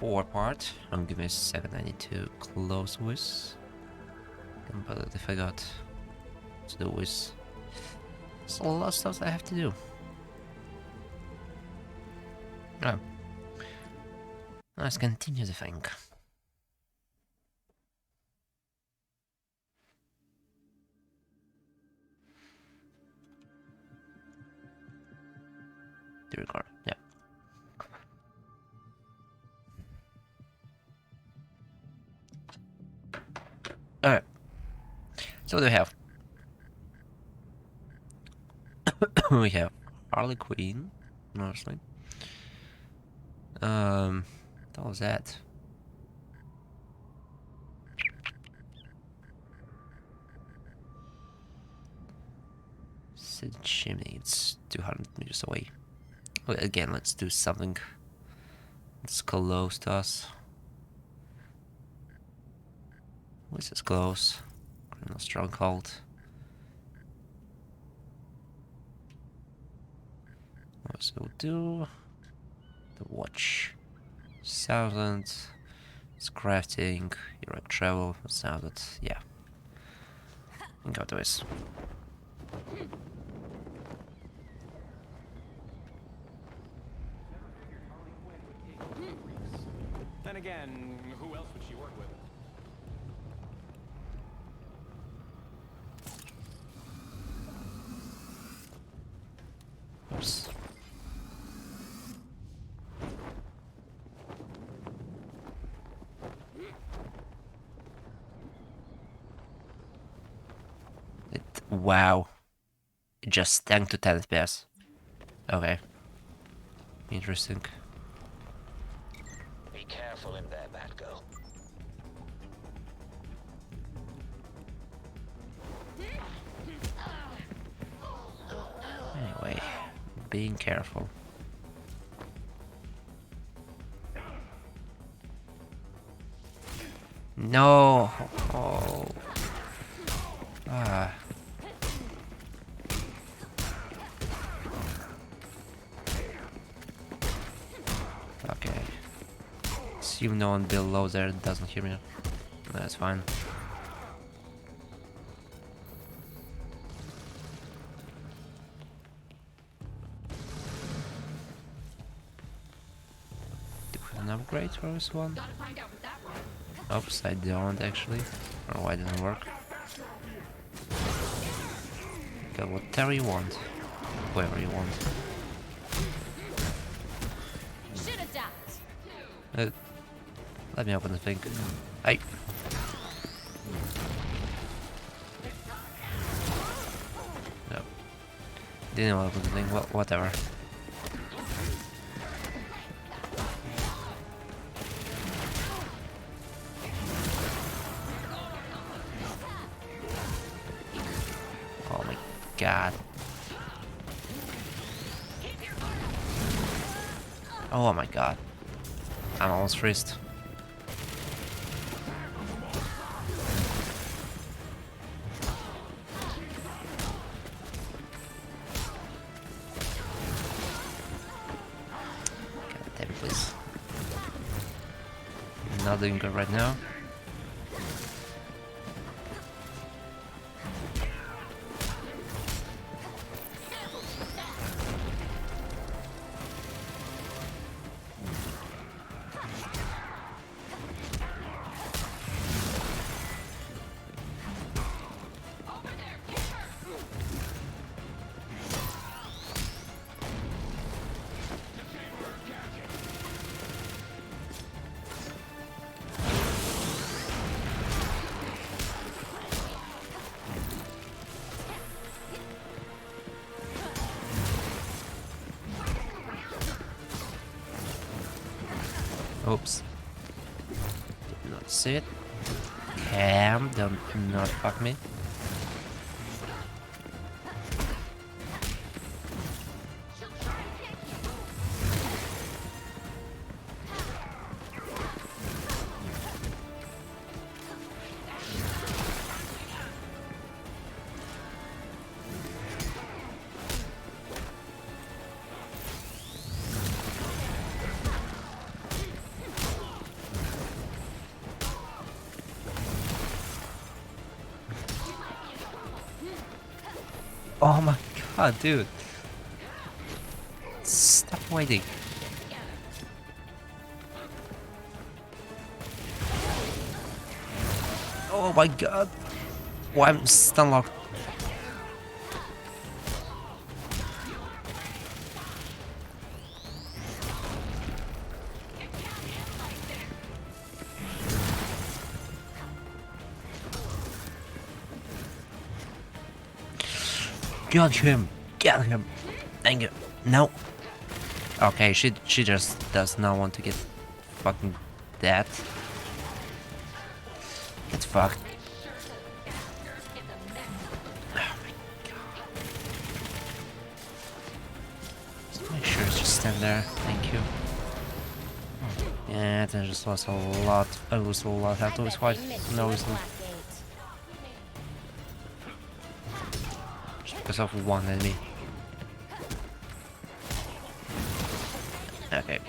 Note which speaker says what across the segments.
Speaker 1: 4 part. Give me a second, I need to close with. Completely forgot to do with. There's a lot of stuff I have to do. Oh. Let's continue the thing. To record, yeah. Alright. So what do we have? We have Harley Quinn, mostly. What was that? Said chimney, it's 200 meters away. Okay, again, let's do something that's close to us. This is close. Criminal stronghold. So we'll do the watch. 1000. It's crafting. Europe travel. 1000. Yeah. Go to this.
Speaker 2: Then again, who else would she work with?
Speaker 1: Oops. Wow. It just tanked to 10 FPS. Okay. Interesting.
Speaker 3: Be careful in there, Batgirl.
Speaker 1: Anyway, being careful. No! Oh. Ah. Okay. Assume no one below there doesn't hear me. That's fine. Do we have an upgrade for this one? Oops, I don't actually. Or why didn't it work? Okay, whatever you want. Whoever you want. Let me open the thing. Hey. No. Didn't open the thing. Well, whatever. Oh my god. Oh my god. I'm almost freezed. God damn it, please. Not doing good right now. Oops. Did not see it. Cam, don't not fuck me. Oh my god, dude. Stop waiting. Oh my god. Why I'm stun locked? Get him! Get him! Thank you. No. Okay, she just does not want to get fucking dead. Get fucked. Oh my god. Just make sure it's just stand there. Thank you. Yeah, I just lost a lot. I lost a lot after this fight. No reason. Just because of one enemy. Okay.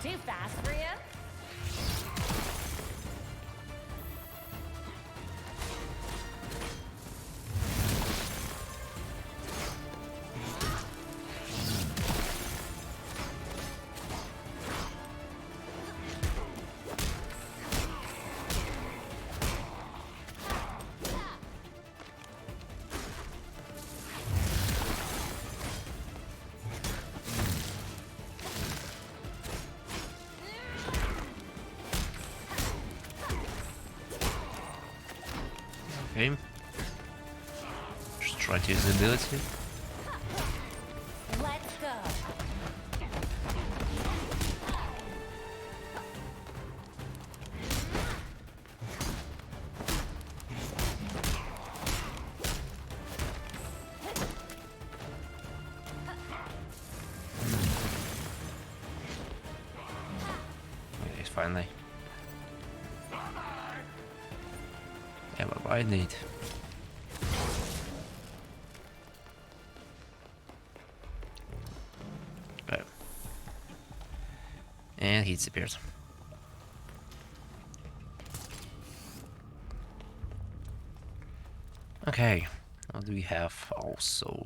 Speaker 4: Too fast for you?
Speaker 1: Okay. Just try to use the ability.
Speaker 4: Let's go.
Speaker 1: Okay, finally. Yeah, but I need. Okay. And he disappears. Okay, what do we have also?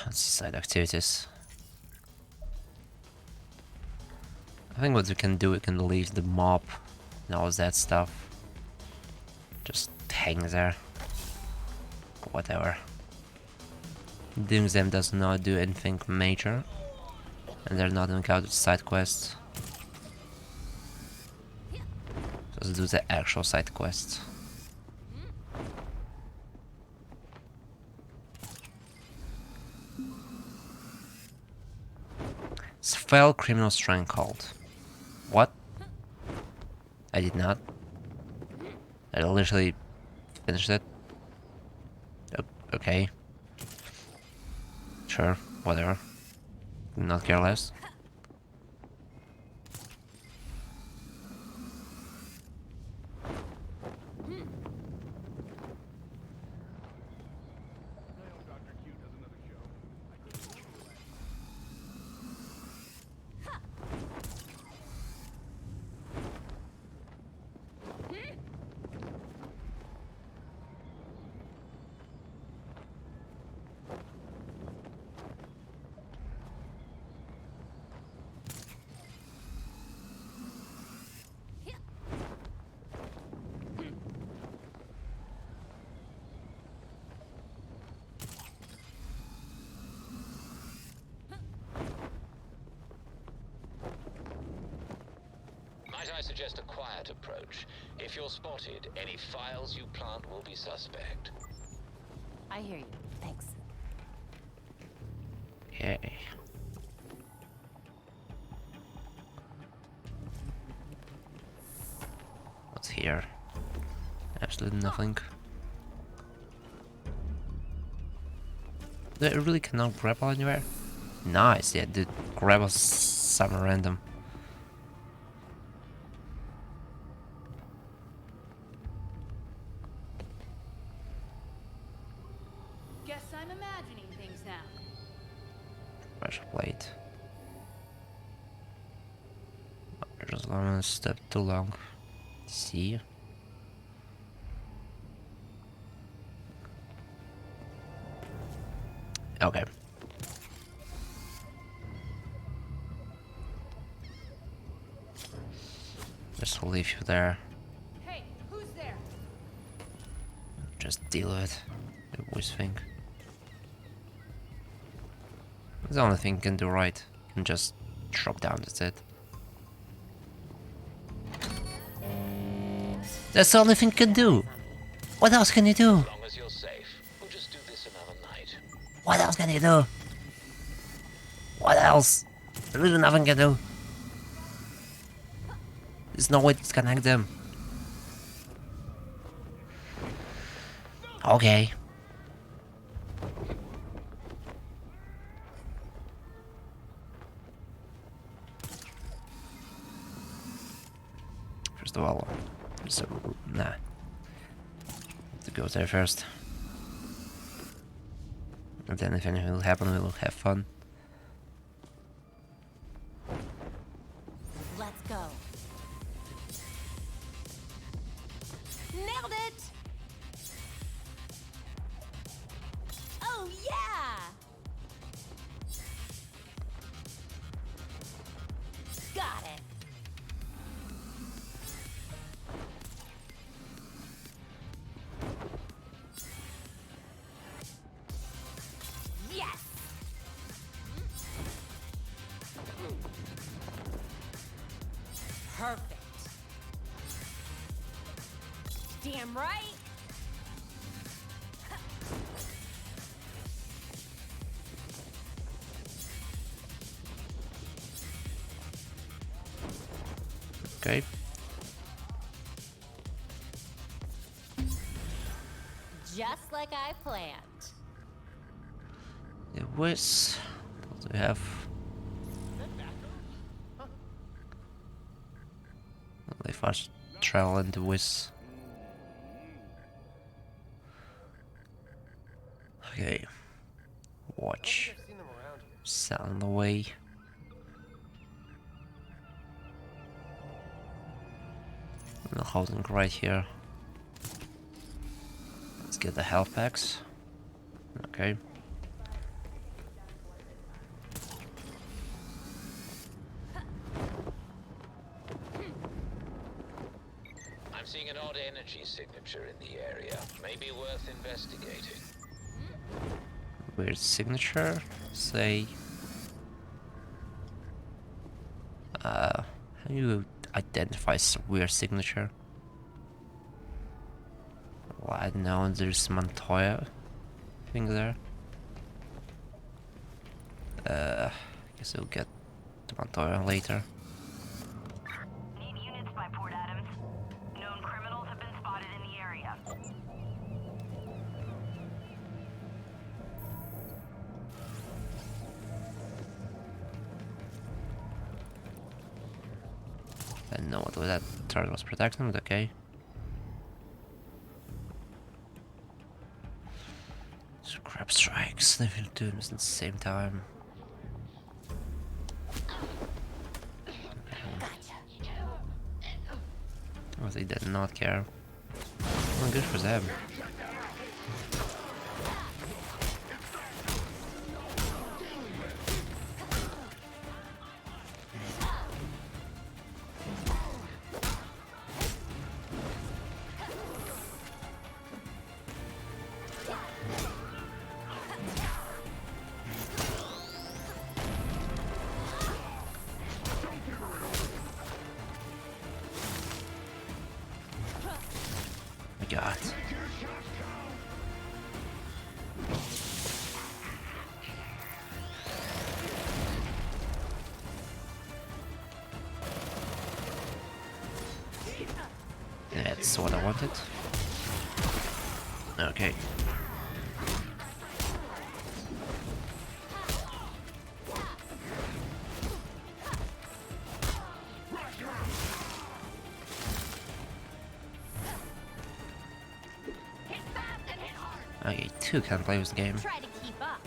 Speaker 1: Let's see, side activities. I think what we can do, we can leave the mob and all that stuff. Just hang there. Whatever. Doing them does not do anything major. And they're not encountered side quests. Let's do the actual side quests. Spell Criminal Stranghold. What? I did not. I literally finished it. Okay. Sure, whatever. Not care less.
Speaker 3: Might I suggest a quiet approach? If you're spotted, any files you plant will be suspect.
Speaker 4: I hear you. Thanks.
Speaker 1: Yay. What's here? Absolutely nothing. They really cannot grapple anywhere. Nice, yeah, dude. Grapple some random.
Speaker 4: Guess I'm imagining things now.
Speaker 1: Pressure plate. Just one step too long. See? Okay. Just leave you there.
Speaker 4: Hey, who's there?
Speaker 1: Just deal with it. The voice thing. It's the only thing you can do right. You can just drop down, that's it. That's the only thing you can do! What else can you do?
Speaker 3: As long as you're safe, we'll just do this another night.
Speaker 1: What else can you do? What else? There is nothing you can do. There's no way to disconnect them. Okay. First of all, so, nah. To go there first. And then if anything will happen, we will have fun.
Speaker 4: Let's go. Nailed it! Oh, yeah! Got it. Yes! Perfect. Damn right.
Speaker 1: Okay.
Speaker 4: Just like I planned.
Speaker 1: The whiz. What do we have? Only fast travel and the whiz. Okay. Watch.
Speaker 2: I've seen them around here.
Speaker 1: Sound away. I'm holding right here. Let's get the health packs. Okay.
Speaker 3: I'm seeing an odd energy signature in the area. Maybe worth investigating.
Speaker 1: Weird signature. Say. How do you identify weird signature? Well, I don't know. There's Montoya thing there. Guess we'll get to Montoya later.
Speaker 5: Need units by Port Adams. Known criminals have been spotted in the area.
Speaker 1: I don't know what that turret was protecting, but okay. Scrap strikes, they will do this at the same time. Oh, they did not care. Well, good for them. God. That's what I wanted. Okay. Okay, two can play this game.
Speaker 4: Try to keep up.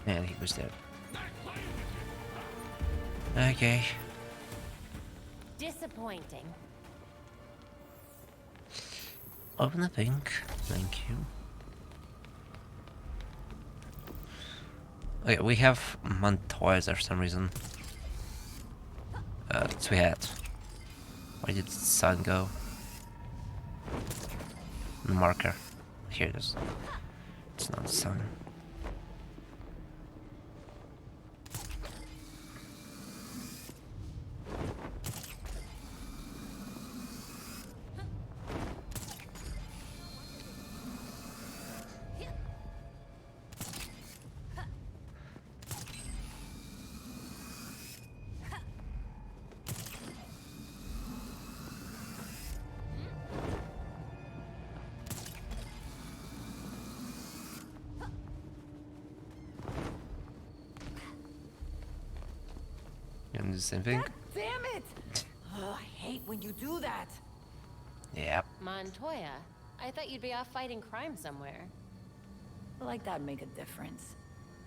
Speaker 1: And he was dead. Okay.
Speaker 4: Disappointing.
Speaker 1: Open a pink. Thank you. Okay, we have Montoya's for some reason. That's we had. Where did the sun go? The marker. Here it is. It's not the sun. And the same thing.
Speaker 5: Damn it! Oh, I hate when you do that.
Speaker 1: Yep.
Speaker 4: Montoya, I thought you'd be off fighting crime somewhere.
Speaker 6: Like that'd make a difference.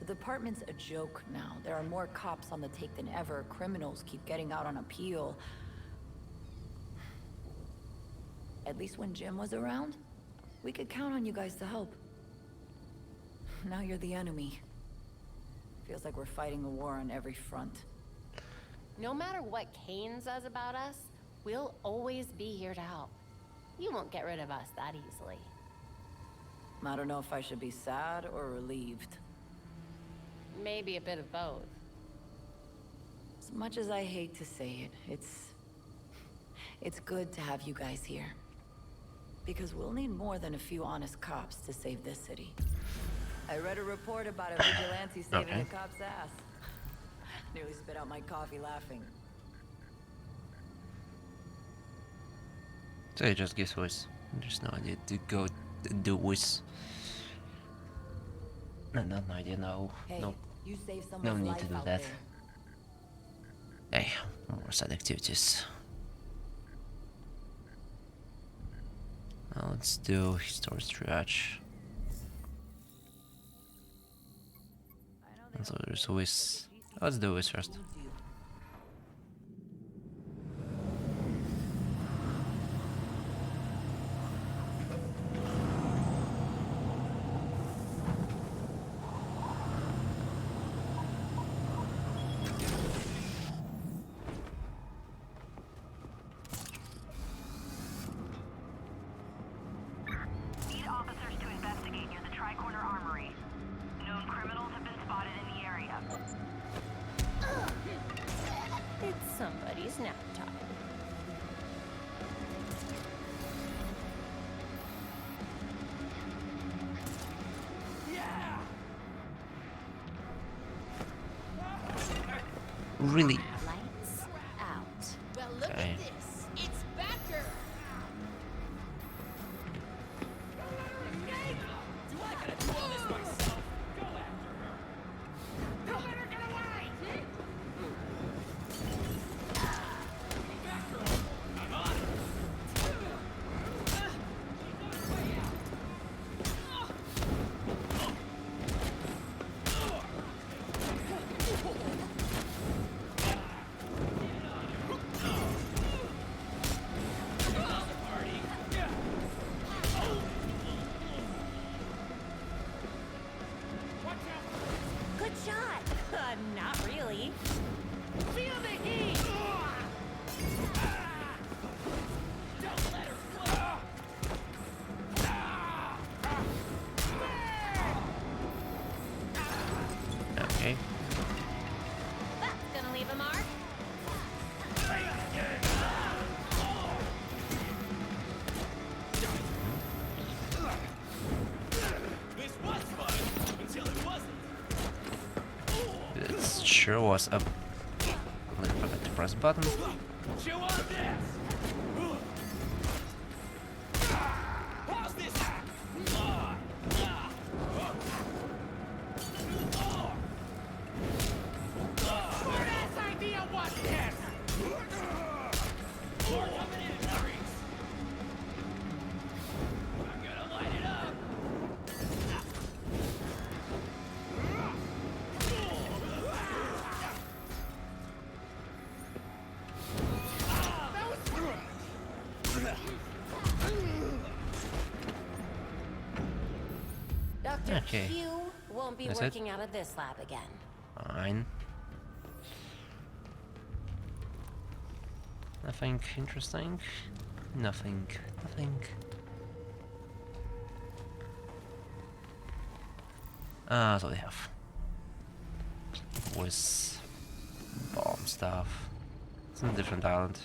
Speaker 6: The department's a joke now. There are more cops on the take than ever. Criminals keep getting out on appeal. At least when Jim was around, we could count on you guys to help. Now you're the enemy. Feels like we're fighting a war on every front.
Speaker 4: No matter what Kane says about us, we'll always be here to help. You won't get rid of us that easily.
Speaker 6: I don't know if I should be sad or relieved.
Speaker 4: Maybe a bit of both.
Speaker 6: As much as I hate to say it, it's good to have you guys here. Because we'll need more than a few honest cops to save this city. I read a report about a vigilante saving
Speaker 1: Okay.
Speaker 6: a cop's ass. Nearly spit out my coffee laughing.
Speaker 1: So it just gives voice. There's no idea to go do with. No idea. No.
Speaker 6: Hey,
Speaker 1: Nope.
Speaker 6: you saved
Speaker 1: No
Speaker 6: someone's
Speaker 1: need
Speaker 6: life
Speaker 1: to do
Speaker 6: out
Speaker 1: that.
Speaker 6: there.
Speaker 1: Hey, more side activities. Now let's do historic triage.
Speaker 6: I know they
Speaker 1: So
Speaker 6: don't
Speaker 1: there's
Speaker 6: care,
Speaker 1: always.
Speaker 6: but the GC
Speaker 1: Let's do this first.
Speaker 6: includes you.
Speaker 5: Need officers to investigate near the Tri-Corner Armory. Known criminals have been spotted in the area.
Speaker 4: It's somebody's nap time.
Speaker 1: Really?
Speaker 4: Lights out.
Speaker 7: Well, look
Speaker 1: Okay.
Speaker 7: at this. It's Becker.
Speaker 2: Do I gotta do all this myself? Go after her. Don't let her get away! I'm on it.
Speaker 1: Okay.
Speaker 4: That's gonna leave a mark.
Speaker 2: This was fun until it wasn't.
Speaker 1: It sure was up. I forgot to press button.
Speaker 2: Chew on this. How's this? Best idea was this. More coming in, Maurice. I'm gonna light it up.
Speaker 4: Dr.
Speaker 1: Okay.
Speaker 4: Q won't be
Speaker 1: That's it?
Speaker 4: working out of this lab again.
Speaker 1: Fine. Nothing interesting. Nothing. Nothing. So we have with bomb stuff. It's on a different island.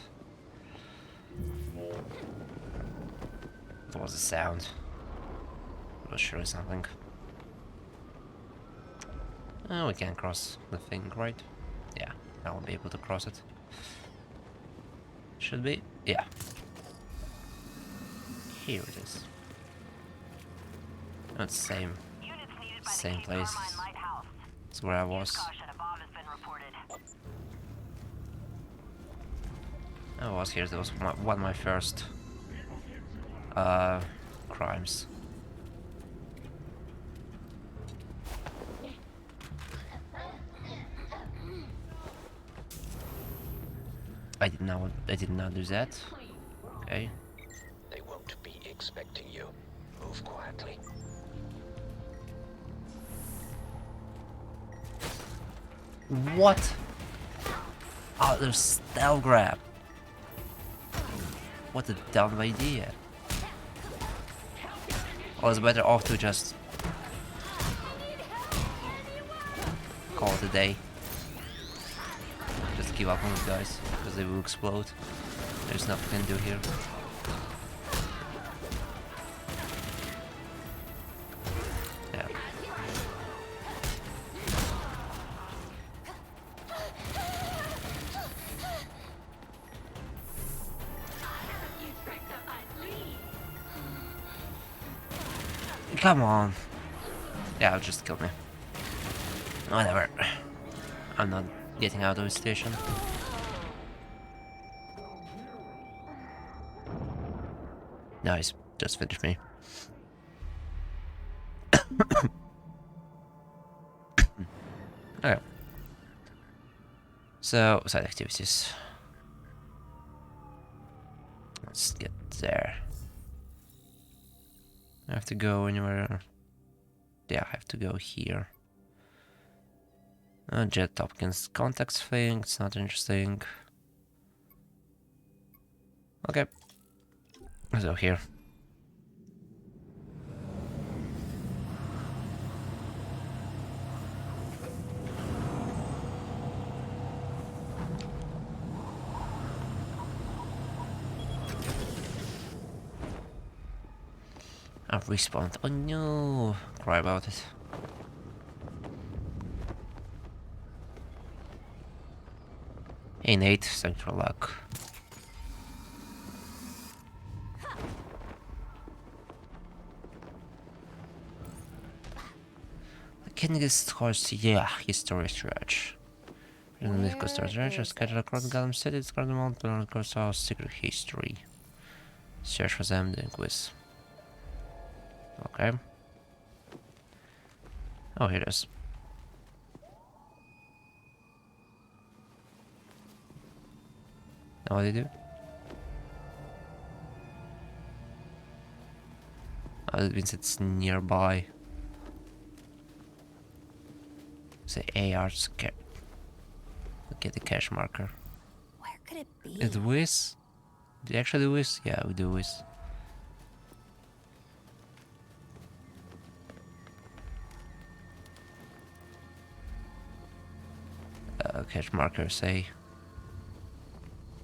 Speaker 1: What was the sound? It was surely something. We can cross the thing, right? Yeah, I will be able to cross it. Should be? Yeah. Here it is. Not the same.
Speaker 5: Units needed by
Speaker 1: Same
Speaker 5: the Keith
Speaker 1: place.
Speaker 5: Carmine Lighthouse.
Speaker 1: It's where I was.
Speaker 5: Caution, a bomb has been reported.
Speaker 1: I was here. That was one of my first crimes. I did not do that. Okay.
Speaker 3: They won't be expecting you. Move quietly.
Speaker 1: What? Oh, there's stealth grab. What a dumb idea. I was better off to just call it a day. Just give up on these guys, because they will explode. There's nothing I can do here. Yeah. Come on. Yeah, just kill me. Whatever. I'm not getting out of the station. Nice, just finished me. Okay. So, side activities. Let's get there. I have to go anywhere. Yeah, I have to go here. Jet Hopkins contacts thing, it's not interesting. Okay. So here. I've respawned. Oh no! Cry about it. Hey Nate, thanks for luck. Kennedy horse, yeah, history research. And this coast research is scattered across Gotham City, it's got them all across our secret history. Search for them, doing quiz. Okay. Oh, here it is. Now what do you do? Oh, that means it's nearby. Say AR scan. Get the cache marker.
Speaker 4: Where could it be?
Speaker 1: It whiz? Do you actually whiz? Yeah, we do whiz. Catch marker, say.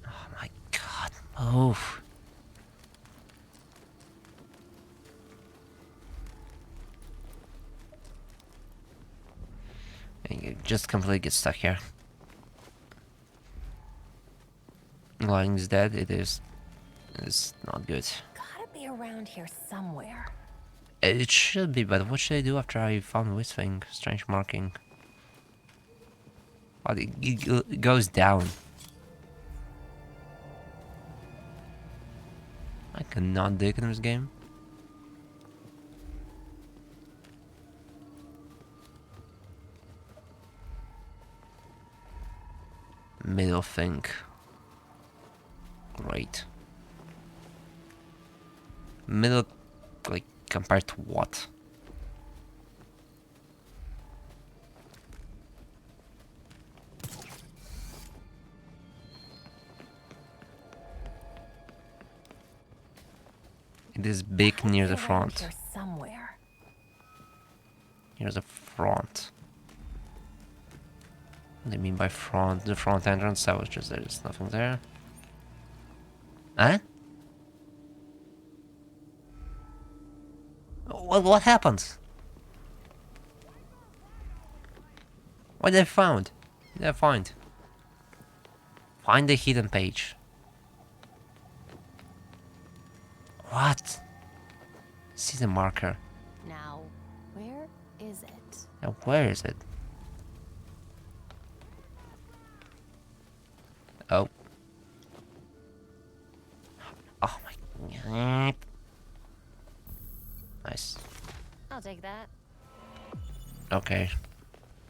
Speaker 1: Oh my god, move. And you just completely get stuck here. Lying is dead, it is. It's not good.
Speaker 4: Gotta be around here somewhere.
Speaker 1: It should be, but what should I do after I found this thing? Strange marking. Oh, it goes down. I cannot dig in this game. Middle thing. Great. Middle, like, compared to what? It is big near the front.
Speaker 4: Here somewhere.
Speaker 1: Here's the front. What do you mean by front? The front entrance? That was just there's nothing there. Huh? What happened? What did I found? What did I find? Find the hidden page. What? See the marker.
Speaker 4: Now, where is it?
Speaker 1: Now where is it? Oh. Oh my god. Nice.
Speaker 4: I'll take that.
Speaker 1: Okay.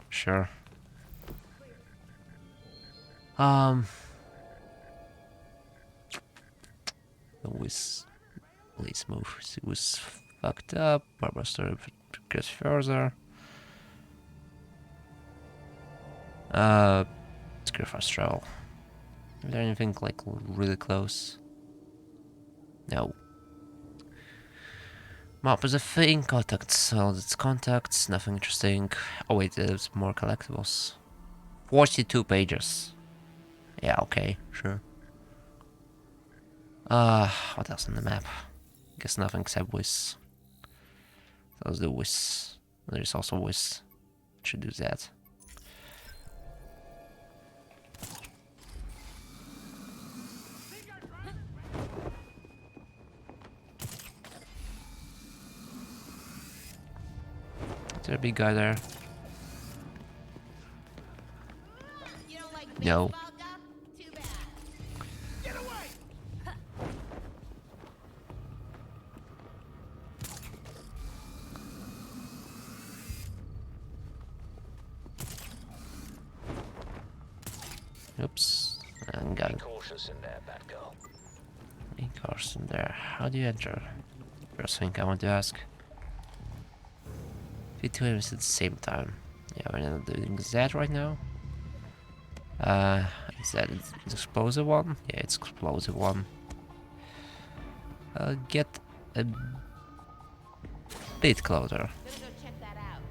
Speaker 1: Sure. Please move. It was fucked up. Barbara story gets further. Let's go fast travel. Is there anything like really close? No. Map is a thing. Contacts. All its contacts. Nothing interesting. Oh wait, there's more collectibles. 42 pages. Yeah. Okay. Sure. What else on the map? Guess nothing except Whis. That was the Whis. There's also Whis. Should do that. Is there a big guy there?
Speaker 7: You don't like
Speaker 1: No.
Speaker 7: baseball, Doc? Too bad.
Speaker 2: Get away!
Speaker 1: Oops. And got
Speaker 3: Be
Speaker 1: it.
Speaker 3: cautious in there, Batgirl.
Speaker 1: Any cars in there? How do you enter? First thing I want to ask. If you two items at the same time. Yeah, we're not doing that right now. Is that the explosive one? Yeah, it's explosive one. Get a bit closer.
Speaker 7: Gonna go check that out.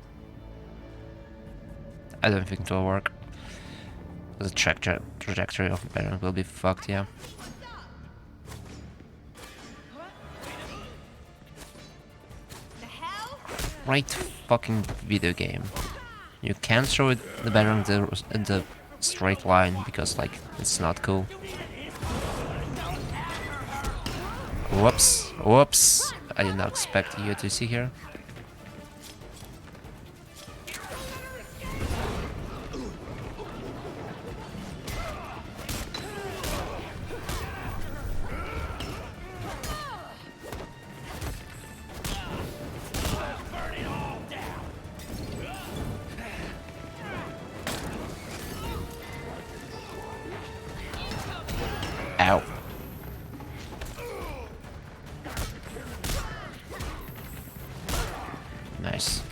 Speaker 1: I don't think it'll work. The trajectory of the barrel will be fucked, yeah.
Speaker 7: The hell?
Speaker 1: Right fucking video game. You can't throw it, the barrel in the straight line because, like, it's not cool. Whoops, whoops. I did not expect you to see here. Ow. Nice.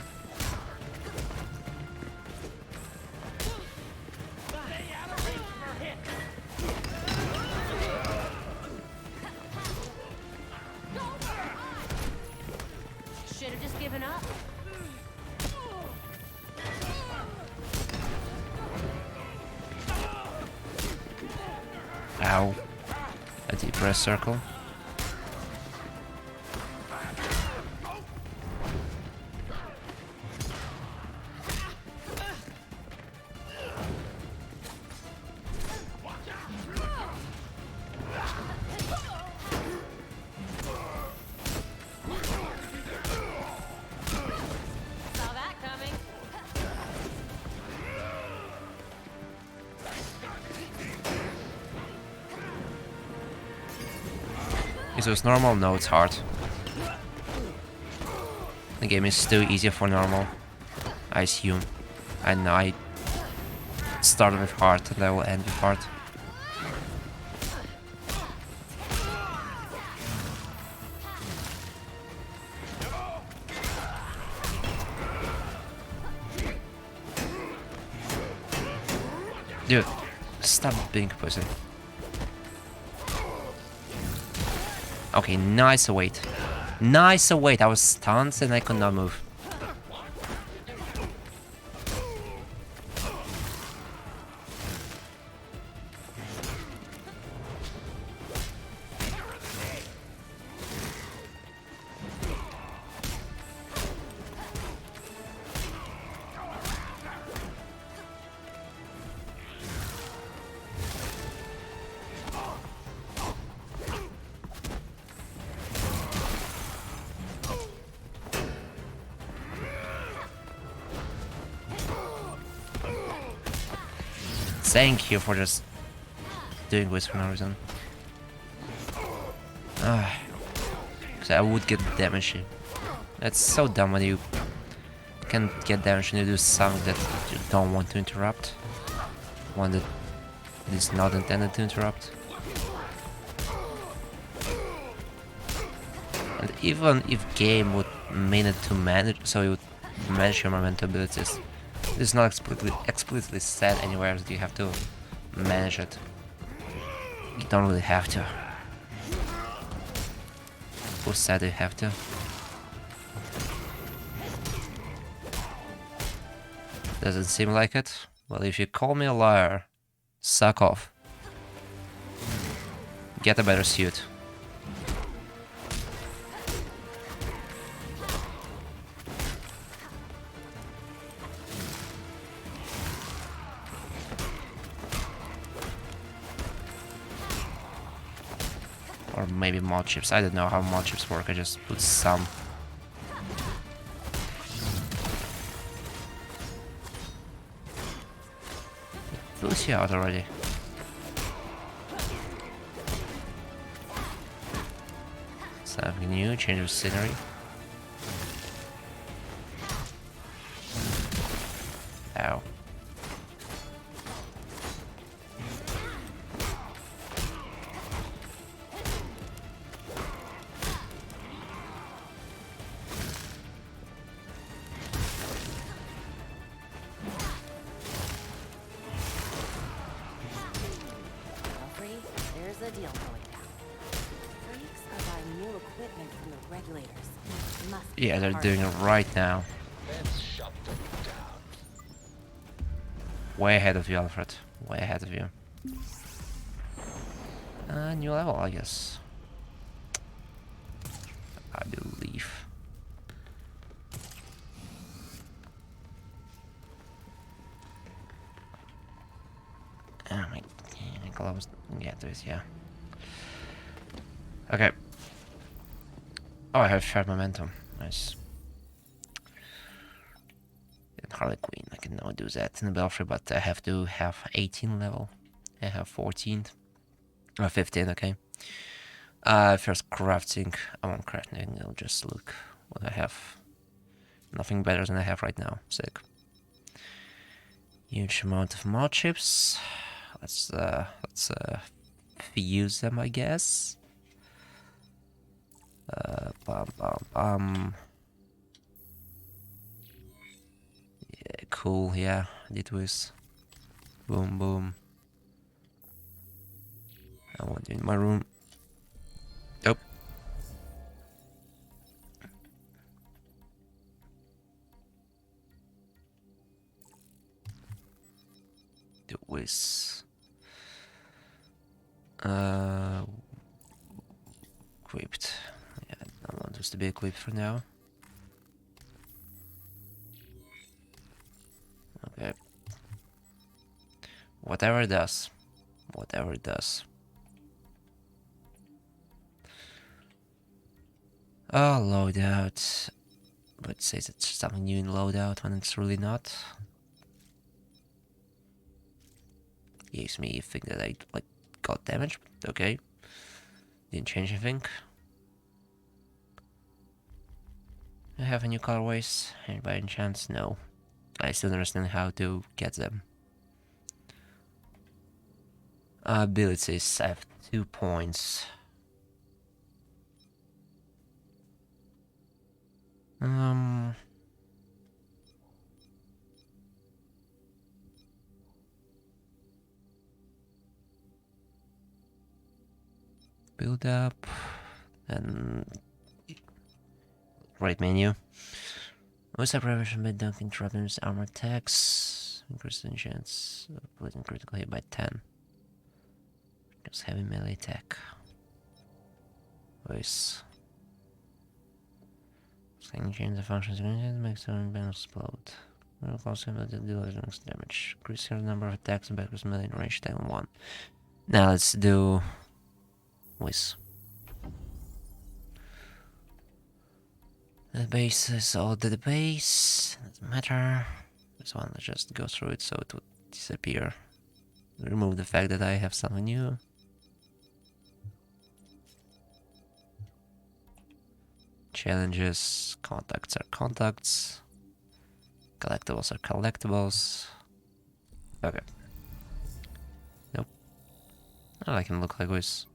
Speaker 4: Should have just given up.
Speaker 1: Ow. A deep press circle.
Speaker 4: Saw that coming.
Speaker 1: Is this normal? No, it's hard. The game is still easier for normal, I assume. And I started with hard and I will end with hard. Dude, stop being a pussy. Okay, nice await. Nice await. I was stunned and I could not move. Thank you for just doing this for no reason. Cause I would get damage. That's so dumb when you can get damage and you do something that you don't want to interrupt. One that is not intended to interrupt. And even if game would mean it to manage, so you would manage your momentum abilities, it's not explicitly said anywhere that you have to manage it. You don't really have to. Who said you have to? Doesn't seem like it. Well, if you call me a liar, suck off. Get a better suit. Or maybe mod chips. I don't know how mod chips work. I just put some. Lucy out already. Something new, change of scenery. Ow.
Speaker 4: Alfred, there's a deal going down. Freaks are buying new equipment from the regulators. Must be
Speaker 1: Yeah, they're
Speaker 4: hard.
Speaker 1: doing it right now.
Speaker 3: Let's shut them down.
Speaker 1: Way ahead of you, Alfred. Way ahead of you. New level, I guess. I believe. Oh my gloves. Yeah, there is, yeah. Okay. Oh, I have shared momentum. Nice. And Harley Quinn, I can now do that in the Belfry, but I have to have 18 level. I have 14. Or 15, okay. First crafting. I won't crafting, I'll just look what I have. Nothing better than I have right now. Sick. Huge amount of mod chips. Let's use them, I guess. Yeah, cool, yeah, did this. Boom, boom. I want you in my room. Nope. Do this. Equipped. Yeah, I don't want this to be equipped for now. Okay. Whatever it does. Whatever it does. Oh, loadout. But it says it's something new in loadout when it's really not. Gives me a thing that I like got damage, but okay. Didn't change anything. I have a new colorways, and by any chance, no. I still don't understand how to get them. Abilities, I have 2 points. Build up, and right menu. Most preparation by dunk interruptions, armor attacks, increase the chance of putting critical hit by 10. Just heavy melee attack. Voice. Can change the functions and make some bands explode. Will also have to deal with next damage. Increase the number of attacks and backwards melee in range time 1. Now let's do Whiz. The base is all to the base. Doesn't matter. This one, let's just go through it so it would disappear. Remove the fact that I have something new. Challenges, contacts are contacts. Collectibles are collectibles. Okay. Nope. Oh, I can look like Whiz.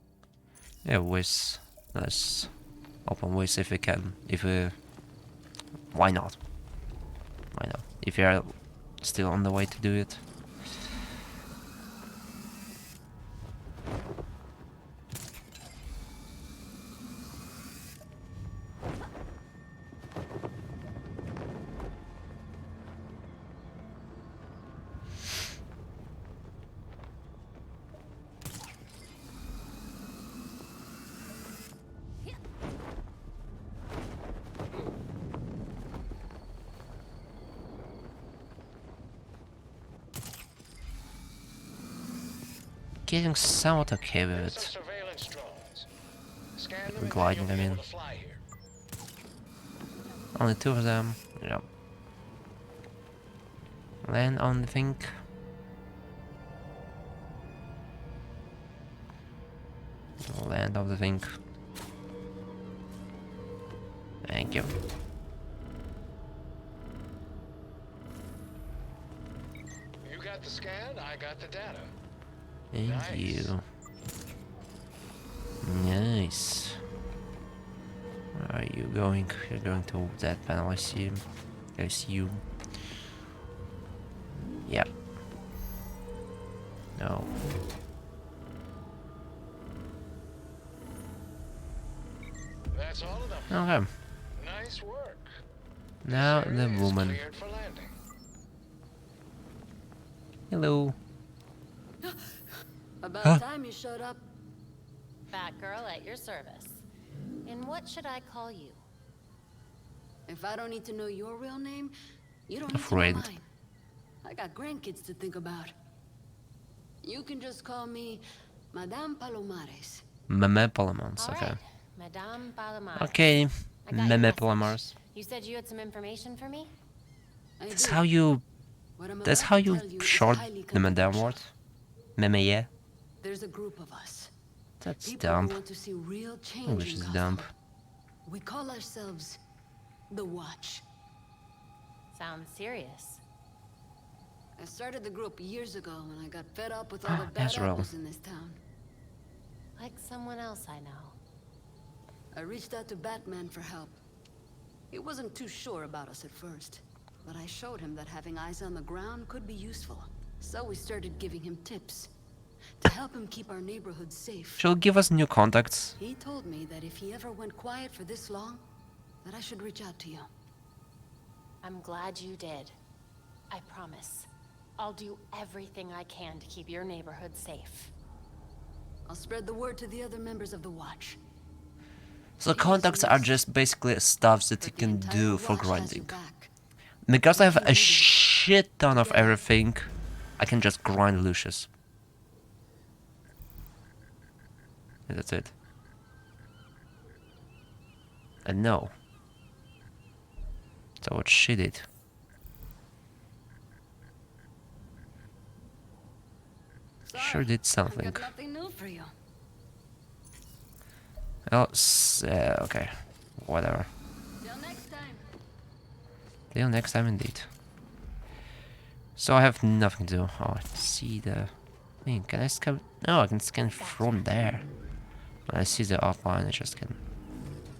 Speaker 1: Yeah, Whiz. Let's open Whiz if we can. If we... Why not? Why not? If you are still on the way to do it. Getting somewhat okay with
Speaker 3: There's
Speaker 1: it.
Speaker 3: some surveillance drones. Scan them and
Speaker 1: Gliding
Speaker 3: then
Speaker 1: them
Speaker 3: you'll be
Speaker 1: in.
Speaker 3: able to fly here.
Speaker 1: Only 2 of them. Yeah. Land on the thing. Land of the thing. Thank you.
Speaker 3: You got the scan, I got the data.
Speaker 1: Thank
Speaker 3: Nice.
Speaker 1: you. Nice. Where are you going? You're going to that panel, I see. I see you. Yep. No.
Speaker 3: That's all of them.
Speaker 1: Okay.
Speaker 3: Nice work.
Speaker 1: Now
Speaker 3: This
Speaker 1: the
Speaker 3: area is
Speaker 1: woman.
Speaker 3: cleared for landing.
Speaker 1: Hello.
Speaker 6: About time you showed up.
Speaker 4: Batgirl at your service. And what should I call you?
Speaker 6: If I don't need to know your real name, you don't
Speaker 1: Afraid.
Speaker 6: need to know mine. I got grandkids to think about. You can just call me Madame Palomares.
Speaker 1: Meme Palamons,
Speaker 4: All
Speaker 1: okay.
Speaker 4: right, Madame Palomar.
Speaker 1: Okay.
Speaker 4: I got your
Speaker 1: Meme
Speaker 4: message.
Speaker 1: Palamars.
Speaker 4: You said you had some information for me?
Speaker 6: I
Speaker 1: That's
Speaker 6: do.
Speaker 1: how you...
Speaker 6: What I'm
Speaker 1: That's
Speaker 6: about
Speaker 1: how
Speaker 6: to
Speaker 1: you
Speaker 6: tell you is
Speaker 1: short
Speaker 6: highly
Speaker 1: the Madame
Speaker 6: controversial.
Speaker 1: word? Meme, yeah?
Speaker 6: There's a group of us.
Speaker 1: That's
Speaker 6: People
Speaker 1: dumb.
Speaker 6: who want to see real change
Speaker 1: English
Speaker 6: in
Speaker 1: is
Speaker 6: Gotham.
Speaker 1: dumb.
Speaker 6: We call ourselves the Watch.
Speaker 4: Sounds serious.
Speaker 6: I started the group years ago when I got fed up with all the bad
Speaker 1: Ezreal.
Speaker 6: apples in this town.
Speaker 4: Like someone else I know.
Speaker 6: I reached out to Batman for help. He wasn't too sure about us at first, but I showed him that having eyes on the ground could be useful. So we started giving him tips to help him keep our neighborhood safe.
Speaker 1: She'll give us new contacts.
Speaker 6: He told me that if he ever went quiet for this long, that I should reach out to you.
Speaker 4: I'm glad you did. I promise. I'll do everything I can to keep your neighborhood safe.
Speaker 8: I'll spread the word to the other members of the Watch.
Speaker 1: So contacts are just basically stuff that you
Speaker 8: But the
Speaker 1: can
Speaker 8: entire
Speaker 1: do for
Speaker 8: Watch has your
Speaker 1: grinding.
Speaker 8: back.
Speaker 1: Because I have
Speaker 8: If
Speaker 1: a
Speaker 8: you need it,
Speaker 1: shit ton of
Speaker 8: together.
Speaker 1: everything, I can just grind Lucius. And that's it. And no. So what she did. Sure did
Speaker 8: I've
Speaker 1: something.
Speaker 8: got nothing new for you.
Speaker 1: Oh, okay. Whatever.
Speaker 8: Till next time.
Speaker 1: Till next time indeed. So I have nothing to do. Oh, I see the... I mean, can I scan? No, I can scan from there. When I see the outline, I just can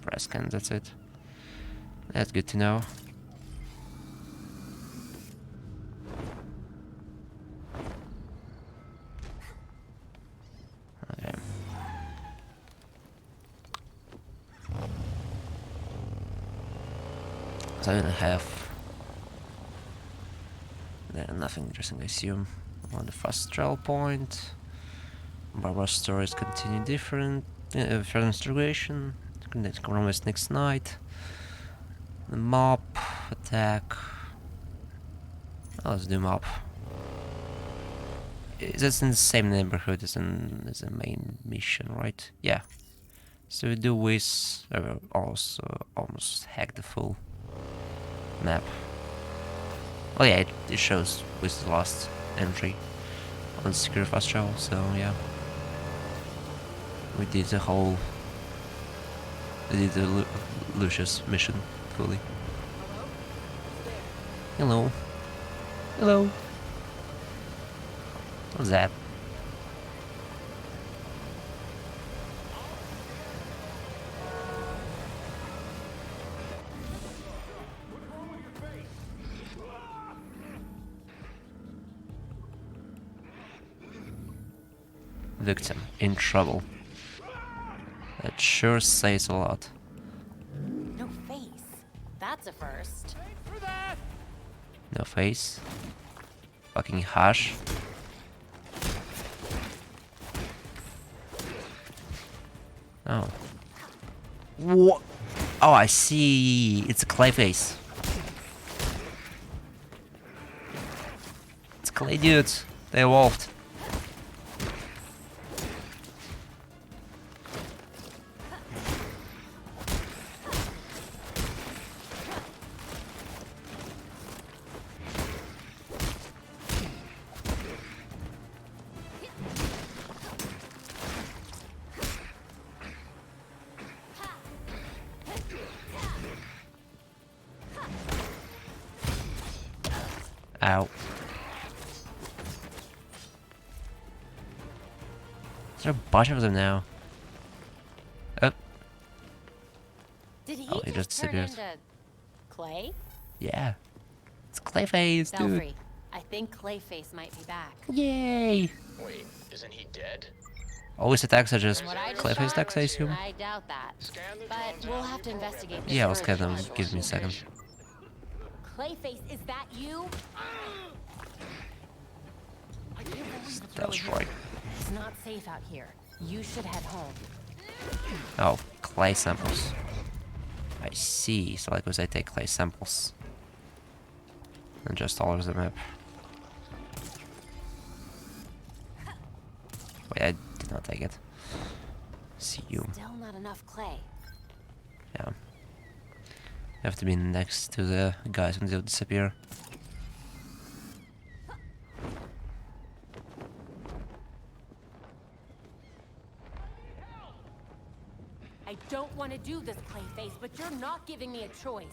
Speaker 1: press scan, that's it. That's good to know. Okay. So I don't have nothing interesting, I assume. On the fast travel point. Barbara stories continue different. Further interrogation. Compromise next night. The mob attack. Oh, let's do mob. That's in the same neighborhood as the main mission, right? Yeah. So we do with also almost hack the full map. Oh yeah, it shows with the last entry on secure fast travel. So yeah, we did the whole. We did the Lucius mission fully. Hello. Hello. What's that? Victim in trouble. That sure says a lot.
Speaker 4: No face. That's a first.
Speaker 1: No face. Fucking hush. Oh. What? Oh, I see. It's a clay face. It's clay dudes. They evolved. Ow. There are a bunch of them now. Oh.
Speaker 4: Did he
Speaker 1: Oh, he just
Speaker 4: just turn
Speaker 1: disappeared.
Speaker 4: into clay?
Speaker 1: Yeah. It's Clayface, dude.
Speaker 4: Belfry, I think Clayface might be back.
Speaker 1: Yay!
Speaker 3: Wait, isn't he dead?
Speaker 1: Always attacks are just
Speaker 4: From what I just
Speaker 1: Clayface
Speaker 4: saw,
Speaker 1: attacks, I assume?
Speaker 4: I doubt that. But we'll have to investigate this
Speaker 1: Yeah, I'll
Speaker 4: further.
Speaker 1: scan them. Give me a second.
Speaker 4: Clayface, is that you?
Speaker 1: That was right.
Speaker 4: It's not safe out here. You should head home.
Speaker 1: Oh, clay samples. I see. So like was I take clay samples. And just all over the map. Wait, I did not take it. See you.
Speaker 4: Still not enough clay.
Speaker 1: Yeah. Have to be next to the guys when they'll disappear.
Speaker 4: I don't want to do this, Clayface, but you're not giving me a choice.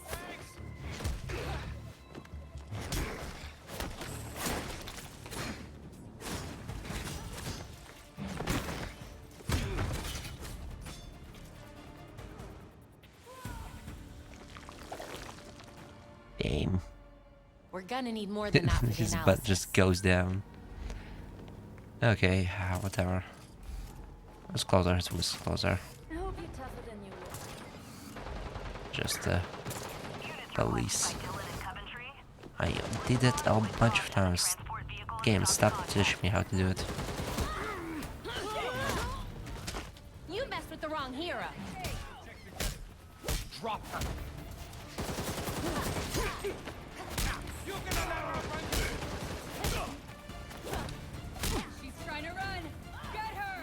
Speaker 1: Damn.
Speaker 4: We're gonna need more than that for the
Speaker 1: His butt
Speaker 4: analysis.
Speaker 1: just goes down. Okay, whatever. It was closer, it was closer.
Speaker 8: I hope you're tougher than you look.
Speaker 1: Just the least.
Speaker 5: Dylan and Coventry.
Speaker 1: I did it a bunch of times.
Speaker 5: Transport vehicles
Speaker 1: Game,
Speaker 5: out
Speaker 1: stop
Speaker 5: front.
Speaker 1: teaching me how to do it.
Speaker 2: drop her. You're gonna let her run you.
Speaker 7: She's trying to run. Get her.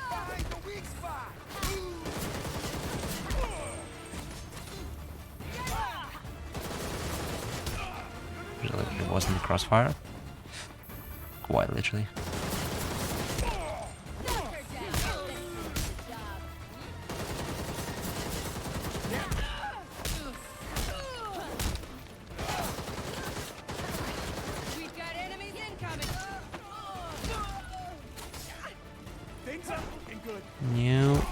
Speaker 2: Find the weak spot.
Speaker 1: It wasn't the crossfire. Quite literally.
Speaker 7: We've got enemies incoming.
Speaker 2: Things are looking good.
Speaker 1: New.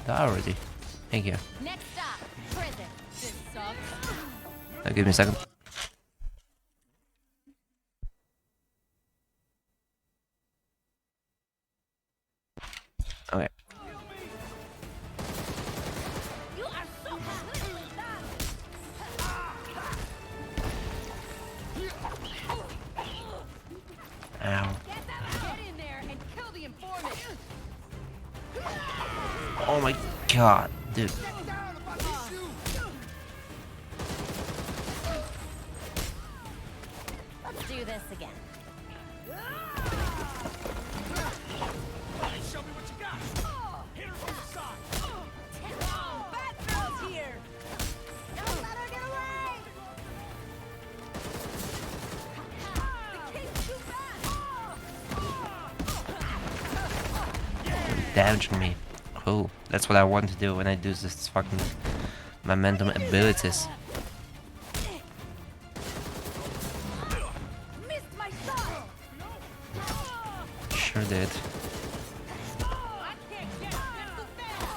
Speaker 1: Die already. Thank you.
Speaker 4: Next stop, prison.
Speaker 7: This sucks.
Speaker 1: Now give me a second. Okay.
Speaker 7: You are so
Speaker 1: Ow.
Speaker 7: Get in there and kill the informant.
Speaker 1: Oh my god, dude.
Speaker 4: Let's do this again.
Speaker 2: Show me what you got. Hit her from the side.
Speaker 7: Bad girl's here. Don't let her get away. The king's too fast.
Speaker 1: Damaging me. Cool. That's what I want to do when I do this fucking momentum abilities.
Speaker 7: Missed my shot.
Speaker 1: Sure did.
Speaker 7: I can't get too fast.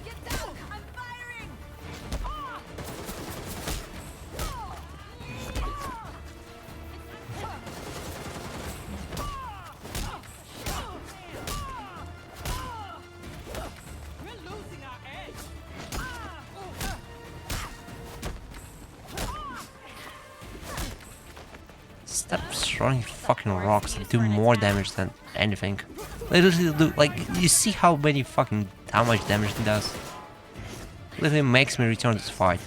Speaker 7: Get down. I'm firing.
Speaker 2: We're losing our edge.
Speaker 1: Stop throwing fucking rocks that do more damage than anything. Literally do, like, you see how many fucking, how much damage it does? Literally makes me return this fight.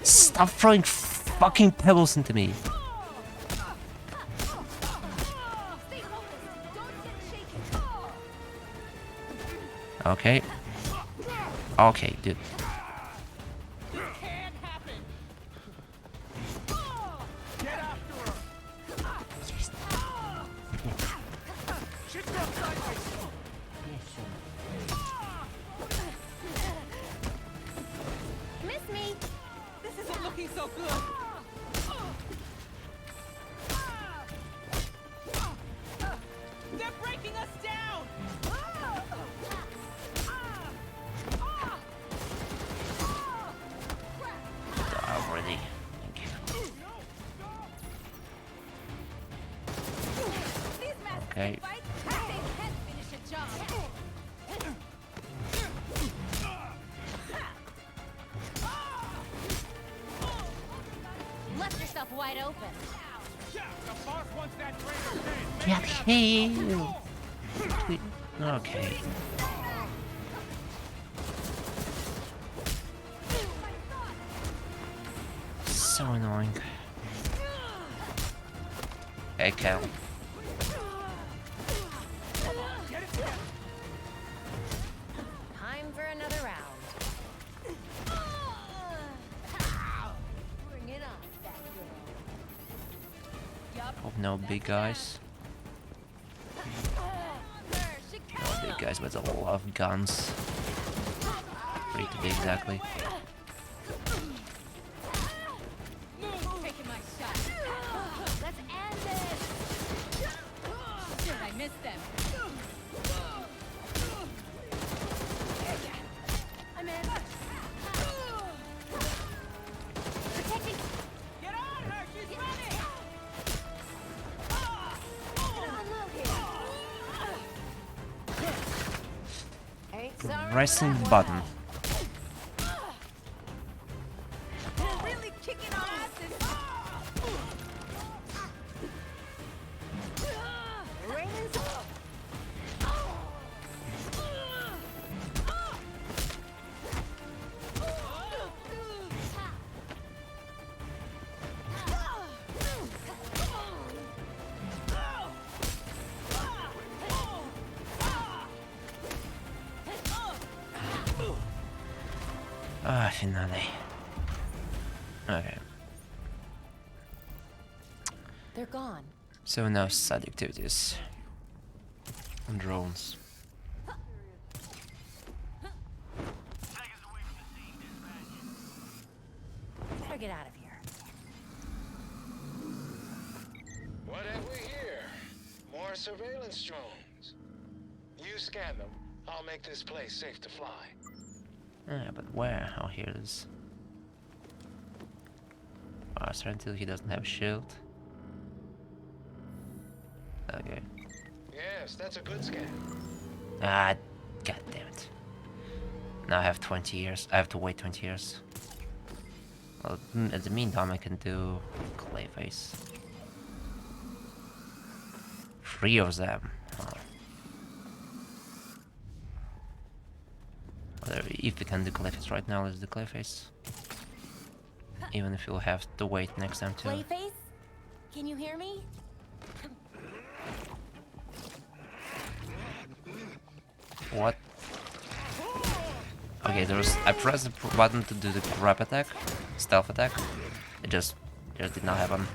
Speaker 1: Stop throwing fucking pebbles into me.
Speaker 7: Stay focused. Don't get shaken.
Speaker 1: Okay. Okay, dude.
Speaker 2: Can't happen. Get after her. Shift her sideways.
Speaker 4: Miss me.
Speaker 7: This isn't looking so good.
Speaker 2: They're breaking us down.
Speaker 1: Already. Thank you.
Speaker 7: These masks
Speaker 1: Okay.
Speaker 7: can fight, but they can't finish a job.
Speaker 4: Left yourself wide open.
Speaker 2: Yeah, the boss wants that traitor dead.
Speaker 1: Get him. Okay. So annoying. Hey, Cal.
Speaker 4: Time for another round. Bring it on, fat girl.
Speaker 1: Hope no big guys. No big guys with a lot of guns. 3 to be exactly.
Speaker 7: Taking my shot. Let's end this. Shit, I missed them. I'm in.
Speaker 4: Protecting.
Speaker 2: Get on her, she's running.
Speaker 7: Unload here.
Speaker 1: pressing the button.
Speaker 7: Really kicking our asses. Raymond's
Speaker 1: Ah, finale. Okay.
Speaker 4: They're gone.
Speaker 1: So now side activities. And drones.
Speaker 7: better get out of here.
Speaker 3: What have we here? More surveillance drones. You scan them. I'll make this place safe to fly.
Speaker 1: Yeah, but where? Oh, here it is. Faster until he doesn't have a shield. Okay.
Speaker 3: Yes, that's a good scan.
Speaker 1: Ah, god damn it. Now I have 20 years. I have to wait 20 years. Well, in the meantime, I can do Clayface. 3 of them. Oh. Well, if we can do Clayface right now, let's do Clayface. Even if you'll have to wait next time too.
Speaker 4: Clayface? Can you hear me?
Speaker 1: What? Okay, I pressed the button to do the grab attack, stealth attack. It just did not happen.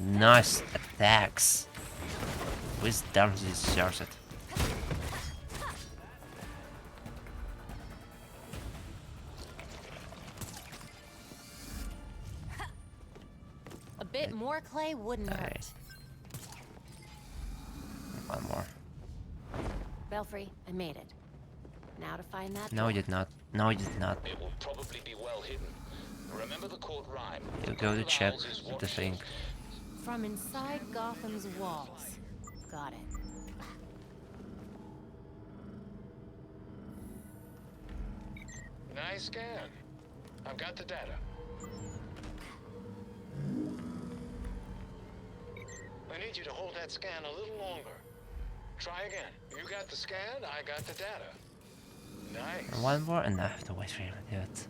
Speaker 1: Nice attacks. With damage deserves it.
Speaker 4: A bit more clay wouldn't
Speaker 1: Okay.
Speaker 4: hurt.
Speaker 1: One more.
Speaker 4: Belfry, I made it. Now to find that
Speaker 1: No,
Speaker 4: door.
Speaker 1: he did not. No, he did not.
Speaker 3: It will probably be well hidden. Remember the court rhyme.
Speaker 1: You go to check
Speaker 3: Owls is
Speaker 1: the
Speaker 3: what
Speaker 1: thing.
Speaker 3: shows.
Speaker 4: From inside Gotham's walls. Got it.
Speaker 3: Nice scan. I've got the data. I need you to hold that scan a little longer. Try again. You got the scan, I got the data. Nice.
Speaker 1: And one more, and I have to wait for him to do it.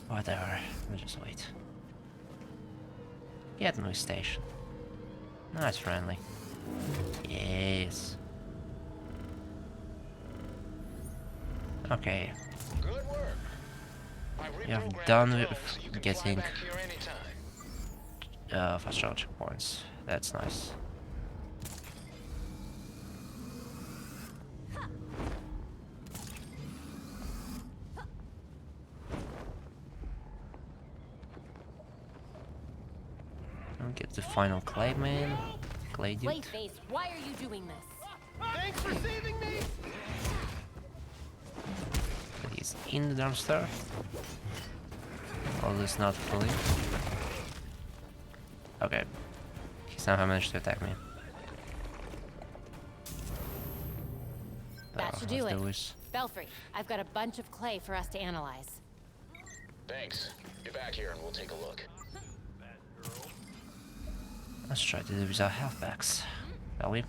Speaker 1: Whatever. We'll just wait. Get no station. Nice, friendly. Yes. Okay.
Speaker 3: Good work. I
Speaker 1: You have
Speaker 3: reprogrammed
Speaker 1: done
Speaker 3: the
Speaker 1: with
Speaker 3: drone so you can
Speaker 1: getting
Speaker 3: fly back here anytime.
Speaker 1: fast charge points. That's nice. And get the final clay man. Clay dude.
Speaker 4: Clayface, why are you doing this?
Speaker 2: Thanks for saving me!
Speaker 1: He's in the dumpster. Although it's not fully. Okay. He somehow managed to attack me.
Speaker 4: That should do
Speaker 1: let's
Speaker 4: it.
Speaker 1: this.
Speaker 4: Belfry, I've got a bunch of clay for us to analyze.
Speaker 3: Thanks. Get back here and we'll take a look.
Speaker 1: Let's try to do without health packs. Shall we?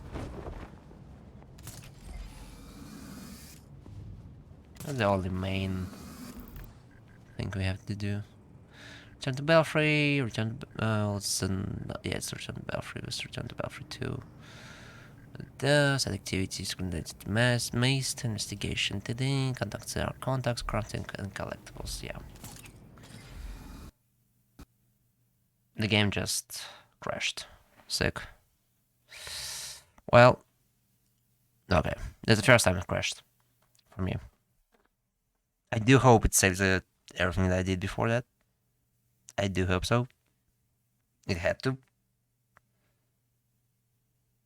Speaker 1: That's the only main thing we have to do. Return to Belfry, return to, yeah, it's return to Belfry, let's return to Belfry too. Those activities related to mass, investigation, today, conduct our contacts, crafting and collectibles, yeah. The game just crashed. Sick. Well, okay, that's the first time it crashed for me. I do hope it saves everything that I did before that. I do hope so. It had to.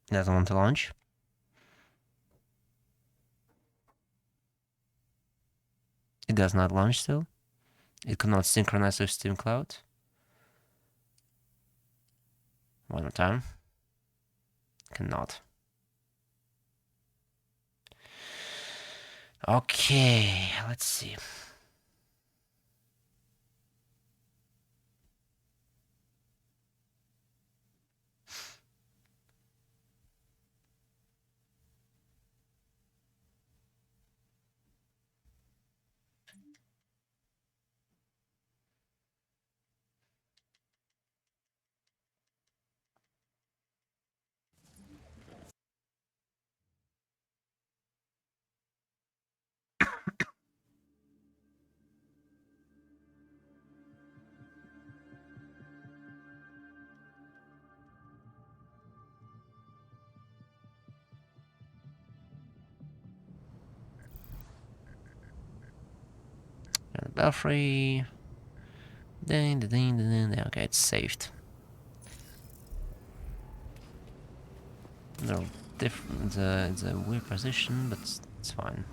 Speaker 1: Doesn't want to launch. It does not launch still. It cannot synchronize with Steam Cloud. One more time. Cannot. Okay, let's see. Belfry. Ding, ding, ding, ding, ding. Okay, it's saved. No, different. It's a weird position, but it's fine.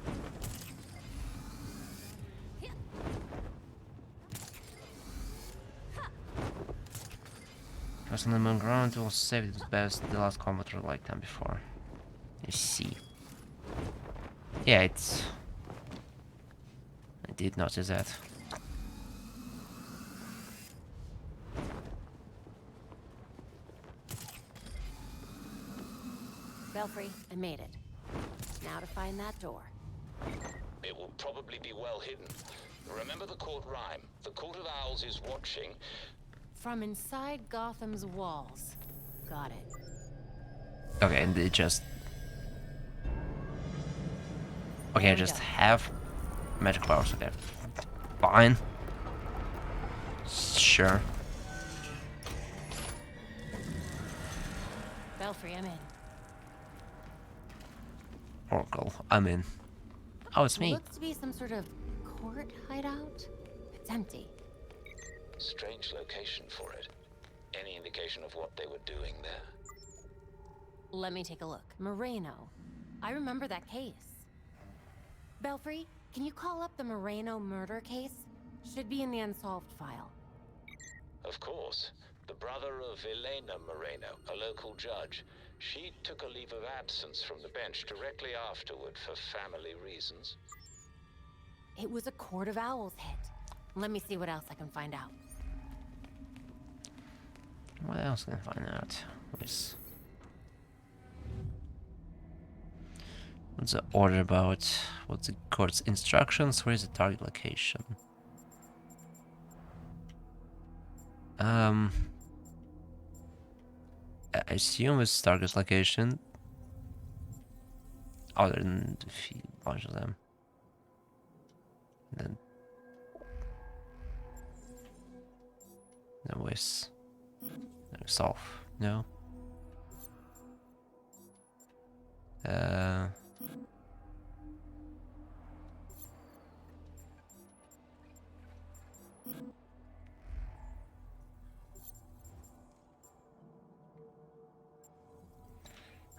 Speaker 1: First on the moon ground will save it best the last combat like time before. You see. Yeah, it's. I did notice that.
Speaker 4: Belfry, I made it. Now to find that door.
Speaker 3: It will probably be well hidden. Remember the court rhyme. The Court of Owls is watching.
Speaker 4: From inside Gotham's walls. Got it.
Speaker 1: Okay, and it just. Okay, I just have magic powers. Okay, fine. Sure.
Speaker 4: Belfry, I'm in.
Speaker 1: Oracle, I'm in. Oh, it's me.
Speaker 4: Looks to be some sort of court hideout. It's empty.
Speaker 3: Strange location for it. Any indication of what they were doing there?
Speaker 4: Let me take a look. Moreno. I remember that case. Belfry, can you call up the Moreno murder case? Should be in the unsolved file.
Speaker 3: Of course. The brother of Elena Moreno, a local judge. She took a leave of absence from the bench directly afterward for family reasons.
Speaker 4: It was a Court of Owls hit. Let me see what else I can find out.
Speaker 1: What else can I find out? What's the order about? What's the court's instructions? Where is the target location? I assume it's target location. Other than defeat a bunch of them. Then with solve. No.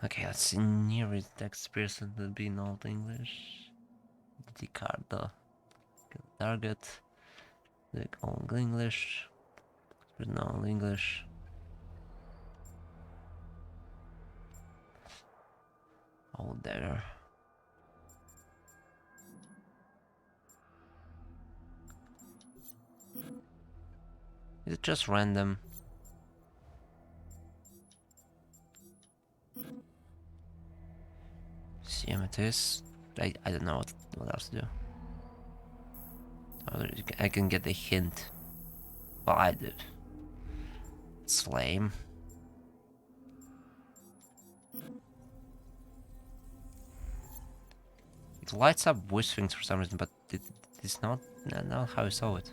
Speaker 1: Okay, let's see. Nearest text person would be in Old English. Ricardo. Target. The Old English. Written Old English. All there. Is it just random? See, amethyst. I don't know what else to do. Oh, I can get the hint. Well, I did. It's flame. It lights up wish things for some reason, but it's not how I saw it.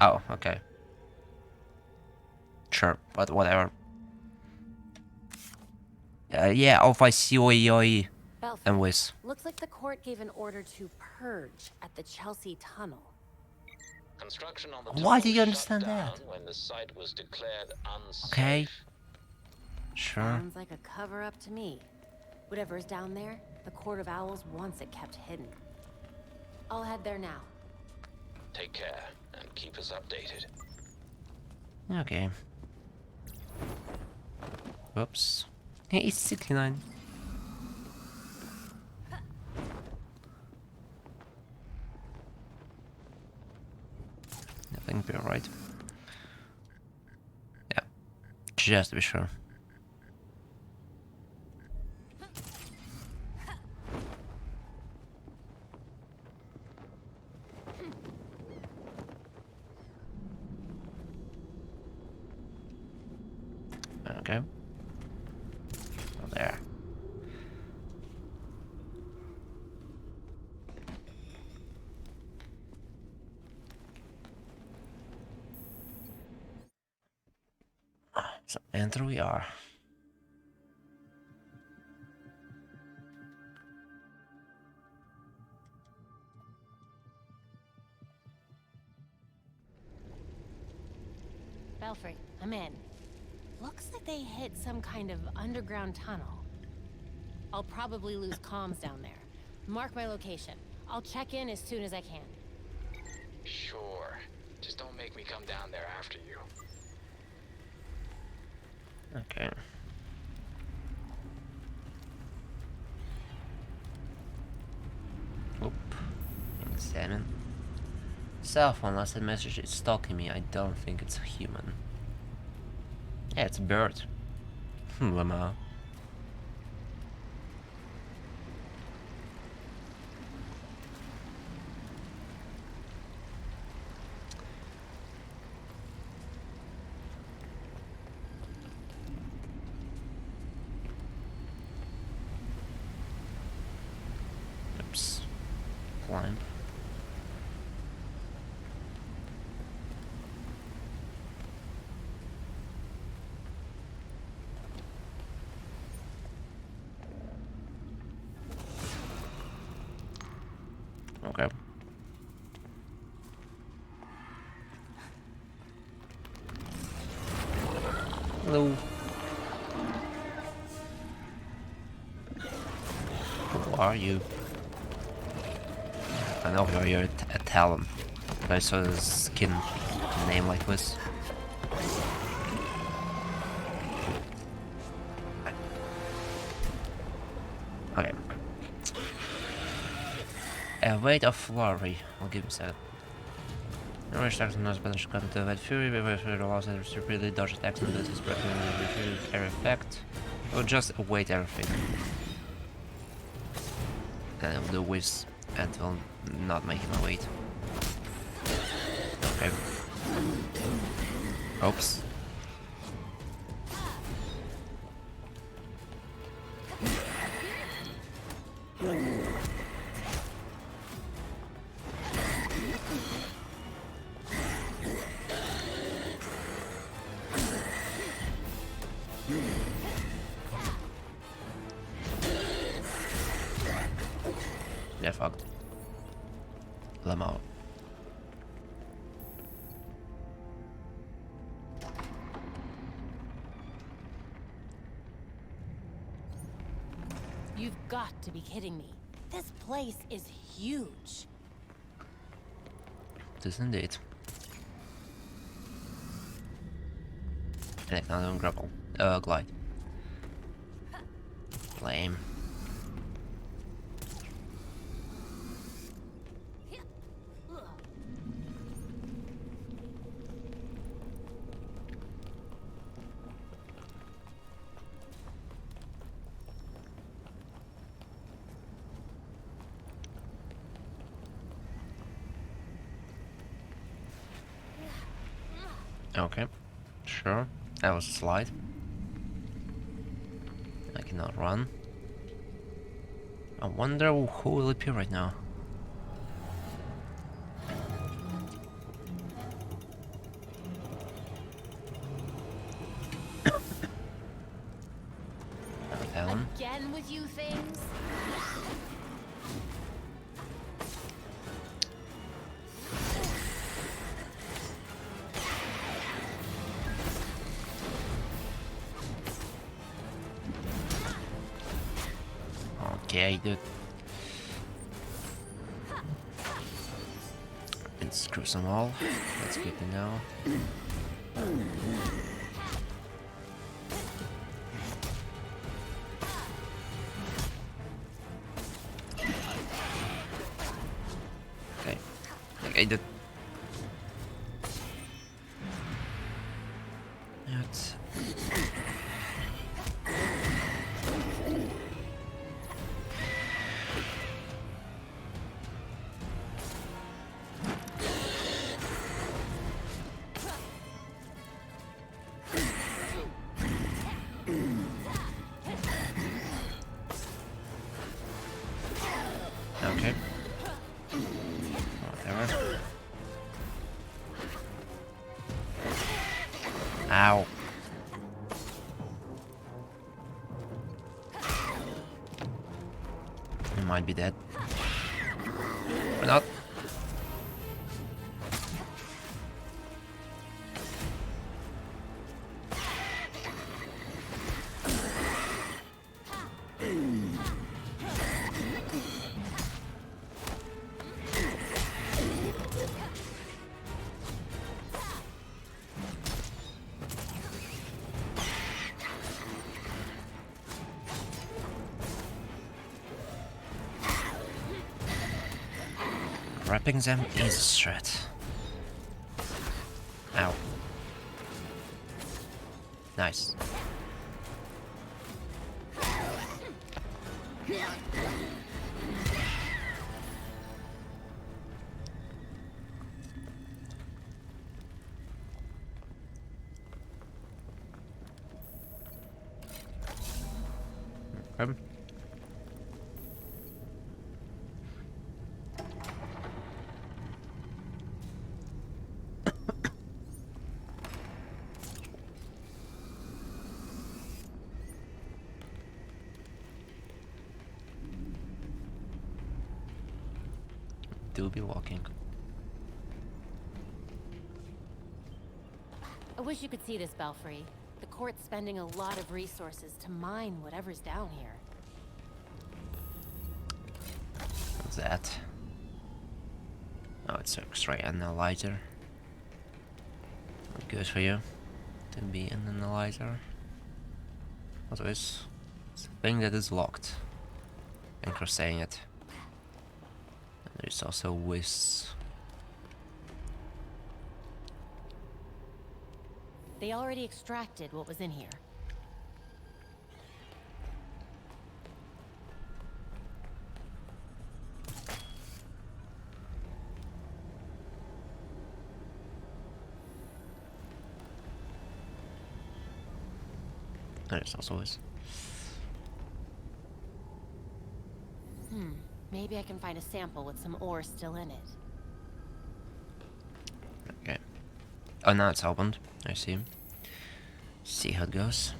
Speaker 1: Oh, okay. Sure, but whatever. Yeah, off I see oi and whiz.
Speaker 4: Looks like the court gave an order to purge at the Chelsea Tunnel.
Speaker 3: Construction on the
Speaker 1: Why
Speaker 3: tunnel
Speaker 1: do you
Speaker 3: shut
Speaker 1: understand
Speaker 3: down
Speaker 1: that?
Speaker 3: when the site was declared unsafe.
Speaker 1: Okay. Sure.
Speaker 4: Sounds like a cover-up to me. Whatever's down there, the Court of Owls wants it kept hidden. I'll head there now.
Speaker 3: Take care and keep us updated.
Speaker 1: Okay. Whoops. Hey, it's 69. I think we're right. Yeah. Just to be sure. Okay. Oh, there. So enter we are.
Speaker 4: Belfry, I'm in. Looks like they hit some kind of underground tunnel. I'll probably lose comms down there. Mark my location. I'll check in as soon as I can.
Speaker 9: Sure. Just don't make me come down there after you.
Speaker 1: Okay. Oop. Examine. Cell phone last message is stalking me. I don't think it's a human. Yeah, it's a bird. Lama. Oops. Climb. Okay. Hello. Who are you? I know you're a Talon. But I saw the skin name like this. Okay. A weight of flurry. I'll give him a second. The rush attack knows better to come to Red Fury, but Fury allows it to really dodge attacks and that is breaking the air effect. Or just await everything. And I'll do whiz and will not make him wait. Okay. Oops. Yeah, fucked. Lamau.
Speaker 4: You've got to be kidding me. This place is huge.
Speaker 1: It is indeed. And I can't grapple. Glide. Lame. Okay, sure. That was a slide. I cannot run. I wonder who will appear right now. Alan.
Speaker 4: Again with you things?
Speaker 1: Okay, dude. And screw some all. That's good to know. Okay. Okay, dude. That's... Okay. Whatever. Ow. He might be dead. Or not. Wrapping them is a threat. Ow. Nice. Okay. Do be walking.
Speaker 4: I wish you could see this, Belfry. The court's spending a lot of resources to mine whatever's down here.
Speaker 1: What's that? Oh, it's an X-ray analyzer. Good for you to be an analyzer. What is this? It's a thing that is locked. And crossing it. And there's also Whiz.
Speaker 4: They already extracted what was in here.
Speaker 1: There's also Whiz.
Speaker 4: Maybe I can find a sample with some ore still in it.
Speaker 1: Okay. Oh, now it's opened. I see. See how it goes.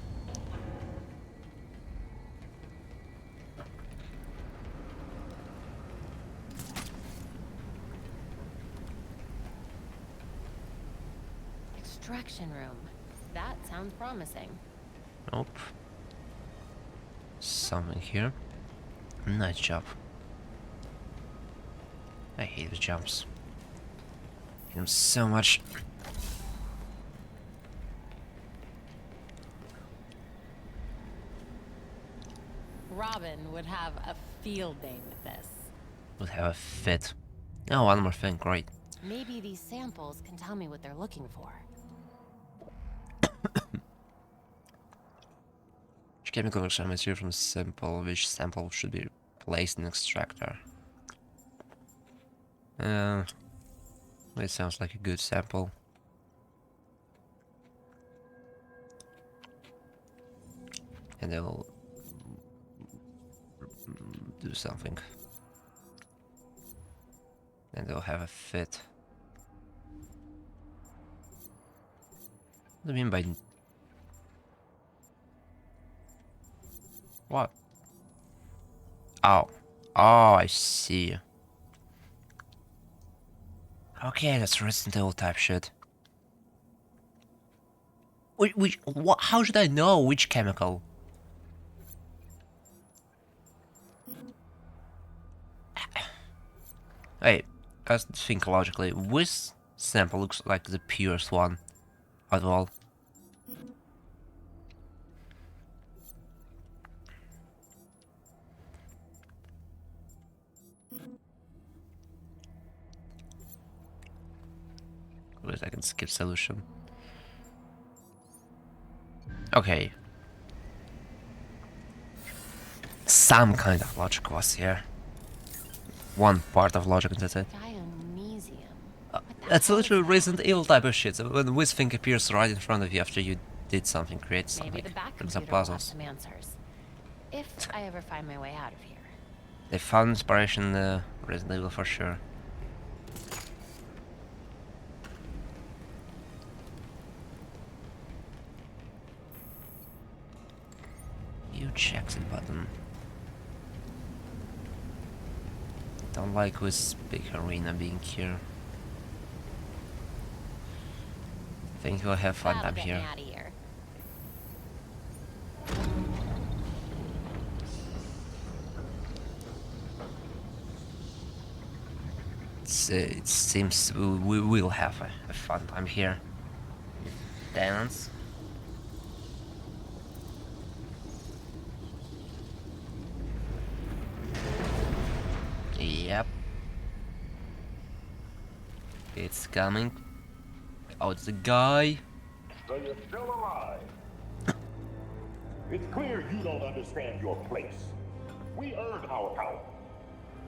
Speaker 4: Extraction room. That sounds promising.
Speaker 1: Nope. Something here. Nice job. I hate the jumps. Hate them so much.
Speaker 4: Robin would have a field day with this.
Speaker 1: Would have a fit. Oh, one more thing, great.
Speaker 4: Maybe these samples can tell me what they're looking for.
Speaker 1: Which chemical reaction material from sample? Which sample should be placed in extractor? It sounds like a good sample. And they'll do something. And they'll have a fit. What do you mean by... What? Oh. Oh, I see. Okay, that's Resident Evil type shit. What? How should I know which chemical? Hey, let's think logically. Which sample looks like the purest one out of all? Wait, I can skip solution. Okay. Some kind of logic was here. One part of logic, that's it.
Speaker 4: Dionysium.
Speaker 1: That's literally Resident Evil type of shit. So when this thing appears right in front of you after you did something, create
Speaker 4: Maybe
Speaker 1: something,
Speaker 4: the back
Speaker 1: brings up
Speaker 4: computer will have
Speaker 1: puzzles.
Speaker 4: some answers. If I ever find my way out of here.
Speaker 1: They found inspiration in Resident Evil for sure. Huge exit button. Don't like this big arena being here. Think we'll have fun
Speaker 4: That'll
Speaker 1: time
Speaker 4: get
Speaker 1: here.
Speaker 4: me out of here.
Speaker 1: It seems we will have a fun time here. Dance. Yep. It's coming. Oh, it's the guy.
Speaker 10: So you're still alive. It's clear you don't understand your place. We earned our power.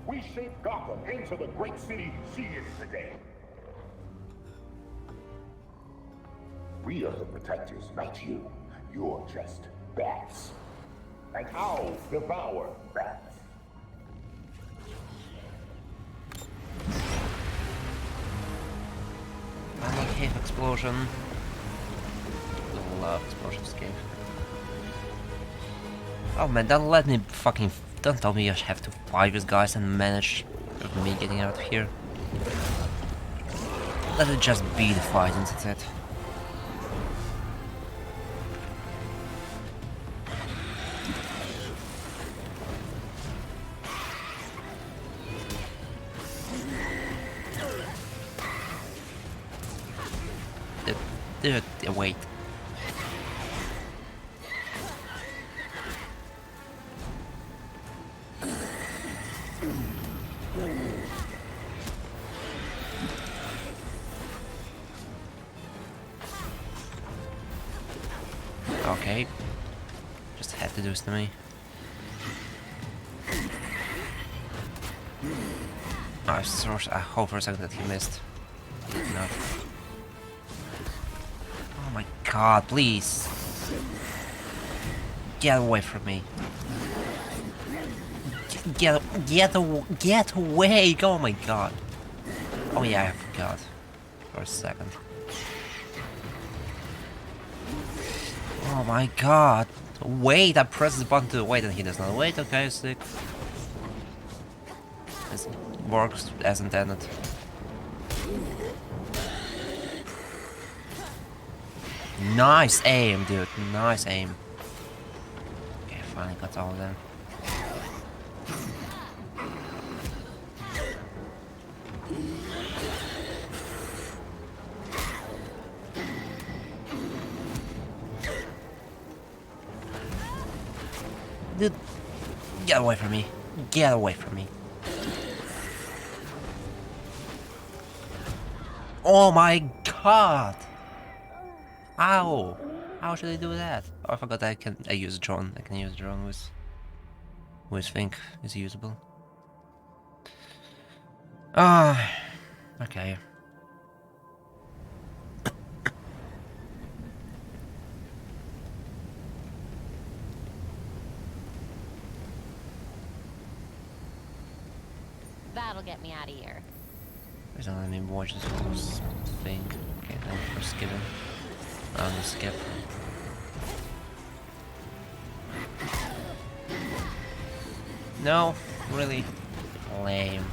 Speaker 10: We shaped Gotham into the great city she is today. We are the protectors, not you. You're just bats. And I'll devour bats.
Speaker 1: I like cave explosion. Love explosions cave. Oh man, don't tell me I have to fight these guys and manage of me getting out of here. Let it just be the fight and that's it. Wait. Okay. Just had to do this to me. I hope for a second that he missed. He did not. Oh my god, please. Get away from me. Get away! Oh my god. Oh yeah, I forgot. For a second. Oh my god. Wait, I press the button to wait and he does not wait. Okay, sick. This works as intended. Nice aim, dude. Nice aim. Okay, finally got all of them. Dude, get away from me. Get away from me. Oh my god! Ow! How should I do that? Oh, I forgot I use drone. I can use drone with think is usable. Ah, okay.
Speaker 4: That'll get me out of here.
Speaker 1: There's not any watch this whole thing. Okay, then we're skipping. I'm gonna skip. No, really lame.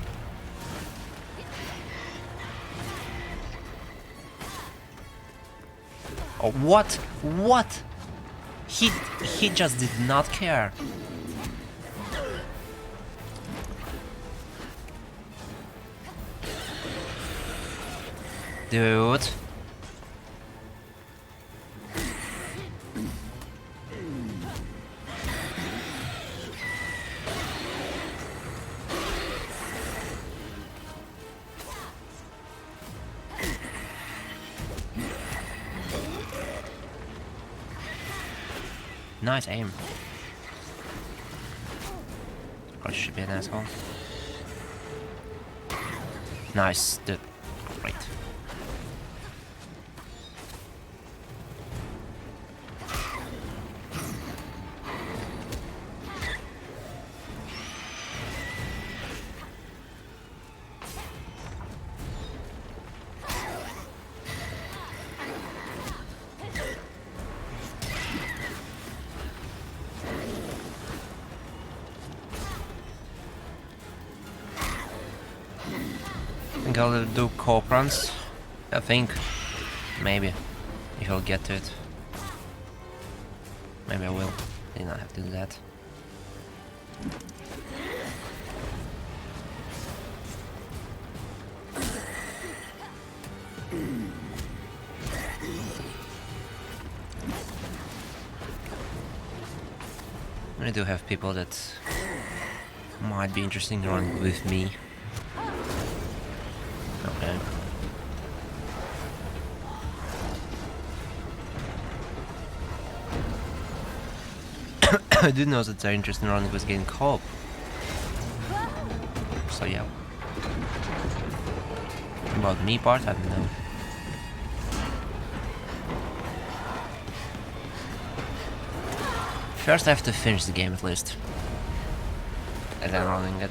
Speaker 1: Oh, what? What? He just did not care. Dude. Nice aim. I should be an asshole. Nice, dude. Great. I think I'll do co-op runs. I think. Maybe. If I'll get to it. Maybe I will. Did not have to do that. I do have people that might be interested in running with me. Okay. I do know that they're interested in running with getting co-op. So yeah. About me part, I don't know. First I have to finish the game at least. And then running it.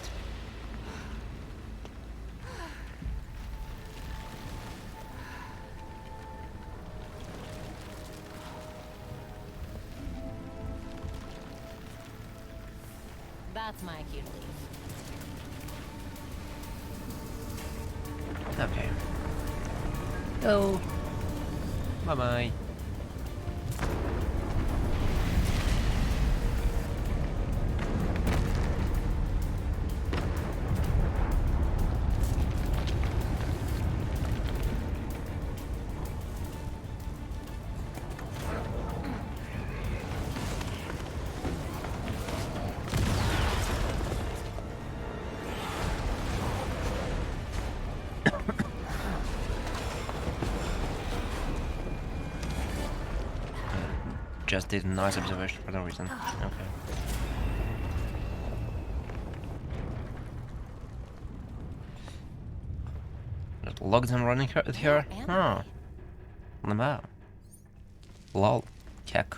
Speaker 4: That's my cue to leave.
Speaker 1: Okay. Oh. Bye bye. Just did a nice observation for no reason. Okay. Just logged him running here? Oh. On the map. Lol. Check.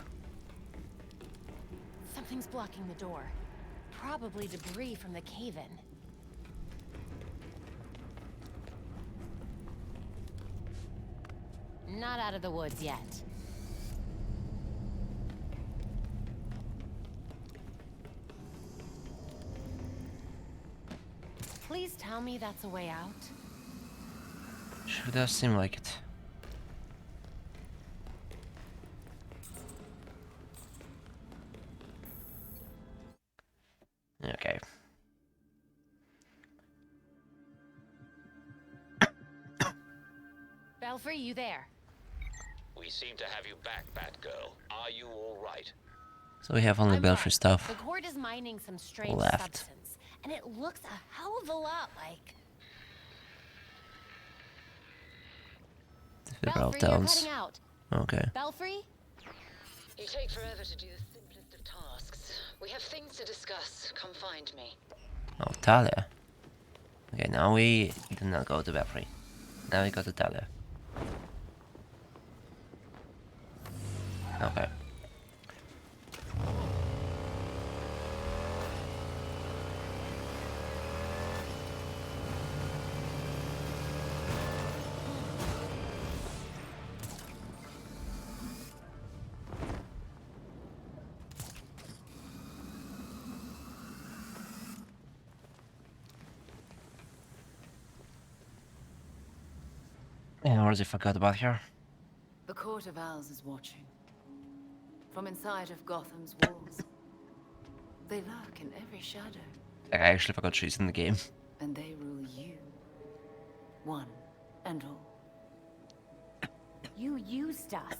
Speaker 4: Something's blocking the door. Probably debris from the cave-in. Not out of the woods yet. Please tell me that's a way out.
Speaker 1: Sure does seem like it. Okay.
Speaker 4: Belfry, you there?
Speaker 3: We seem to have you back, Batgirl. Are you all right?
Speaker 1: So we have only
Speaker 4: I'm
Speaker 1: Belfry
Speaker 4: fine.
Speaker 1: stuff
Speaker 4: The court is mining some strange
Speaker 1: left.
Speaker 4: substance, and it looks a hell of a lot like...
Speaker 1: The
Speaker 4: Belfry, you're cutting out.
Speaker 1: Okay.
Speaker 4: Belfry?
Speaker 6: You take forever to do the simplest of tasks. We have things to discuss. Come find me.
Speaker 1: Oh, Talia. Okay, now we do not go to Belfry. Now we go to Talia. Okay. Yeah, I already forgot about her.
Speaker 6: The Court of Owls is watching. From inside of Gotham's walls. They lurk in every shadow.
Speaker 1: I actually forgot she's in the game.
Speaker 6: And they rule you. One and all.
Speaker 4: You used us.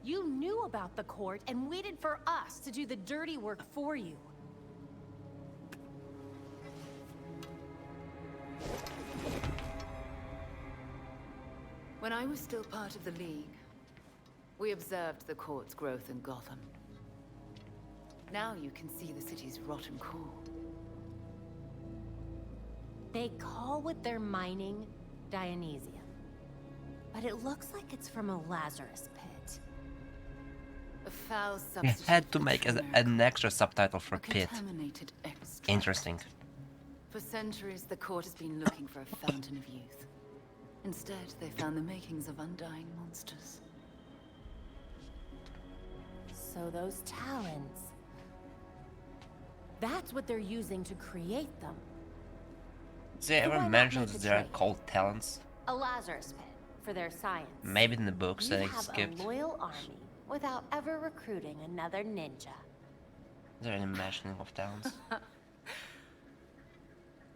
Speaker 4: You knew about the court and waited for us to do the dirty work for you.
Speaker 6: When I was still part of the League, we observed the court's growth in Gotham. Now you can see the city's rotten core.
Speaker 4: They call what they're mining Dionysium. But it looks like it's from a Lazarus pit.
Speaker 6: A foul
Speaker 1: You
Speaker 6: substitute
Speaker 1: had to
Speaker 6: for
Speaker 1: make
Speaker 6: true
Speaker 1: an
Speaker 6: miracle.
Speaker 1: extra subtitle for
Speaker 6: A
Speaker 1: pit.
Speaker 6: contaminated extract.
Speaker 1: Interesting.
Speaker 6: For centuries, the court has been looking for a fountain of youth. Instead, they found the makings of undying monsters.
Speaker 4: So those talons... That's what they're using to create them.
Speaker 1: Did they
Speaker 4: So why
Speaker 1: ever
Speaker 4: not
Speaker 1: mention
Speaker 4: make
Speaker 1: that
Speaker 4: a
Speaker 1: they're
Speaker 4: trade?
Speaker 1: called talents?
Speaker 4: A Lazarus pit for their science.
Speaker 1: Maybe in the books
Speaker 4: You
Speaker 1: that I
Speaker 4: have
Speaker 1: skipped.
Speaker 4: a loyal army without ever recruiting another ninja.
Speaker 1: Is there any mentioning of talents?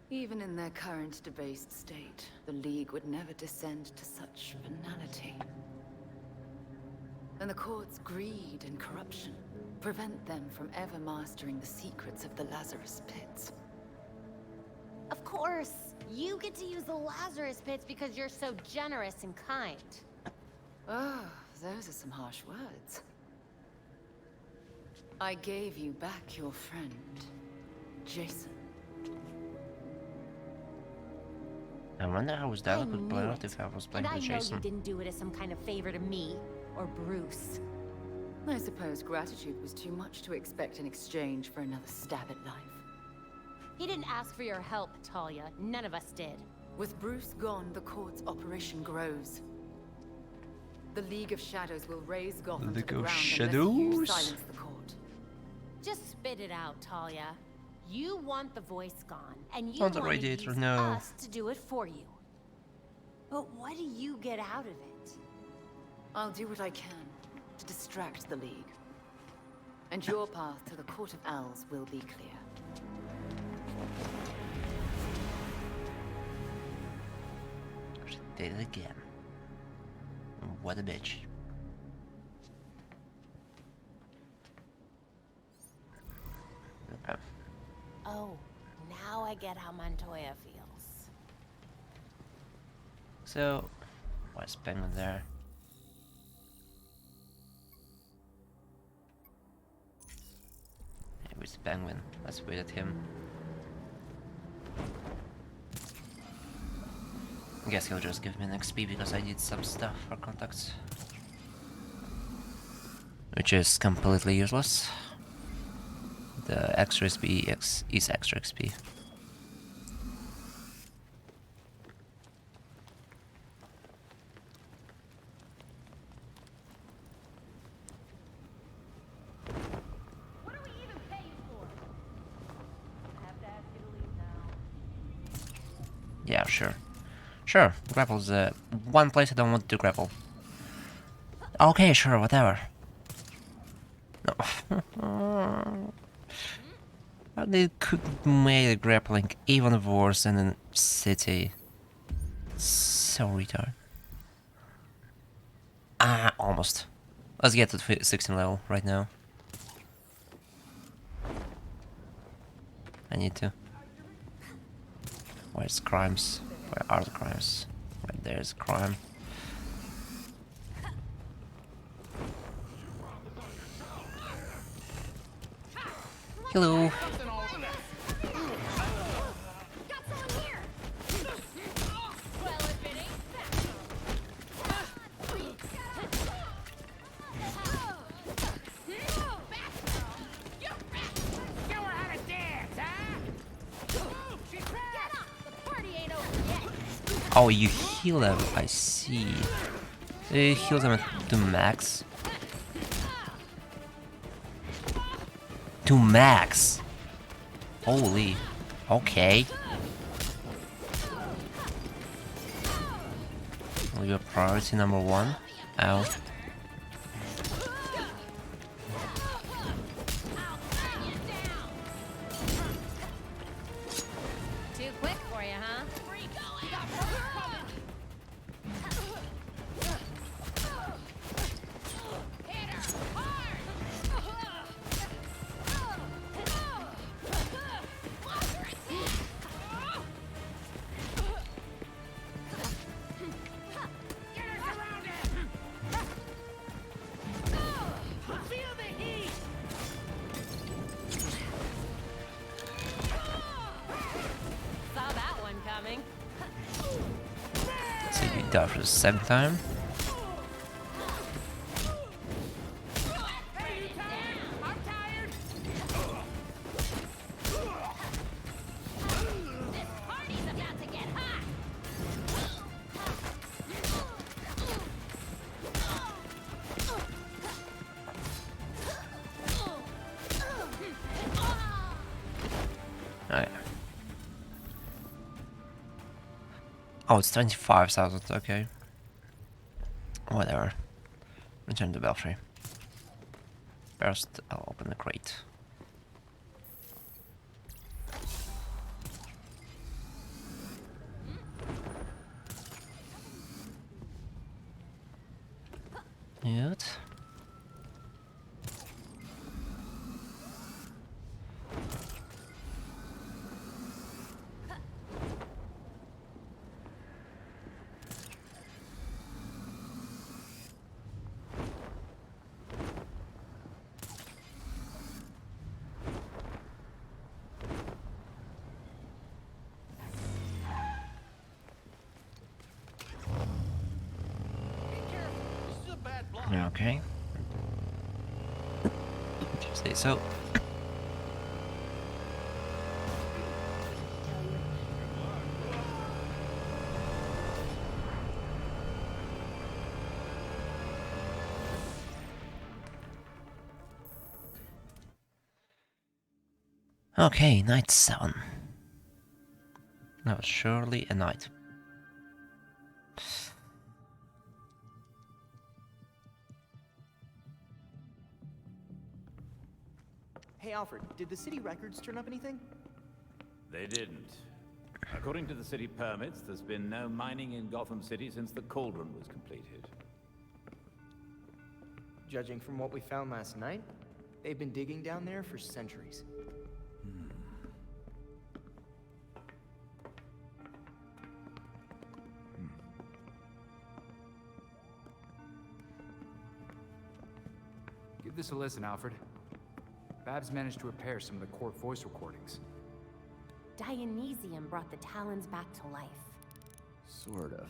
Speaker 6: Even in their current debased state, the League would never descend to such banality. And the court's greed and corruption prevent them from ever mastering the secrets of the Lazarus pits.
Speaker 4: Of course, you get to use the Lazarus pits because you're so generous and kind.
Speaker 6: Oh, those are some harsh words. I gave you back your friend, Jason.
Speaker 1: I wonder how his dialogue would play
Speaker 4: knew
Speaker 1: out
Speaker 4: it.
Speaker 1: if I was
Speaker 4: And
Speaker 1: playing
Speaker 4: I
Speaker 1: with
Speaker 4: know you
Speaker 1: Jason.
Speaker 4: didn't do it as some kind of favor to me or Bruce.
Speaker 6: I suppose gratitude was too much to expect in exchange for another stab at life.
Speaker 4: He didn't ask for your help, Talia. None of us did.
Speaker 6: With Bruce gone, the court's operation grows. The League of Shadows will raise Gotham to
Speaker 1: League
Speaker 6: the
Speaker 1: of
Speaker 6: ground unless you
Speaker 1: Shadows?
Speaker 6: silence the court.
Speaker 4: Just spit it out, Talia. You want the voice gone, and you
Speaker 1: Not the
Speaker 4: want to
Speaker 1: radiator,
Speaker 4: use
Speaker 1: no.
Speaker 4: us to do it for you. But what do you get out of it?
Speaker 6: I'll do what I can to distract the League. And your path to the Court of Owls will be clear.
Speaker 1: She did it again. What a bitch. Okay.
Speaker 4: Oh, now I get how Montoya feels.
Speaker 1: So, why's Penguin there? Hey, where's Penguin? Let's wait at him. I guess he'll just give me an XP because I need some stuff for contacts. Which is completely useless. The extra XP is extra XP.
Speaker 7: What do we even pay you for? I have to ask you to leave now.
Speaker 1: Yeah, sure. Sure, grapple's the one place I don't want to grapple. Okay, sure, whatever. No. They could make grappling even worse than in city. So retard. Ah, almost. Let's get to 16 level right now. I need to. Where's crimes? Where are the crimes? Right there's crime. Hello.
Speaker 7: Got someone here! Well, if it ain't that.
Speaker 2: You were how to dance, huh? She's
Speaker 7: Get
Speaker 2: back!
Speaker 7: up! The party ain't over yet!
Speaker 1: Oh, you heal them. I see. You heal them to max. To max. Holy. Okay. Will be priority number one. Ow.
Speaker 4: Too quick for you, huh?
Speaker 1: Die for the second time.
Speaker 2: Hey, you tired? I'm tired.
Speaker 7: This party's about to get hot!
Speaker 1: Alright. Oh, it's 25,000, okay. Whatever. Return to Belfry. First, I'll open the crate. Good.
Speaker 2: This is a bad block.
Speaker 1: Okay. Say so. Okay, night 7. Now surely a night.
Speaker 11: Hey Alfred, did the city records turn up anything?
Speaker 12: They didn't. According to the city permits, there's been no mining in Gotham City since the Cauldron was completed.
Speaker 11: Judging from what we found last night, they've been digging down there for centuries.
Speaker 13: Give this a listen, Alfred. Babs managed to repair some of the court voice recordings.
Speaker 4: Dionysium brought the Talons back to life.
Speaker 14: Sort of.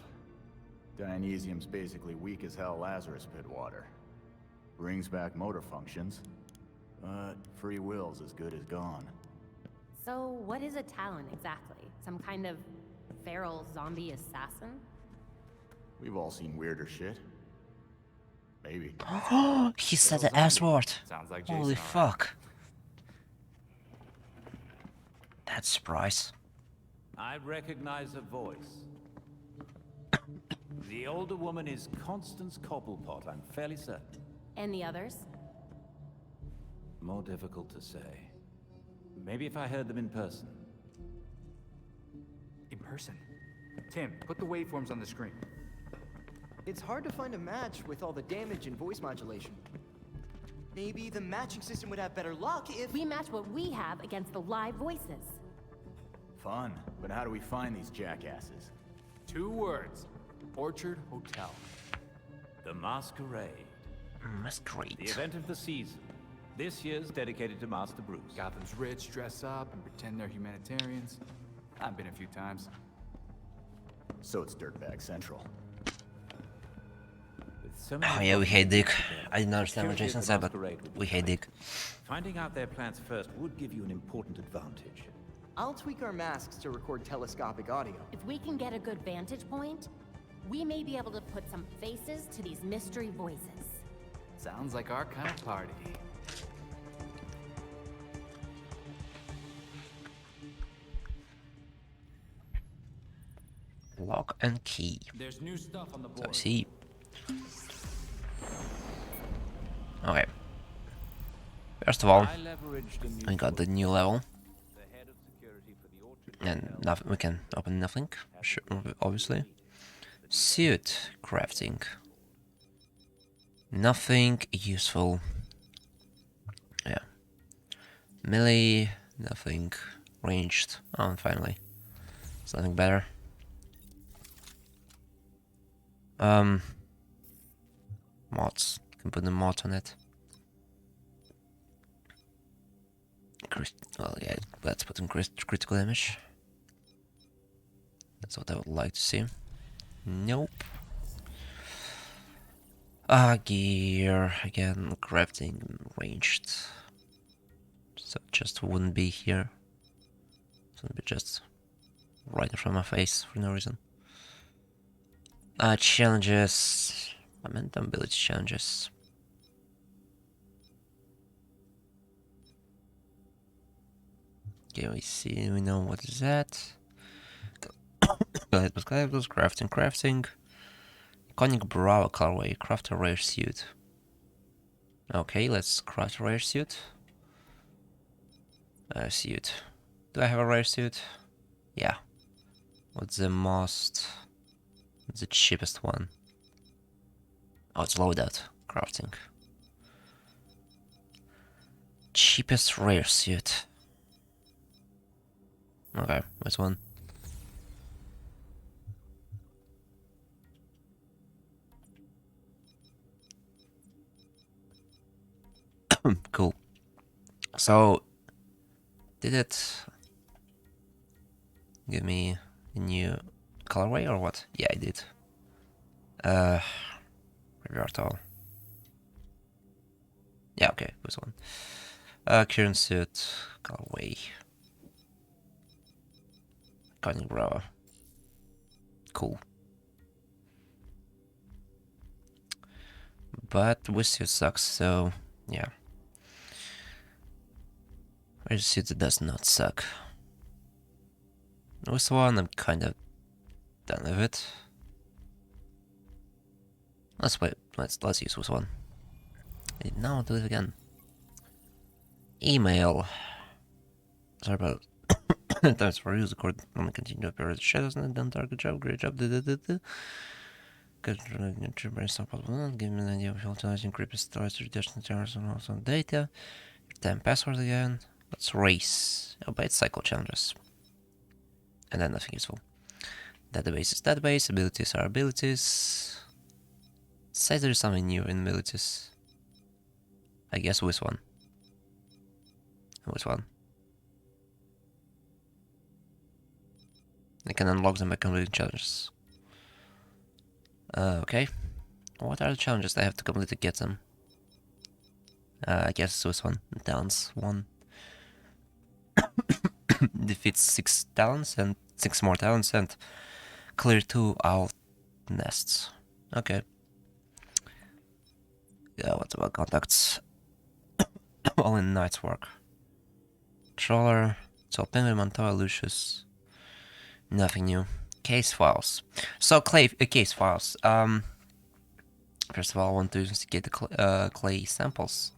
Speaker 14: Dionysium's basically weak as hell Lazarus pit water. Brings back motor functions, but free will's as good as gone.
Speaker 4: So, what is a Talon exactly? Some kind of feral zombie assassin?
Speaker 14: We've all seen weirder shit. Maybe.
Speaker 1: He said the S word.
Speaker 13: Sounds like Jason,
Speaker 1: Holy
Speaker 13: all right.
Speaker 1: fuck. That's a surprise.
Speaker 12: I recognize a voice. The older woman is Constance Cobblepot, I'm fairly certain.
Speaker 4: And the others?
Speaker 12: More difficult to say. Maybe if I heard them in person.
Speaker 13: In person. Tim, put the waveforms on the screen.
Speaker 11: It's hard to find a match with all the damage and voice modulation. Maybe the matching system would have better luck if...
Speaker 4: We match what we have against the live voices.
Speaker 14: Fun, but how do we find these jackasses?
Speaker 13: 2 words. Orchard Hotel.
Speaker 12: The Masquerade.
Speaker 1: Masquerade.
Speaker 12: The event of the season. This year's dedicated to Master Bruce.
Speaker 13: Gotham's rich dress up and pretend they're humanitarians. I've been a few times.
Speaker 14: So it's Dirtbag Central.
Speaker 12: With so many
Speaker 1: Oh yeah, we hate Dick. I didn't understand what
Speaker 12: security
Speaker 1: Jason
Speaker 12: at the
Speaker 1: said, but
Speaker 12: Masquerade would be
Speaker 1: we hate
Speaker 12: great.
Speaker 1: Dick.
Speaker 12: Finding out their plans first would give you an important advantage.
Speaker 11: I'll tweak our masks to record telescopic audio.
Speaker 4: If we can get a good vantage point, we may be able to put some faces to these mystery voices.
Speaker 13: Sounds like our kind of party.
Speaker 1: Lock and key.
Speaker 13: There's new stuff on the
Speaker 1: So
Speaker 13: board.
Speaker 1: see. Okay. First of all,
Speaker 12: I leveraged a new
Speaker 1: we got the
Speaker 12: source.
Speaker 1: new level,
Speaker 12: The head of security for the Orchard
Speaker 1: and
Speaker 12: Hotel.
Speaker 1: nothing. We can open nothing, sure, obviously. Suit crafting. Nothing useful. Yeah. Melee, nothing. Ranged. Oh, and finally, something better. Mods. Can put the mod on it. Well, yeah, let's put in critical damage. That's what I would like to see. Nope. Gear again, crafting ranged. So it just wouldn't be here. It would be just right in front of my face for no reason. Challenges. Momentum ability challenges. Okay, we know what is that. Collectibles, crafting. Iconic Bravo colorway, craft a rare suit. Okay, let's craft a rare suit. Suit. Do I have a rare suit? Yeah. What's the cheapest one? Oh, it's loadout. Crafting. Cheapest rare suit. Okay, this one. Cool. So, did it give me a new colorway or what? Yeah, I did. Revert all. Yeah, okay, this one. Current suit, colorway. Iconic Bravo. Cool. But this suit sucks, so yeah. This suit does not suck. This one, I'm kind of done with it. Let's wait. Let's use this one. Now do it again. Email. Sorry about. Thanks for use. Record. I'm gonna continue to appear as shadows and done target job. Great job. Good. Give me an idea of utilizing creepy storage, reduction terrors, and also data. Time password again. Let's race. Oh, but it's cycle challenges. And then nothing useful. Database is database. Abilities are abilities. Says there is something new in abilities. I guess this one. Which one? I can unlock them by completing challenges. Okay. What are the challenges I have to complete to get them? I guess it's this one. Talents 1. Defeats 6 talents and 6 more talents and clear 2 out nests. Okay. Yeah, what about contacts? All in night's work. Controller, so Penguin, Montoya, Lucius. Nothing new. Case files. So case files. First of all, I want to investigate the clay samples,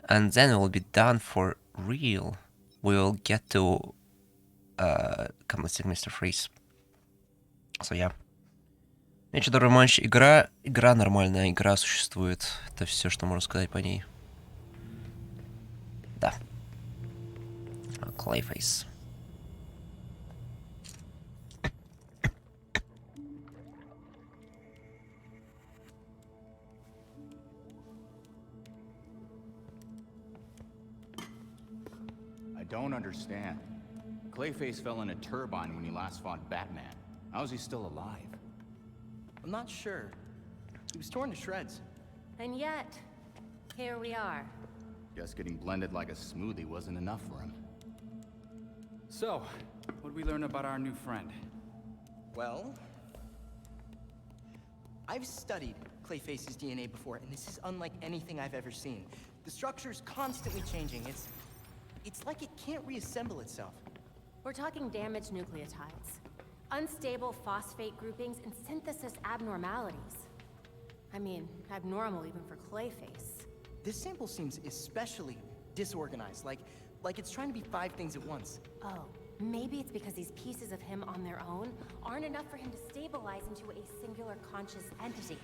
Speaker 1: and then it will be done for real. We will get to completing Mr. Freeze. So yeah. Значит, дорогой мальчик, игра нормальная, игра существует. Это все, что можно сказать по ней. Да. Clayface.
Speaker 14: I don't understand. Clayface fell in a turbine when he last fought Batman. How is he still alive?
Speaker 11: I'm not sure. He was torn to shreds.
Speaker 4: And yet, here we are.
Speaker 14: Guess getting blended like a smoothie wasn't enough for him.
Speaker 13: So, what'd we learn about our new friend?
Speaker 11: Well, I've studied Clayface's DNA before, and this is unlike anything I've ever seen. The structure's constantly changing. It's like it can't reassemble itself.
Speaker 4: We're talking damaged nucleotides, unstable phosphate groupings, and synthesis abnormalities. I mean, abnormal even for Clayface.
Speaker 11: This sample seems especially disorganized, like it's trying to be 5 things at once.
Speaker 4: Oh, maybe it's because these pieces of him on their own aren't enough for him to stabilize into a singular conscious entity.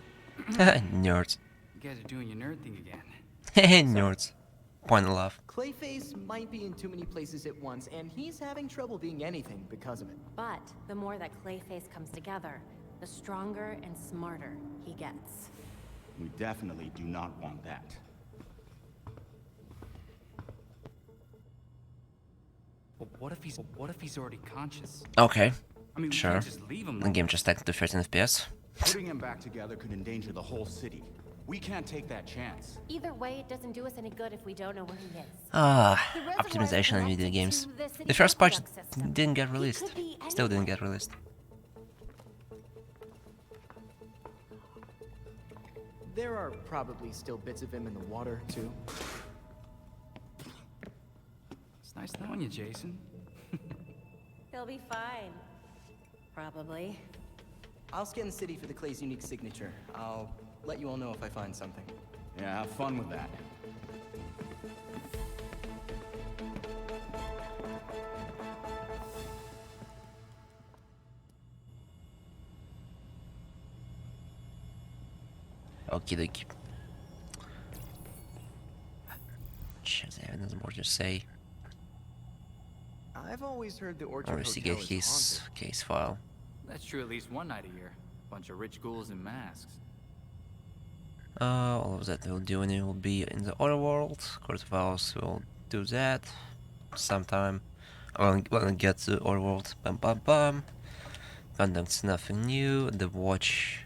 Speaker 1: Nerds.
Speaker 13: You guys are doing your nerd thing again.
Speaker 1: Nerds. Point of love.
Speaker 11: Clayface might be in too many places at once, and he's having trouble being anything because of it.
Speaker 4: But the more that Clayface comes together, the stronger and smarter he gets.
Speaker 14: We definitely do not want that.
Speaker 13: Well, what if he's already conscious?
Speaker 1: Okay.
Speaker 13: I mean, we
Speaker 1: Sure.
Speaker 13: can't just leave him
Speaker 1: The
Speaker 13: like
Speaker 1: game just tanked to 13 FPS.
Speaker 14: Putting him back together could endanger the whole city. We can't take that chance.
Speaker 4: Either way, it doesn't do us any good if we don't know where he is.
Speaker 1: Ah,
Speaker 4: The reservoir is
Speaker 1: optimization in video
Speaker 4: connected
Speaker 1: games.
Speaker 4: to the city
Speaker 1: The first patch
Speaker 4: aqueduct system.
Speaker 1: didn't get
Speaker 4: He
Speaker 1: released.
Speaker 4: could be
Speaker 1: Still didn't
Speaker 4: anywhere.
Speaker 1: get released.
Speaker 11: There are probably still bits of him in the water, too.
Speaker 13: It's nice knowing you, Jason.
Speaker 4: He'll be fine. Probably.
Speaker 11: I'll scan the city for the Clay's unique signature. I'll let you all know if I find something.
Speaker 14: Yeah, have fun with that.
Speaker 1: Okie dokie. Shit, I have nothing more to say.
Speaker 11: I've always heard the Orchard
Speaker 1: Or
Speaker 11: Hotel
Speaker 1: investigate
Speaker 11: is
Speaker 1: his
Speaker 11: haunted.
Speaker 1: case file.
Speaker 13: That's true at least one night a year. Bunch of rich ghouls in masks.
Speaker 1: All of that we'll do, and it will be in the other world. Court of Owls will do that sometime. When I get to the other world, bam bam bam. Conducts nothing new. The Watch,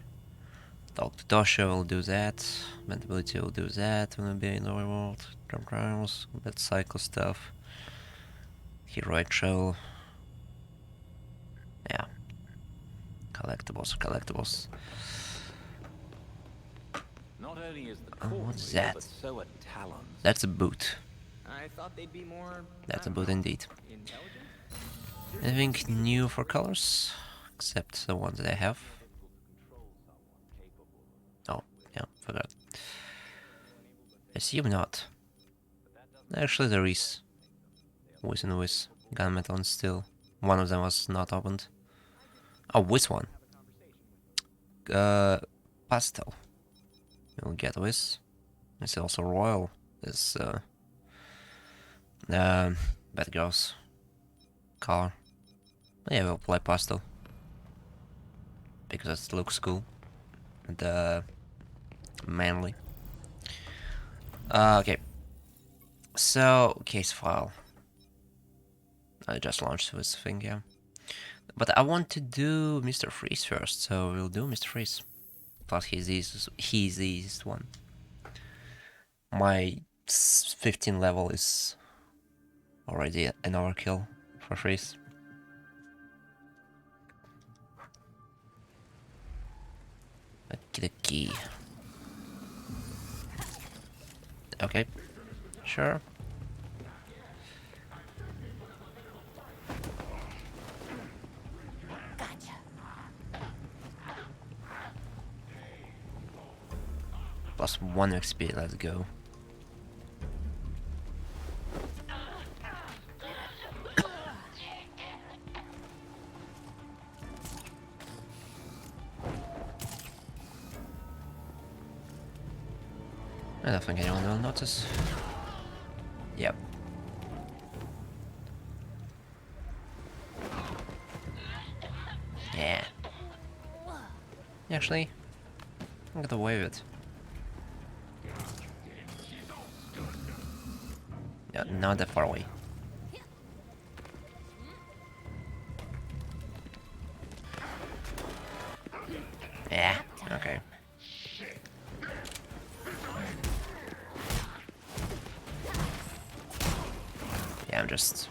Speaker 1: Talk to Tosha will do that. Mentability will do that when we be in the other world. Drum Trials, that cycle stuff. Heroic Trail. Yeah. Collectibles.
Speaker 12: Not only is the
Speaker 1: Oh, what's
Speaker 12: real,
Speaker 1: that?
Speaker 12: but so are talons.
Speaker 1: That's a boot.
Speaker 11: I thought they'd be more...
Speaker 1: That's
Speaker 11: I
Speaker 1: a
Speaker 11: don't
Speaker 1: boot
Speaker 11: know,
Speaker 1: indeed.
Speaker 11: intelligent?
Speaker 1: Anything new for colors? Except the ones that I have. Oh, yeah, forgot. Assume not. Actually, there is. Whiz and Whiz. Gunmetal and Steel. One of them was not opened. Oh, Whiz one. Pastel. We'll get Whiz. It's also Royal. This Bad Girls color. Yeah, we'll play Pastel. Because it looks cool. And manly. Okay. So, case file. I just launched this thing, yeah. But I want to do Mr. Freeze first, so we'll do Mr. Freeze. Plus he's the easiest one. My 15 level is already an overkill for Freeze. Okie. Okay, sure.
Speaker 4: Gotcha.
Speaker 1: Plus 1 XP, let's go. I don't think anyone will notice. Yep. Yeah. Actually, I got away with it. Yeah, not that far away. Yeah, okay. Yeah, I'm just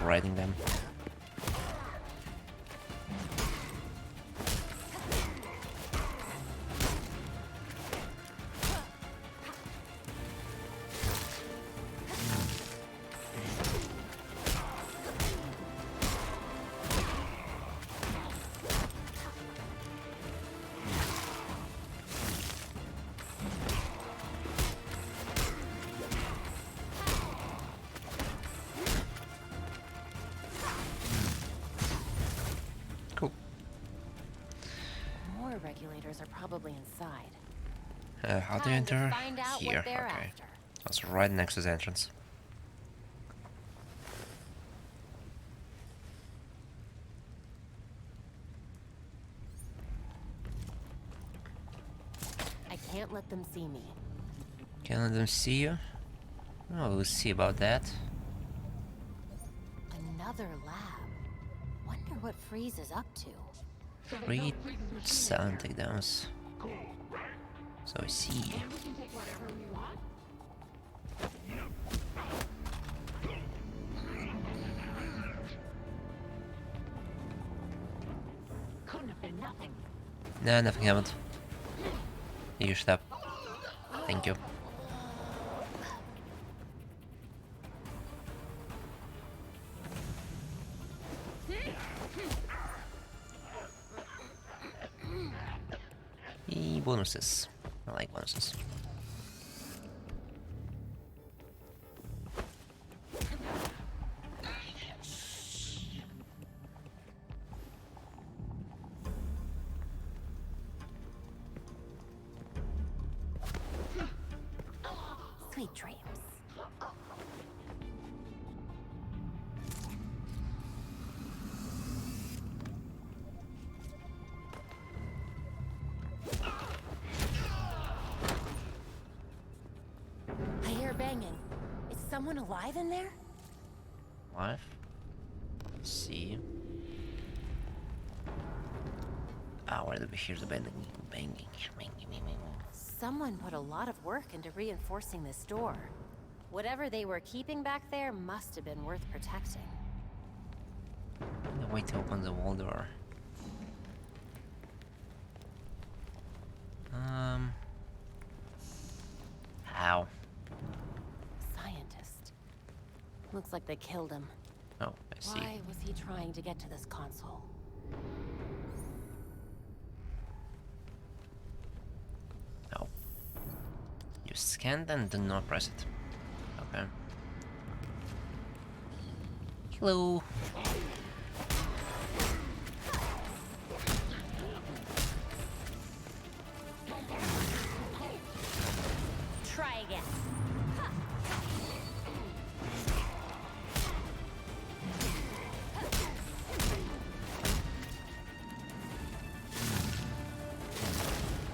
Speaker 1: riding them. Cool.
Speaker 4: More regulators are probably inside.
Speaker 1: How to
Speaker 4: Time to
Speaker 1: enter?
Speaker 4: find out what
Speaker 1: Here,
Speaker 4: they're
Speaker 1: okay.
Speaker 4: after.
Speaker 1: That's right next to the entrance.
Speaker 4: I can't let them see me.
Speaker 1: Can let them see you? Oh, we'll see about that.
Speaker 4: Another lab. Wonder what Freeze is up to.
Speaker 1: 3 silent takedowns. So I see. Nah, nothing happened. You should have. Thank you. Bonuses. I like bonuses.
Speaker 4: Sweet dreams. I hear banging. Is someone alive in there?
Speaker 1: Alive? Let's see. Ah, where did we hear the banging? Banging.
Speaker 4: Someone put a lot of work into reinforcing this door. Whatever they were keeping back there must have been worth protecting.
Speaker 1: No way to open the wall door. How?
Speaker 4: Scientist. Looks like they killed him.
Speaker 1: Oh, I see.
Speaker 4: Why was he trying to get to this console?
Speaker 1: No. You scanned and do not press it. Okay. Hello.
Speaker 4: Try again.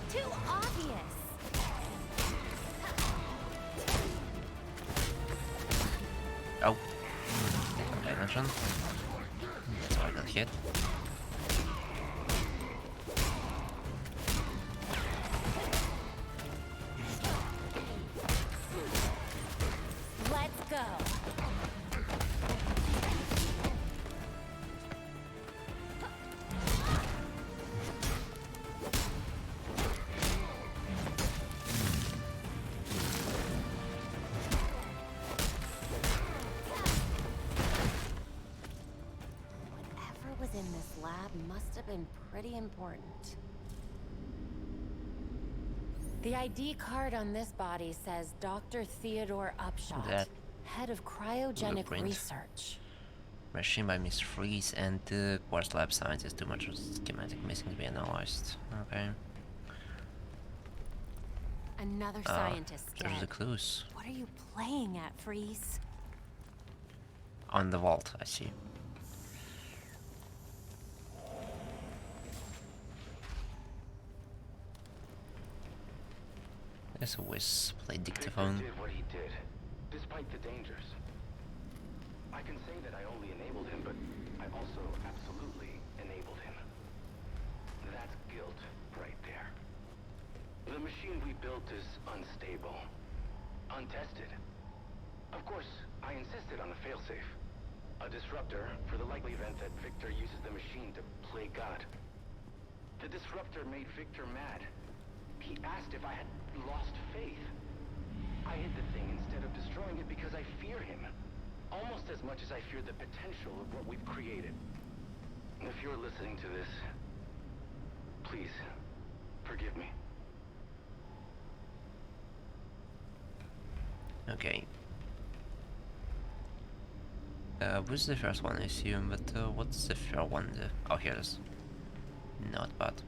Speaker 4: Too obvious.
Speaker 1: Oh. Okay, attention. That's why I got hit.
Speaker 4: Let's go. Whatever was in this lab must have been pretty important. The ID card on this body says Dr. Theodore Upshot,
Speaker 1: That
Speaker 4: head of cryogenic
Speaker 1: blueprint.
Speaker 4: research.
Speaker 1: Machine by Miss Freeze and the Quartz Lab scientist. Too much schematic missing to be analyzed. Okay.
Speaker 4: Another scientist
Speaker 1: There's the
Speaker 4: dead.
Speaker 1: clues.
Speaker 4: What are you playing at, Freeze?
Speaker 1: On the vault, I see. There's a whiz. Play dictaphone.
Speaker 15: Victor did what he did, despite the dangers. I can say that I only enabled him, but I also absolutely enabled him. That's guilt right there. The machine we built is unstable, untested. Of course, I insisted on a failsafe. A disruptor for the likely event that Victor uses the machine to play God. The disruptor made Victor mad. He asked if I had lost faith. I hid the thing instead of destroying it because I fear him. Almost as much as I fear the potential of what we've created. If you're listening to this, please, forgive me.
Speaker 1: Okay. What's the first one, I assume, but what's the third one? Oh, here it is. Not bad.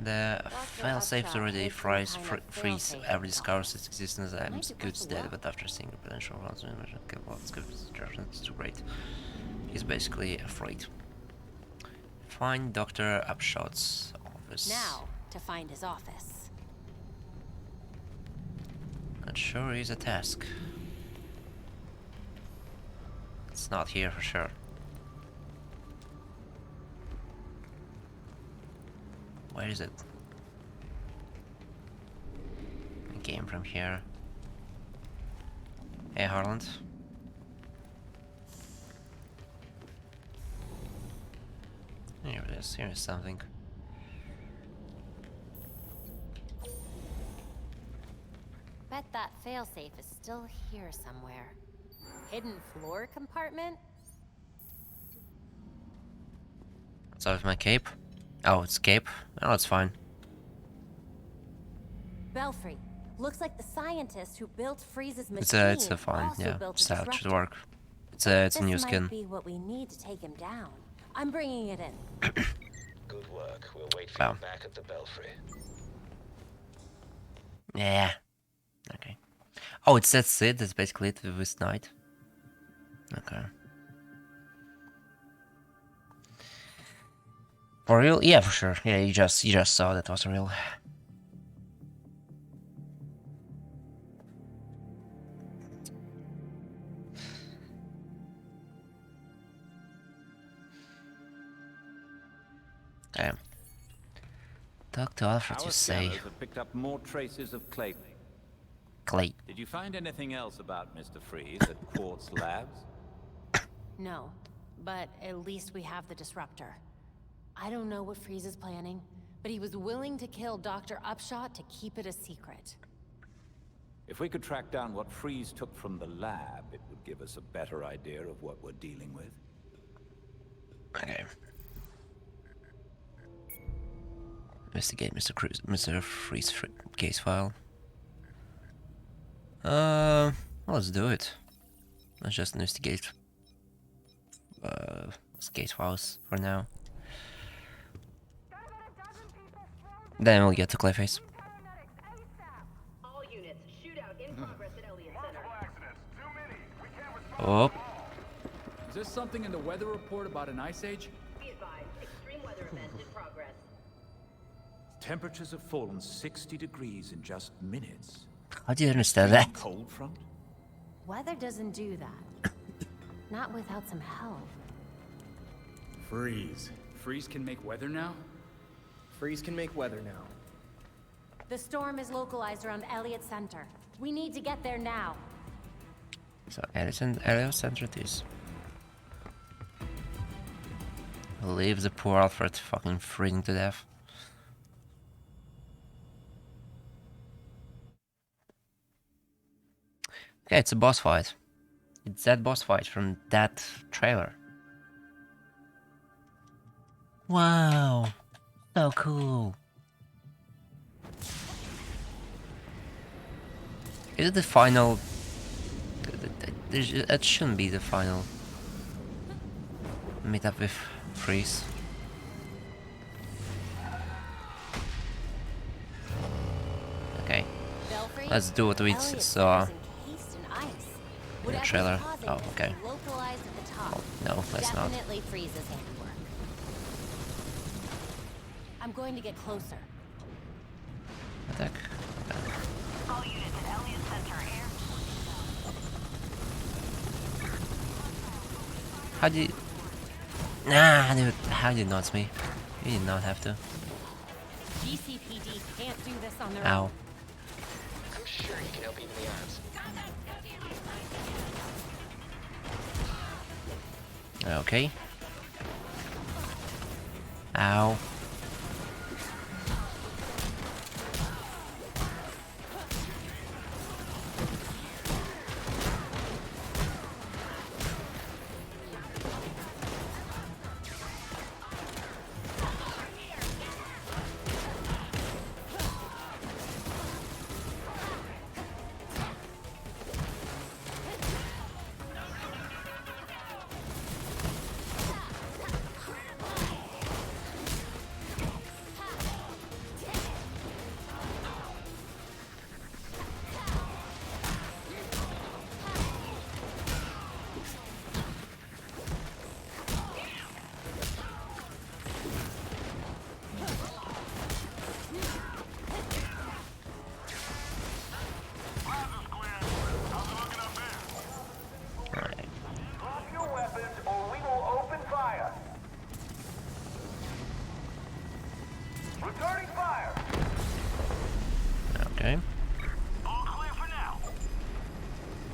Speaker 1: The failsafe already freeze every discovers its existence. I'm good dead, but after seeing the potential runs, it's too great. He's basically afraid. Find Dr. Upshot's office.
Speaker 4: Now, to find his office.
Speaker 1: That sure is a task. It's not here for sure. Where is it? It came from here. Hey, Harland. Here it is. Here is something.
Speaker 4: Bet that failsafe is still here somewhere. Hidden floor compartment?
Speaker 1: What's up with my cape? Oh, it's cape. Oh, it's fine.
Speaker 4: Belfry, looks like the scientist who built Freeze's machine
Speaker 1: It's a fine.
Speaker 4: also
Speaker 1: Yeah,
Speaker 4: built a
Speaker 1: just how it should
Speaker 4: disruptor.
Speaker 1: work. It's a new
Speaker 4: This
Speaker 1: skin.
Speaker 4: might be what we need to take him down. I'm bringing it in.
Speaker 3: Good work. We'll wait for
Speaker 1: Wow.
Speaker 3: you back at the Belfry.
Speaker 1: Yeah. Okay. Oh, that's it. That's basically it with this night. Okay. For real? Yeah, for sure. Yeah, you just saw that was real. Damn. Talk to Alfred,
Speaker 12: Our
Speaker 1: you say.
Speaker 12: scanners have picked up more traces of clay.
Speaker 1: Clay.
Speaker 12: Did you find anything else about Mr. Freeze at Quartz Labs?
Speaker 4: No, but at least we have the disruptor. I don't know what Freeze is planning, but he was willing to kill Dr. Upshot to keep it a secret.
Speaker 12: If we could track down what Freeze took from the lab, it would give us a better idea of what we're dealing with.
Speaker 1: Okay. Investigate Mr. Freeze case file. Let's do it. Let's just investigate case files for now. Then we'll get to Clayface.
Speaker 5: All units, shootout in progress at Elliott Center.
Speaker 1: Oh,
Speaker 13: Is there something in the weather report about an ice age?
Speaker 5: Be advised, extreme weather event in progress.
Speaker 12: Temperatures have fallen 60 degrees in just minutes.
Speaker 1: how do you understand that?
Speaker 12: Cold front?
Speaker 4: Weather doesn't do that. Not without some help.
Speaker 13: Freeze. Freeze can make weather now?
Speaker 11: Freeze can make weather now.
Speaker 4: The storm is localized around Elliott Center. We need to get there now.
Speaker 1: So Elliott Center it is. Leave the poor Alfred fucking freezing to death. Okay, it's a boss fight. It's that boss fight from that trailer. Wow, so cool. Is it the final? It shouldn't be the final meet up with Freeze. Okay,
Speaker 4: Belfry,
Speaker 1: let's do what we
Speaker 4: Elliott
Speaker 1: saw
Speaker 4: Center's encased in ice.
Speaker 1: in the
Speaker 4: Whatever's
Speaker 1: trailer.
Speaker 4: causing
Speaker 1: Oh,
Speaker 4: this
Speaker 1: okay.
Speaker 4: is localized at the top.
Speaker 1: No, let's not.
Speaker 4: Definitely Freeze's handiwork. I'm going to get closer.
Speaker 1: Attack.
Speaker 5: All units at Elliott Center here.
Speaker 1: How do you... Nah, dude, how did you not me? You did not have to.
Speaker 4: GCPD can't do this on their
Speaker 1: Ow.
Speaker 4: own.
Speaker 3: I'm sure you can help even the odds.
Speaker 1: Okay. Ow.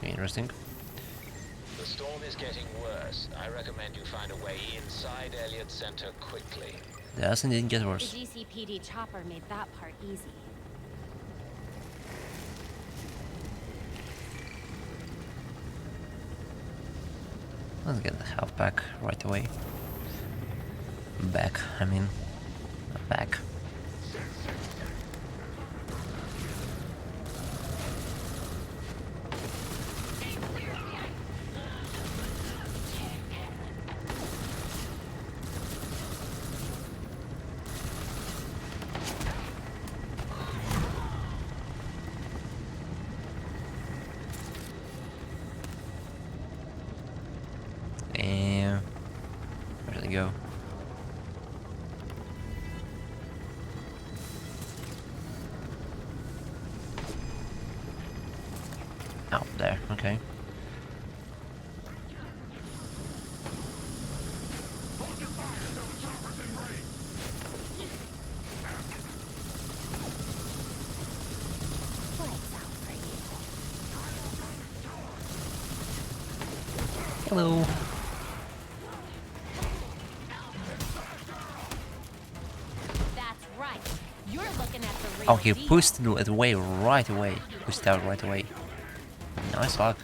Speaker 1: Interesting.
Speaker 3: The storm is getting worse. I recommend you find a way inside Elliott Center quickly.
Speaker 1: Doesn't it get
Speaker 4: The
Speaker 1: worse?
Speaker 4: GCPD chopper made that part easy.
Speaker 1: Let's get the health back right away. Back, I mean. Back. And where did it go? Oh, there, okay. Hello.
Speaker 4: That's right. You're looking at the real
Speaker 1: Oh, he
Speaker 4: deal.
Speaker 1: pushed it away right away. Pushed out right away. Nice luck.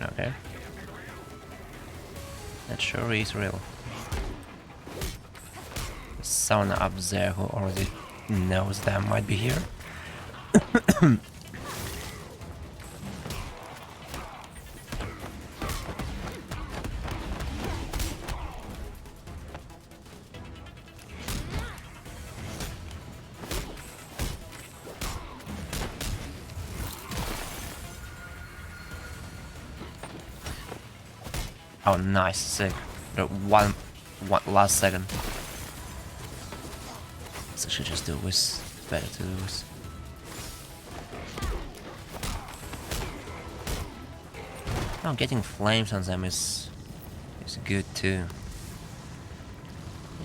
Speaker 1: Okay. That sure is real. Someone up there who already knows that I might be here. Oh, nice, sick. One last second. So I should just do this. Better to do this. Oh, getting flames on them is good too.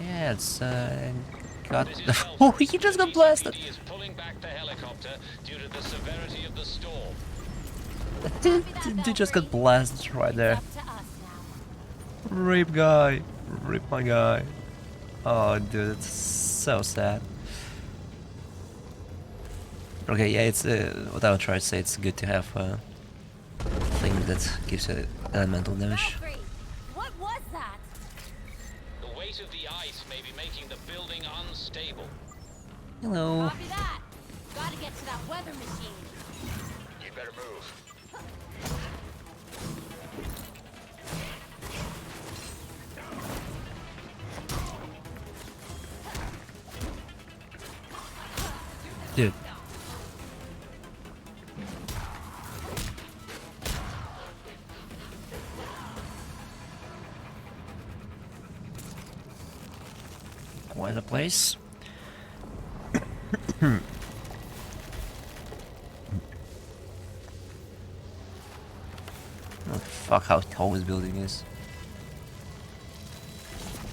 Speaker 1: Yeah, it's got. Oh, he just got blasted.
Speaker 3: GCPD is pulling back the helicopter due to the severity of the storm.
Speaker 1: Dude just got blasted right there. Rip guy, rip my guy. Oh, dude, it's so sad. Okay, yeah, it's what I would try to say. It's good to have a thing that gives you elemental damage.
Speaker 4: What was that?
Speaker 3: The weight of the ice may be making the building unstable.
Speaker 1: Hello.
Speaker 4: Copy that. Gotta get to that weather machine.
Speaker 3: You better move.
Speaker 1: Dude. Quite a place. Oh, fuck how tall this building is.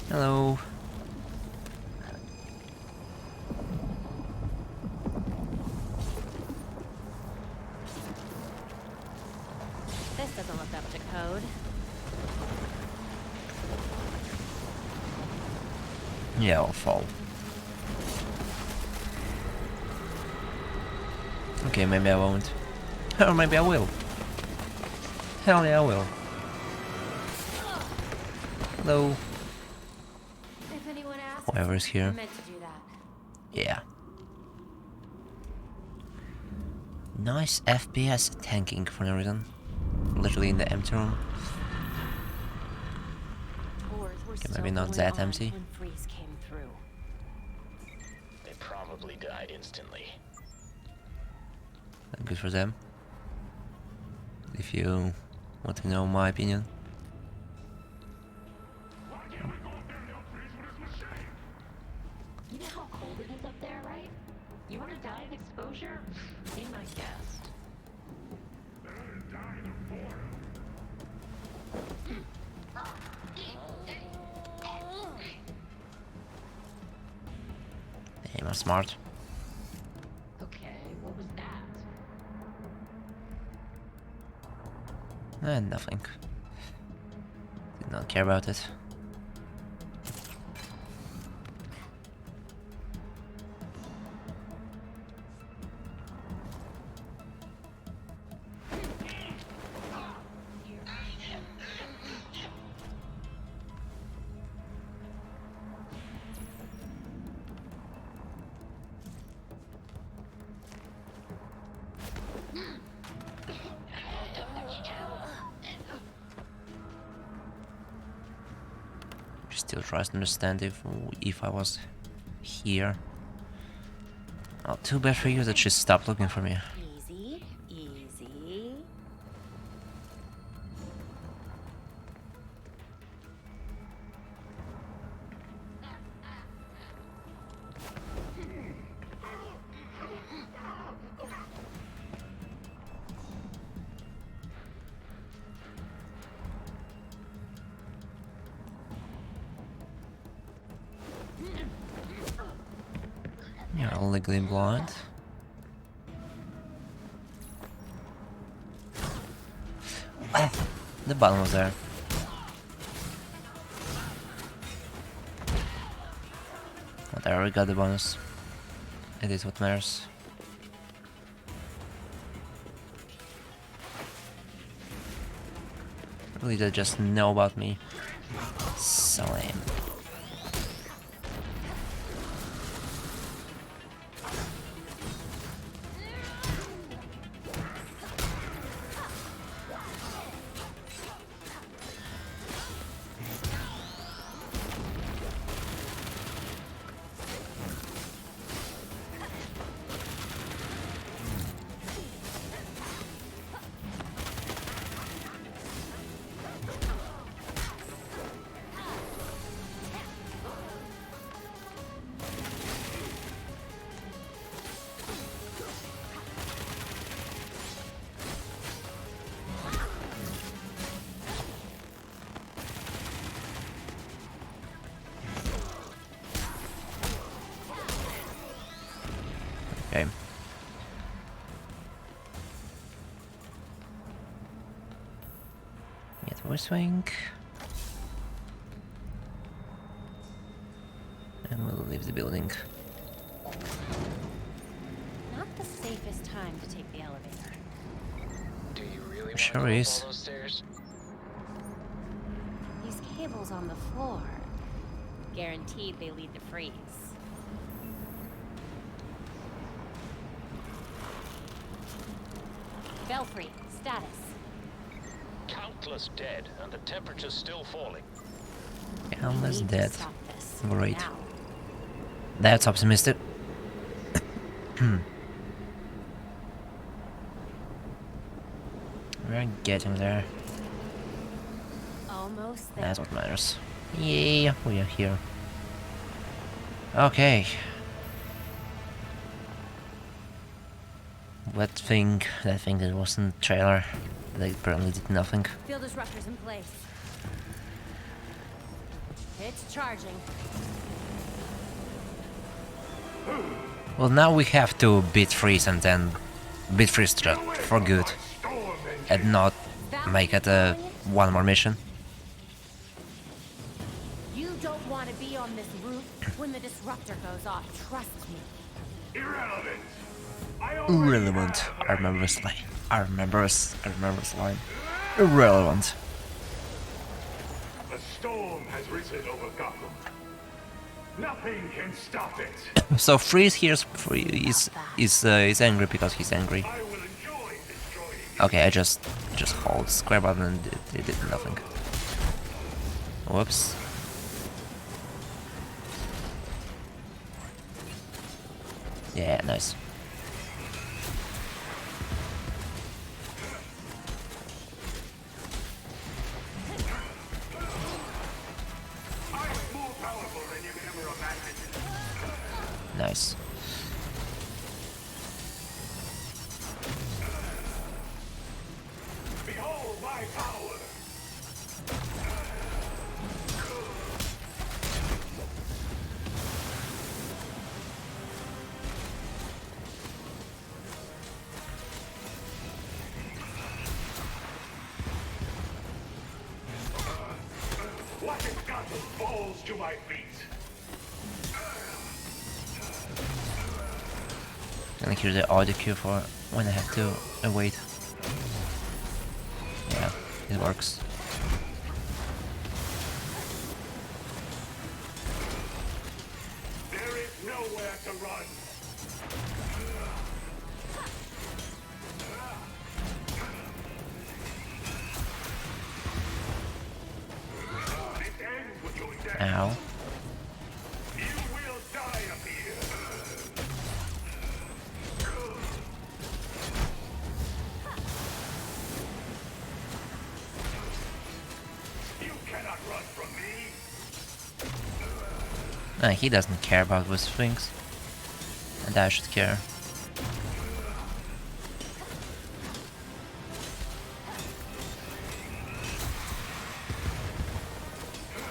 Speaker 1: Hello.
Speaker 4: This doesn't look up to code.
Speaker 1: Yeah, I'll fall. Okay, maybe I won't. Or maybe I will. Hell yeah, I will. Hello.
Speaker 4: If anyone asks,
Speaker 1: Whoever's
Speaker 4: I
Speaker 1: here.
Speaker 4: meant to do that.
Speaker 1: Yeah. Nice FPS tanking for no reason. Literally in the empty room.
Speaker 4: Tours were
Speaker 1: Okay,
Speaker 4: still
Speaker 1: maybe not
Speaker 4: going
Speaker 1: that
Speaker 4: on
Speaker 1: empty.
Speaker 4: when Freeze came through.
Speaker 3: They probably died instantly.
Speaker 1: good for them. If you want to know my opinion.
Speaker 16: You know how cold it is up there, right? You want to die of exposure? Be my guest.
Speaker 1: Damn, I'm smart.
Speaker 16: Okay, what was that?
Speaker 1: Nothing. Did not care about it. Still tries to understand if I was here. Oh, too bad for you that she stopped looking for me.
Speaker 4: Easy, easy.
Speaker 1: Yeah, legally blind. Oh, the button was there. Whatever, we got the bonus. It is what matters. Really, they just know about me. So lame. Okay. Get voice wing. And we'll leave the building.
Speaker 4: Not the safest time to take the elevator.
Speaker 9: Do you really want
Speaker 1: Sure
Speaker 9: to go up
Speaker 1: is.
Speaker 9: all those stairs?
Speaker 4: These cables on the floor. Guaranteed they lead to freeze. Belfry, status.
Speaker 3: Countless dead, and the temperature's still falling.
Speaker 1: Countless
Speaker 4: We need to
Speaker 1: dead.
Speaker 4: stop this
Speaker 1: Great.
Speaker 4: now.
Speaker 1: That's optimistic. We're getting there.
Speaker 4: Almost there.
Speaker 1: That's what matters. Yeah, we are here. Okay. That thing that wasn't trailer, they apparently did nothing.
Speaker 4: Field disruptors in place. It's charging.
Speaker 1: Well, now we have to beat freeze and then beat freeze for good, and not make it a one more mission.
Speaker 4: You don't want to be on this roof when the disruptor goes off. Trust me.
Speaker 10: Irrelevant.
Speaker 1: Irrelevant. I remember this line. I remember this line. Irrelevant.
Speaker 10: A storm has risen over Gotham. Nothing can stop it.
Speaker 1: So freeze here is angry because he's angry.
Speaker 10: I will enjoy destroying
Speaker 1: Okay, I just hold square button and it did nothing. Whoops. Yeah, nice. Nice.
Speaker 10: Behold my power! What if Gotham falls to my feet?
Speaker 1: Gonna hear the audio cue for when I have to wait. Yeah, it works.
Speaker 10: There is nowhere to run. This ends with your death.
Speaker 1: Ow.
Speaker 10: You will die up here. You cannot run from me.
Speaker 1: He doesn't care about those things. And I should care.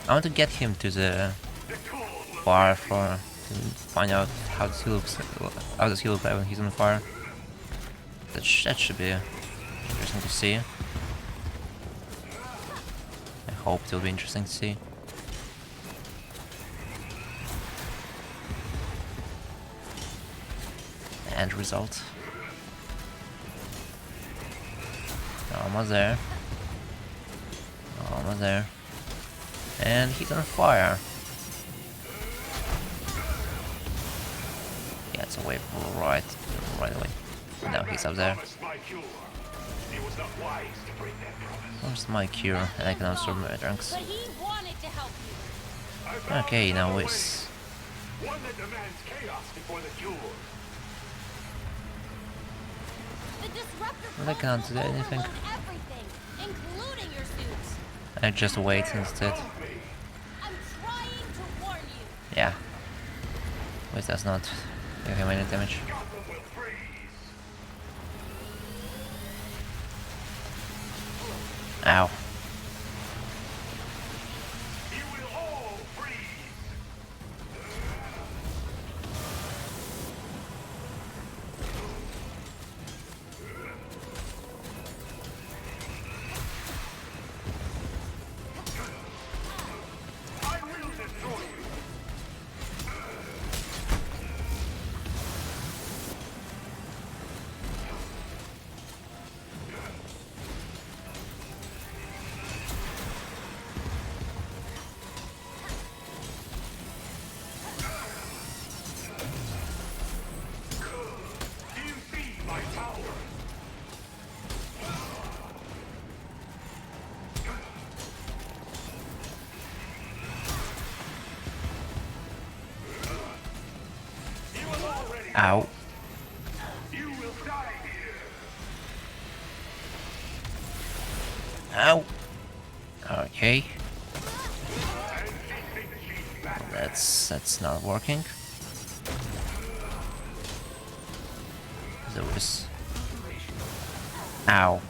Speaker 1: I want to get him to the bar to find out how does he looks. How does he look like when he's on fire? That should be interesting to see. I hope it will be interesting to see. End result. Almost there. Almost there. And he's on fire. Yeah, it's away right away. No, he's up there. Where's my cure? And I can also my drunks.
Speaker 7: But he wanted to help you.
Speaker 1: Okay, now it's
Speaker 10: One that demands chaos before the cure.
Speaker 7: The disruptor
Speaker 1: I can't do anything.
Speaker 7: everything, including your suits.
Speaker 1: I just wait instead.
Speaker 7: I'm trying to warn you.
Speaker 1: Yeah. Wait, that's not give him any damage. Ow. Ow. Ow. Okay. That's not working. There was. Ow.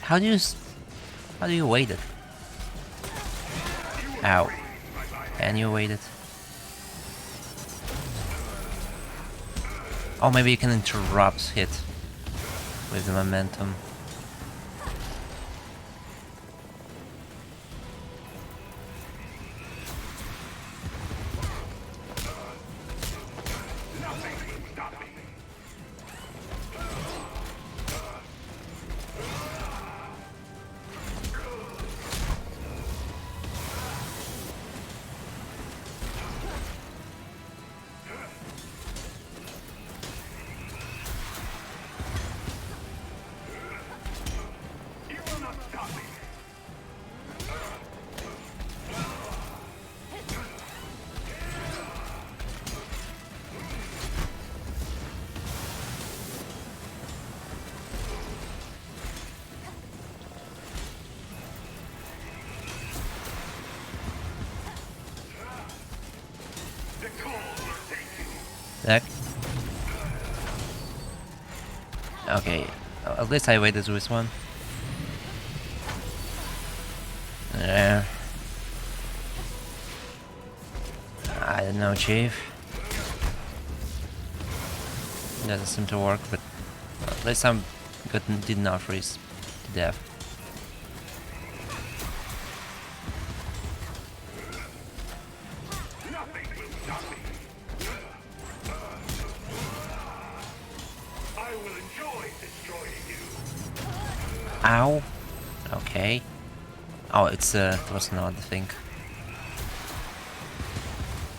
Speaker 1: How do you wait it? Ow. Can you wait it? Oh, maybe you can interrupt hit with the momentum. Heck. Okay, at least I waited with one. Yeah. I don't know, Chief. Doesn't seem to work, but at least I'm did not freeze to death. Ow. Okay. Oh, it was not the thing.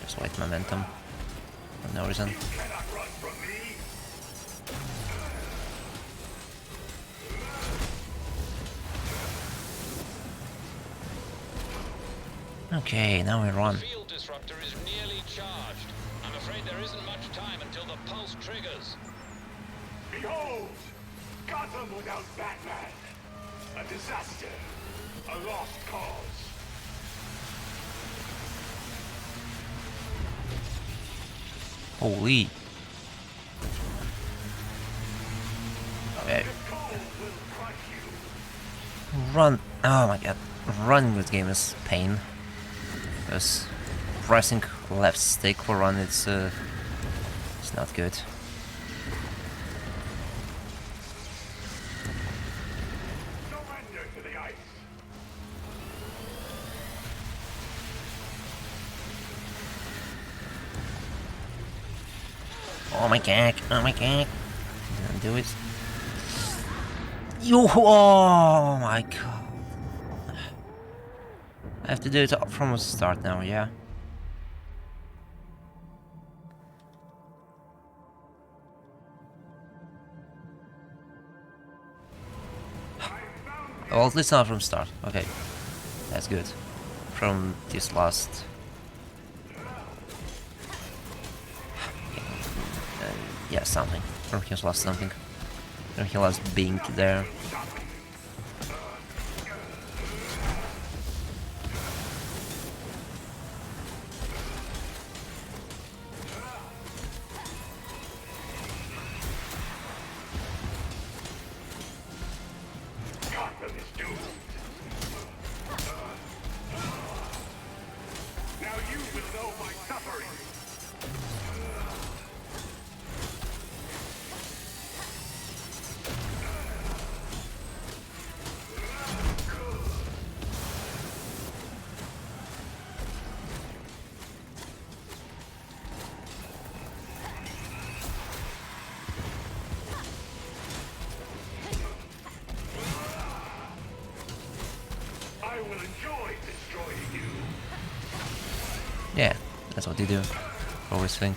Speaker 1: Just wait momentum. For no reason. Okay, now we run.
Speaker 3: The field disruptor is nearly charged. I'm afraid there isn't much time until the pulse triggers.
Speaker 10: Behold! Gotham without Batman! A disaster! A lost cause!
Speaker 1: Holy. Okay. Run. Oh my god. Running this game is pain. Because pressing left stick for run, it's not good. Oh my god, oh my god. Didn't do it. Yo, oh my god. I have to do it from the start now, yeah. Well, at least not from start. Okay, that's good. From this last... yeah, something. From his last something. From his last being there. Yeah, that's what they do. Always think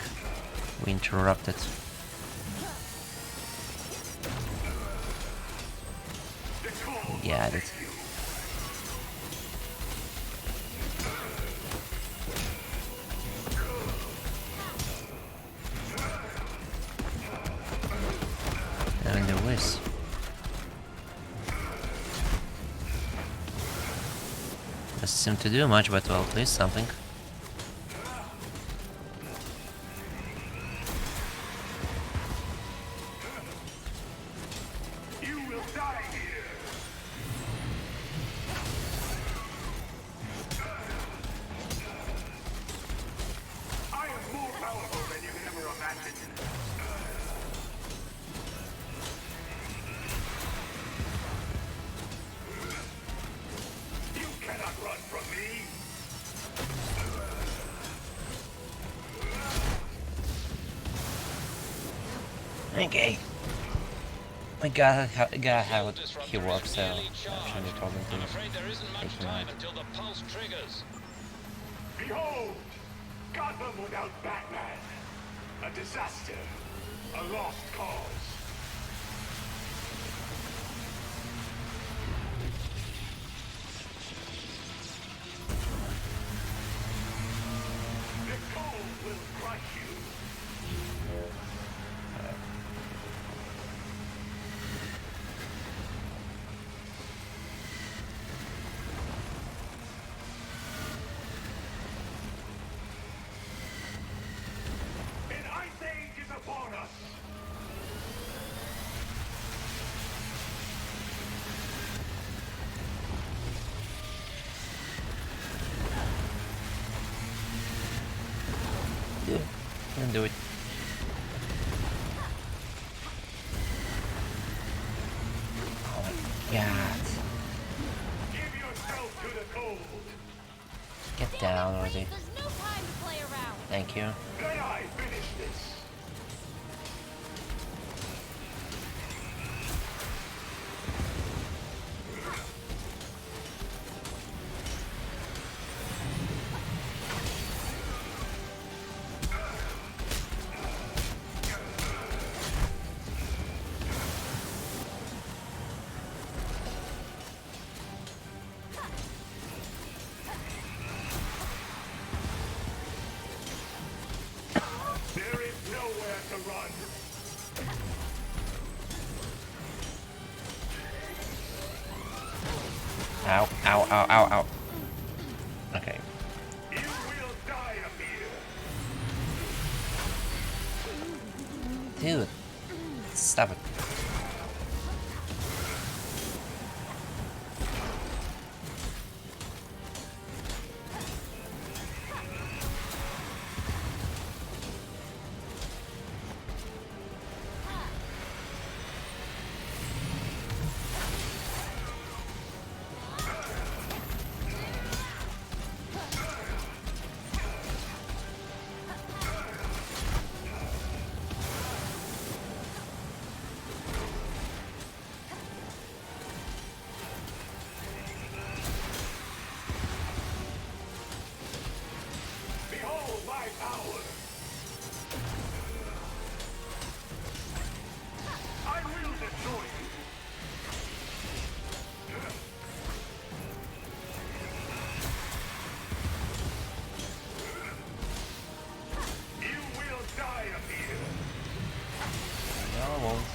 Speaker 1: we interrupted. Yeah, that's... I mean, there was... doesn't seem to do much, but well, at least something. Okay. I gotta have what he works, so I'm actually talking to him. Take him out.
Speaker 3: Until the pulse triggers.
Speaker 10: Behold! Gotham without Batman! A disaster! A lost cause! The cold will crush you!
Speaker 1: Can do it. Oh my god.
Speaker 10: Give yourself to the cold.
Speaker 1: Get down already.
Speaker 4: There's no time to play around.
Speaker 1: Thank you.
Speaker 10: Let I finish this. There is nowhere to run.
Speaker 1: Ow, ow, ow, ow, ow. Okay.
Speaker 10: You will die up here.
Speaker 1: Dude. Stop it.
Speaker 10: Behold my power. I will destroy you. You will die up here.
Speaker 1: No, I won't.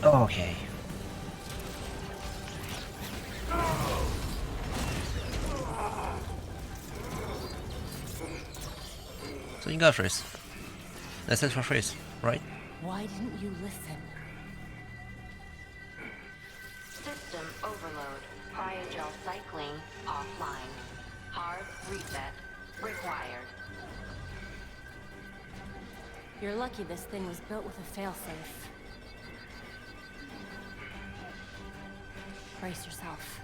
Speaker 1: Okay. So you got freeze. That's it for freeze, right?
Speaker 4: Why didn't you listen?
Speaker 5: System overload. Cryogel cycling offline. Hard reset required.
Speaker 4: You're lucky this thing was built with a failsafe. Brace yourself.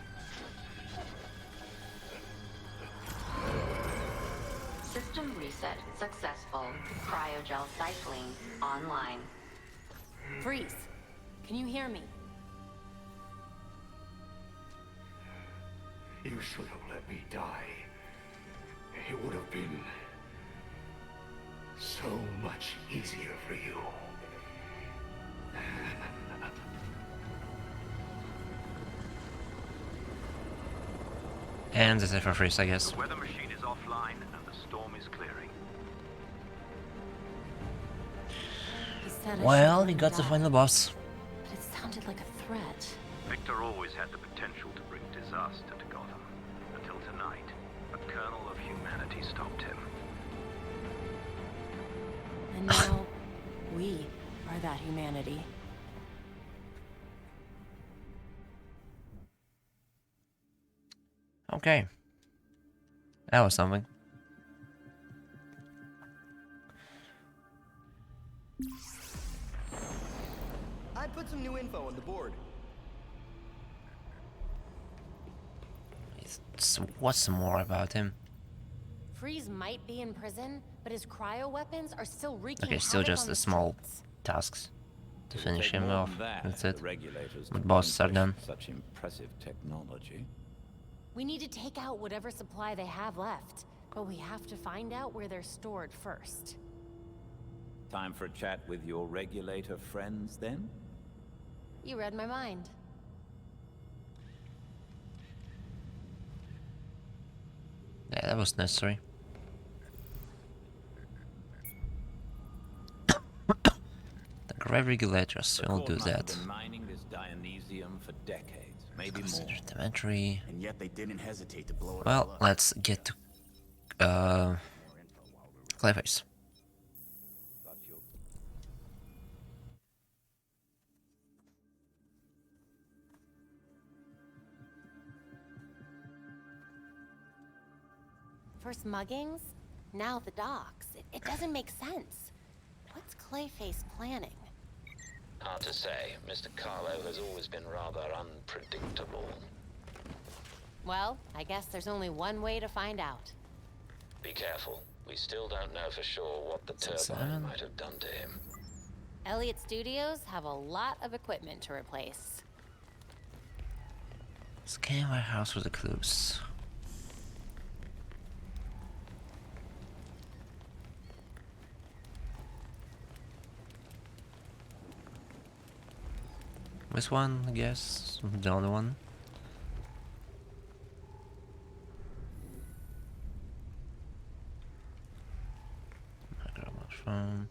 Speaker 5: System reset successful. Cryogel cycling online.
Speaker 4: Freeze! Can you hear me?
Speaker 10: You should have let me die. It would have been so much easier for you.
Speaker 1: And that's it for freeze, I guess.
Speaker 12: The weather machine is offline and the storm is clearing.
Speaker 4: He said I
Speaker 1: Well,
Speaker 4: should
Speaker 1: we
Speaker 4: let
Speaker 1: got
Speaker 4: him
Speaker 1: the
Speaker 4: die,
Speaker 1: final boss.
Speaker 4: but it sounded like a threat.
Speaker 12: Victor always had the potential to bring disaster to Gotham. Until tonight, a kernel of humanity stopped him.
Speaker 4: And now, we are that humanity.
Speaker 1: Okay. That was something.
Speaker 11: I put some new info on the board.
Speaker 1: So what's more about him?
Speaker 4: Freeze might be in prison, but his cryo weapons are still wreaking
Speaker 1: Okay, still
Speaker 4: havoc
Speaker 1: just
Speaker 4: on
Speaker 1: the
Speaker 4: the
Speaker 1: small
Speaker 4: streets.
Speaker 1: tasks to
Speaker 12: It would
Speaker 1: finish
Speaker 12: take
Speaker 1: him
Speaker 12: more
Speaker 1: off.
Speaker 12: than that
Speaker 1: That's
Speaker 12: for
Speaker 1: it.
Speaker 12: the regulators
Speaker 1: But
Speaker 12: to
Speaker 1: bosses are
Speaker 12: find
Speaker 1: done.
Speaker 12: such impressive technology.
Speaker 4: We need to take out whatever supply they have left, but we have to find out where they're stored first.
Speaker 12: Time for a chat with your regulator friends, then?
Speaker 4: You read my mind.
Speaker 1: Yeah, that was necessary. Grave regulators,
Speaker 12: The
Speaker 1: we'll
Speaker 12: court
Speaker 1: do
Speaker 12: must have
Speaker 1: that.
Speaker 12: been mining this Dionysium for decades, maybe more.
Speaker 1: Consider inventory.
Speaker 14: And yet they didn't hesitate to blow it all
Speaker 1: Well,
Speaker 14: up.
Speaker 1: let's get to Clayface.
Speaker 4: First muggings, now the docks. It doesn't make sense. What's Clayface planning?
Speaker 3: Hard to say. Mr. Carlo has always been rather unpredictable.
Speaker 4: Well, I guess there's only one way to find out.
Speaker 3: Be careful. We still don't know for sure what the turbine
Speaker 1: Simon?
Speaker 3: might have done to him.
Speaker 4: Elliott Studios have a lot of equipment to replace.
Speaker 1: Scan warehouse for the clues. This one, I guess. The other one. Microphone.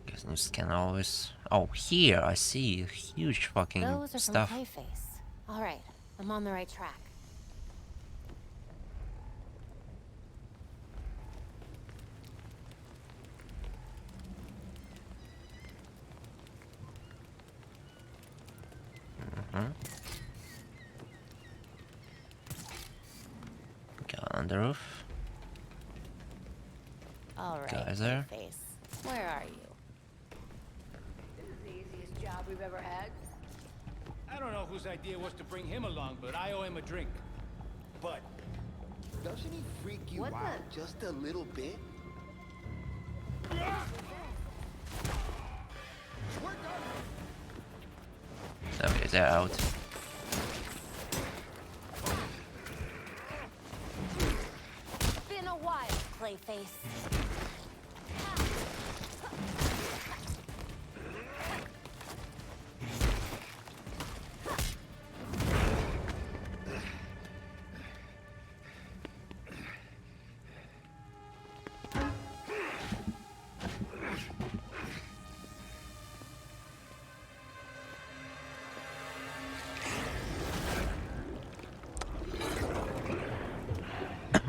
Speaker 1: Guess you scan always. Oh, here I see huge fucking
Speaker 4: Those are
Speaker 1: stuff.
Speaker 4: from Clayface. All right, I'm on the right track.
Speaker 1: Got on the roof.
Speaker 4: All right,
Speaker 1: Guys there.
Speaker 4: Clayface, where are you?
Speaker 7: This is the easiest job we've ever had.
Speaker 2: I don't know whose idea was to bring him along, but I owe him a drink. But
Speaker 17: Doesn't he freak you
Speaker 7: What
Speaker 17: out just a little bit?
Speaker 1: Okay, they're out.
Speaker 4: Been a while, Clayface.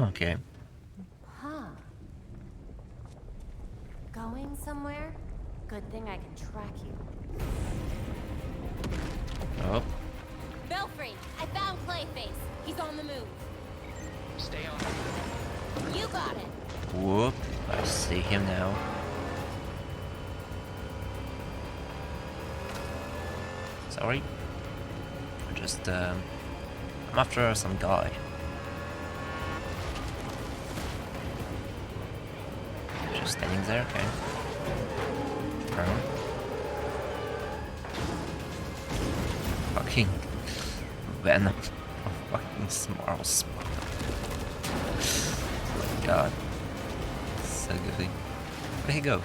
Speaker 1: Okay.
Speaker 4: Huh. Going somewhere? Good thing I can track you.
Speaker 1: Oh.
Speaker 4: Belfry, I found Clayface. He's on the move.
Speaker 9: Stay on.
Speaker 4: You got it.
Speaker 1: Whoop. I see him now. Sorry. Just, I'm after some guy. Just standing there, okay. Turn. Fucking Venom. Fucking smart spot. Oh my god. So goofy. Where'd he go?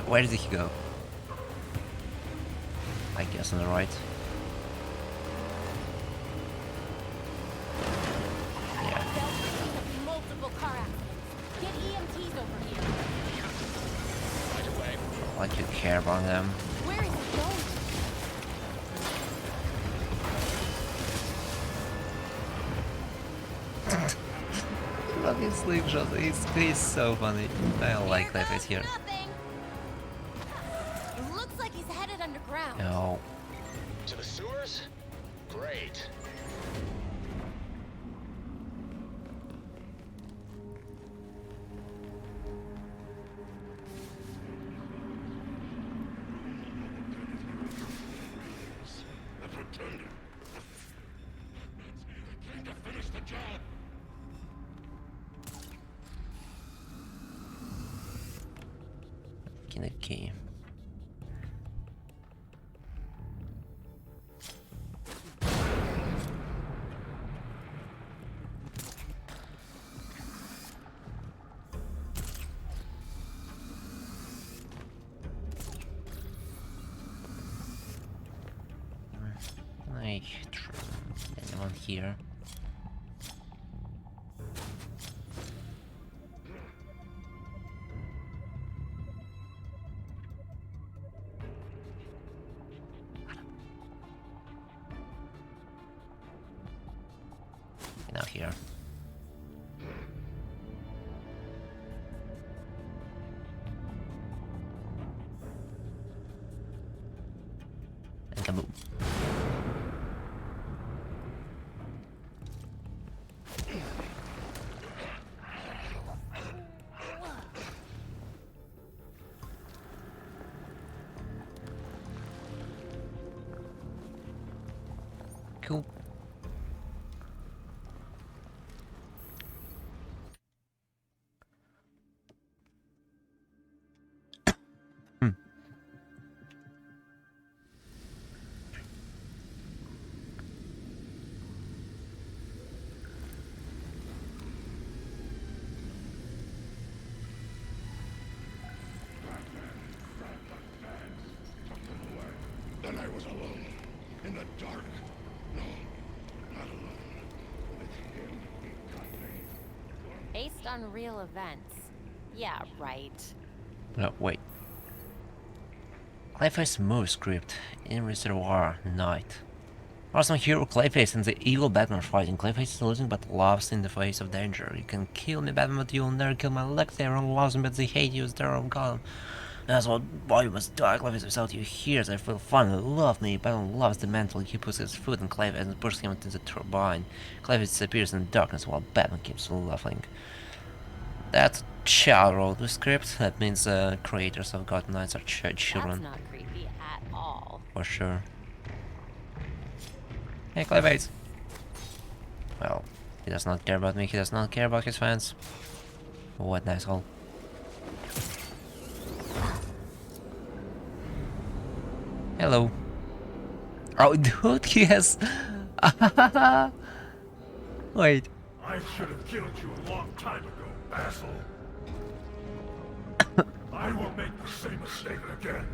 Speaker 1: Where did he go? I guess on the right. Yeah.
Speaker 4: Multiple car accidents. Get EMTs over here.
Speaker 3: Right away.
Speaker 1: Like you care about them.
Speaker 4: Where is he going?
Speaker 1: Fucking slingshot. He's so funny. I like Clayface here.
Speaker 4: Nothing. It looks like he's headed underground.
Speaker 1: No.
Speaker 3: To the sewers? Great.
Speaker 10: The pretender. Came to finish the job.
Speaker 1: Get a key. Like, anyone here? here. And kaboom. Cool.
Speaker 10: Then I was alone. In the dark. No, not alone. With him, he got me.
Speaker 4: Based on real events. Yeah, right.
Speaker 1: No, wait. Clayface move script in Reservoir Night. Awesome hero Clayface and the evil Batman fighting. Clayface is losing but loves in the face of danger. You can kill me, Batman, but you'll never kill my Lex. Everyone loves me, but they hate you as the of Gotham. That's what why you must die. Clayface without you here. They feel finally love me. Batman loves the mantle. He puts his foot on Clayface and pushes him into the turbine. Clayface disappears in the darkness while Batman keeps laughing. That child wrote the script. That means the creators of Gotham Knights are children.
Speaker 4: That's not creepy at all.
Speaker 1: For sure. Hey, Clayface. Well, he does not care about me. He does not care about his fans. What nice hole. Hello. Oh, dude, he has. Wait.
Speaker 10: I should have killed you a long time ago, Basil. I won't make the same mistake again.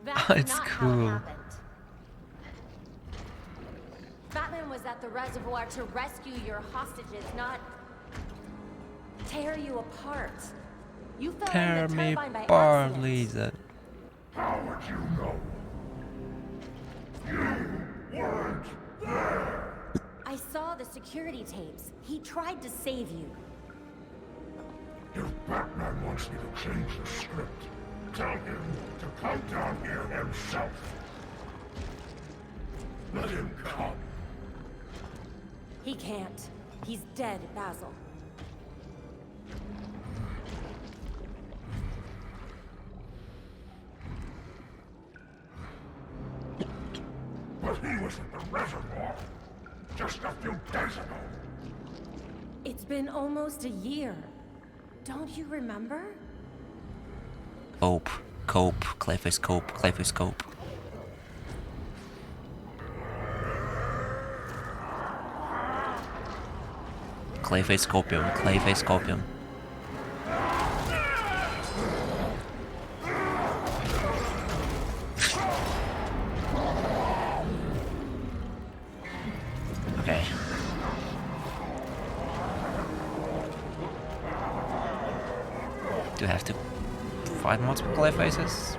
Speaker 4: That's
Speaker 1: It's
Speaker 4: not
Speaker 1: cool.
Speaker 4: how it happened. Batman was at the reservoir to rescue your hostages, not tear you apart. You fell
Speaker 1: Tear
Speaker 4: in the
Speaker 1: me
Speaker 4: turbine by
Speaker 1: apart,
Speaker 4: accident.
Speaker 1: Lisa.
Speaker 10: How would you know? You weren't there.
Speaker 4: I saw the security tapes. He tried to save you.
Speaker 10: If Batman wants me to change the script, tell him to come down here himself. Let him come.
Speaker 4: He can't. He's dead, Basil.
Speaker 10: But he was at the reservoir just a few days ago.
Speaker 4: It's been almost a year. Don't you remember?
Speaker 1: Cope. Cope. Clayface cope. Clayface cope. Clayface copium. Clayface copium. Okay. Do I have to fight multiple Clayfaces?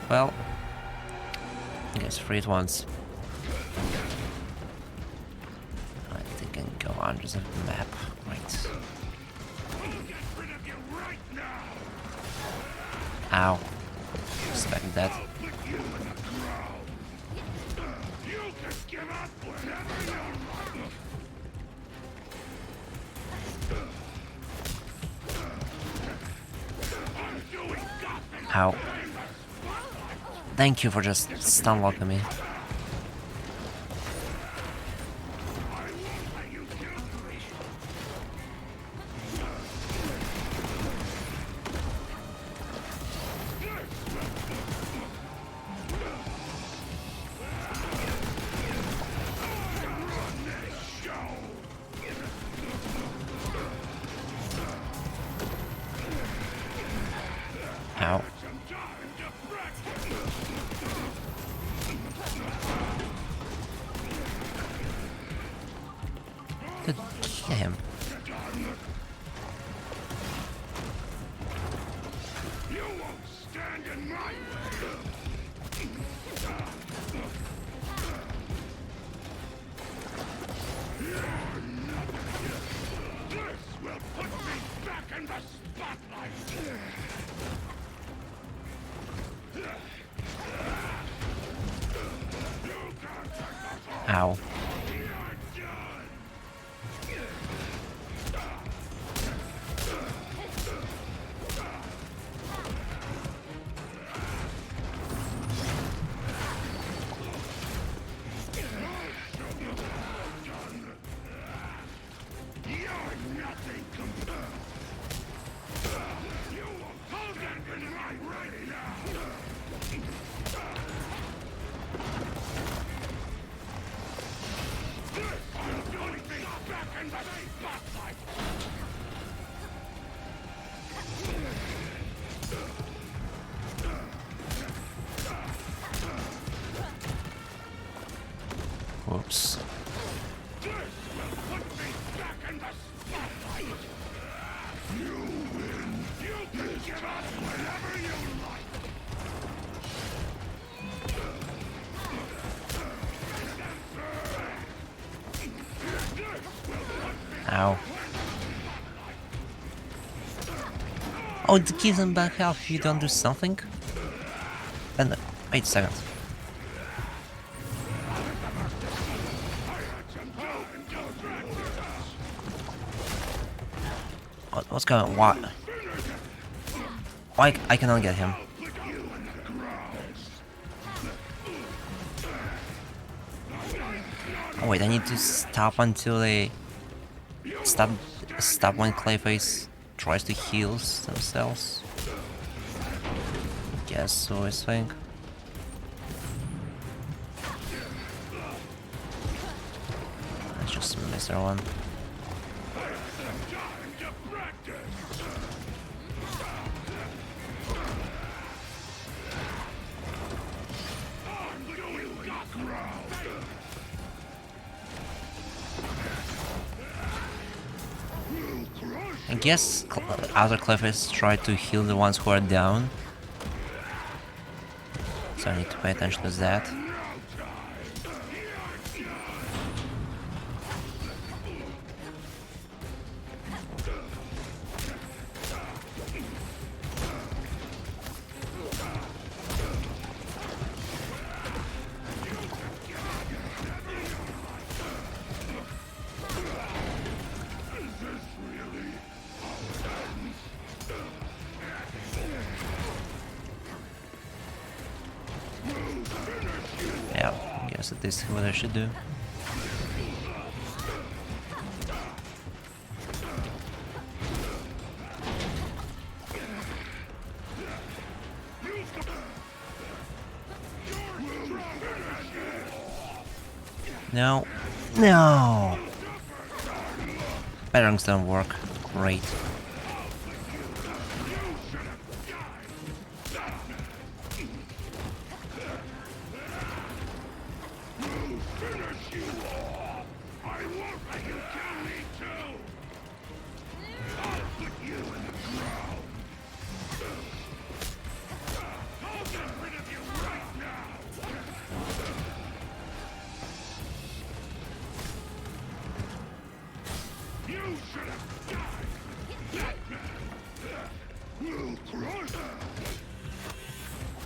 Speaker 1: Well, I guess free at once. I think I can go under the map. Right. Ow. Expected that. Ow. Thank you for just stun locking me. Ow. Good damn.
Speaker 10: You won't stand in my way.
Speaker 1: Ow. Whoops. Ow. Oh, it gives them back health if you don't do something? And wait a second. What's going on? Why I cannot get him? Oh wait, I need to stop until they stop when Clayface tries to heal themselves. Guess so, I think. Let's just miss that one. I guess other Clayface tried to heal the ones who are down. So I need to pay attention to that. Yeah, I guess that this is what I should do. No. No! Patterns don't work. Great.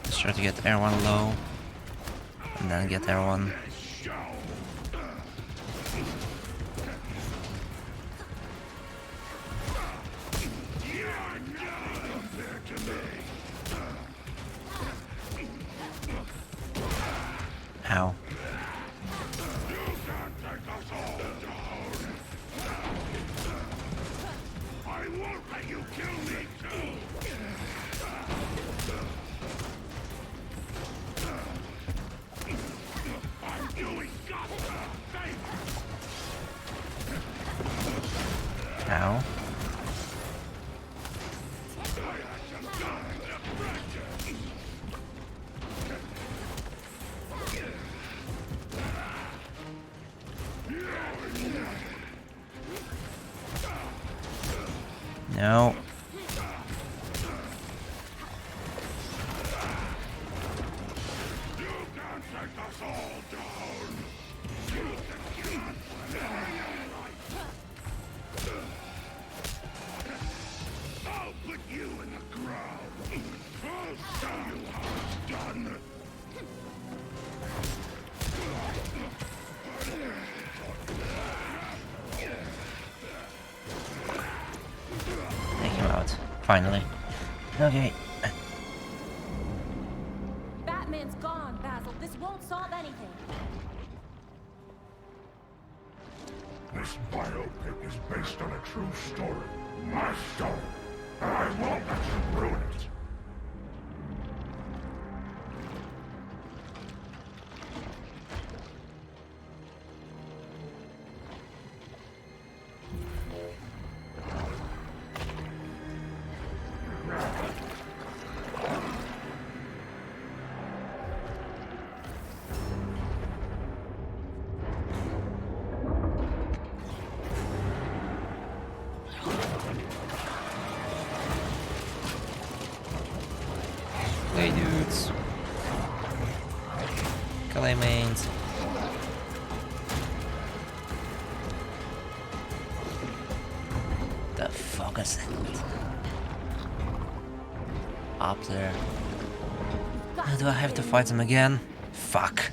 Speaker 1: Let's try to get everyone low, and then get everyone. Ow. Ow. No. finally. Okay.
Speaker 4: Batman's gone, Basil. This won't solve anything.
Speaker 10: This biopic is based on a true story. My story. And I won't let you ruin it.
Speaker 1: Hey dudes. Claymains. The fuck is it? Up there. Do I have to fight them again? Fuck.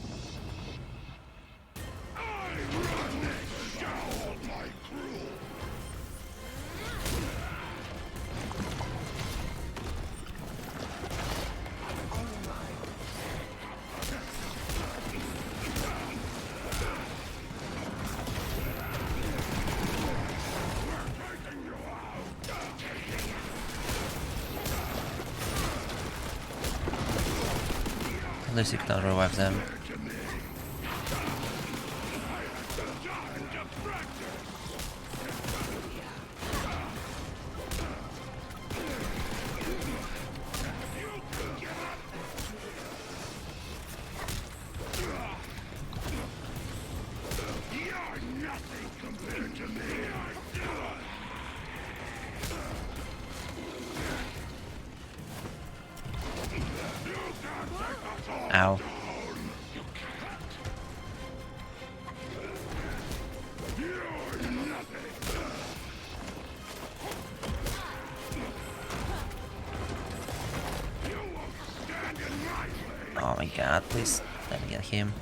Speaker 1: At least you can revive them. Ow. Oh my god, please let me get him.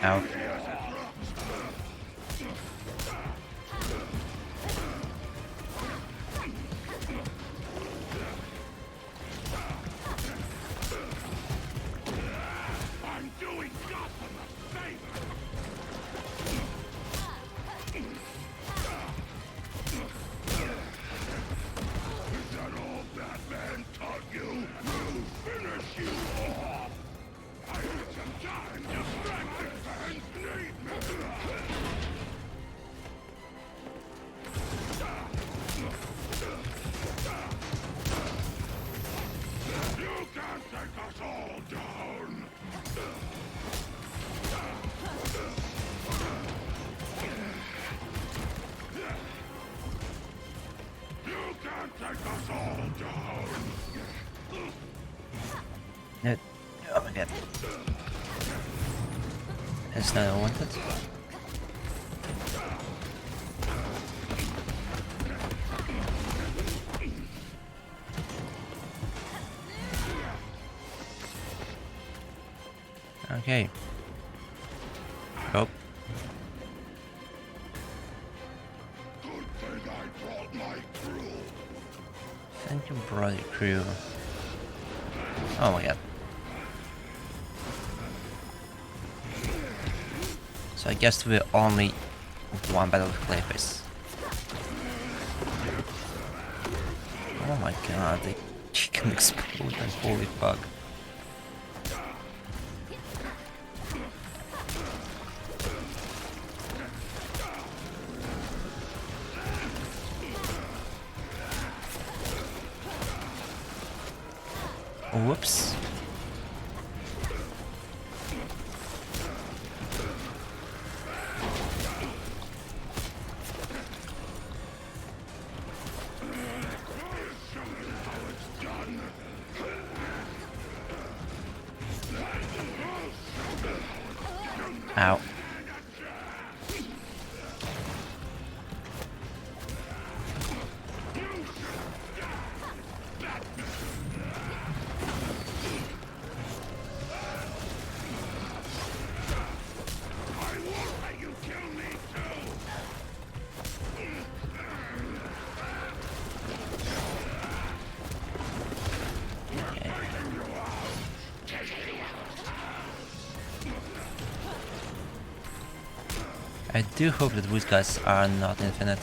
Speaker 1: Ow.
Speaker 10: I'm doing Gotham a favor. Is that all Batman taught you? We'll finish you off. I need some time. Distracted fans need me. You can't take us all down. You can't take us all down.
Speaker 1: No. Oh my god. It's not unwanted. Okay. Oh.
Speaker 10: Good thing I brought my crew.
Speaker 1: Thank you, brother crew. Oh my god. So I guess we're only one battle with Clayface. Oh my god, they can explode and holy fuck. Whoops. Ow. I do hope that these guys are not infinite.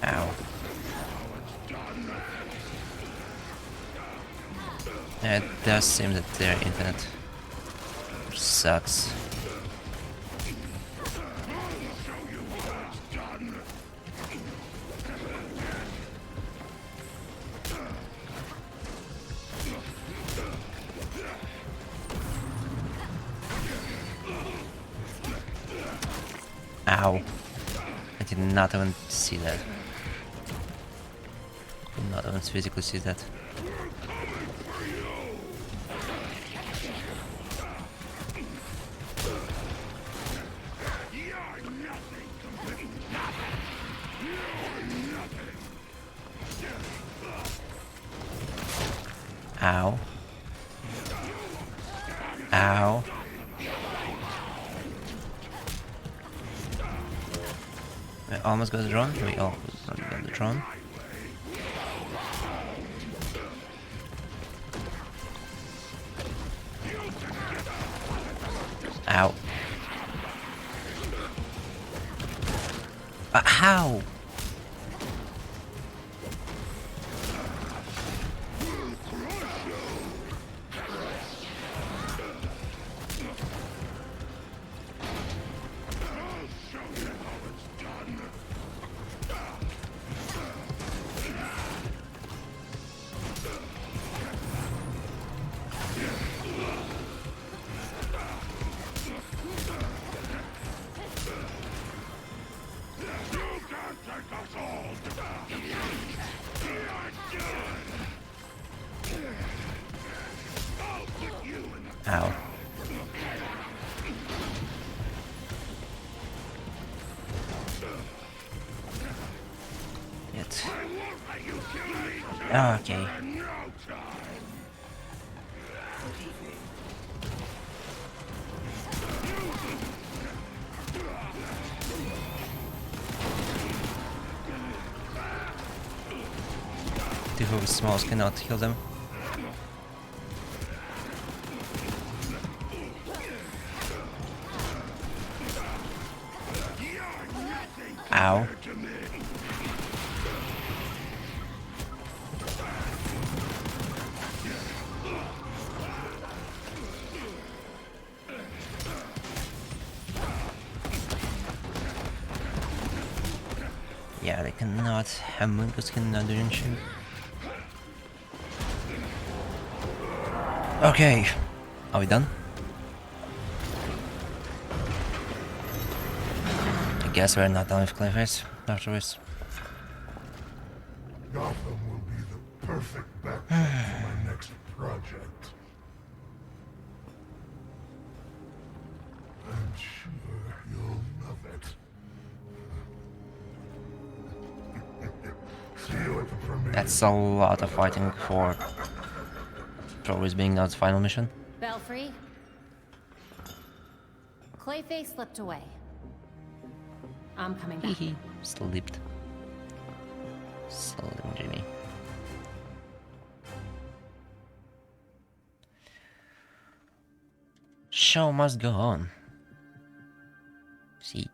Speaker 1: Ow. Yeah, it does seem that they're infinite. Which sucks. Ow. I did not even see that. Did not even physically see that. Ow. Ow. I almost got the drone. We all got the drone. Ow. How? Ow. It. Okay. The very smalls cannot kill them. Ow. Yeah, they cannot. Hamburgers cannot do anything. Okay. Are we done? I guess we're not done with Clayface afterwards.
Speaker 10: Gotham will be the perfect backdrop for my next project. I'm sure you'll love it. See you at the premiere.
Speaker 1: That's a lot of fighting for always being not the final mission.
Speaker 4: Belfry? Clayface slipped away. I'm coming back.
Speaker 1: Hee slipped. Slim Jimmy. Show must go on. See.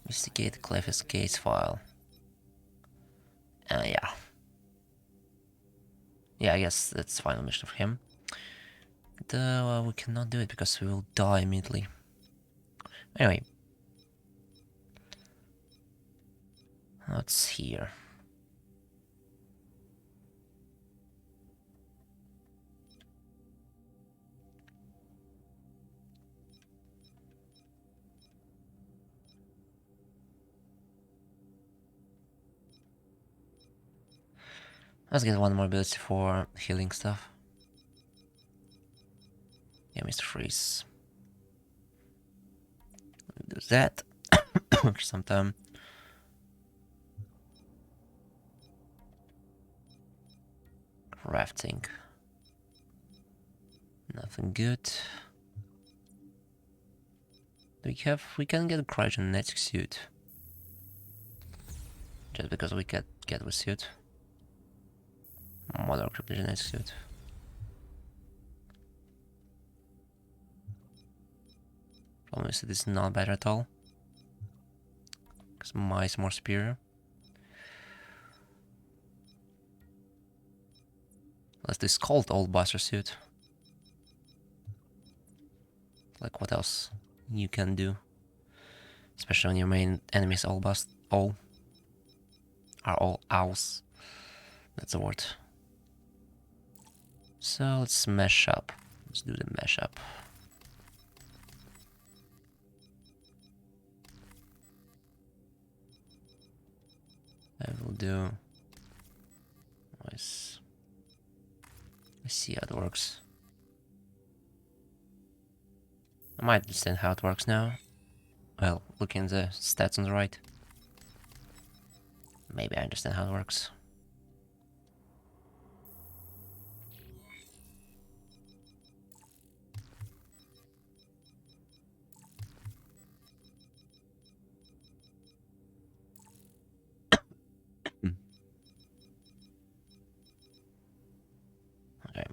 Speaker 1: Investigate Clayface case file. Yeah. Yeah, I guess that's the final mission for him. But, well, we cannot do it because we will die immediately. Anyway. What's here? Let's get one more ability for healing stuff. Yeah, Mr. Freeze. Do that for some time. Crafting. Nothing good. Do we can get a cryogenetic suit. Just because we can get a suit. Modern cryogenetic suit. Problem is it is not better at all. Because mine is more superior. Unless this called Old Buster suit. Like what else you can do? Especially when your main enemies are all owls. That's the word. So let's mesh up. Let's do the mesh up. I will do. Let's see how it works. I might understand how it works now. Well, looking at the stats on the right. Maybe I understand how it works. Okay.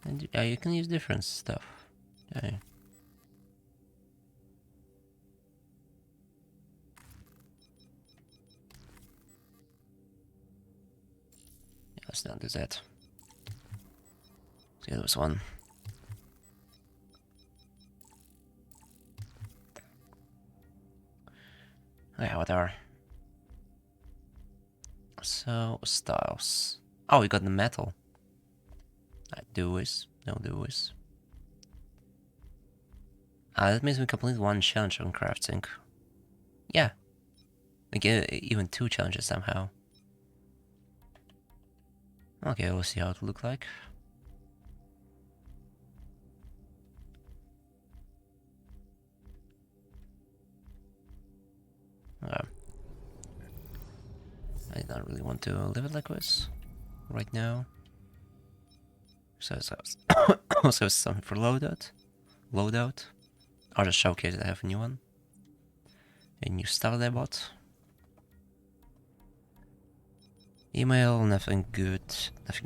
Speaker 1: And yeah, you can use different stuff. Yeah. Let's not do that. See, there was one. Yeah, whatever. So, styles. Oh, we got the metal. I do this. No do this. That means we complete one challenge on crafting. Yeah. We get even 2 challenges somehow. Okay, we'll see how it look like. I don't really want to leave it like this right now. So it's also something for loadout. I'll just showcase that I have a new one. A new stuff that I bought. Email, nothing good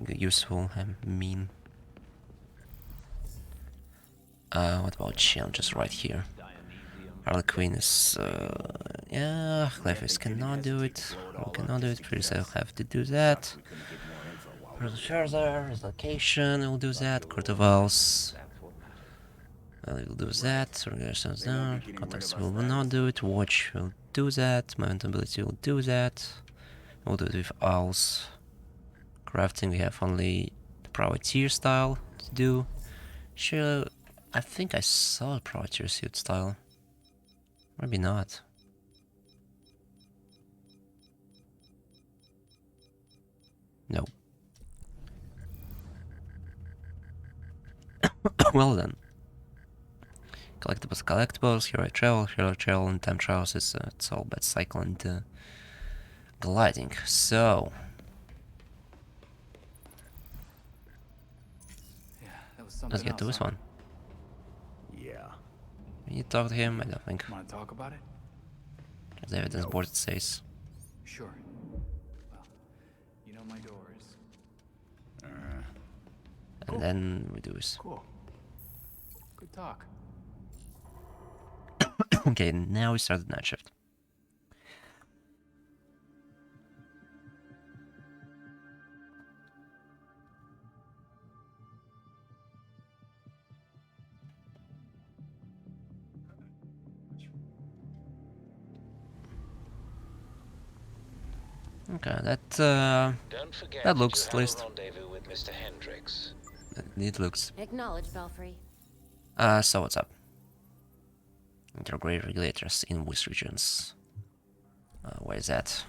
Speaker 1: useful, I mean. What about challenges right here? Harley Quinn is, yeah, Clayface cannot do it. We cannot do it, Pretty I'll have to do that. Further, his location, we'll do that. Court of Owls. We'll do that. Organizations down. Contacts will not do it. Watch will do that. Momentum ability will do that. We'll do it with Owls. Crafting, we have only the privateer style to do. Sure, I think I saw a privateer suit style. Maybe not. No. Well then. Collectibles, here I travel, and time travels, it's all about cycle and gliding. So,
Speaker 13: Yeah, that was something
Speaker 1: let's get to
Speaker 13: else,
Speaker 1: this
Speaker 13: huh?
Speaker 1: one.
Speaker 14: Yeah.
Speaker 1: Can you talk to him? I don't think.
Speaker 13: Want to talk about it?
Speaker 1: The evidence board it says.
Speaker 13: Sure. Well, you know my doors.
Speaker 1: And then we do this.
Speaker 13: Cool. Good talk.
Speaker 1: Okay, now we start the night shift. Okay,
Speaker 3: Don't forget
Speaker 1: that looks
Speaker 3: you
Speaker 1: at
Speaker 3: have
Speaker 1: least.
Speaker 3: a rendezvous with Mr. Hendricks.
Speaker 1: It looks.
Speaker 4: Acknowledge, Belfry.
Speaker 1: So what's up? Integrated regulators in West regions. Where is that?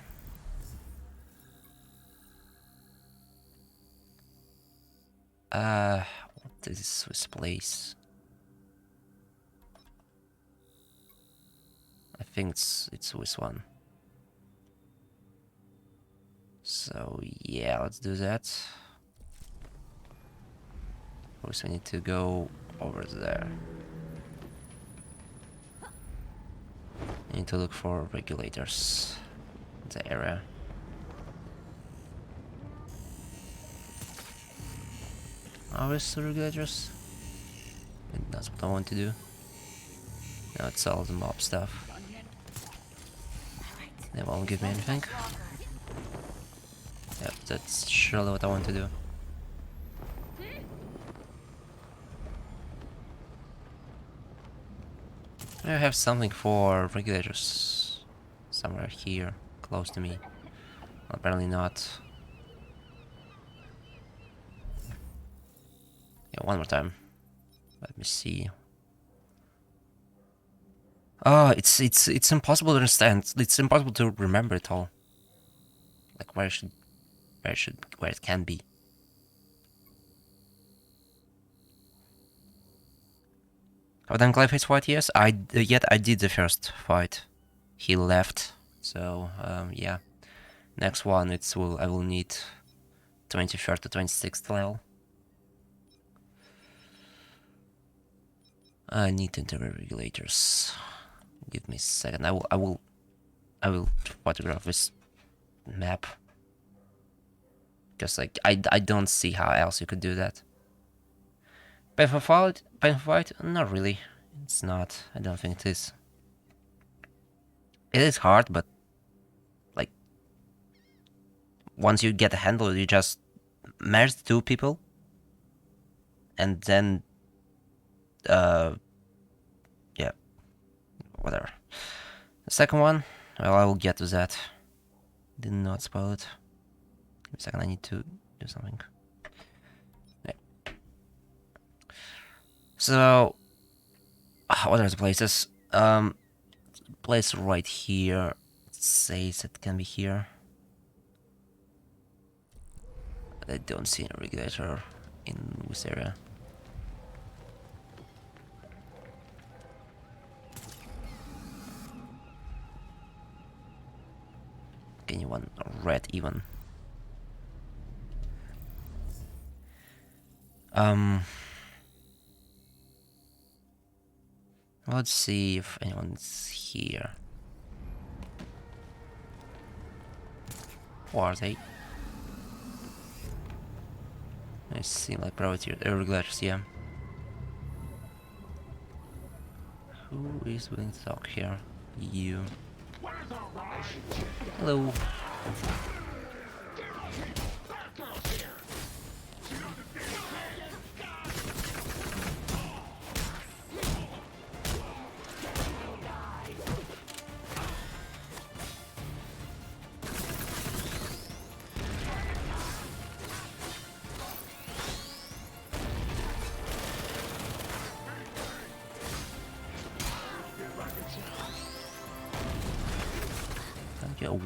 Speaker 1: What is this place? I think it's this one. So yeah, let's do that. First we need to go over there. I need to look for regulators in the area. Are these the regulators? And that's what I want to do. Now it's all the mob stuff. They won't give me anything. Yep, that's surely what I want to do. I have something for regulators somewhere here, close to me. Apparently not. Yeah, one more time. Let me see. Oh, it's impossible to understand. It's impossible to remember it all. Like where it can be. Have I done Clayface fight? Yes, I did the first fight. He left, so yeah. Next one, I will need 23rd to 26th level. I need to integrate regulators. Give me a second. I will photograph this map. Because like I don't see how else you could do that. Painful fight? Not really. It's not. I don't think it is. It is hard, but like once you get a handle, you just merge two people, and then yeah, whatever. The second one, well, I will get to that. Did not spoil it. Give me a second, I need to do something. Yeah. So, what are the places? Place right here. It says it can be here. I don't see a regulator in this area. Can you want red even? Let's see if anyone's here. Or are they? I see like priority regulators, yeah. Who is willing to talk here? You. Hello.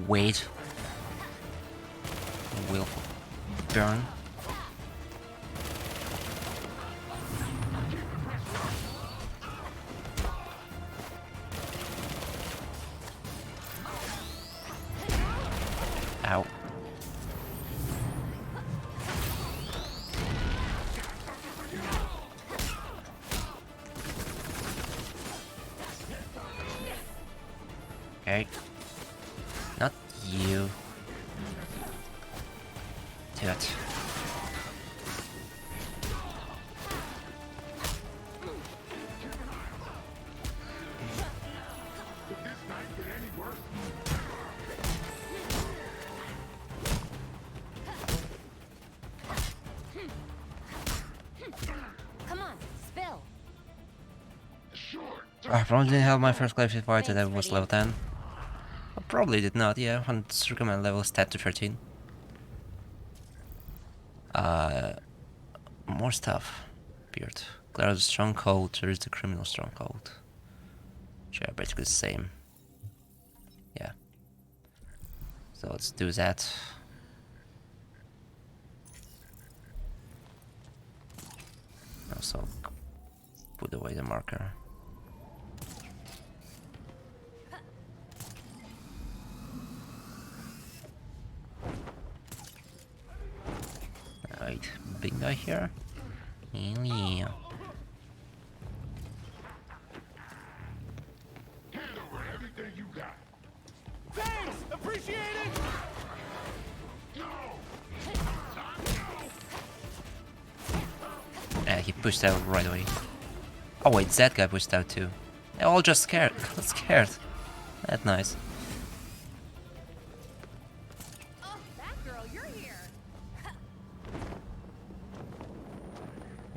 Speaker 1: Wait. Willful. burn. Ow. Okay. Not you. Do it.
Speaker 4: Come on, spill.
Speaker 1: I probably didn't have my first classified fighter that was level 10. I probably did not, yeah. On recommend levels 10 to 13. More stuff. Beard. Clear the stronghold, there is the criminal stronghold. Which are basically the same. Yeah. So let's do that. Also put away the marker. Alright, big guy here. Yeah.
Speaker 10: Hand over everything you got.
Speaker 2: Thanks! Appreciate it!
Speaker 1: Yeah, he pushed out right away. Oh wait, that guy pushed out too. They're all just scared. Scared. That's nice.
Speaker 7: Oh, that girl, you're here.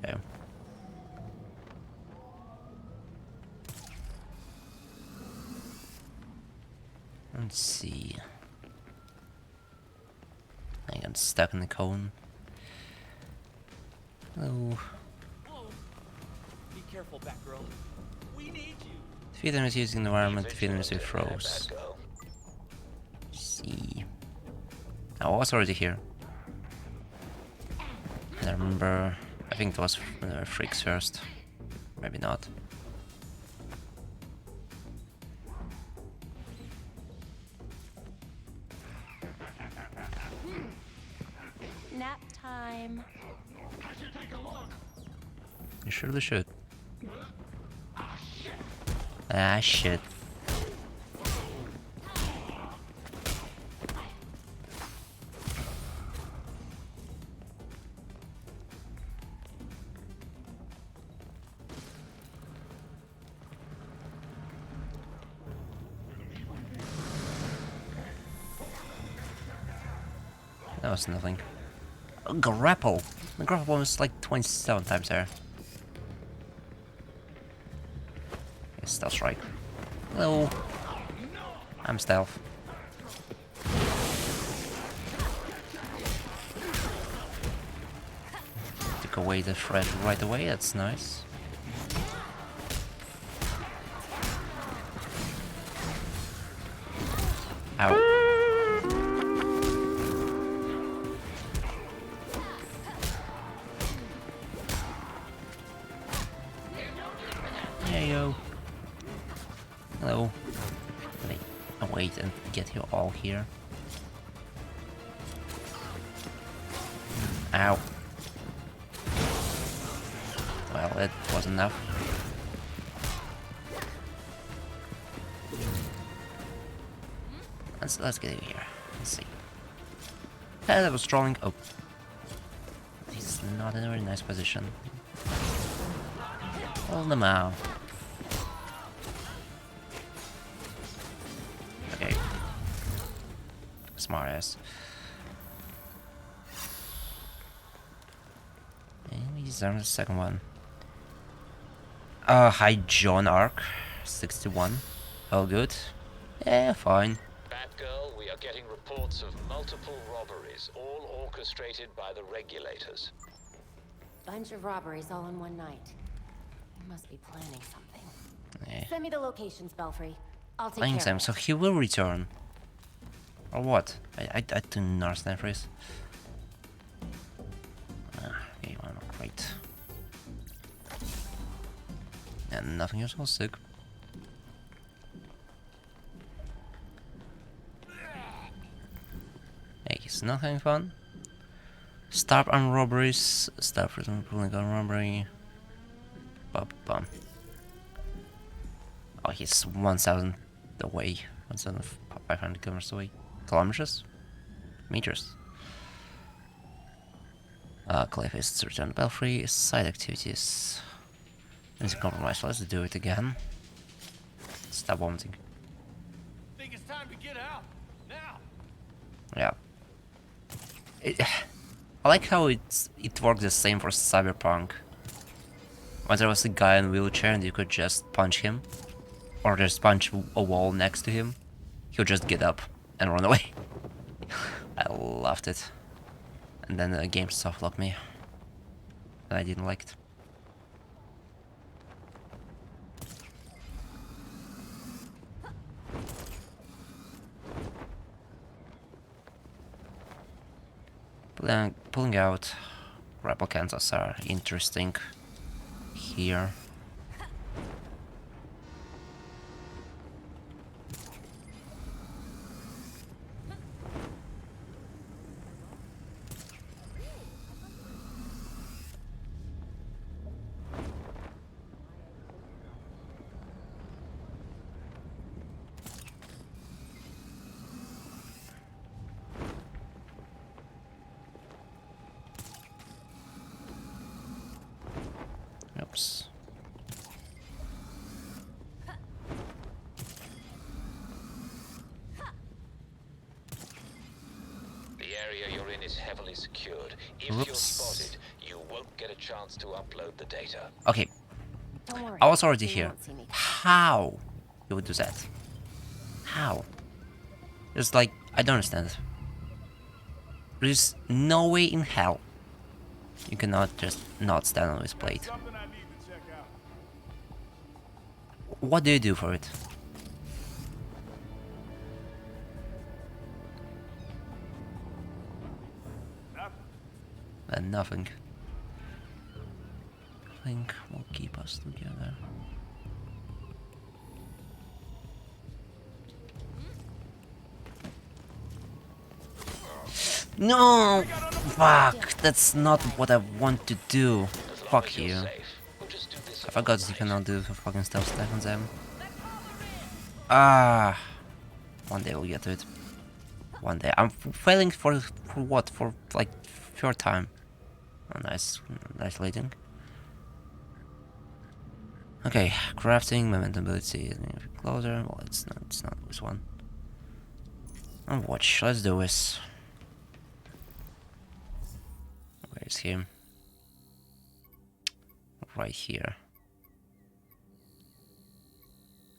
Speaker 1: Yeah. Let's see. I got stuck in the cone. Oh.
Speaker 2: Whoa. Be careful, Batgirl. We need you.
Speaker 1: Defeat enemies using the environment, defeat enemies with throws. See. I was already here. I remember. I think it was Freaks first. Maybe not.
Speaker 4: Nap time.
Speaker 1: You surely should. Ah, shit. That was nothing. Oh, grapple! The grapple was like 27 times there. It's stealth strike. Hello. I'm stealth. Took away the threat right away, that's nice. Ow. Heyo. Hello. Wait, wait and get you all here. Ow. Well, that wasn't enough. Let's get in here. Let's see. Hey, that was trolling. Oh. He's not in a very nice position. Hold them out. Okay. Smart ass. And we deserve the second one. Hi John Arc. 61. All good. Yeah, fine.
Speaker 3: Batgirl, we are getting reports of multiple robberies, all orchestrated by the regulators.
Speaker 4: Bunch of robberies all in one night. You must be planning something.
Speaker 1: Yeah.
Speaker 4: Send me the locations, Belfry. I'll take
Speaker 1: Playing
Speaker 4: care
Speaker 1: Sam,
Speaker 4: of it.
Speaker 1: so he will return. Or what? I do not understand for this. And nothing else was sick. Hey, he's not having fun. Stop on robberies. Stop from pulling on robbery. Bum. Oh, he's 1,000 away. 1,500 kilometers away. Kilometers? Meters. Clayface return to Belfry. Side activities. There's a compromise. Let's do it again. Stop vomiting.
Speaker 2: Think it's time to get out now.
Speaker 1: Yeah. I like how it worked the same for Cyberpunk. When there was a guy in a wheelchair and you could just punch him, or just punch a wall next to him, he would just get up and run away. I loved it. And then the game softlocked me. And I didn't like it. Pulling out replicants are interesting here. Oops.
Speaker 3: The area you're in is heavily secured. If you're spotted, you won't get a chance to upload the data.
Speaker 1: Okay.
Speaker 4: Don't worry.
Speaker 1: I was already
Speaker 4: They
Speaker 1: here.
Speaker 4: won't see me.
Speaker 1: How you would do that? How? It's like, I don't understand. There's no way in hell you cannot just not stand on this plate. What do you do for it? And nothing. Nothing will keep us together. No! Fuck! That's not what I want to do. Fuck you. I forgot you cannot do the fucking stealth stack on them. Ah! One day we'll get to it. One day. I'm failing for what? For like third time. Oh, nice leading. Okay, crafting, momentum ability, closer. Well, it's not this one. And watch. Let's do this. Where is he? Right here.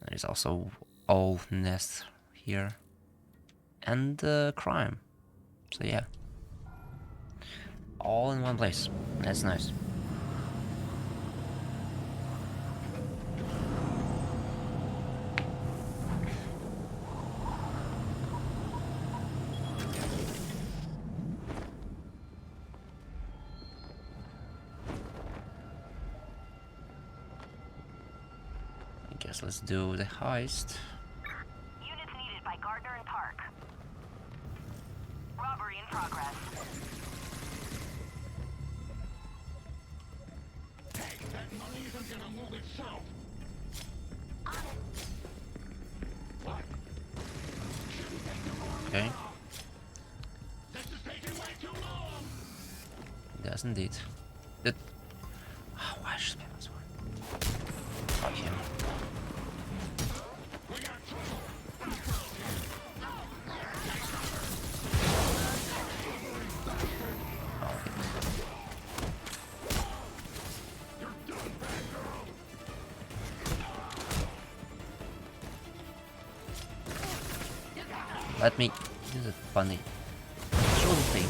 Speaker 1: There's also all nest here. And crime. So yeah. All in one place. That's nice. I guess let's do the heist.
Speaker 5: Units needed by Gardner and Park. Robbery in progress.
Speaker 10: That money isn't gonna move itself.
Speaker 1: Okay. Yes, indeed. That. Oh, why should I this one? Fuck him. Let me. This is funny. Show the thing.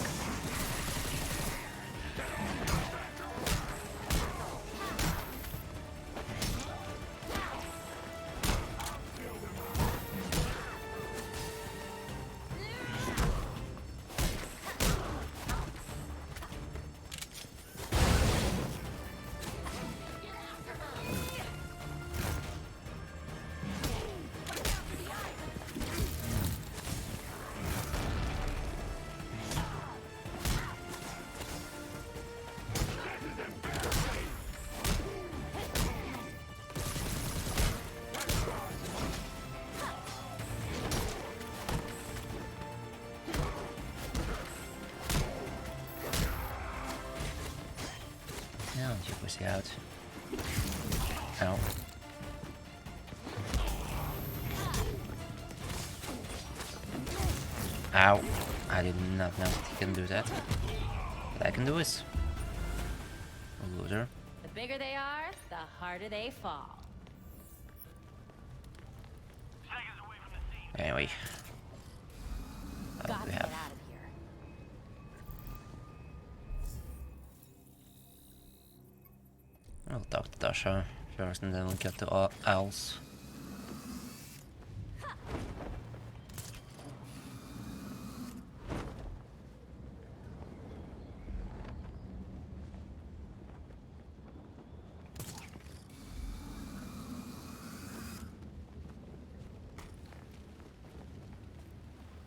Speaker 1: Now you pussy out. Ow. Ow. I did not know that he can do that. But I can do it. Loser.
Speaker 4: The bigger they are, the harder they fall.
Speaker 1: Anyway. What
Speaker 4: Gotta
Speaker 1: do we
Speaker 4: get
Speaker 1: have?
Speaker 4: out of here.
Speaker 1: I'll talk to Tasha first and then we'll get to owls.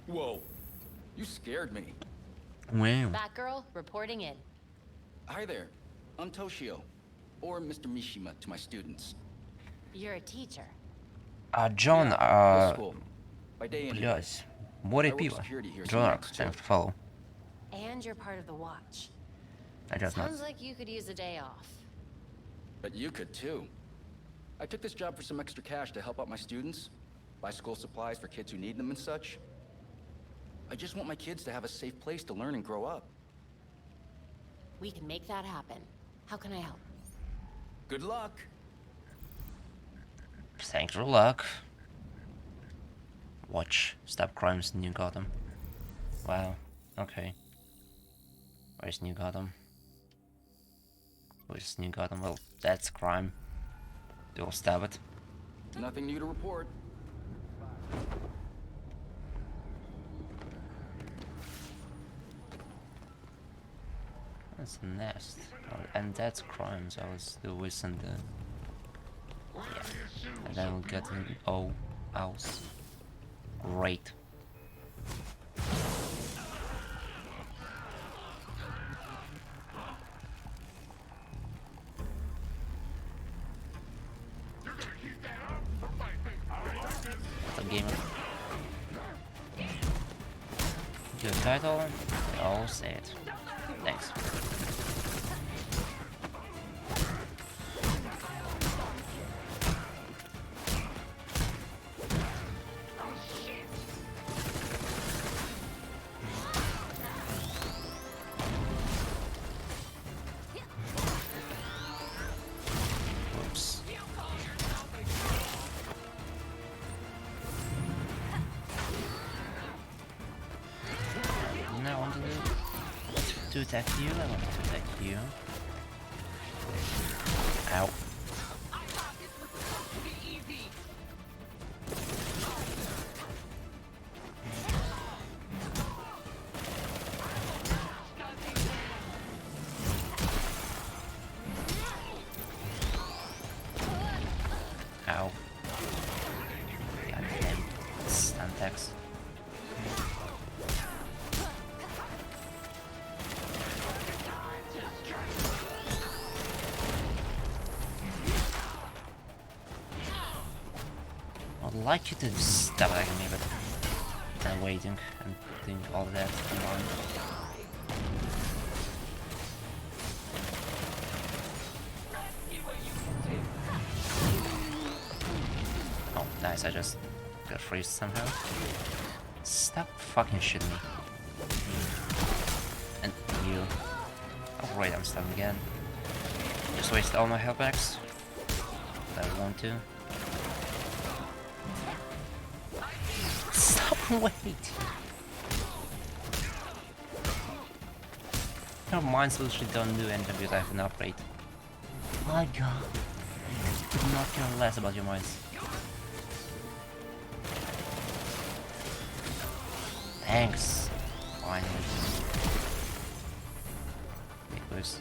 Speaker 15: Whoa. You scared me.
Speaker 1: Wow.
Speaker 4: Batgirl, reporting in.
Speaker 15: Hi there. I'm Toshio. Or Mr. Mishima to my students.
Speaker 4: You're a teacher.
Speaker 1: John,
Speaker 15: Go school. By day and
Speaker 1: блядь, море
Speaker 15: I work
Speaker 1: пива.
Speaker 15: security here, so
Speaker 1: Джонарк,
Speaker 15: next
Speaker 1: thanks
Speaker 15: too.
Speaker 1: for follow.
Speaker 4: And you're part of the watch.
Speaker 1: I just not.
Speaker 4: Sounds like you could use a day off.
Speaker 15: But you could too. I took this job for some extra cash to help out my students, buy school supplies for kids who need them and such. I just want my kids to have a safe place to learn and grow up.
Speaker 4: We can make that happen. How can I help?
Speaker 15: Good luck.
Speaker 1: Thanks for luck. Watch. Stop crimes in New Gotham. Wow. Okay. Where's New Gotham? Where's New Gotham? Well, that's crime. They'll stab it.
Speaker 15: Nothing new to report.
Speaker 1: That's a nest. Oh, and that's crimes. I was the wish and the... Yeah. And then we'll get an owls. Great. What's up, gamer? Good title. They all say it. Thanks. Oops. I want to attack you. I want to attack you. Ow. Ow. God damn. Stun attacks. I'd like you to stop attacking me, but I'm waiting and doing all that. Come on. Oh, nice, I just got freezed somehow. Stop fucking shooting me. And you. Oh great, I'm stunned again. Just wasted all my health packs. I want to. Stop, wait! Your mines literally don't do anything because I have an upgrade. My god. I could not care less about your mines. Thanks. Finally. Big boost.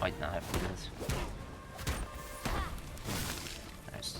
Speaker 1: Might not have to do this. Nice.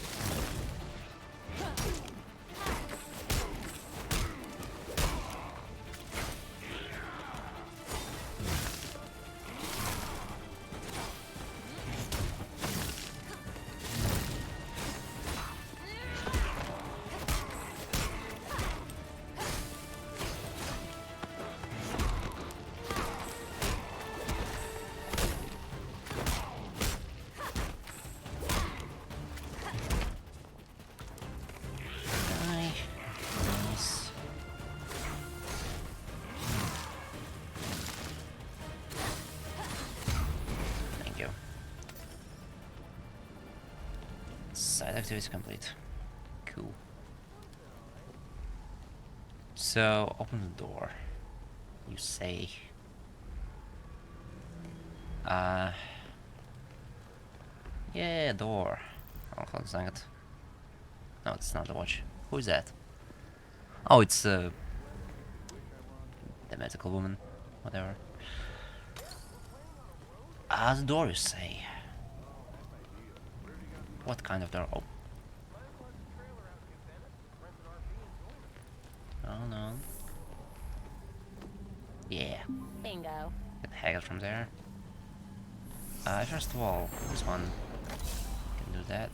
Speaker 1: Side activity complete. Cool. So, open the door. You say. Yeah, door. Oh, hold on a second. No, it's not the watch. Who is that? Oh, it's the medical woman. Whatever. The door, you say. What kind of door? Oh. Oh no. Yeah.
Speaker 4: Bingo.
Speaker 1: Get the heck out from there. First of all, this one can do that.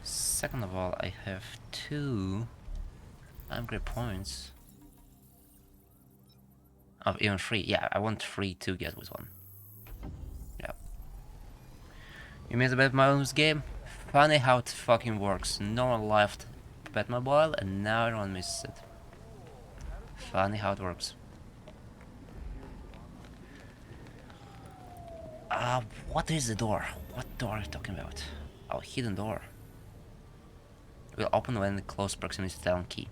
Speaker 1: Second of all, I have 2 upgrade points. Of even 3. Yeah, I want 3 to get with one. Yeah. You missed a Batmobile in this game? Funny how it fucking works. No one left Batmobile and now everyone misses it. Funny how it works. What is the door? What door are you talking about? Oh, hidden door. Will open when in close proximity to town key.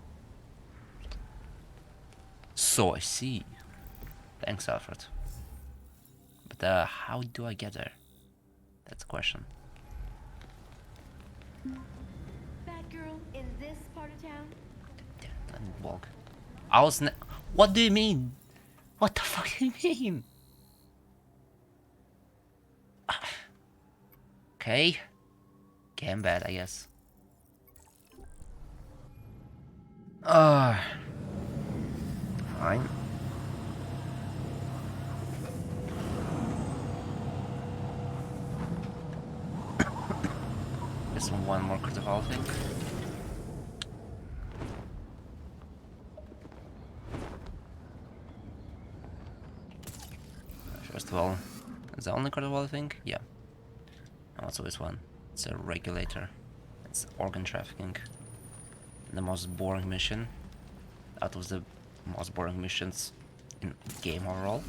Speaker 1: So I see. Thanks, Alfred. But how do I get there? That's the question.
Speaker 7: Batgirl in this part of town?
Speaker 1: Let me walk. I was what do you mean? What the fuck do you mean? Okay. Okay, I'm bad, I guess. Fine. Just one more critical thing. First of all, the only critical thing? Yeah. Also this one. It's a regulator. It's organ trafficking. The most boring mission. Out of the most boring missions in game overall.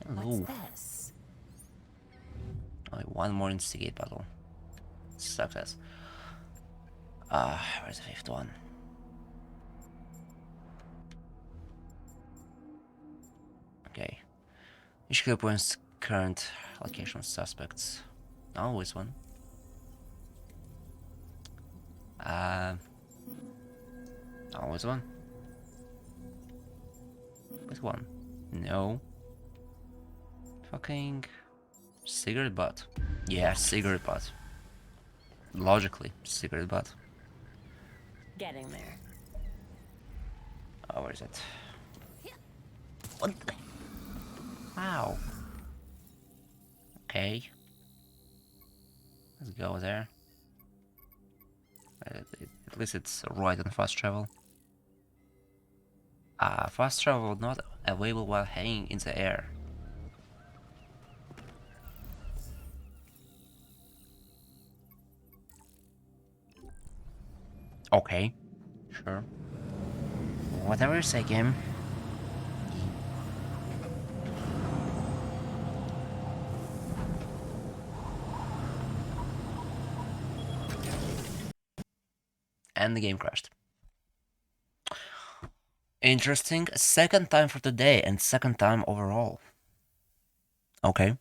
Speaker 1: Hello.
Speaker 4: What's this?
Speaker 1: Only one more instigate battle. Success. Where's the 5th one? Okay. Each clear points current location of suspects. Always one. Always one. With one. No. Fucking cigarette butt. Yeah, cigarette butt. Logically, cigarette butt.
Speaker 4: Getting there.
Speaker 1: Oh, where is it? What? Wow. Okay. Let's go there. At least it's right on fast travel. Fast travel not available while hanging in the air. Okay. Sure. Whatever you say, game. And the game crashed. Interesting. Second time for today and second time overall. Okay.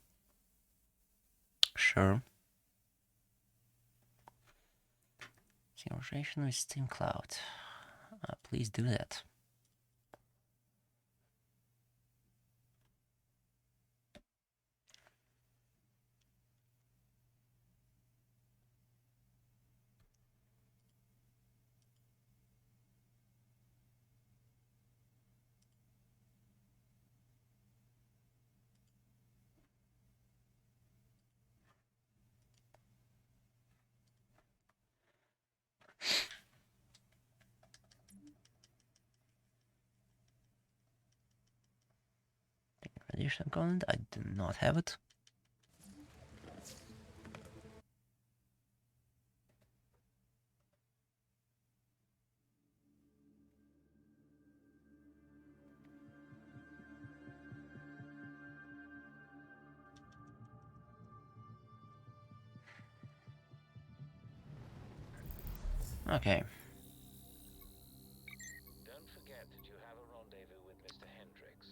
Speaker 1: Sure. Synchronization with Steam Cloud. Please do that. Additional content, I do not have it. Okay.
Speaker 3: Don't forget that you have a rendezvous with Mr. Hendricks.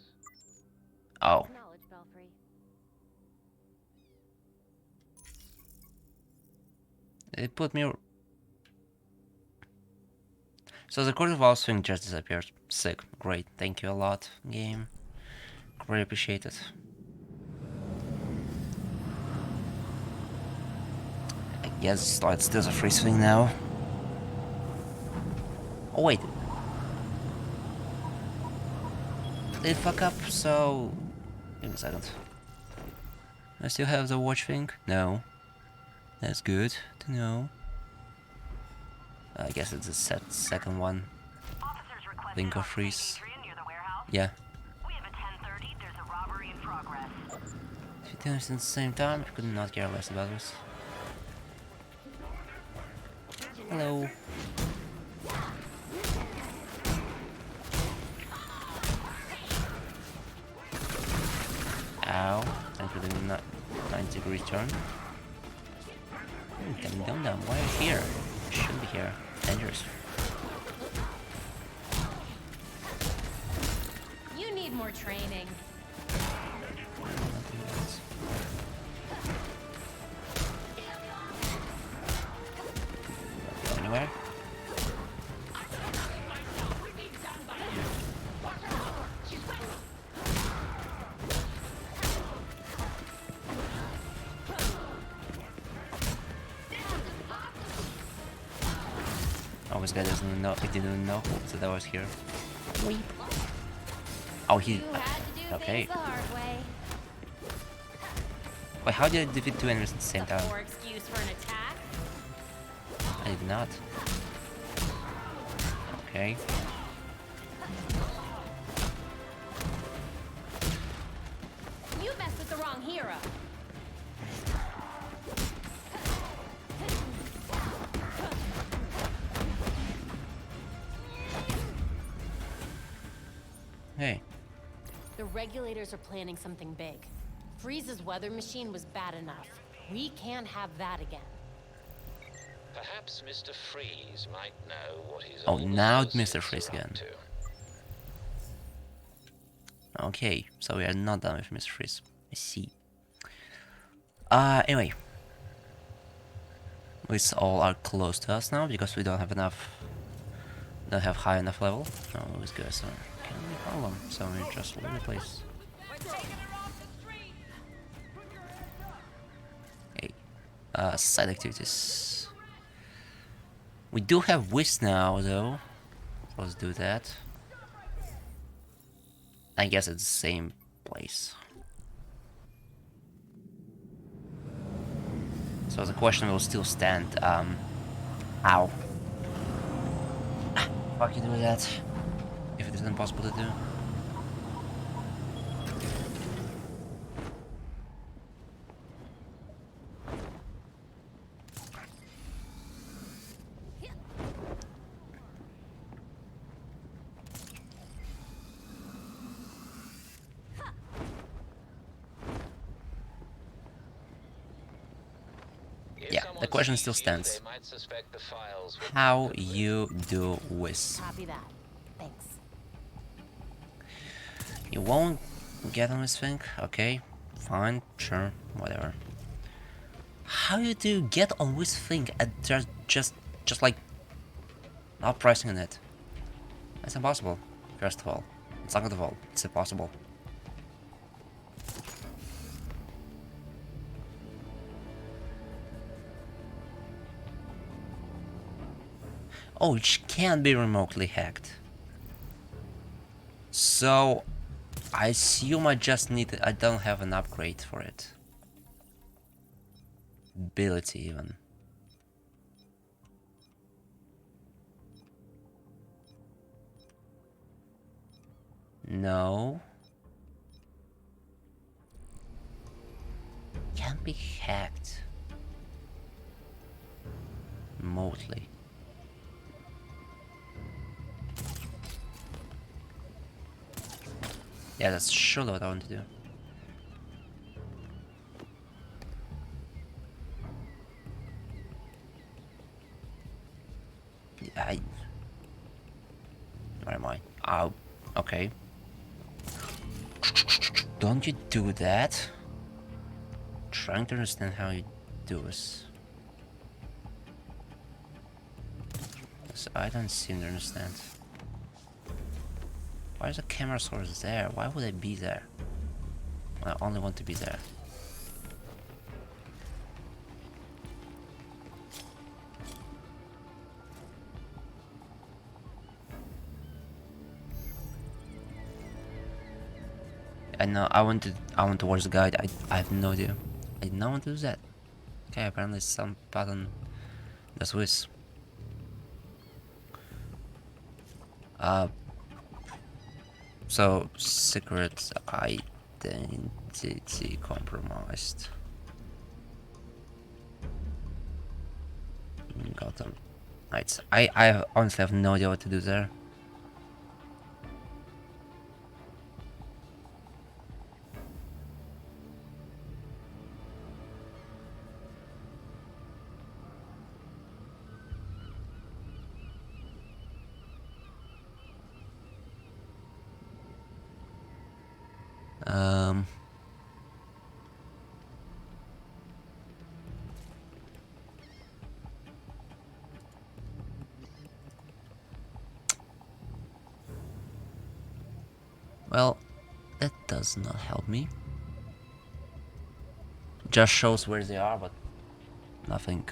Speaker 1: Oh.
Speaker 4: Knowledge, Belfry.
Speaker 1: It put me... So the court of all swing just disappeared. Sick. Great. Thank you a lot, game. Greatly appreciate it. I guess it's still a free swing now. Oh wait. Did it fuck up? So... Give me a second. I still have the watch thing? No. That's good to know. I guess it's the second one. Link of freeze. Yeah.
Speaker 5: We have a 10:30. There's a robbery in progress.
Speaker 1: If you do this at the same time, I could not care less about this. Hello. Ow. Thank you for the 90-degree turn. Dum-dum-dum, why are you here? You shouldn't be here. Dangerous.
Speaker 4: You need more training.
Speaker 1: Anywhere? Oh, this guy doesn't know. He didn't know that I was here. Weep. Oh, he. Okay. Wait, how did I defeat two enemies at the same time?
Speaker 4: Poor excuse for an attack.
Speaker 1: I did not. Okay.
Speaker 4: You messed with the wrong hero.
Speaker 1: Hey.
Speaker 4: The regulators are planning something big. Freeze's weather machine was bad enough. We can't have that again.
Speaker 3: Perhaps Mr. Freeze might know what his
Speaker 1: Oh,
Speaker 3: old
Speaker 1: now it's Mr.
Speaker 3: associates
Speaker 1: Freeze
Speaker 3: are up
Speaker 1: again.
Speaker 3: to.
Speaker 1: Okay, so we are not done with Mr. Freeze. I see. Anyway. We all are close to us now because we don't have enough. Don't have high enough level. So these guys can be a problem. So we just leave the place. Okay. Side activities. We do have Whisk now though. Let's do that. I guess it's the same place. So the question will still stand. Ow. Fuck you do that. If it is impossible to do. Yeah, the question still stands. How you do Whisk?
Speaker 4: Copy that. Thanks.
Speaker 1: You won't get on this thing? Okay, fine, sure, whatever. How you do get on this thing and just like not pressing on it? That's impossible. First of all, second of all, it's impossible. Oh, it can be remotely hacked. So, I assume I just need... I don't have an upgrade for it. Ability, even. No. Can't be hacked. Remotely. Yeah, that's surely what I want to do. Where am I? Oh, okay. Don't you do that? Trying to understand how you do this. 'Cause I don't seem to understand. Why is the camera source there? Why would I be there? I only want to be there. I know I want to watch the guide. I have no idea. I did not want to do that. Okay, apparently some button that's with. So secret identity compromised. Gotham. Right. I honestly have no idea what to do there. Well, that does not help me. Just shows where they are, but nothing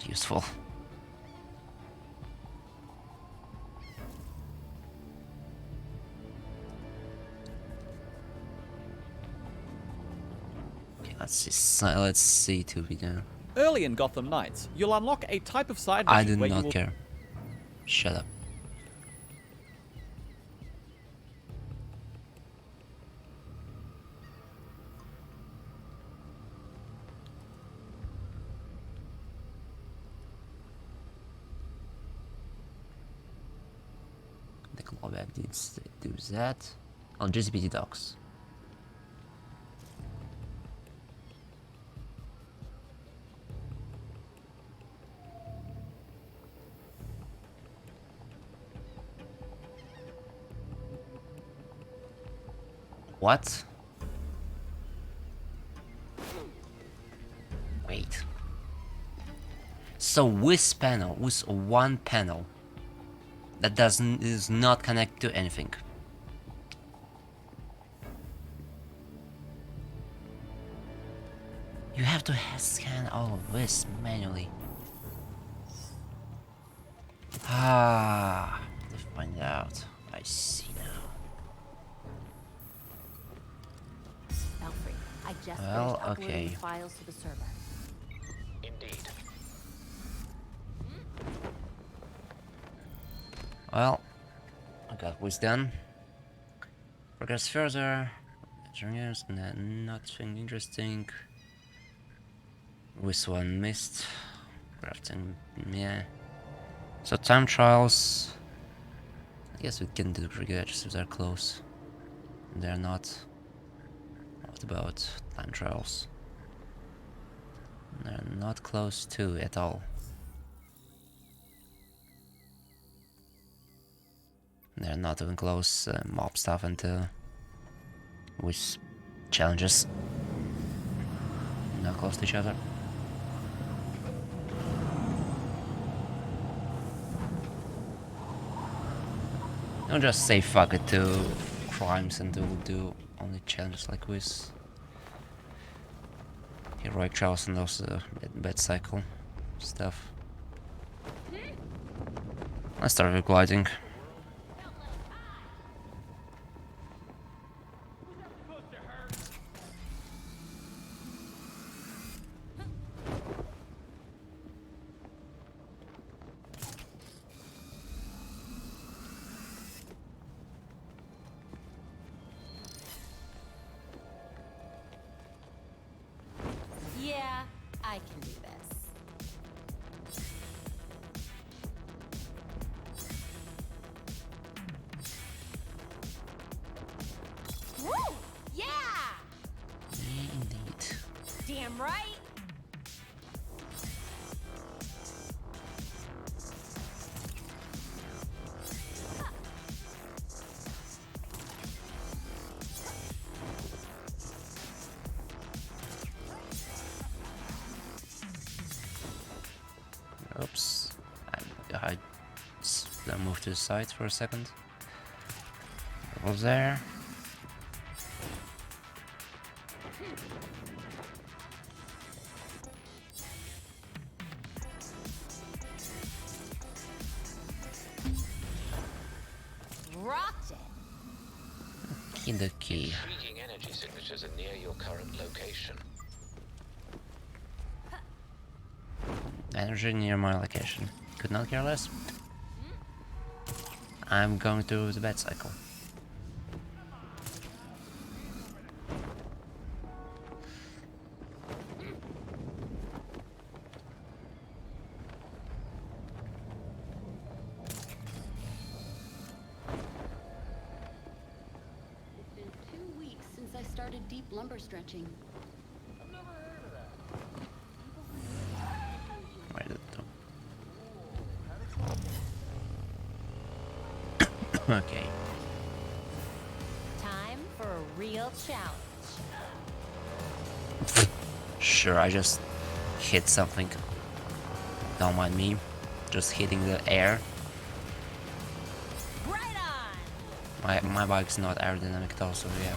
Speaker 1: useful. Okay, let's see to video.
Speaker 18: Early in Gotham Knights, you'll unlock a type of side
Speaker 1: I
Speaker 18: mission
Speaker 1: do
Speaker 18: where you
Speaker 1: not
Speaker 18: will...
Speaker 1: care. Shut up. The clawback needs to do that. On GCPT docs. What? Wait. So with panel, with one panel that is not connected to anything. You have to scan all of this manually. Ah, to find out. I see now.
Speaker 4: Belfry, I just
Speaker 1: Well,
Speaker 4: finished uploading
Speaker 1: okay.
Speaker 4: the files to the server.
Speaker 3: Indeed.
Speaker 1: Well, I got what's done. Progress further. Engineers, nothing interesting. This one missed. Crafting, yeah. So time trials. I guess we can do pretty good just if they're close. They're not. What about time trials? They're not close to at all. They're not even close. Mob stuff and with challenges. Not close to each other. Don't just say fuck it to crimes and do only challenges like this. Heroic trials and also bad cycle stuff. Let's start with gliding.
Speaker 4: Yeah, I can do this. Woo! Yeah!
Speaker 1: Indeed.
Speaker 4: Damn right!
Speaker 1: Oops. I moved to the side for a second. What was there?
Speaker 4: Rocked it.
Speaker 1: Key the key.
Speaker 3: Intriguing energy signatures are near your current location.
Speaker 1: Energy near my location. Could not care less. I'm going to the bed cycle.
Speaker 16: It's been 2 weeks since I started deep lumber stretching.
Speaker 1: Where did it go? Okay.
Speaker 4: Time for a real challenge.
Speaker 1: Sure, I just hit something. Don't mind me. Just hitting the air.
Speaker 4: Right on.
Speaker 1: My bike's not aerodynamic at all, so yeah.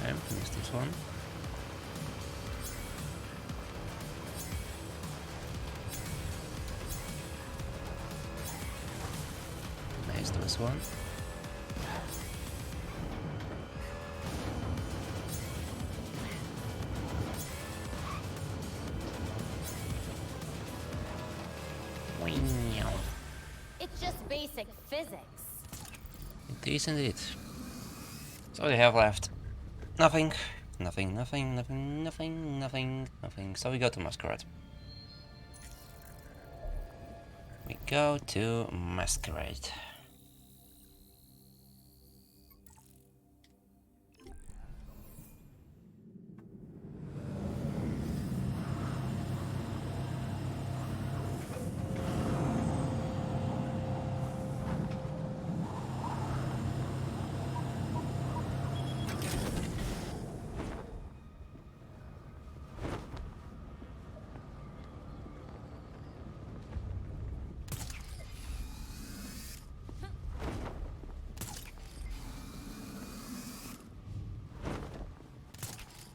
Speaker 1: Okay, missed this one. Missed this one. Wow.
Speaker 4: It's just basic physics.
Speaker 1: It is indeed. So we have left nothing, nothing, nothing, nothing, nothing, nothing, nothing. So we go to Masquerade. We go to Masquerade.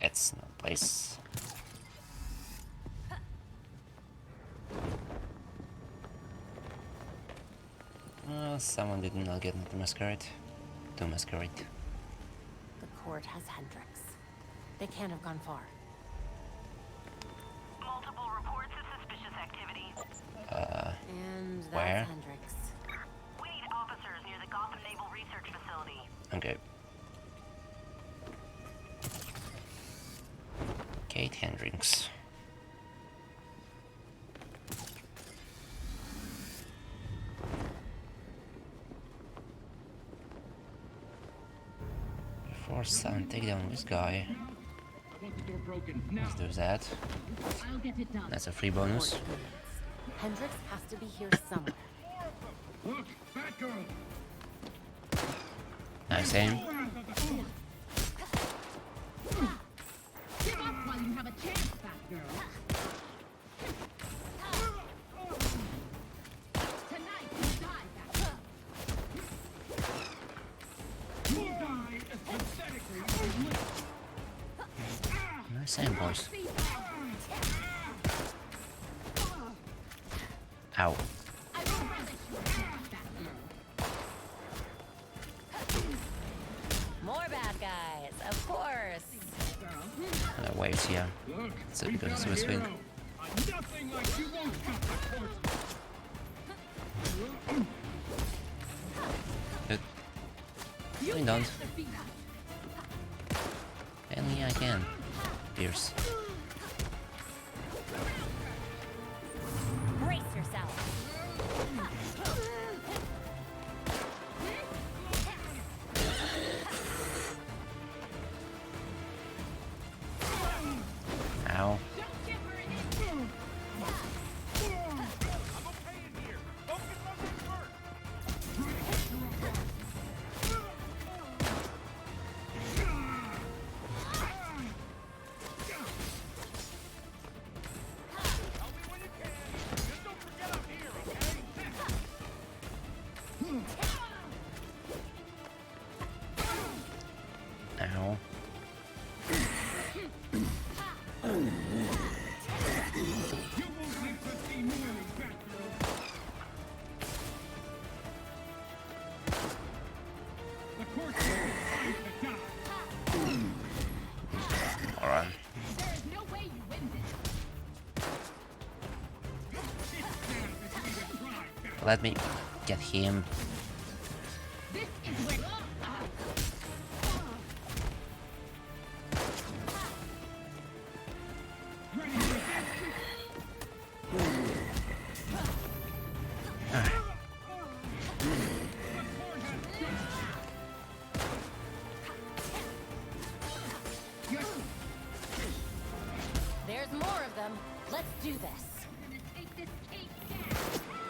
Speaker 1: It's no place. Someone did not get into Masquerade. To Masquerade.
Speaker 4: The court has Hendrix. They can't have gone far.
Speaker 5: Multiple reports of suspicious activity.
Speaker 4: And that's
Speaker 1: where?
Speaker 4: Hendrix.
Speaker 5: We need officers near the Gotham Naval Research Facility.
Speaker 1: Okay. Kate Hendricks. Before sun, take down this guy. Let's do that. That's a free bonus.
Speaker 4: Hendrix has to be here somewhere.
Speaker 10: Look, Batgirl!
Speaker 1: Nice aim.
Speaker 7: Give up while you have a chance, Batgirl. Tonight you die, Batgirl.
Speaker 10: You'll die as pathetically as you live.
Speaker 1: Nice aim, boys. Ow.
Speaker 7: I will relish your death, Batgirl.
Speaker 4: More bad guys, of course.
Speaker 1: Wait, yeah. It's because it's was win.
Speaker 10: Nothing like you won't cut the court.
Speaker 1: Good. No, you don't. Only I can. Pierce.
Speaker 4: Brace yourself.
Speaker 1: Ow. on.
Speaker 7: There is no way you win this.
Speaker 1: Let me get him.
Speaker 7: This is where.
Speaker 4: There's more of them. Let's do this.
Speaker 7: Take this cake down.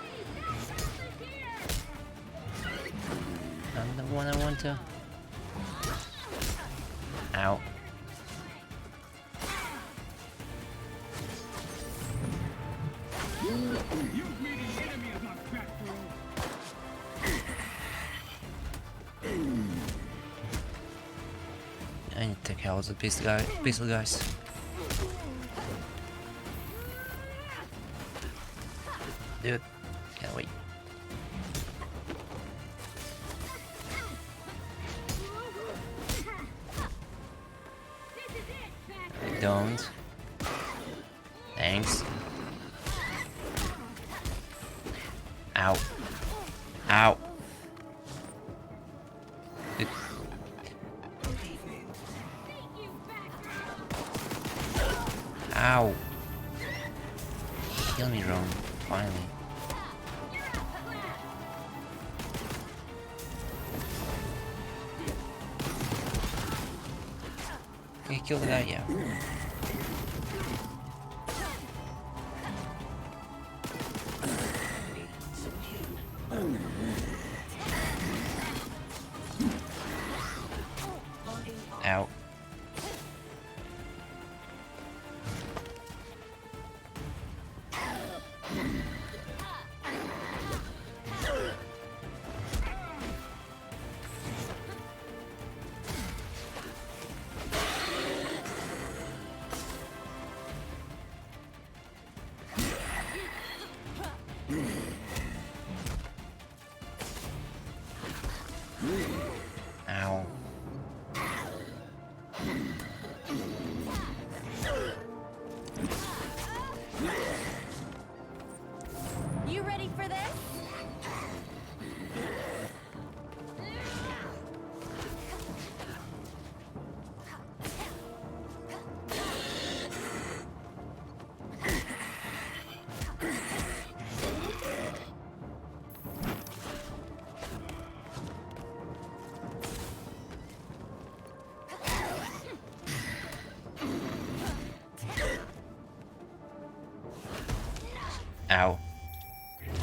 Speaker 7: Hey, that bastard's here!
Speaker 1: I'm the one I want to. Ow.
Speaker 10: You've made an enemy of my fat bro.
Speaker 1: I need to take out the pistol guys. Dude, can't wait. I don't. Thanks. Ow. Ow. Dude. Ow. Kill me, Rome. Finally. Can you kill the guy? Yeah. Ow. Ow.
Speaker 4: You ready for this?
Speaker 1: Ow.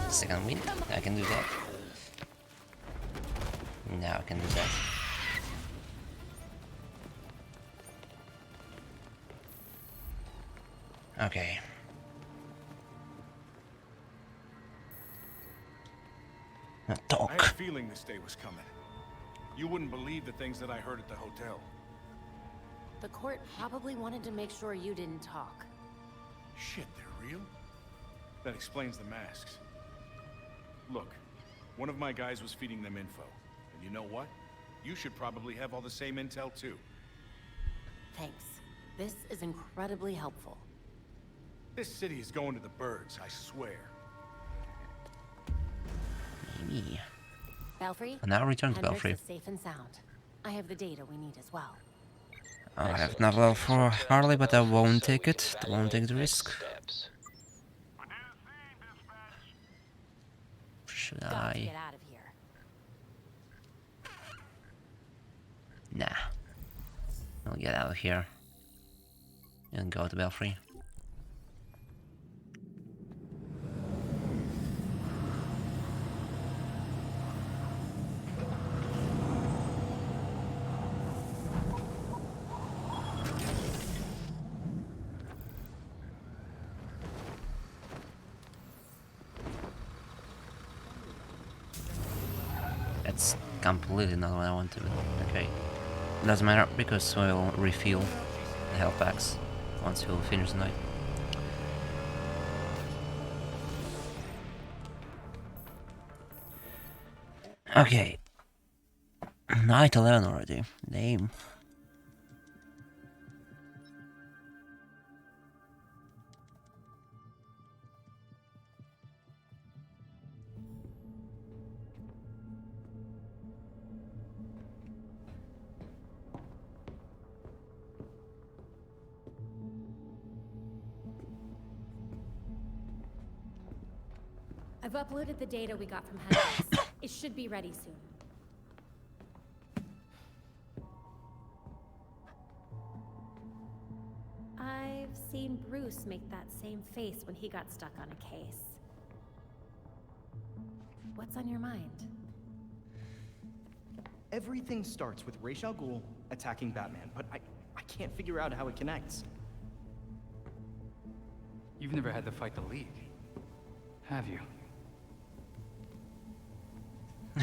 Speaker 1: Second win. I can do that. Now I can do that. Okay. Now
Speaker 10: I
Speaker 1: talk.
Speaker 10: had a feeling this day was coming. You wouldn't believe the things that I heard at the hotel.
Speaker 4: The court probably wanted to make sure you didn't talk.
Speaker 10: Shit, they're real? That explains the masks. Look, one of my guys was feeding them info. And you know what? You should probably have all the same intel too.
Speaker 4: Thanks. This is incredibly helpful.
Speaker 10: This city is going to the birds, I swear.
Speaker 1: Maybe.
Speaker 4: Belfry?
Speaker 1: And now return to
Speaker 4: Hendricks
Speaker 1: Belfry.
Speaker 4: is safe and sound. I have the data we need as well.
Speaker 1: I have not level for Harley, but I won't take it. I won't take the risk. Should
Speaker 4: Got to
Speaker 1: I?
Speaker 4: get out of here.
Speaker 1: Nah. I'll get out of here. And go to Belfry. That's completely not what I want to do. Okay. Doesn't matter, because we'll refill the health packs once we'll finish the night. Okay. Night 11 already. Damn.
Speaker 4: I've uploaded the data we got from Hendrix. It should be ready soon. I've seen Bruce make that same face when he got stuck on a case. What's on your mind?
Speaker 11: Everything starts with Ra's al Ghul attacking Batman, but I can't figure out how it connects.
Speaker 13: You've never had to fight the League, have you?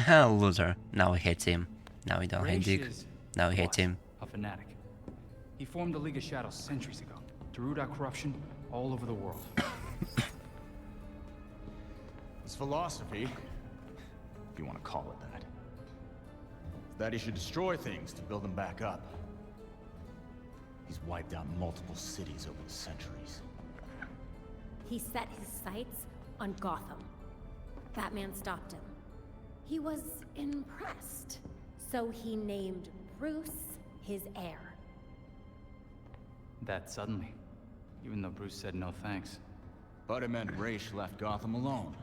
Speaker 1: Loser. Now he hates him. Now he don't hate
Speaker 13: Ra's
Speaker 1: Dick.
Speaker 13: is
Speaker 1: Now he hates
Speaker 13: what?
Speaker 1: him.
Speaker 13: A fanatic. He formed the League of Shadows centuries ago to root out corruption all over the world.
Speaker 14: His philosophy, if you want to call it that, is that he should destroy things to build them back up. He's wiped out multiple cities over the centuries.
Speaker 4: He set his sights on Gotham. Batman stopped him. He was impressed, so he named Bruce his heir.
Speaker 13: That suddenly, even though Bruce said no thanks.
Speaker 14: But it meant Ra's left Gotham alone.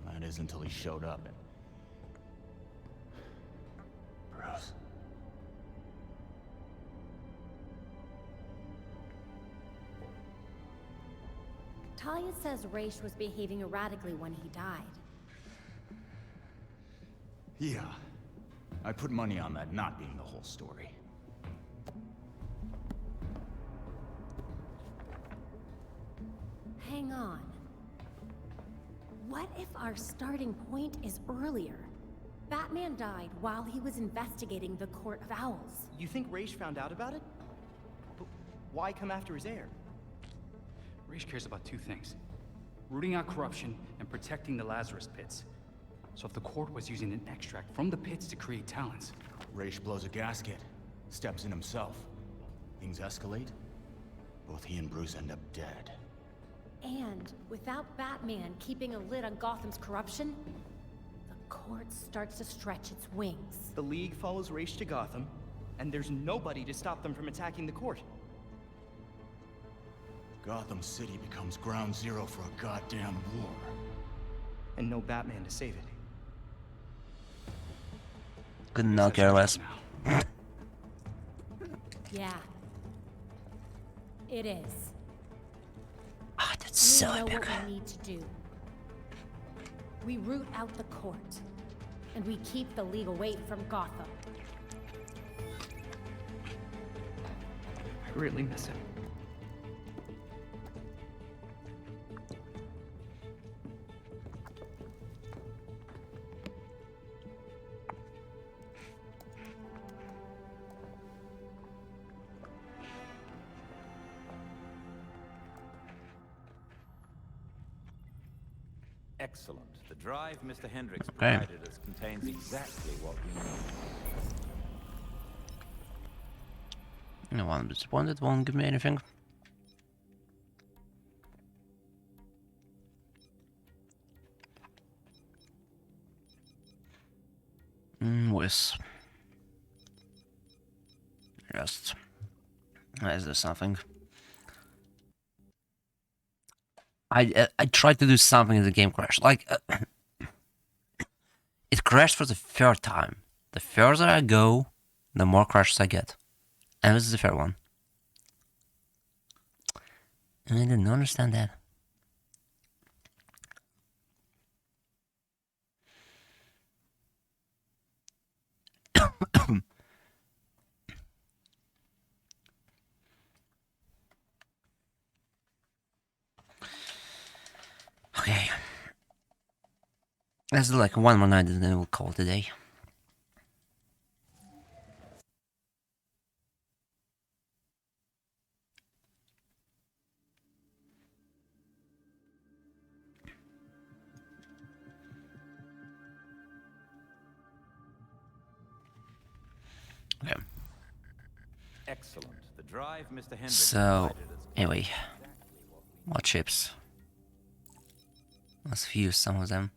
Speaker 14: That is until he showed up and... Bruce.
Speaker 4: Talia says Ra's was behaving erratically when he died.
Speaker 14: Yeah. I put money on that not being the whole story.
Speaker 4: Hang on. What if our starting point is earlier? Batman died while he was investigating the Court of Owls.
Speaker 11: You think Ra's found out about it? But why come after his heir?
Speaker 13: Ra's cares about two things. Rooting out corruption and protecting the Lazarus Pits. So if the court was using an extract from the pits to create talents...
Speaker 14: Ra's blows a gasket, steps in himself. Things escalate. Both he and Bruce end up dead.
Speaker 4: And without Batman keeping a lid on Gotham's corruption, the court starts to stretch its wings.
Speaker 11: The League follows Ra's to Gotham, and there's nobody to stop them from attacking the court.
Speaker 14: Gotham City becomes ground zero for a goddamn war.
Speaker 11: And no Batman to save it.
Speaker 1: Could not care less.
Speaker 4: Yeah. It is.
Speaker 1: Ah, that's so
Speaker 4: we know
Speaker 1: epic.
Speaker 4: what we need to do. We root out the court, and we keep the League away from Gotham.
Speaker 11: I really miss him.
Speaker 12: Excellent. The drive Mr. Hendricks
Speaker 1: Okay.
Speaker 12: provided us contains exactly what we need.
Speaker 1: No one disappointed, won't give me anything. Whiz. Just... Is there something? I tried to do something and the game crashed. Like, it crashed for the third time. The further I go, the more crashes I get. And this is the third one. And I didn't understand that. Okay. Let's do like one more night and then we'll call it a day. Okay.
Speaker 12: Excellent. The drive Mr. Hendricks
Speaker 1: So,
Speaker 12: provided us
Speaker 1: anyway, more chips. Let's fuse some of them.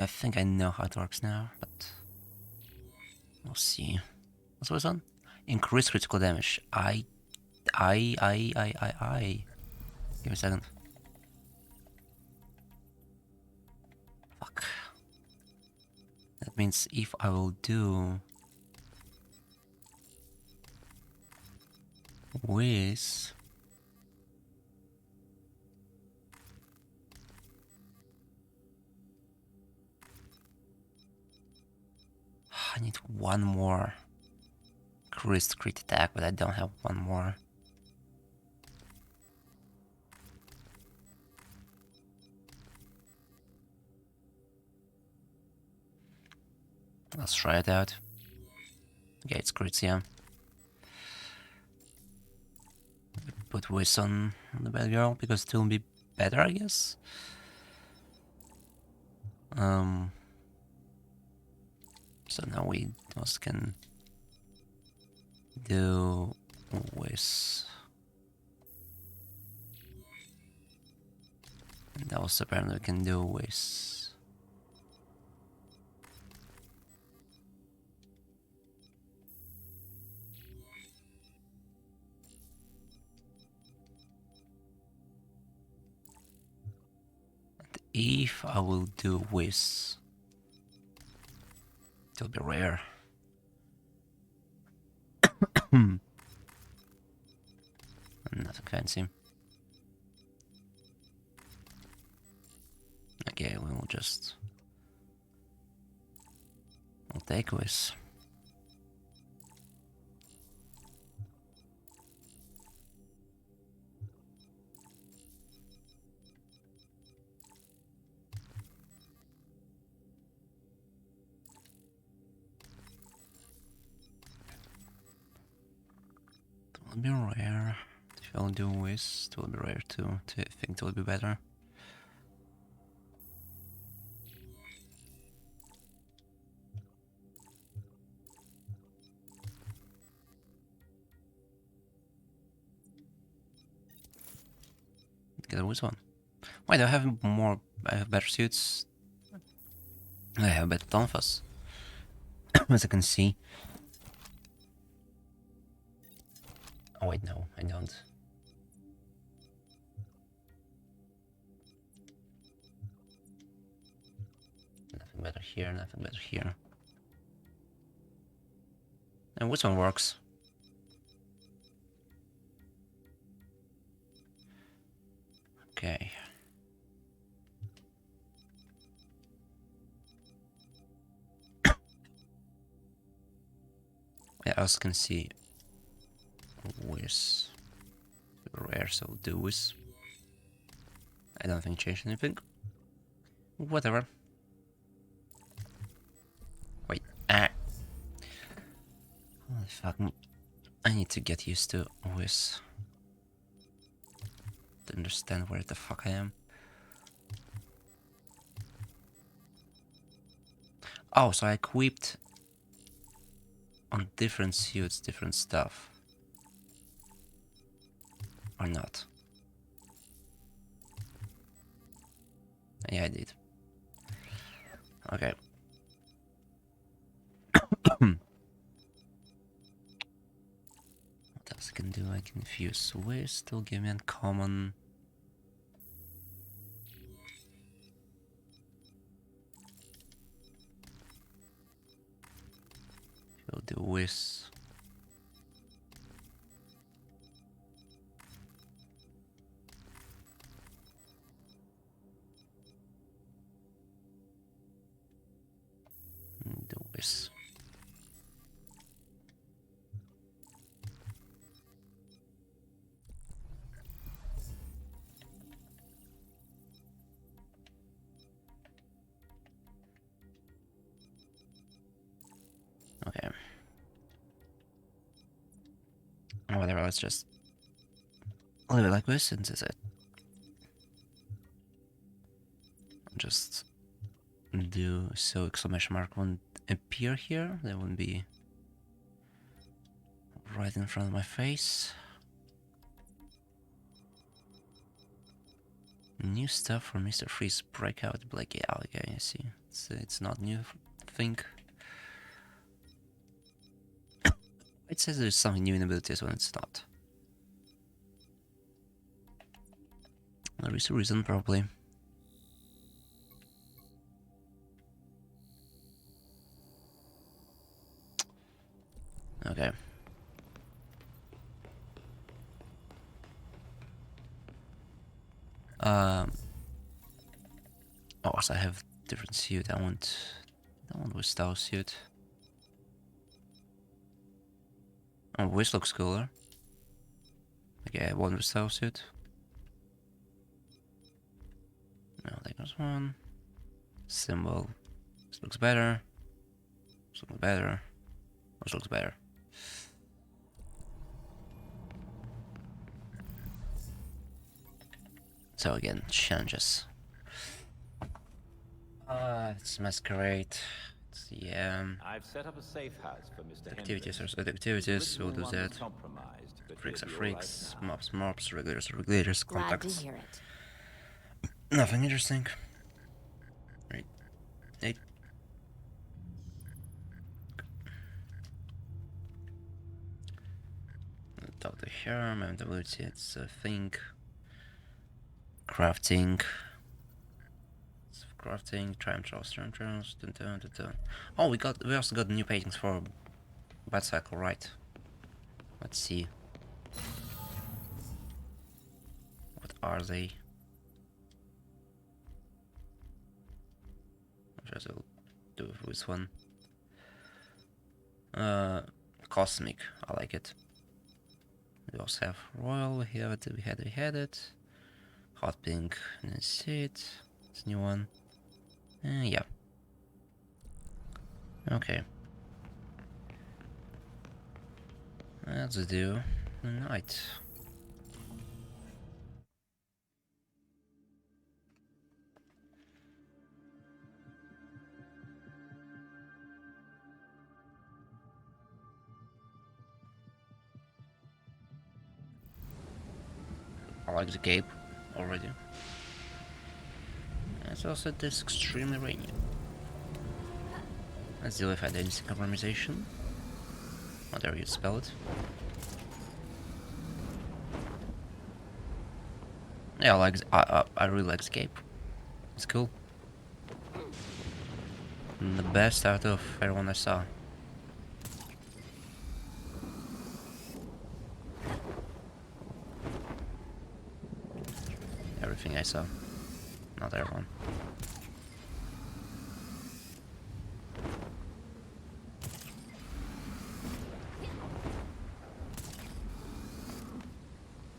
Speaker 1: I think I know how it works now, but we'll see. What's this on? Increase critical damage. Give me a second. Fuck. That means if I will do with I need one more crit attack, but I don't have one more. Let's try it out. Okay, it's crits, yeah. Put Wiz on the bad girl because it will be better, I guess. So now we just can do Wiz. And also apparently we can do Wiz. If I will do Wiz, it'll be rare. Nothing fancy. Okay, we will just... I'll take Wiz. It will be rare. If I'll do Wiz, it will be rare too. I think it will be better. Get a Wiz one. Wait, I have more. I have better suits. I have better tonfas. As I can see. Oh wait, no, I don't. Nothing better here, nothing better here. And which one works? Okay. Yeah, I also can see Wiz. Rare, so do Wiz. I don't think changed anything. Whatever. Wait, holy fuck. I need to get used to Wiz. To understand where the fuck I am. Oh, so I equipped on different suits, different stuff. Or not? Yeah, I did. Okay. What else I can do? I can fuse Wiz, still give me uncommon. We'll do Wiz. Do Wiz. Okay. Whatever, let's just leave it like this and that's it. Just do so exclamation mark won't appear here, that wouldn't be right in front of my face. New stuff for Mr. Freeze breakout Black. Yeah, okay, I see. It's not new thing. It says there's something new in abilities when it's not. There is a reason, probably. Okay. Oh, so I have different suit. I want that one with style suit. Oh, this looks cooler. Okay, one with style suit. I'll take this one. Symbol. This looks better. This looks better. This looks better. So again, challenges. It's masquerade. It's the
Speaker 12: I've set up a safe house for Mr.
Speaker 1: activities
Speaker 12: Hendricks.
Speaker 1: are activities.
Speaker 12: The
Speaker 1: We'll do
Speaker 12: original one was
Speaker 1: that.
Speaker 12: compromised, but
Speaker 1: Freaks are
Speaker 12: he'll be all right
Speaker 1: freaks.
Speaker 12: now.
Speaker 1: Mobs mobs. Regulators are regulators.
Speaker 4: Glad to
Speaker 1: Contacts.
Speaker 4: hear it.
Speaker 1: Nothing interesting. Right. Hey. Talk to her. Ability. It's a thing. Crafting. Crafting, time trials, time trials. Dun, dun, dun, dun. Oh, we also got new paintings for Batcycle, right? Let's see. What are they? I guess I'll do this one. Cosmic. I like it. We also have Royal. We had it. Hot pink. That's it. It's a new one. Yeah. Okay. Let's do the night. I like the cape already. It's also this extremely rainy. Let's deal with identity compromisation. Whatever you spell it. Yeah, I really like the cape. It's cool. And the best out of everyone I saw. Everything I saw. Not everyone.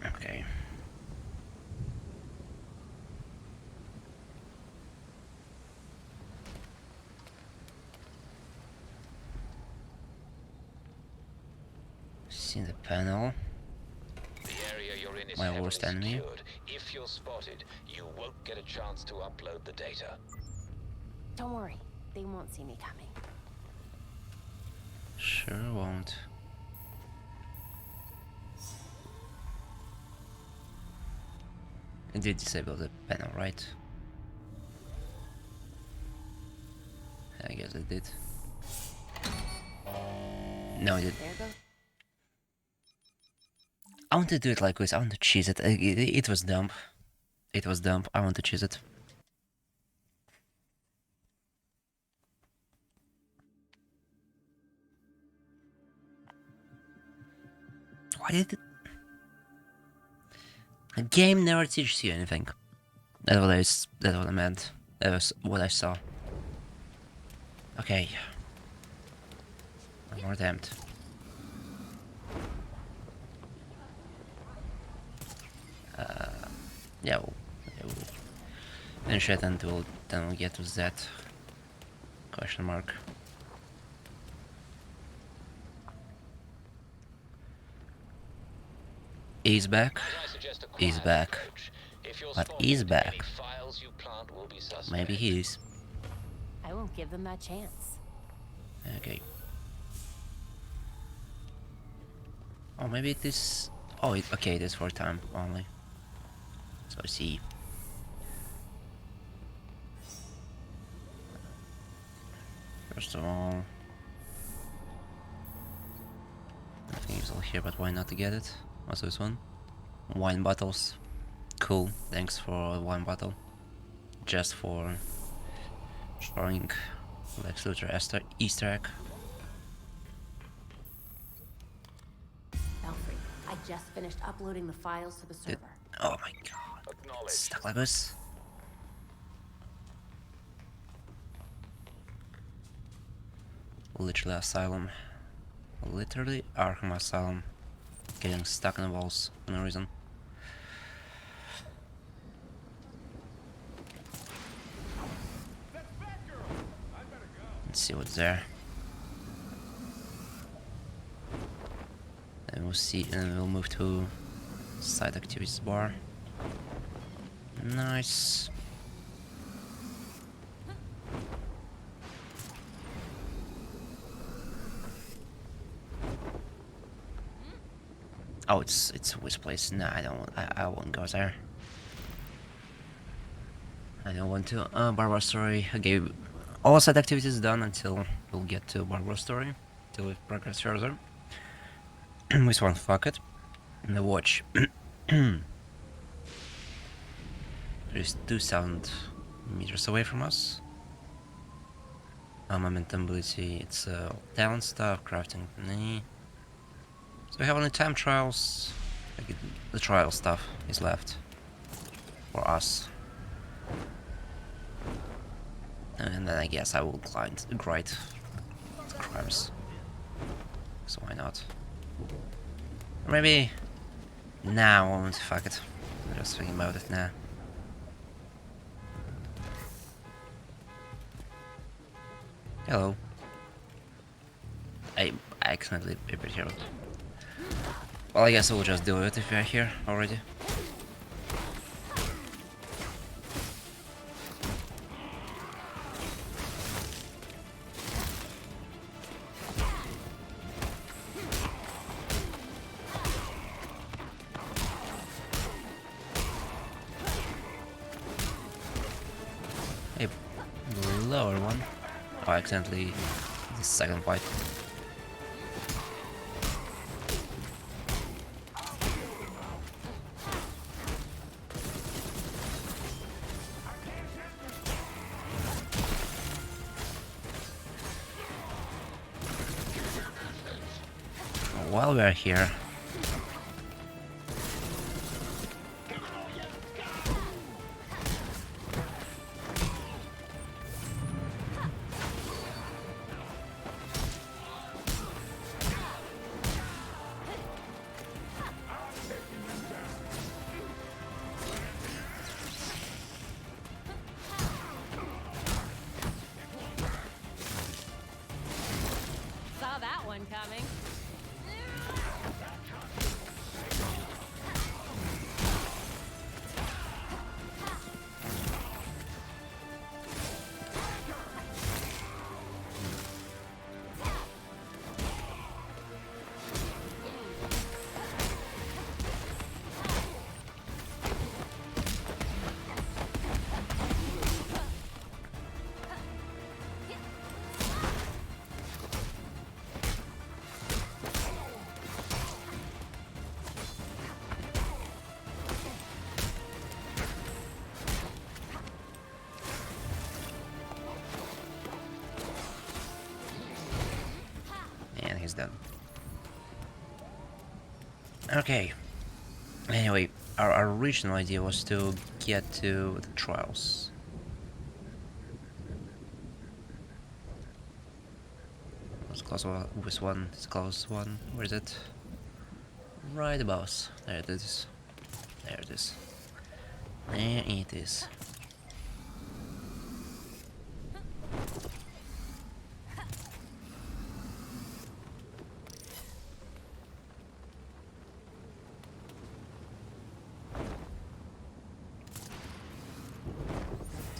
Speaker 1: Okay. See the panel.
Speaker 3: The area you're in is
Speaker 1: My
Speaker 3: heavily
Speaker 1: worst enemy.
Speaker 3: secured. If you're spotted, you won't get a chance to upload the data.
Speaker 4: Don't worry, they won't see me coming.
Speaker 1: Sure won't. It did disable the panel, right? I guess it did. No, it did.
Speaker 4: There goes.
Speaker 1: I want to do it like this. I want to cheese it. It was dumb. It was dumb. I want to cheese it. Why did it? A game never teaches you anything. That's what I meant. That was what I saw. Okay. One more attempt. Yeah, we'll finish it and then we'll get to that question mark. He's back. He's back. But he's back. Maybe he is.
Speaker 4: I won't give them that chance.
Speaker 1: Okay. Oh, maybe it is. Oh, okay, it is for time only. So I see. First of all, still here, but why not to get it? What's this one? Wine bottles. Cool, thanks for wine bottle. Just for showing Lex Luthor Easter egg.
Speaker 4: Belfry, I just finished uploading the files to the server.
Speaker 1: Oh my god. It's stuck like this. Literally Asylum. Literally Arkham Asylum. Getting stuck in the walls for no reason. Let's see what's there. And we'll see, and we'll move to side activities bar. Nice. Oh, it's this place. Nah, I won't go there. I don't want to. Barbara story. Okay, all side activities done until we'll get to Barbara story. Till we progress further. This one, fuck it. And the watch. There's 2,000 meters away from us. Momentum ability, it's talent stuff, crafting. Nah. So we have only time trials. Like the trial stuff is left for us. And then I guess I will grind crimes. So why not? Or maybe now I won't. Fuck it. I'm just thinking about it now. Hello. I accidentally appeared here. Well, I guess I will just do it if we are here already. A lower one. Oh, accidentally the second fight. While we're here,
Speaker 7: Saw that one coming.
Speaker 1: and he's done. Okay. Anyway, our original idea was to get to the trials. Let's close this one. It's close one. Where is it? Right above us. There it is. There it is. There it is.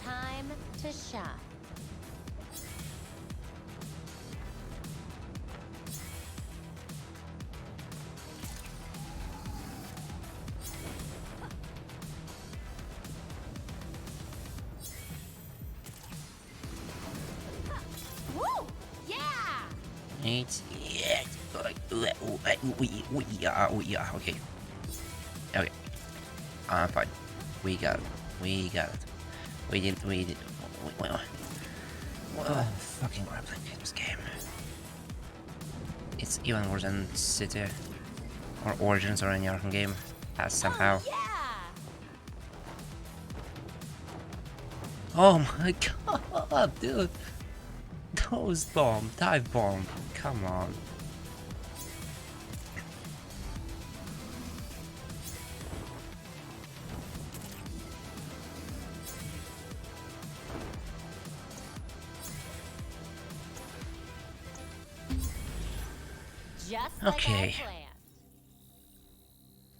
Speaker 4: Time to shine.
Speaker 7: Woo! Yeah!
Speaker 1: It's yeah. Okay. Okay. I'm fine. We got it. We got it. We didn't. Fucking grappling games game. It's even worse than City or Origins or any Arkham game. Has somehow. Oh my god, dude! Those bomb, dive bomb. Come on.
Speaker 4: Just
Speaker 1: Okay.
Speaker 4: like I planned.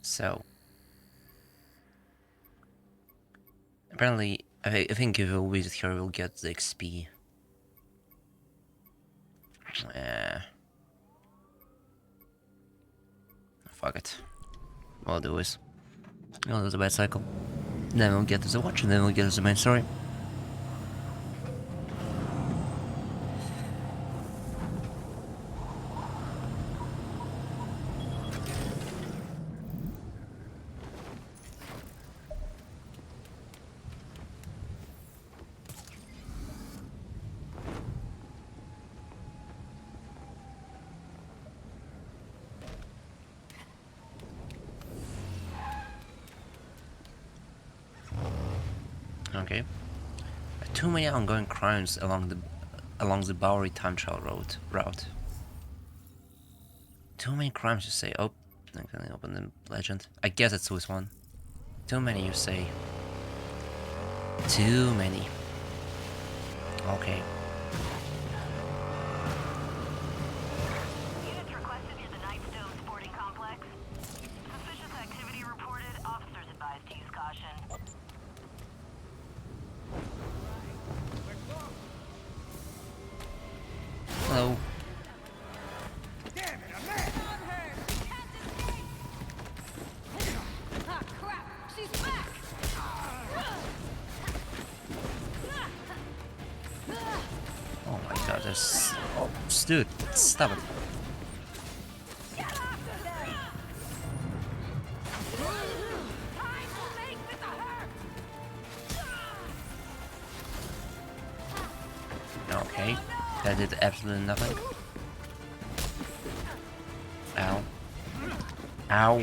Speaker 1: So apparently, I think if you visit here, we'll get the XP. Fuck it. We'll do this. We'll do the bad cycle. Then we'll get to the watch, and then we'll get to the main story. Okay. Too many ongoing crimes along the Bowery time travel route. Too many crimes, you say. Oh, I'm gonna open the legend. I guess it's this one. Too many, you say. Too many. Okay.
Speaker 5: Units requested near the Nightstone Sporting Complex. Suspicious activity reported. Officers advised to use caution.
Speaker 1: Hello.
Speaker 2: Damn it, I'm mad!
Speaker 7: Ah, crap! She's back!
Speaker 1: Oh my god, there's... Oh, dude, stop it.
Speaker 7: Get after them! Time to make this a hurt!
Speaker 1: Okay. That did absolutely nothing. Ow. Ow.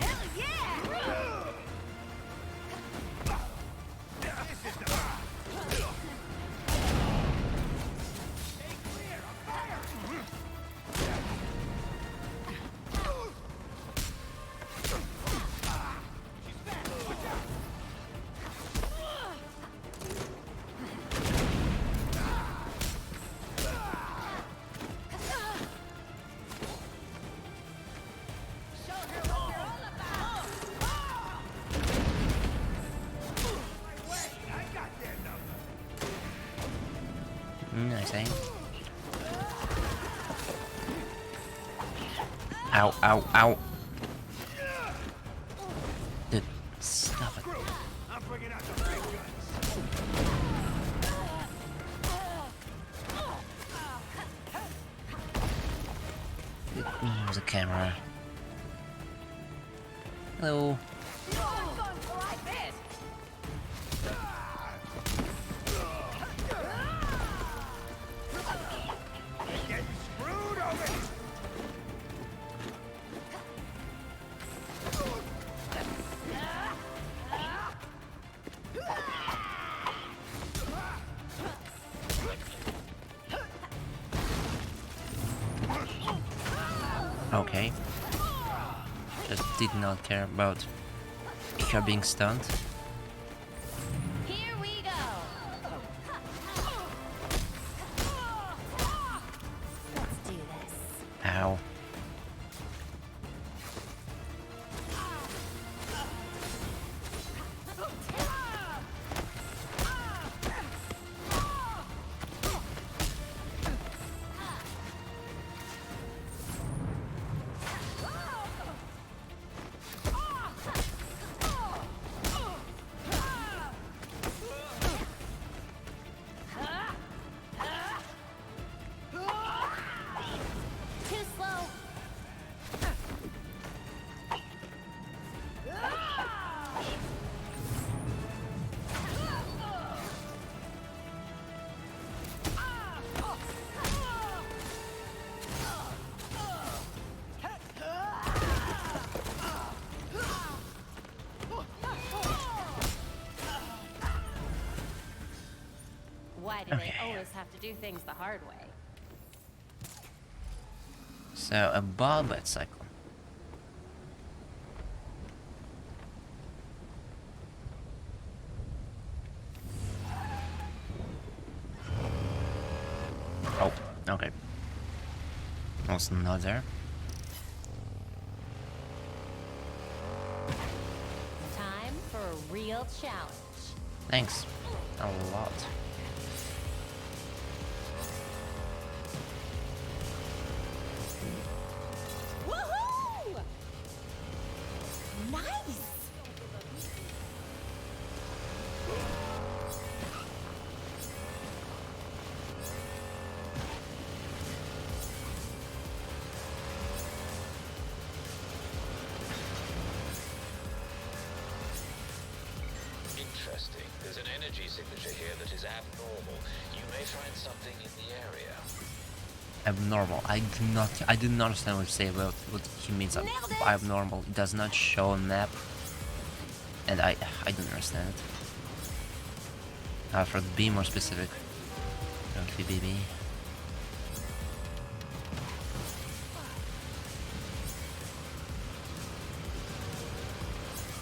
Speaker 1: Nice aim. Ow, ow, ow. Dude, stop it.
Speaker 2: I'm bringing out the big guns.
Speaker 1: There's a camera. Hello. Okay. Just did not care about her being stunned.
Speaker 4: Here we go. Let's do this.
Speaker 1: Ow.
Speaker 4: do
Speaker 1: Okay.
Speaker 4: they always have to do things the hard way?
Speaker 1: So, a bobbat cycle. Oh, okay. Also not there.
Speaker 4: Time for a real challenge.
Speaker 1: Thanks. A lot.
Speaker 4: Woohoo! Nice!
Speaker 3: Interesting. There's an energy signature here that is abnormal. You may find something in the area.
Speaker 1: Abnormal. I do not understand what you say about what he means by abnormal. It does not show a map. And I don't understand it. Alfred, be more specific. Don't be BB.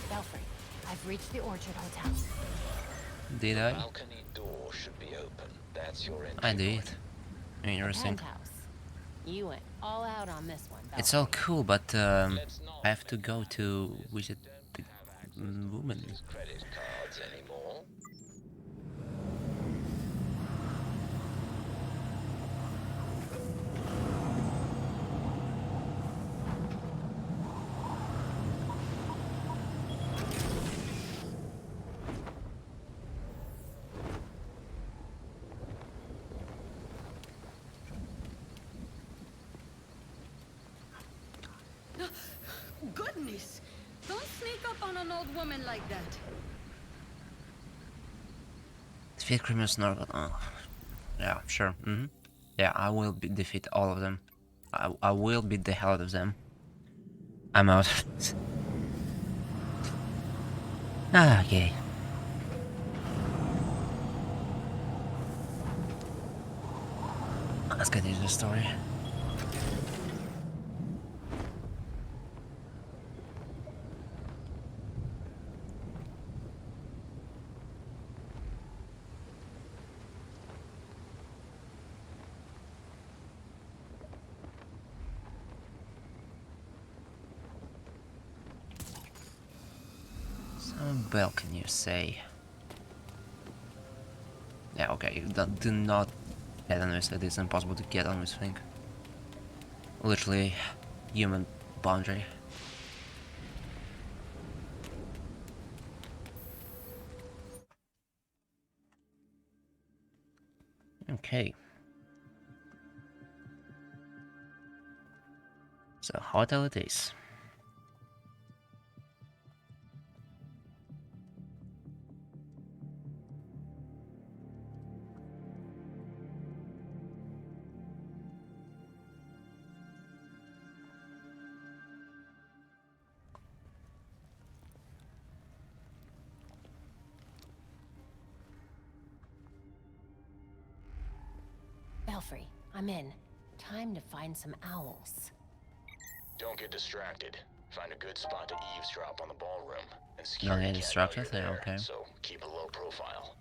Speaker 4: Belfry, I've reached the Orchard Hotel.
Speaker 1: Did I?
Speaker 3: Balcony door should be open. That's your entry.
Speaker 1: I did. Interesting.
Speaker 4: Penthouse. You went all out on this one, Belfry.
Speaker 1: It's all cool, but I have to go to visit the woman.
Speaker 3: Credit cards anymore.
Speaker 7: Goodness! Don't sneak up on an old woman like that.
Speaker 1: Defeat criminal snorkel. Oh. Yeah, sure. Yeah, I will defeat all of them. I will beat the hell out of them. I'm out. Okay. Let's get into the story. Some bell can you say? Yeah, okay, do not get on this, it is impossible to get on this thing. Literally, human boundary. Okay. So, hotel it is.
Speaker 4: Belfry, I'm in. Time to find some owls.
Speaker 3: Don't get distracted. Find a good spot to eavesdrop on the ballroom. And
Speaker 1: Don't
Speaker 3: security
Speaker 1: get
Speaker 3: can't know
Speaker 1: distracted?
Speaker 3: you're
Speaker 1: Yeah,
Speaker 3: there,
Speaker 1: okay.
Speaker 3: so keep a low profile.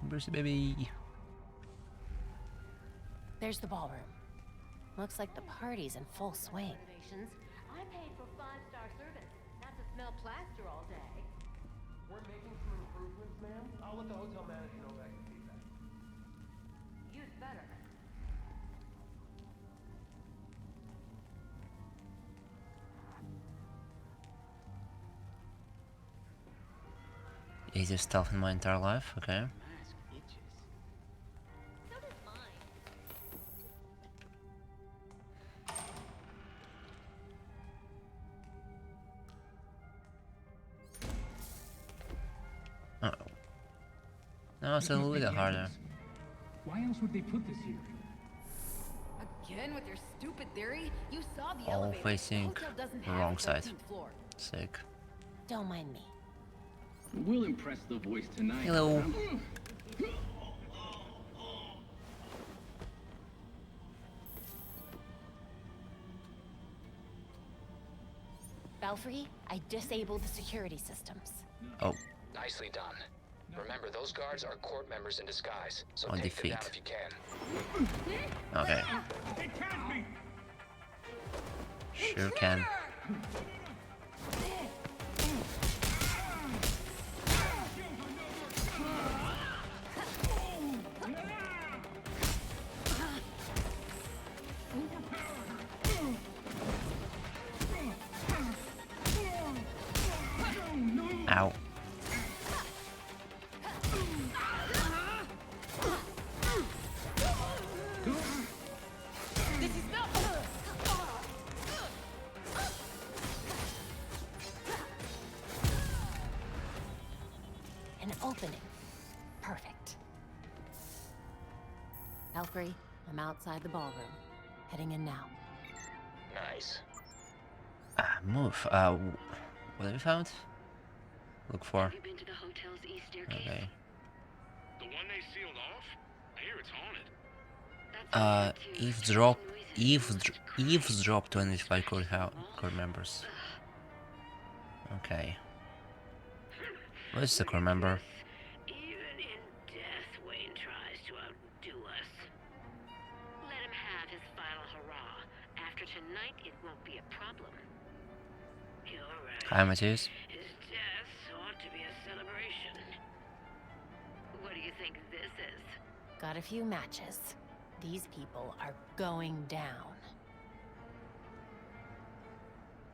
Speaker 1: Brucey baby.
Speaker 4: There's the ballroom. Looks like the party's in full swing.
Speaker 7: I paid for 5-star service, not to smell plaster all day.
Speaker 2: We're making some improvements, ma'am. I'll let the hotel manager know that your feedback.
Speaker 7: You'd better.
Speaker 1: Easiest stuff in my entire life, okay. Uh oh. No, it's a little harder.
Speaker 13: Why else would they put this here?
Speaker 7: Again with your stupid theory? You saw the
Speaker 1: All
Speaker 7: elevator.
Speaker 1: facing
Speaker 7: The hotel doesn't
Speaker 1: the
Speaker 7: have
Speaker 1: wrong
Speaker 7: a
Speaker 1: side.
Speaker 7: 13th floor.
Speaker 1: Sick.
Speaker 4: Don't mind me.
Speaker 15: We'll impress the voice tonight.
Speaker 1: Hello.
Speaker 4: Belfry, I disabled the security systems.
Speaker 1: Oh.
Speaker 3: Nicely done. Remember, those guards are court members in disguise, so
Speaker 1: On
Speaker 3: take them down
Speaker 1: defeat.
Speaker 3: if you can.
Speaker 1: Okay. Sure can. Ow.
Speaker 4: An opening. Perfect. Belfry, I'm outside the ballroom. Heading in now.
Speaker 3: Nice.
Speaker 1: Move. What have you found? Look for.
Speaker 16: Have you been to the hotel's east staircase?
Speaker 1: Okay.
Speaker 10: The one they sealed off? I hear it's haunted.
Speaker 1: Eavesdrop to identify court members. Okay. Where's the court member?
Speaker 16: Even in death, Wayne tries to outdo us. Let him have his final hurrah. After tonight, it won't be a problem. You're right.
Speaker 1: Hi, Matthias.
Speaker 16: His death ought to be a celebration. What do you think this is?
Speaker 4: Got a few matches. These people are going down.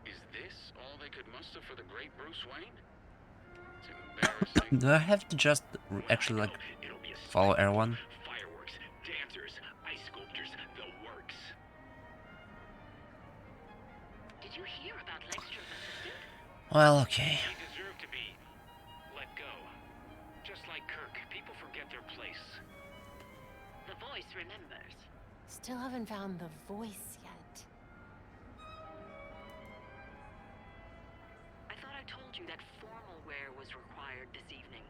Speaker 10: Is this all they could muster for the great Bruce Wayne? It's embarrassing.
Speaker 1: Do I have to just actually like follow everyone?
Speaker 10: Fireworks, dancers, ice sculptures, the works.
Speaker 16: Did you hear about Legstrom's assistant?
Speaker 1: Well, okay.
Speaker 10: They deserve to be let go. Just like Kirk, people forget their place.
Speaker 16: The voice remembers.
Speaker 4: Still haven't found the voice yet.
Speaker 16: I thought I told you that formal wear was required this evening.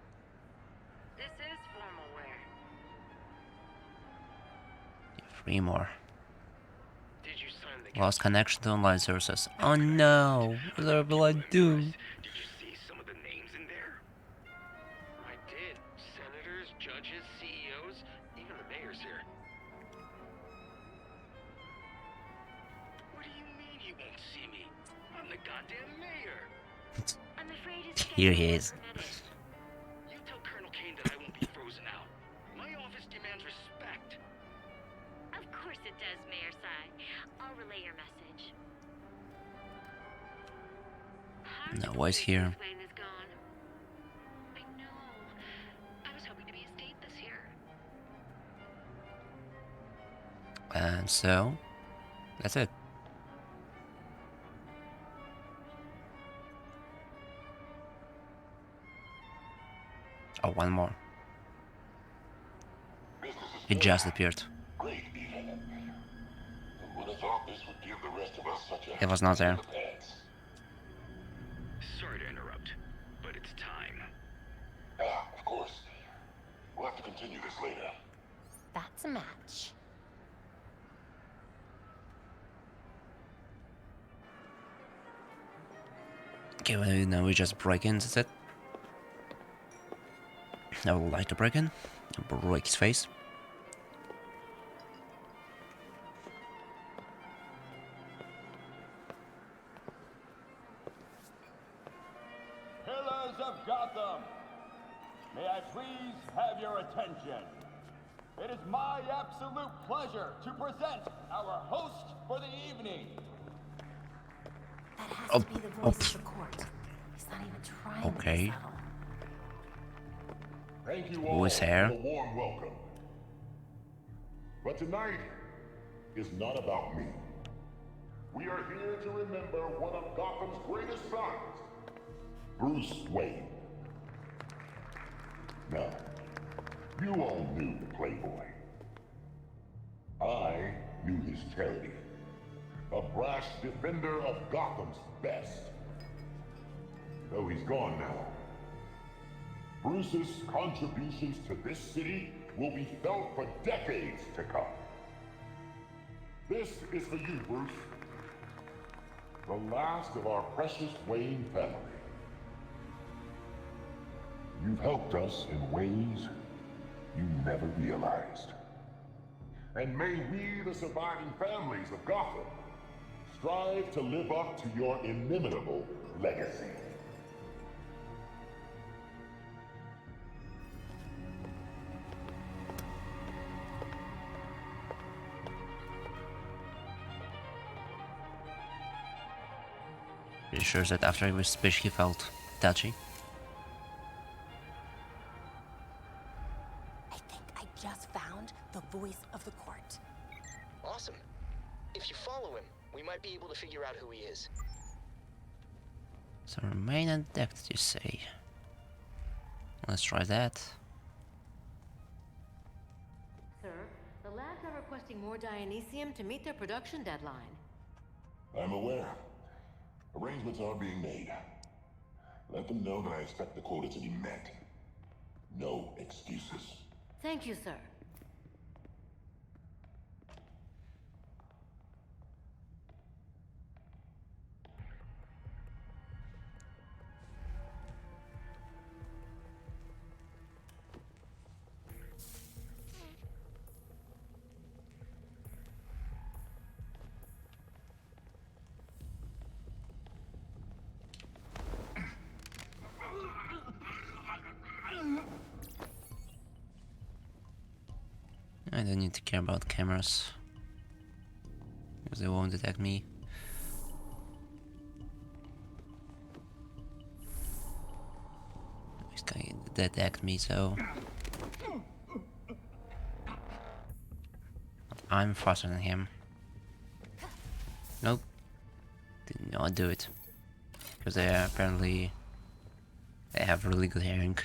Speaker 16: This is formal wear.
Speaker 1: 3 more.
Speaker 10: Did you sign the
Speaker 1: Lost connection to online sources. Oh no! What will I do?
Speaker 10: Did you see some of the names in there? I did. Senators, judges, CEOs, even the mayor's here. What do you mean you won't see me? I'm the goddamn mayor.
Speaker 16: I'm afraid his
Speaker 1: Here he is.
Speaker 10: You tell Colonel Kane that I won't be frozen out. My office demands respect.
Speaker 16: Of course it does, Mayor Sai. I'll relay your message.
Speaker 1: No voice here.
Speaker 16: Wayne is gone. I know. I was hoping to be a state this year.
Speaker 1: And so, that's it. Oh, one more. It just appeared.
Speaker 19: Great evening. Would have thought this would give the rest of us such a
Speaker 1: It was not there.
Speaker 10: Sorry to interrupt, but it's time.
Speaker 19: Of course. We'll have to continue this later.
Speaker 4: That's a match.
Speaker 1: Okay, well, now we just break in, that's it. I would like to break in and break his face.
Speaker 20: Pillars of Gotham, may I please have your attention? It is my absolute pleasure to present our host for the evening.
Speaker 4: That has to be the voice of the court. He's not even trying
Speaker 1: Okay.
Speaker 4: to be subtle.
Speaker 19: Thank you
Speaker 1: Who
Speaker 19: all
Speaker 1: is
Speaker 19: for
Speaker 1: here?
Speaker 19: the warm welcome. But tonight is not about me. We are here to remember one of Gotham's greatest sons, Bruce Wayne. Now, you all knew the Playboy. I knew his charity. A brash defender of Gotham's best. Though he's gone now, Bruce's contributions to this city will be felt for decades to come. This is for you, Bruce. The last of our precious Wayne family. You've helped us in ways you never realized. And may we, the surviving families of Gotham, strive to live up to your inimitable legacy.
Speaker 1: Pretty sure that after his speech he felt touchy.
Speaker 4: I think I just found the voice of the court.
Speaker 11: Awesome. If you follow him, we might be able to figure out who he is.
Speaker 1: So remain undetected, you say? Let's try that.
Speaker 7: Sir, the labs are requesting more Dionysium to meet their production deadline.
Speaker 19: I'm aware. Arrangements are being made. Let them know that I expect the quota to be met. No excuses.
Speaker 7: Thank you, sir.
Speaker 1: I don't need to care about cameras, because they won't detect me. He's going to detect me, so I'm faster than him. Nope, did not do it, because they apparently have really good hearing.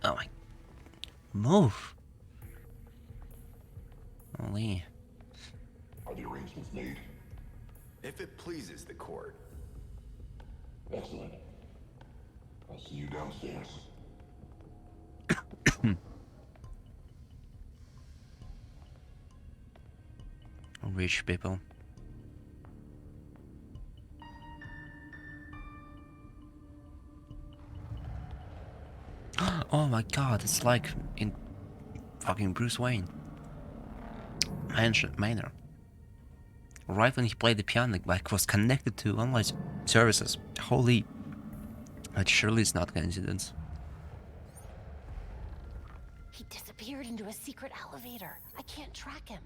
Speaker 1: Oh my... Move! Holy...
Speaker 19: Are the arrangements made?
Speaker 15: If it pleases the court.
Speaker 19: Excellent. I'll see you downstairs.
Speaker 1: Rich people. Oh my god, it's like in fucking Bruce Wayne Manor. Right when he played the piano, like, was connected to online services. Holy... Like, surely it's not coincidence.
Speaker 4: He disappeared into a secret elevator. I can't track him.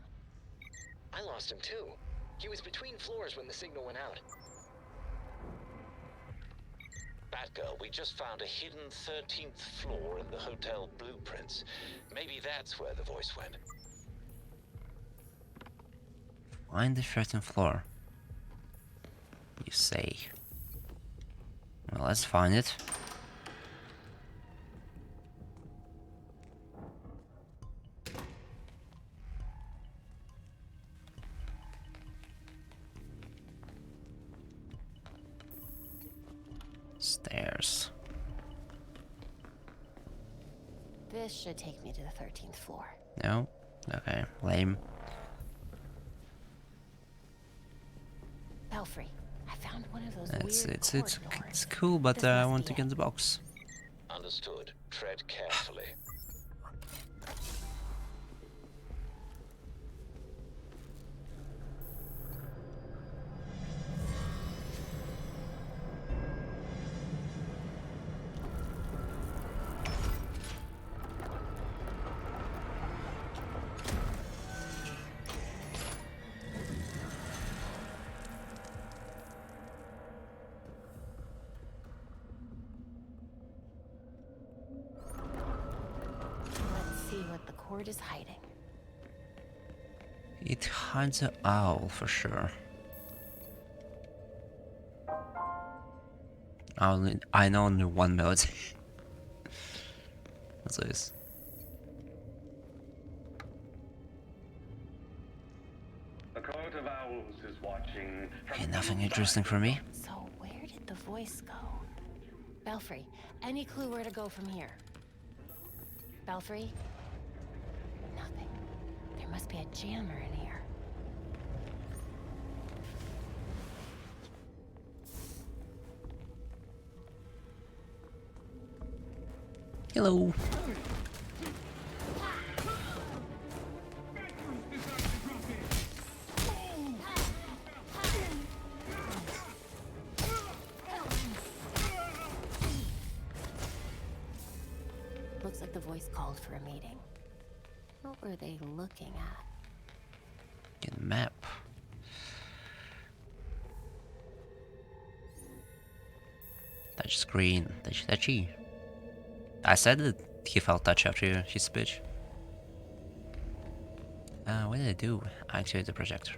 Speaker 11: I lost him too. He was between floors when the signal went out.
Speaker 3: Batgirl, we just found a hidden 13th floor in the hotel blueprints. Maybe that's where the voice went.
Speaker 1: Find the 13th floor, you say. Well, let's find it. Stairs.
Speaker 4: This should take me to the 13th floor.
Speaker 1: No? Okay, lame.
Speaker 4: Belfry, I found one of those
Speaker 1: It's cool, but I want to get the box.
Speaker 3: Understood. Tread carefully.
Speaker 4: Is hiding.
Speaker 1: It hides an owl for sure. I know only one melody. What's this?
Speaker 15: A court of owls is watching.
Speaker 1: Okay, nothing interesting for me.
Speaker 4: So where did the voice go? Belfry, any clue where to go from here? Belfry? Nothing. There must be a jammer in here.
Speaker 1: Hello.
Speaker 4: Looks like the voice called for a meeting. What were they looking at?
Speaker 1: Get a map. Touch screen. Touchy. I said that he felt touch after his speech. What did I do? I activated the projector.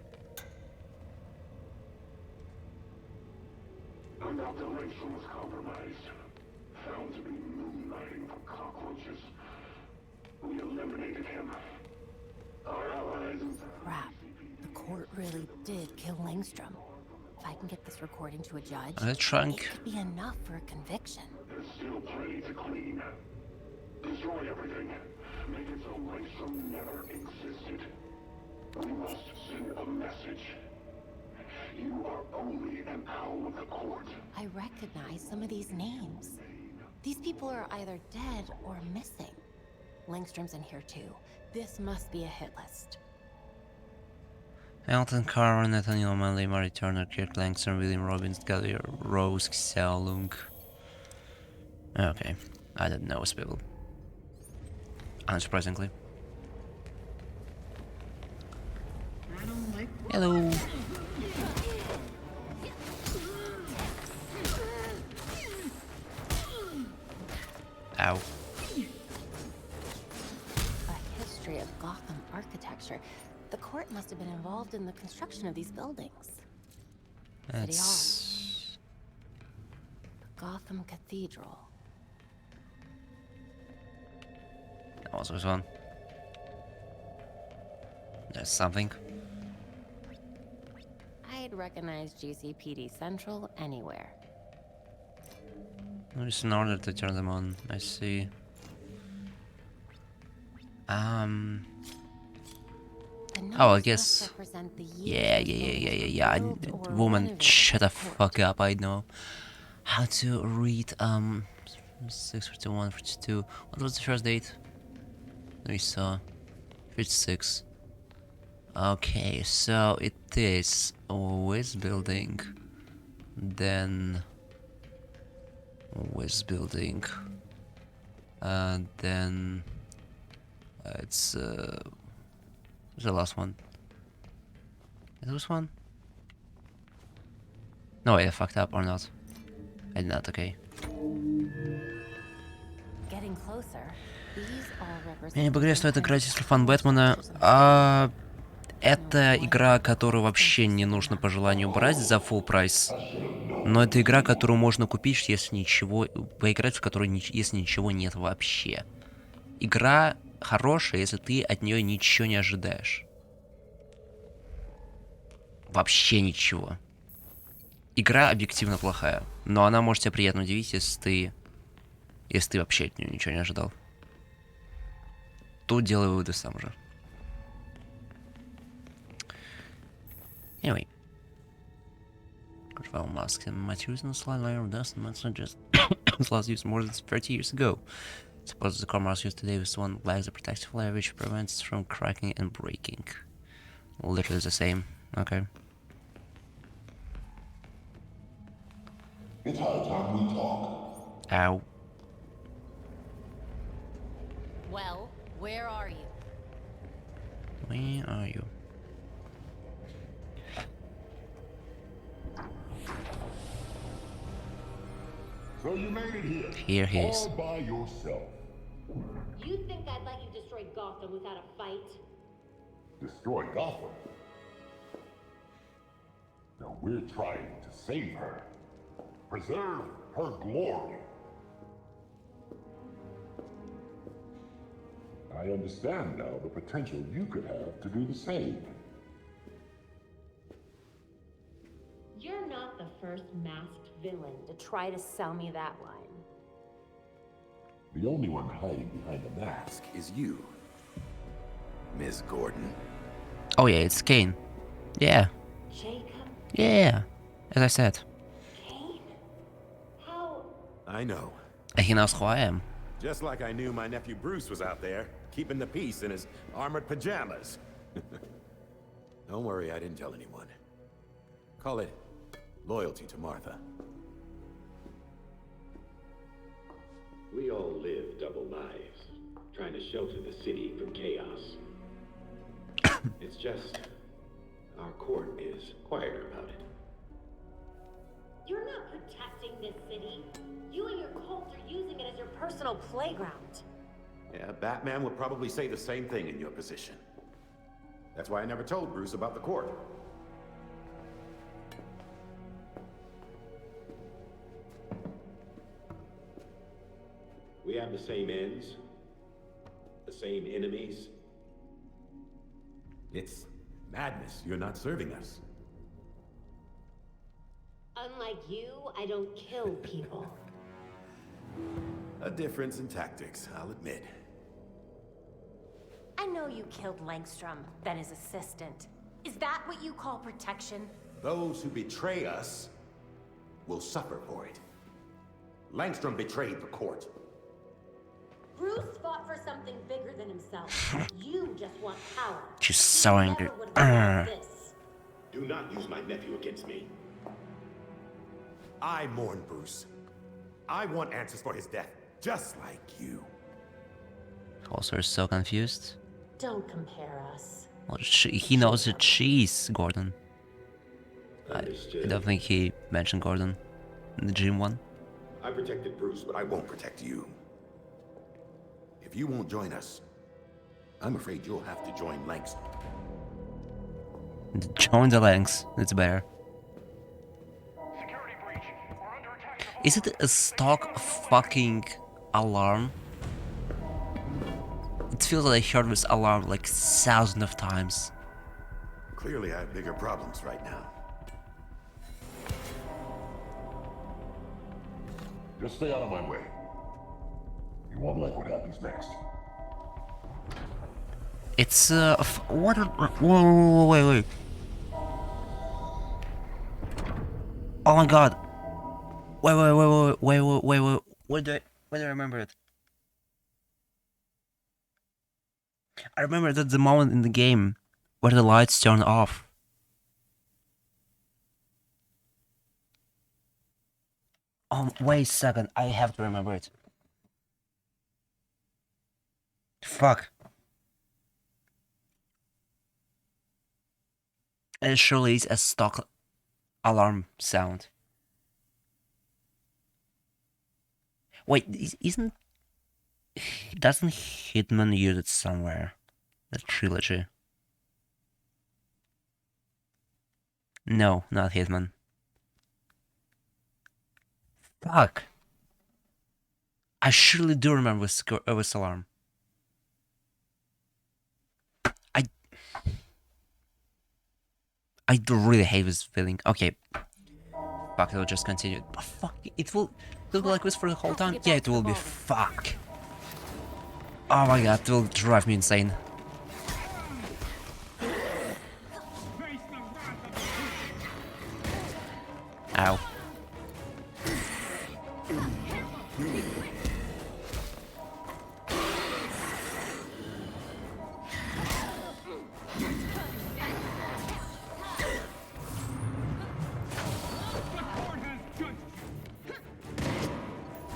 Speaker 19: Dr. Langstrom was compromised. Found to be moonlighting for cockroaches. We eliminated him. Our allies...
Speaker 4: Crap. The court really did kill Langstrom. If I can get this recording to a judge,
Speaker 1: The trunk.
Speaker 4: it could be enough for a conviction.
Speaker 19: There's still plenty to clean. Destroy everything. Make it so Langstrom never existed. We must send a message. You are only an owl of the court.
Speaker 4: I recognize some of these names. These people are either dead or missing. Langstrom's in here too. This must be a hit list.
Speaker 1: Elton Carver, Nathaniel Manley, Murray Turner, Kirk Langstrom, William Robbins, Gallagher, Rose, Xiaolong. Okay, I didn't know those people. Unsurprisingly. Hello. Ow.
Speaker 4: A history of Gotham architecture. The court must have been involved in the construction of these buildings.
Speaker 1: That's...
Speaker 4: The Gotham Cathedral.
Speaker 1: That was this one. There's something.
Speaker 4: I'd recognize GCPD Central anywhere.
Speaker 1: There's an order to turn them on. I see. Oh, I guess. Yeah. Woman, shut the fuck up. I know how to read. 641, 42. What was the first date? We saw 56. Okay, so it is West Building, then West Building, and then it's the last one. Is this one? No, I fucked up or not? I did not. Okay.
Speaker 4: Getting closer. These all represent.
Speaker 1: Я не погрязь, что это игра если фан Бэтмена. Это игра, которую вообще не нужно по желанию брать за full прайс. Но это игра, которую можно купить, если ничего... Поиграть в которой если ничего нет вообще. Игра хорошая, если ты от нее ничего не ожидаешь. Вообще ничего. Игра объективно плохая. Но она может тебя приятно удивить, если ты вообще от нее ничего не ожидал. Тут делай выводы сам же. Anyway. Control masks and materials in the slide layer of dust and just was used more than 30 years ago. Suppose the core mask used today was one lacks a protective layer which prevents from cracking and breaking. Literally the same. Okay.
Speaker 19: It's high time we talk.
Speaker 1: Ow.
Speaker 4: Well, where are you?
Speaker 1: Where are you?
Speaker 19: So you made it here.
Speaker 1: Here he is.
Speaker 19: All by yourself.
Speaker 16: You think I'd let you destroy Gotham without a fight?
Speaker 19: Destroy Gotham? No, we're trying to save her. Preserve her glory. I understand now the potential you could have to do the same.
Speaker 4: You're not the first masked villain to try to sell me that line.
Speaker 19: The only one hiding behind the mask is you, Ms. Gordon.
Speaker 1: Oh yeah, it's Kane. Yeah.
Speaker 4: Jacob?
Speaker 1: Yeah. As I said.
Speaker 4: Kane? How?
Speaker 21: I know.
Speaker 1: And he knows who I am.
Speaker 21: Just like I knew my nephew Bruce was out there, keeping the peace in his armored pajamas. Don't worry, I didn't tell anyone. Call it loyalty to Martha.
Speaker 22: We all live double lives, trying to shelter the city from chaos. It's just, our court is quieter about it.
Speaker 4: You're not protecting this city. You and your cult are using it as your personal playground.
Speaker 21: Yeah, Batman would probably say the same thing in your position. That's why I never told Bruce about the court.
Speaker 22: We have the same ends, the same enemies.
Speaker 21: It's madness. You're not serving us.
Speaker 4: Unlike you, I don't kill people.
Speaker 21: A difference in tactics, I'll admit.
Speaker 4: I know you killed Langstrom, then his assistant. Is that what you call protection?
Speaker 21: Those who betray us will suffer for it. Langstrom betrayed the court.
Speaker 4: Bruce fought for something bigger than himself. You just want power.
Speaker 1: She's so angry.
Speaker 22: Do not use my nephew against me.
Speaker 21: I mourn Bruce. I want answers for his death, just like you.
Speaker 1: Also, is so confused.
Speaker 4: Don't compare us.
Speaker 1: Well, he knows that she's Gordon. I don't think he mentioned Gordon in the gym one.
Speaker 21: I protected Bruce, but I won't protect you. If you won't join us, I'm afraid you'll have to join Langstrom.
Speaker 1: Join the Langs, it's better. Is it a stock fucking alarm? It feels like I heard this alarm like thousands of times.
Speaker 21: Clearly I have bigger problems right now.
Speaker 19: Just stay out of my way. You won't like what happens next.
Speaker 1: It's what? Whoa, wait. Oh my god. Wait. When do I remember it? I remember that the moment in the game where the lights turn off. Wait a second. I have to remember it. Fuck. It surely is a stock alarm sound. Wait, doesn't Hitman use it somewhere? The trilogy. No, not Hitman. Fuck. I surely do remember this alarm. I do really hate this feeling. Okay. Fuck, it'll just continue. But fuck, it will be like this for the whole time? Yeah, it will be. Fuck. Oh my god, it will drive me insane. Ow.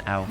Speaker 1: Ow.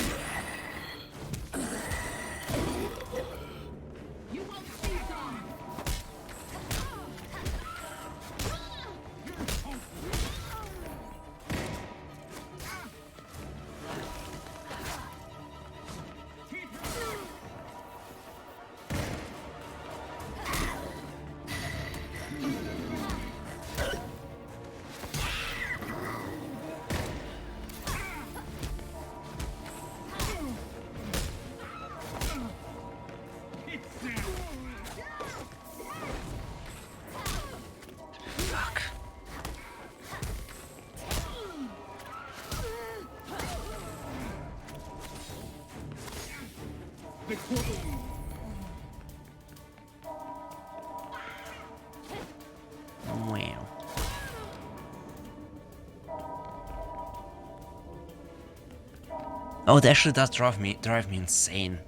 Speaker 1: Oh, that actually does drive me insane.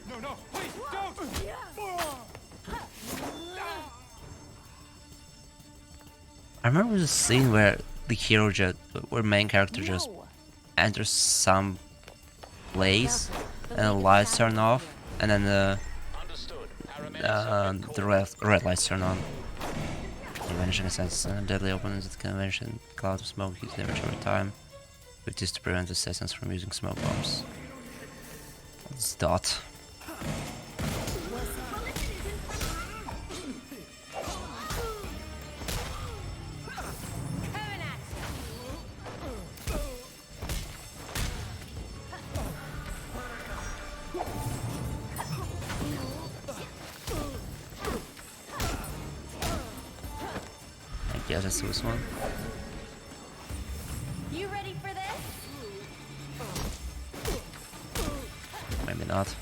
Speaker 2: No, no, please, don't!
Speaker 1: I remember the scene where the hero where main character just enters some place and the lights turn off, and then the red lights turn on. Convention assassins deadly opponents at the convention. Cloud of smoke heats damage over time, which is to prevent assassins from using smoke bombs. It's Dot. I guess it's this one.
Speaker 7: You ready for this?
Speaker 1: Maybe not.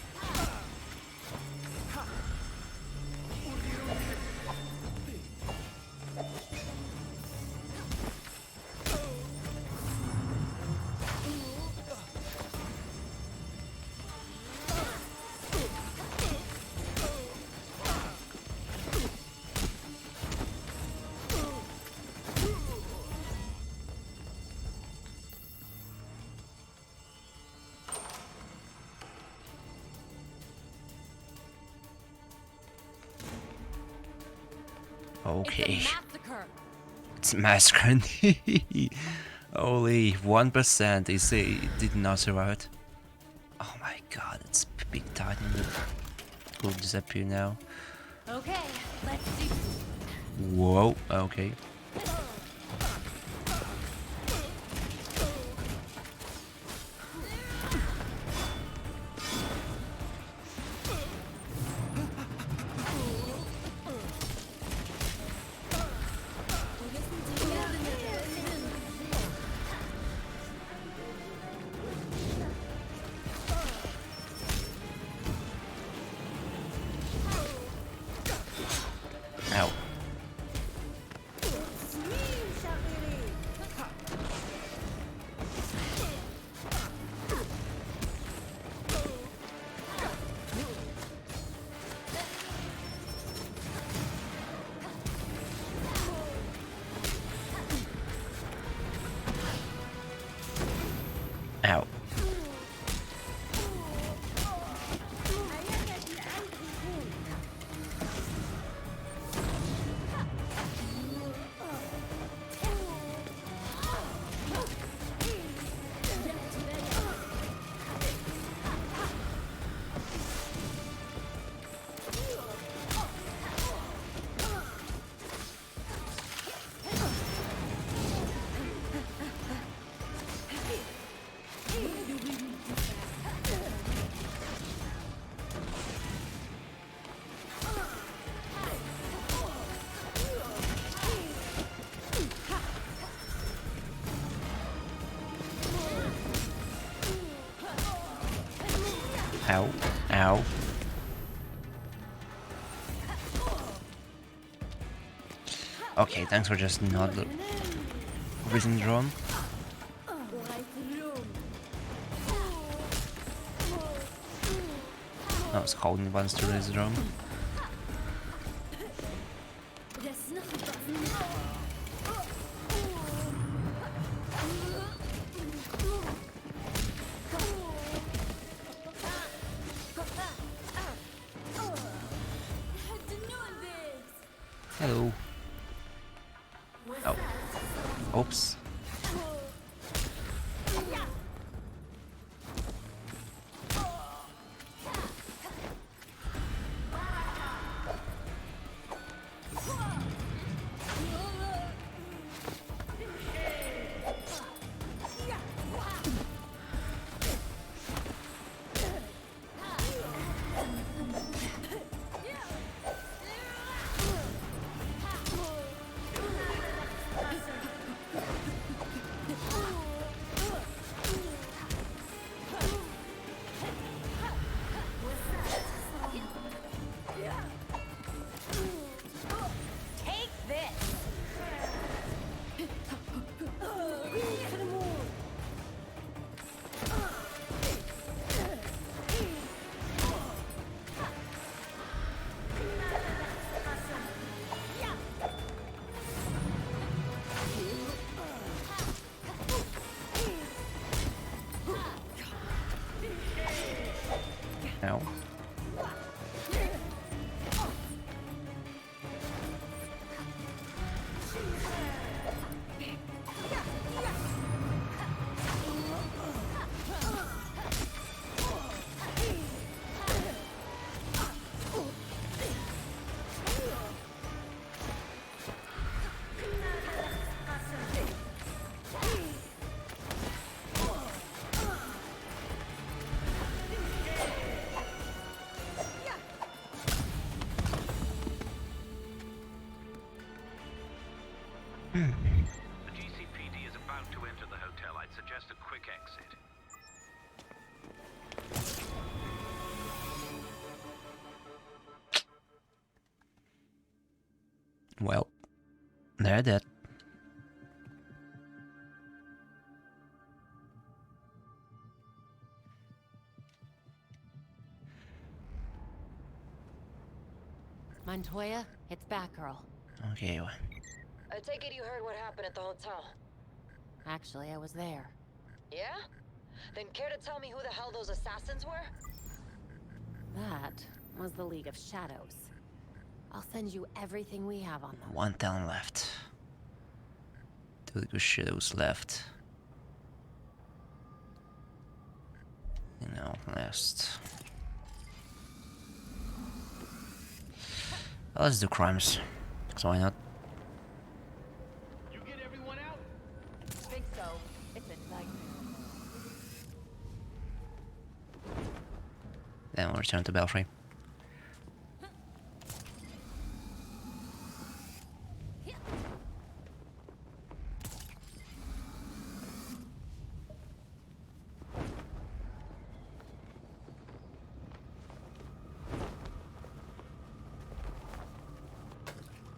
Speaker 1: Okay. It's a massacre. Only 1% they say it did not survive it. Oh my god, it's big titan that will disappear now.
Speaker 7: Okay, let's do.
Speaker 1: Whoa, okay. Ow. Ow. Ow. Ow. Okay, thanks for just not the risen drone. I was holding buttons to raise the drone. Hello. Oh. Oops. Well, they're dead.
Speaker 6: Montoya, it's Batgirl.
Speaker 1: Okay.
Speaker 6: I take it you heard what happened at the hotel. Actually, I was there. Yeah? Then care to tell me who the hell those assassins were? That was the League of Shadows. I'll send you everything we have on them.
Speaker 1: 1 town left. 2 good shadows left. You know, last. Well, let's do crimes. So why not?
Speaker 2: You get everyone out?
Speaker 7: Think so. It's a nightmare.
Speaker 1: Then we'll return to Belfry.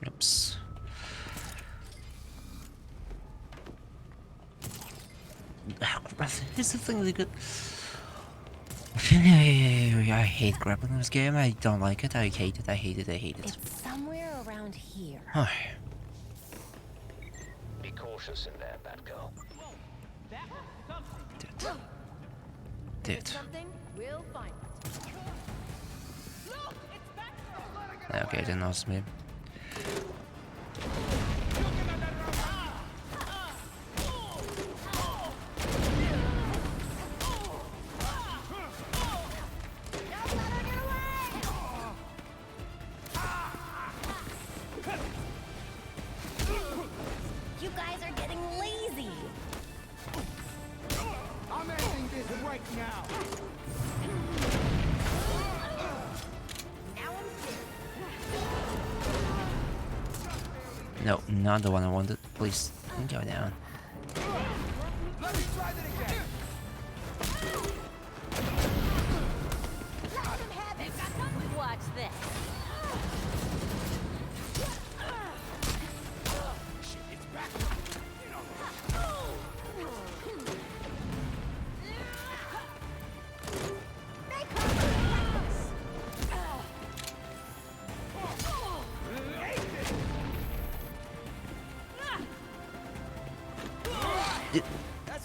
Speaker 1: Oops. Here's the thing they could. I hate grappling in this game. I don't like it. I hate it. I hate it. I hate it.
Speaker 4: It's somewhere around here.
Speaker 3: Be cautious in there, Batgirl.
Speaker 1: Dude.
Speaker 7: Something? We'll find it. Look, it's Batgirl.
Speaker 1: Okay, then that's me.
Speaker 4: You guys are getting lazy.
Speaker 11: I'm ending this right now.
Speaker 4: Now I'm
Speaker 1: No, not the one I wanted. Please, go down.
Speaker 11: Let me try that again.
Speaker 4: Let him have it. Watch this.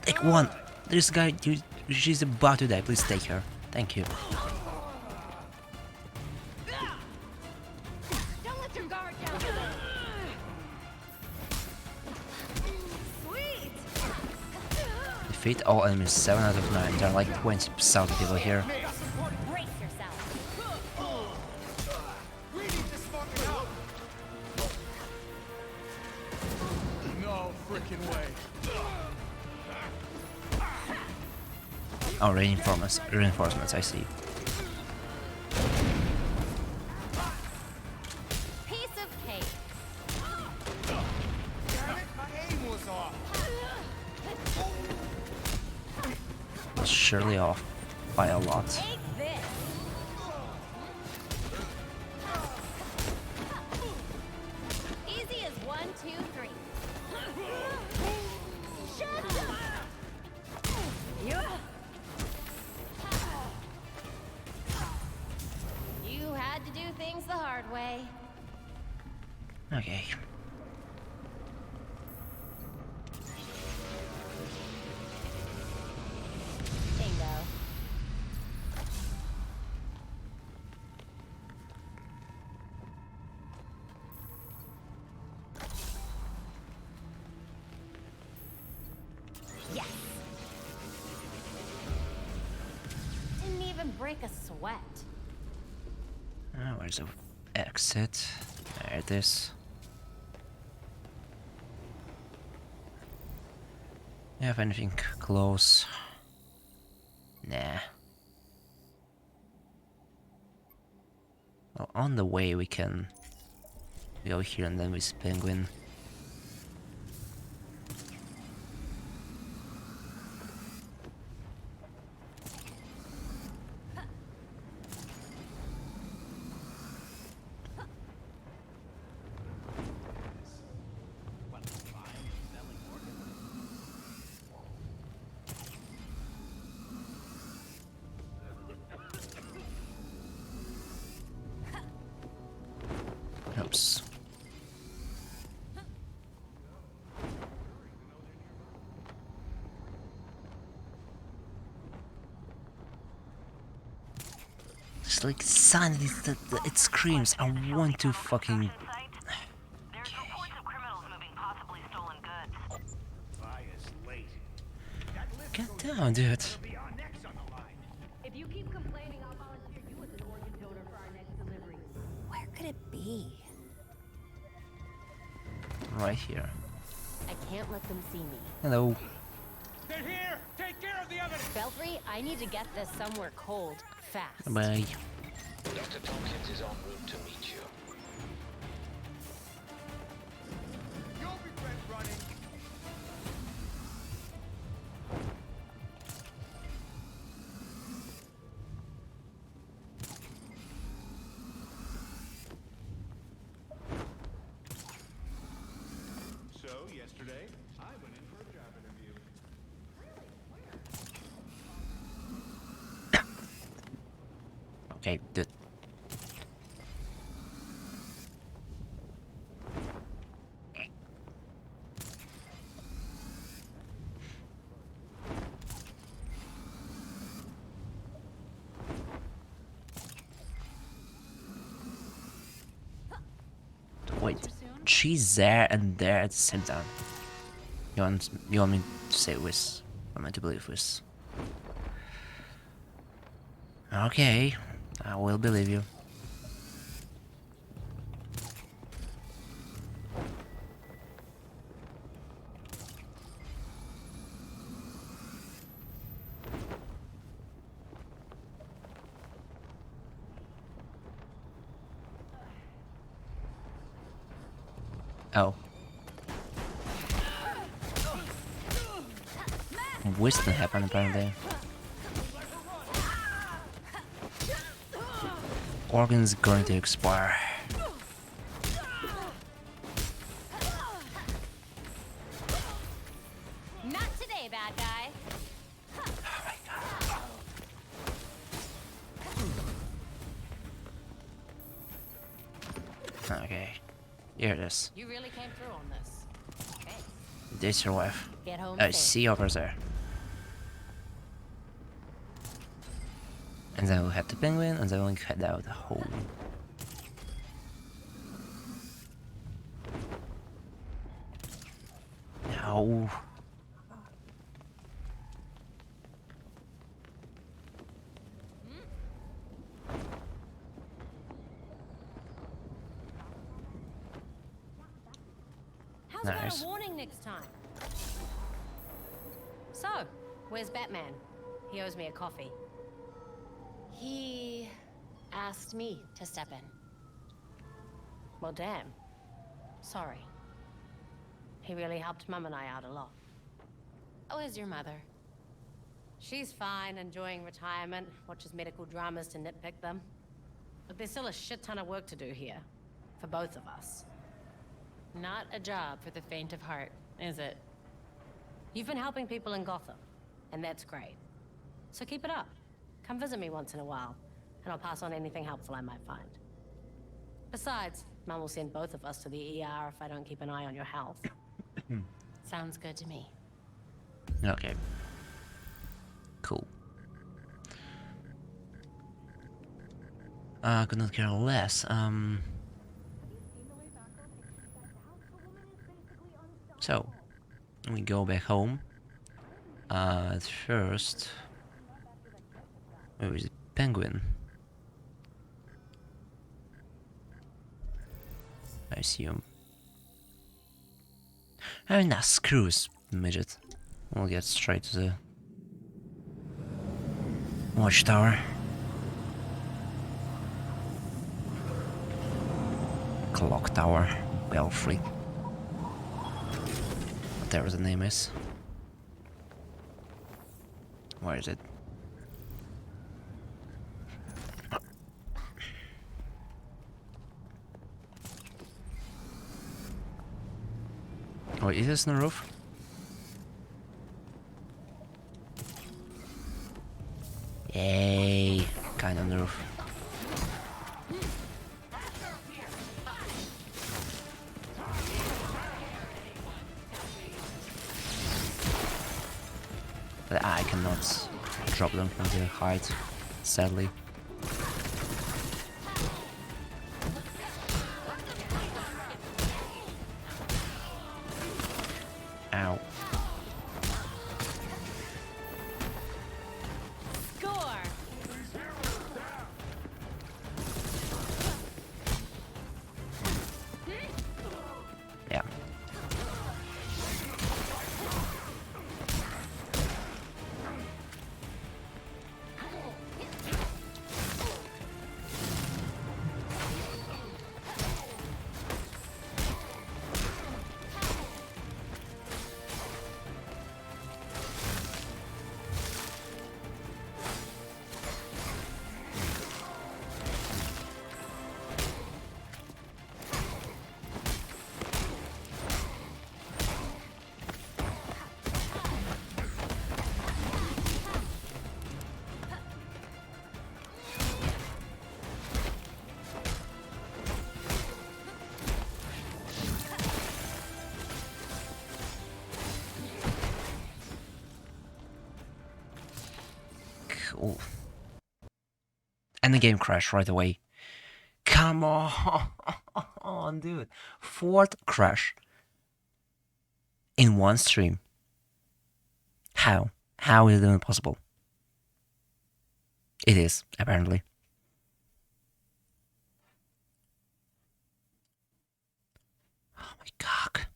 Speaker 1: Take one. This guy, she's about to die. Please take her. Thank you.
Speaker 7: Don't let your guard down. Sweet.
Speaker 1: Defeat all enemies 7 out of 9. There are like 20,000 people here.
Speaker 4: Brace yourself.
Speaker 11: We need to smoke it out. No freaking way.
Speaker 1: Oh, reinforcements, I see.
Speaker 4: Piece of cake.
Speaker 11: Damn it, my aim was off.
Speaker 1: Was surely off by a lot.
Speaker 4: Take this. Easy as 1, 2, 3. Shut up. You had to do things the hard way.
Speaker 1: Okay.
Speaker 4: Bingo. Yes. Didn't even break a sweat.
Speaker 1: Where's the exit? There it is. You have anything close? Nah. Well, on the way we can go here and then with Penguin. Oops. It's like son, it screams. I want to fucking.
Speaker 5: There's reports of criminals moving possibly stolen goods.
Speaker 1: Get down, dude.
Speaker 7: If you keep complaining, I'll volunteer you as an organ donor for our next delivery.
Speaker 4: Where could it be?
Speaker 1: Right here.
Speaker 4: I can't let them see me.
Speaker 1: Hello.
Speaker 2: They're here! Take care of the evidence!
Speaker 4: Belfry, I need to get this somewhere cold, fast.
Speaker 1: Bye.
Speaker 3: Dr. Tompkins is en route to meet you.
Speaker 2: You'll regret running.
Speaker 10: So, yesterday, I went in for a job interview.
Speaker 1: Okay, dude. Wait, she's there and there at the same time. You want me to say with? I'm meant to believe with. Okay, I will believe you. Oh. Wisdom happened apparently. Organ's going to expire.
Speaker 4: Not today, bad guy.
Speaker 1: Okay, here it is.
Speaker 4: You really came through on this. Okay.
Speaker 1: They survive.
Speaker 4: Get home
Speaker 1: I
Speaker 4: safe.
Speaker 1: see over there. And then we'll head to Penguin, and then we'll head out home. No.
Speaker 4: How's
Speaker 1: Nice.
Speaker 4: about a warning next time? So, where's Batman? He owes me a coffee. He asked me to step in. Well, damn. Sorry. He really helped Mum and I out a lot. Oh, where's your mother? She's fine, enjoying retirement, watches medical dramas to nitpick them. But there's still a shit ton of work to do here. For both of us. Not a job for the faint of heart, is it? You've been helping people in Gotham, and that's great. So keep it up. Come visit me once in a while, and I'll pass on anything helpful I might find. Besides, Mum will send both of us to the ER if I don't keep an eye on your health. Sounds good to me.
Speaker 1: Okay. Cool. Could not care less. So, we go back home. At first, where is the Penguin? I see him. Oh, nah, screw this midget. We'll get straight to the watchtower. Clock tower, belfry. Whatever the name is. Where is it? Oh, is this on the roof? Yay! Kind of on the roof. But I cannot drop them from the height, sadly. Ow.
Speaker 4: Score!
Speaker 1: Yeah. Cool. And the game crashed right away. Come on, dude. Fourth crash. In one stream. How? How is it even possible? It is, apparently. Oh my god.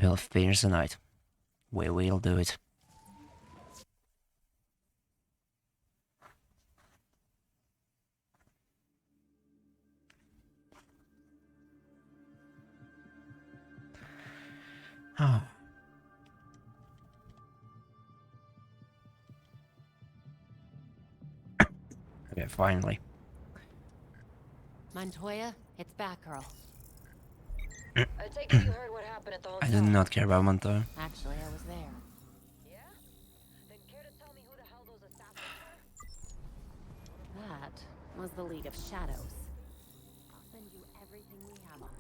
Speaker 1: We'll finish the night. We will do it. Oh. Okay, finally.
Speaker 6: Montoya, it's Batgirl.
Speaker 4: I take it you heard what happened at the
Speaker 1: I
Speaker 4: hotel.
Speaker 1: do not care about Montoya.
Speaker 6: Actually, I was there.
Speaker 4: Yeah? Then care to tell me who the hell those assassins were?
Speaker 6: That was the League of Shadows. I'll send you everything we have on them.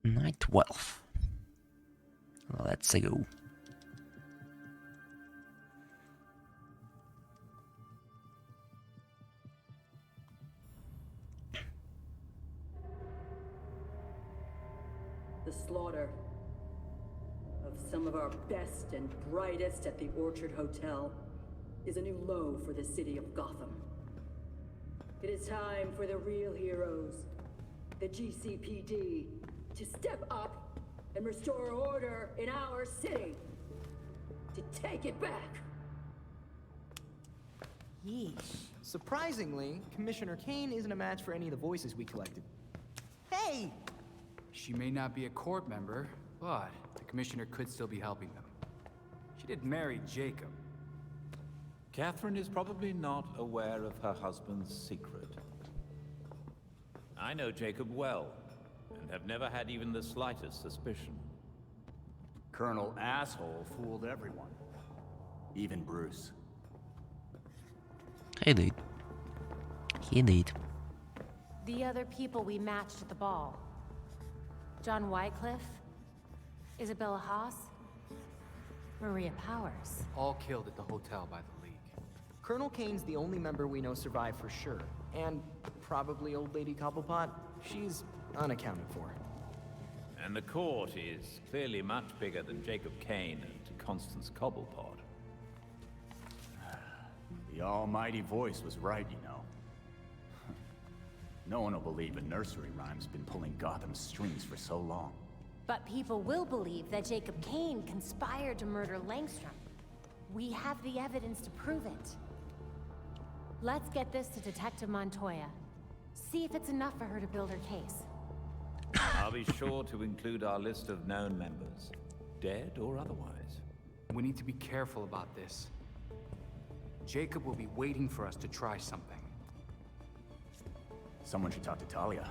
Speaker 1: Night 12. Let's go.
Speaker 8: The slaughter of some of our best and brightest at the Orchard Hotel is a new low for the city of Gotham. It is time for the real heroes, the GCPD, to step up and restore order in our city. To take it back.
Speaker 11: Yeesh. Surprisingly, Commissioner Kane isn't a match for any of the voices we collected. Hey!
Speaker 13: She may not be a court member, but the commissioner could still be helping them. She did marry Jacob.
Speaker 12: Catherine is probably not aware of her husband's secret. I know Jacob well, and have never had even the slightest suspicion.
Speaker 14: Colonel Asshole fooled everyone. Even Bruce.
Speaker 1: He did. He did.
Speaker 6: The other people we matched at the ball. John Wycliffe, Isabella Haas, Maria Powers.
Speaker 13: All killed at the hotel by the League.
Speaker 11: Colonel Kane's the only member we know survived for sure. And probably Old Lady Cobblepot. She's unaccounted for.
Speaker 12: And the court is clearly much bigger than Jacob Kane and Constance Cobblepot.
Speaker 14: The almighty voice was right, you know. No one will believe a nursery rhyme's been pulling Gotham's strings for so long.
Speaker 4: But people will believe that Jacob Kane conspired to murder Langstrom. We have the evidence to prove it. Let's get this to Detective Montoya. See if it's enough for her to build her case.
Speaker 12: I'll be sure to include our list of known members, dead or otherwise.
Speaker 13: We need to be careful about this. Jacob will be waiting for us to try something.
Speaker 14: Someone should talk to Talia.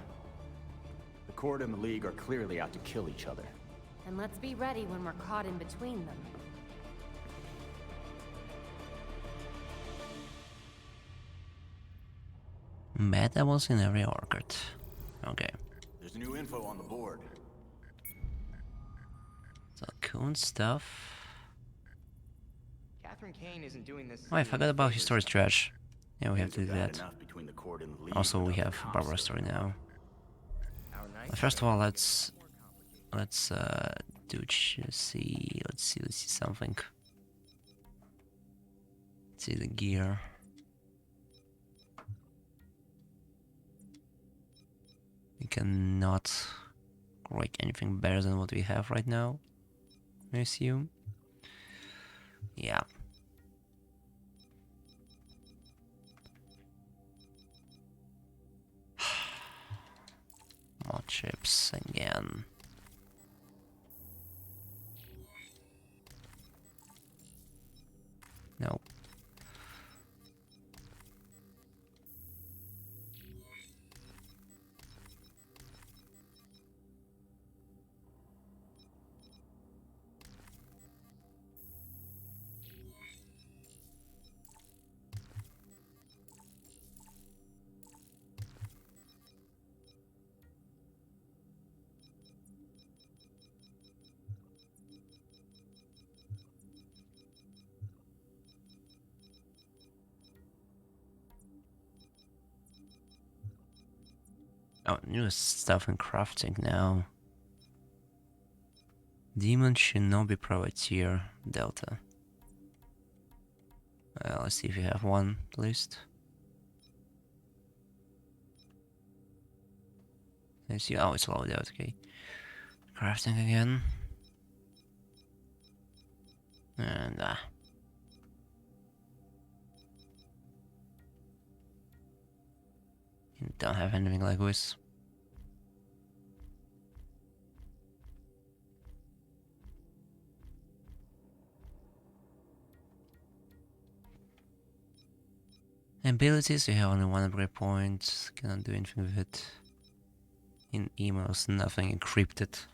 Speaker 14: The Court and the League are clearly out to kill each other.
Speaker 4: And let's be ready when we're caught in between them.
Speaker 1: Metables in every orchard. Okay.
Speaker 14: There's new info on the board.
Speaker 1: So cool stuff.
Speaker 11: Catherine Kane isn't doing this.
Speaker 1: Oh, I forgot about his story stretch. Yeah, we have to do
Speaker 14: Bad
Speaker 1: that.
Speaker 14: enough between the Court and the League
Speaker 1: Also, we
Speaker 14: without
Speaker 1: have
Speaker 14: the
Speaker 1: Barbara's
Speaker 14: Council.
Speaker 1: story now.
Speaker 11: Our
Speaker 1: But first of all, let's see something. Let's see the gear. We cannot create anything better than what we have right now, I assume. Yeah. More chips again. Nope. Oh, new stuff in crafting now. Demon Shinobi Privateer Delta. Let's see if you have one at least. Let's see. Oh, it's loaded out. Okay. Crafting again. And don't have anything like this. Abilities, you have only one upgrade point, cannot do anything with it. In emails, nothing encrypted.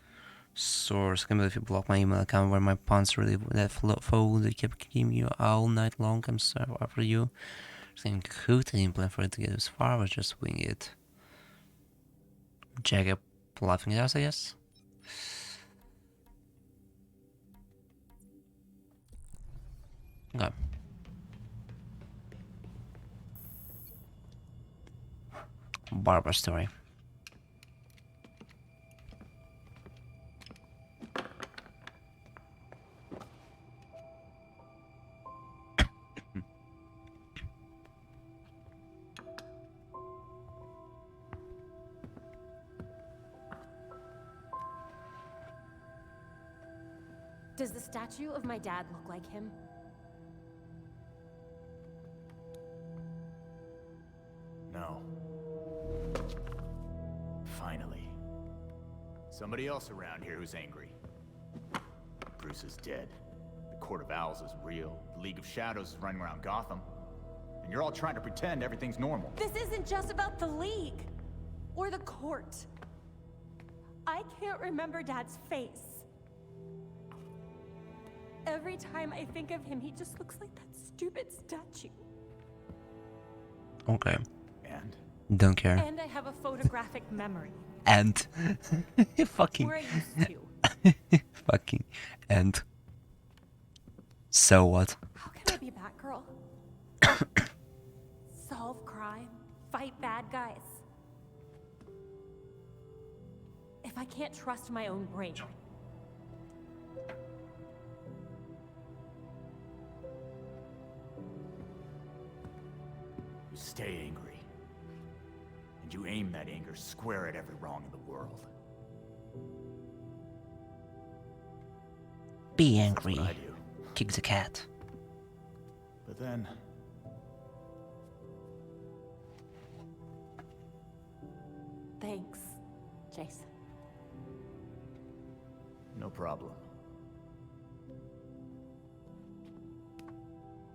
Speaker 1: Source, can if you block my email account where my pawns really that foe that kept keeping you all night long, I'm sorry after you. Saying could I didn't plan for it to get as far, I was just wing it. Jacob laughing at us, I guess. Okay. Barbara story.
Speaker 4: Does the statue of my dad look like him?
Speaker 14: No. Finally. Somebody else around here who's angry. Bruce is dead. The Court of Owls is real. The League of Shadows is running around Gotham. And you're all trying to pretend everything's normal.
Speaker 4: This isn't just about the League. Or the court. I can't remember Dad's face. Every time I think of him, he just looks like that stupid statue.
Speaker 1: Okay.
Speaker 14: And?
Speaker 1: Don't care.
Speaker 4: And I have a photographic memory.
Speaker 1: And. Fucking.
Speaker 4: Where I used to.
Speaker 1: Fucking. And. So what?
Speaker 4: How can I be Batgirl? fight bad guys. If I can't trust my own brain.
Speaker 14: You stay angry. And you aim that anger square at every wrong in the world.
Speaker 1: Be angry. Kick the cat.
Speaker 14: But then...
Speaker 4: Thanks, Jason.
Speaker 14: No problem.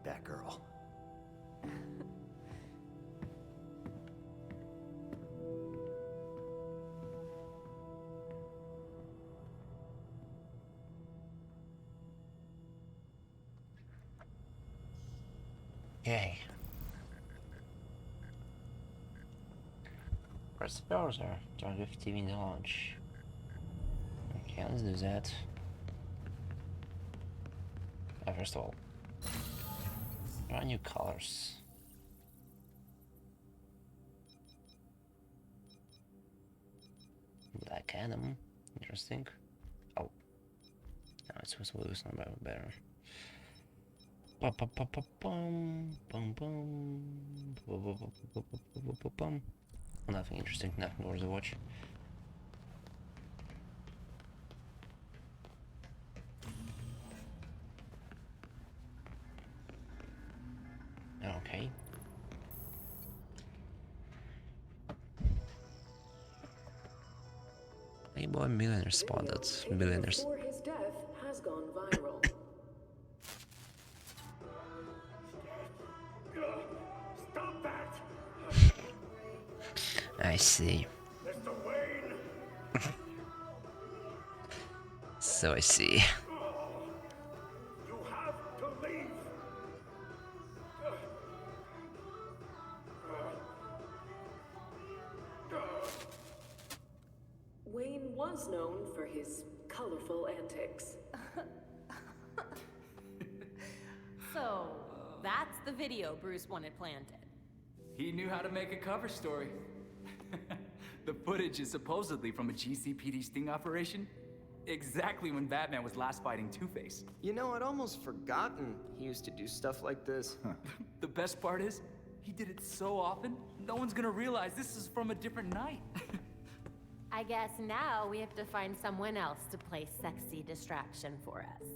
Speaker 14: That girl.
Speaker 1: Yay. Press the browser. Turn with TV launch. Okay, let's do that. First of all, try new colors. Black Adam, interesting. Oh, no, it's supposed to lose number better. Bum bum bum bum bum bum bum. Nothing interesting, nothing worth a watch. Okay. Playboy millionaire spotted. Billionaires.
Speaker 8: Before his death has gone viral.
Speaker 20: Stop that!
Speaker 1: I see.
Speaker 20: Mr. Wayne!
Speaker 1: So I see.
Speaker 20: You have to leave!
Speaker 8: Wayne was known for his colorful antics.
Speaker 7: So, that's the video Bruce wanted planted.
Speaker 13: He knew how to make a cover story. The footage is supposedly from a GCPD sting operation. Exactly when Batman was last fighting Two-Face.
Speaker 9: You know, I'd almost forgotten he used to do stuff like this.
Speaker 13: The best part is, he did it so often, no one's gonna realize this is from a different night.
Speaker 4: I guess now we have to find someone else to play sexy distraction for us.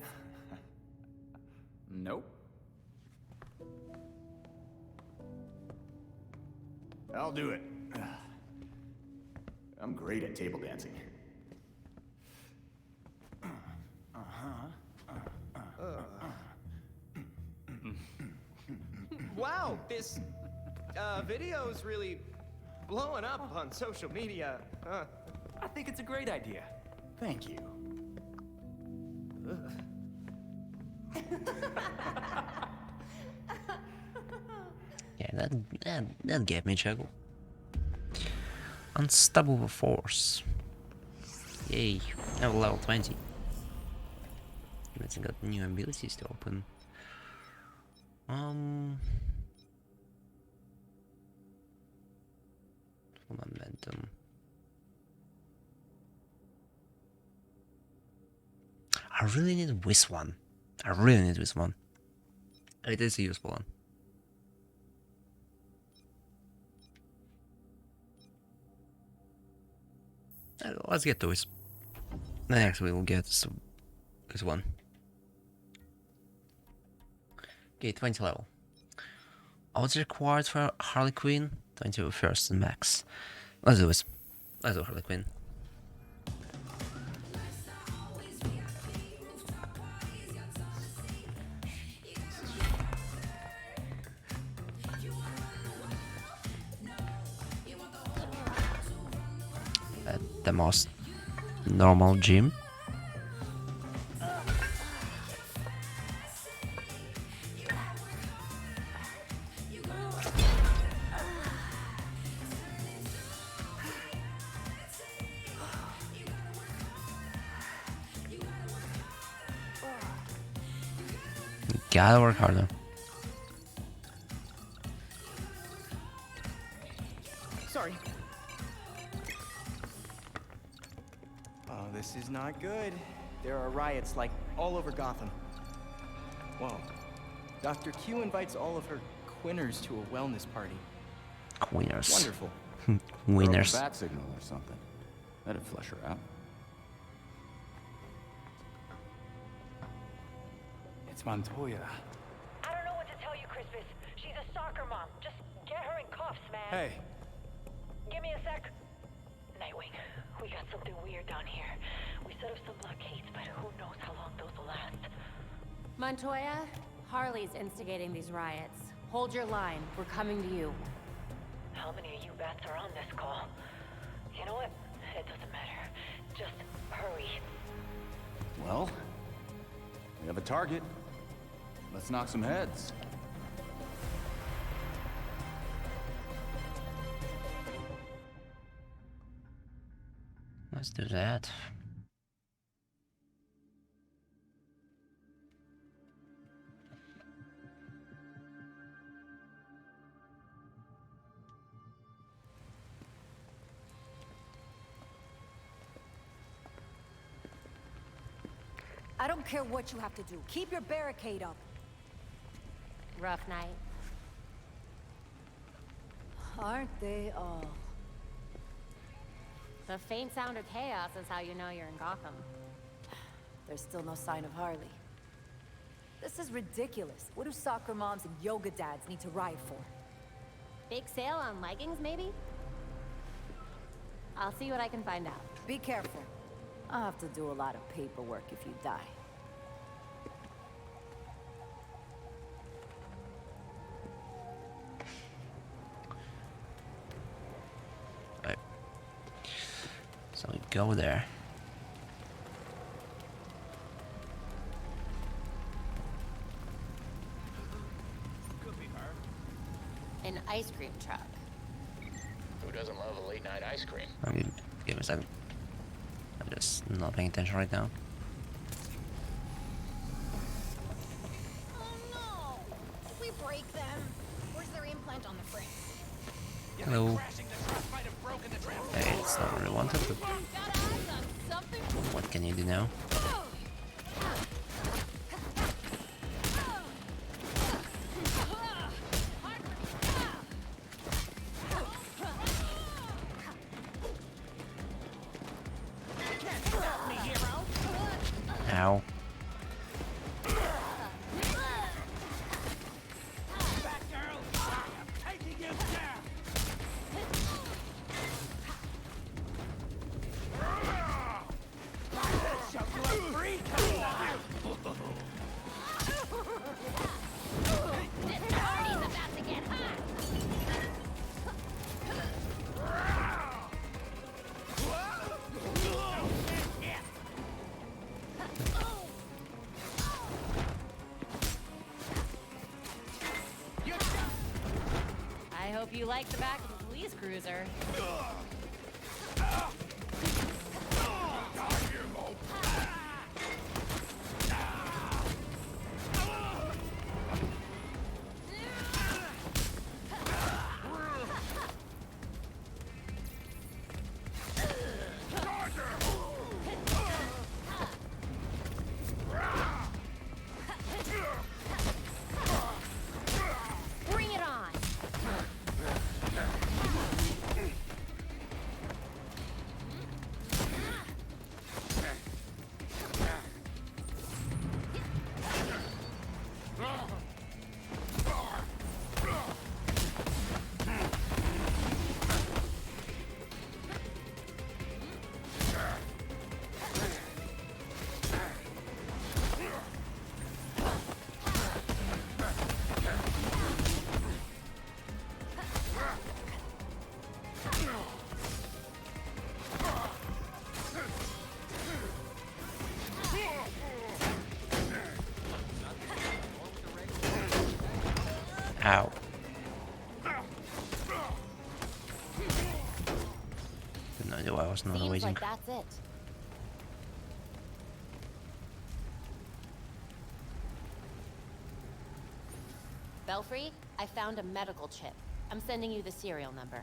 Speaker 13: Nope.
Speaker 14: I'll do it. I'm great at table dancing.
Speaker 9: Wow, this video's really blowing up on social media.
Speaker 13: I think it's a great idea.
Speaker 14: Thank you.
Speaker 1: Yeah, that gave me a chuckle. Unstoppable force. Yay, now level 20. Let's got new abilities to open. Momentum. I really need this one. I really need this one. It is a useful one. Let's get to this. Next we will get this one. Okay, 20 level. Odds required for Harley Quinn, 21st max. Let's do this. Let's do Harley Quinn. At the most normal gym. Gotta work harder.
Speaker 11: Sorry. Oh, this is not good. There are riots, like, all over Gotham. Whoa. Dr. Q invites all of her quinners to a wellness party.
Speaker 1: Quinners.
Speaker 11: Wonderful.
Speaker 1: Winners.
Speaker 14: Bat signal or something. That'd flush her out.
Speaker 13: It's Montoya.
Speaker 5: I don't know what to tell you, Crispus. She's a soccer mom. Just get her in cuffs, man.
Speaker 13: Hey.
Speaker 5: Give me a sec. Nightwing, we got something weird down here. We set up some blockades, but who knows how long those will last.
Speaker 4: Montoya, Harley's instigating these riots. Hold your line. We're coming to you.
Speaker 5: How many of you bats are on this call? You know what? It doesn't matter. Just hurry.
Speaker 14: Well, we have a target. Let's knock some heads.
Speaker 1: Let's do that.
Speaker 6: I don't care what you have to do. Keep your barricade up.
Speaker 4: Rough night.
Speaker 6: Aren't they all?
Speaker 4: The faint sound of chaos is how you know you're in Gotham.
Speaker 6: There's still no sign of Harley. This is ridiculous. What do soccer moms and yoga dads need to riot for?
Speaker 4: Big sale on leggings, maybe? I'll see what I can find out.
Speaker 6: Be careful. I'll have to do a lot of paperwork if you die.
Speaker 1: Right. So we go there.
Speaker 9: Could be her.
Speaker 4: An ice cream truck.
Speaker 3: Who doesn't love a late night ice cream?
Speaker 1: I mean, give me a second. I'm just not paying attention right now.
Speaker 7: Oh no! Did we break them? Where's their implant on the frame?
Speaker 1: Hello. Hey, it's not what I wanted, but
Speaker 7: Got eyes on something?
Speaker 1: what can you do now? Ow.
Speaker 4: I hope you like the back of the police cruiser. Bring it on!
Speaker 1: Ow. Didn't know why I was not
Speaker 4: Seems
Speaker 1: waiting.
Speaker 4: like that's it. Belfry, I found a medical chip. I'm sending you the serial number.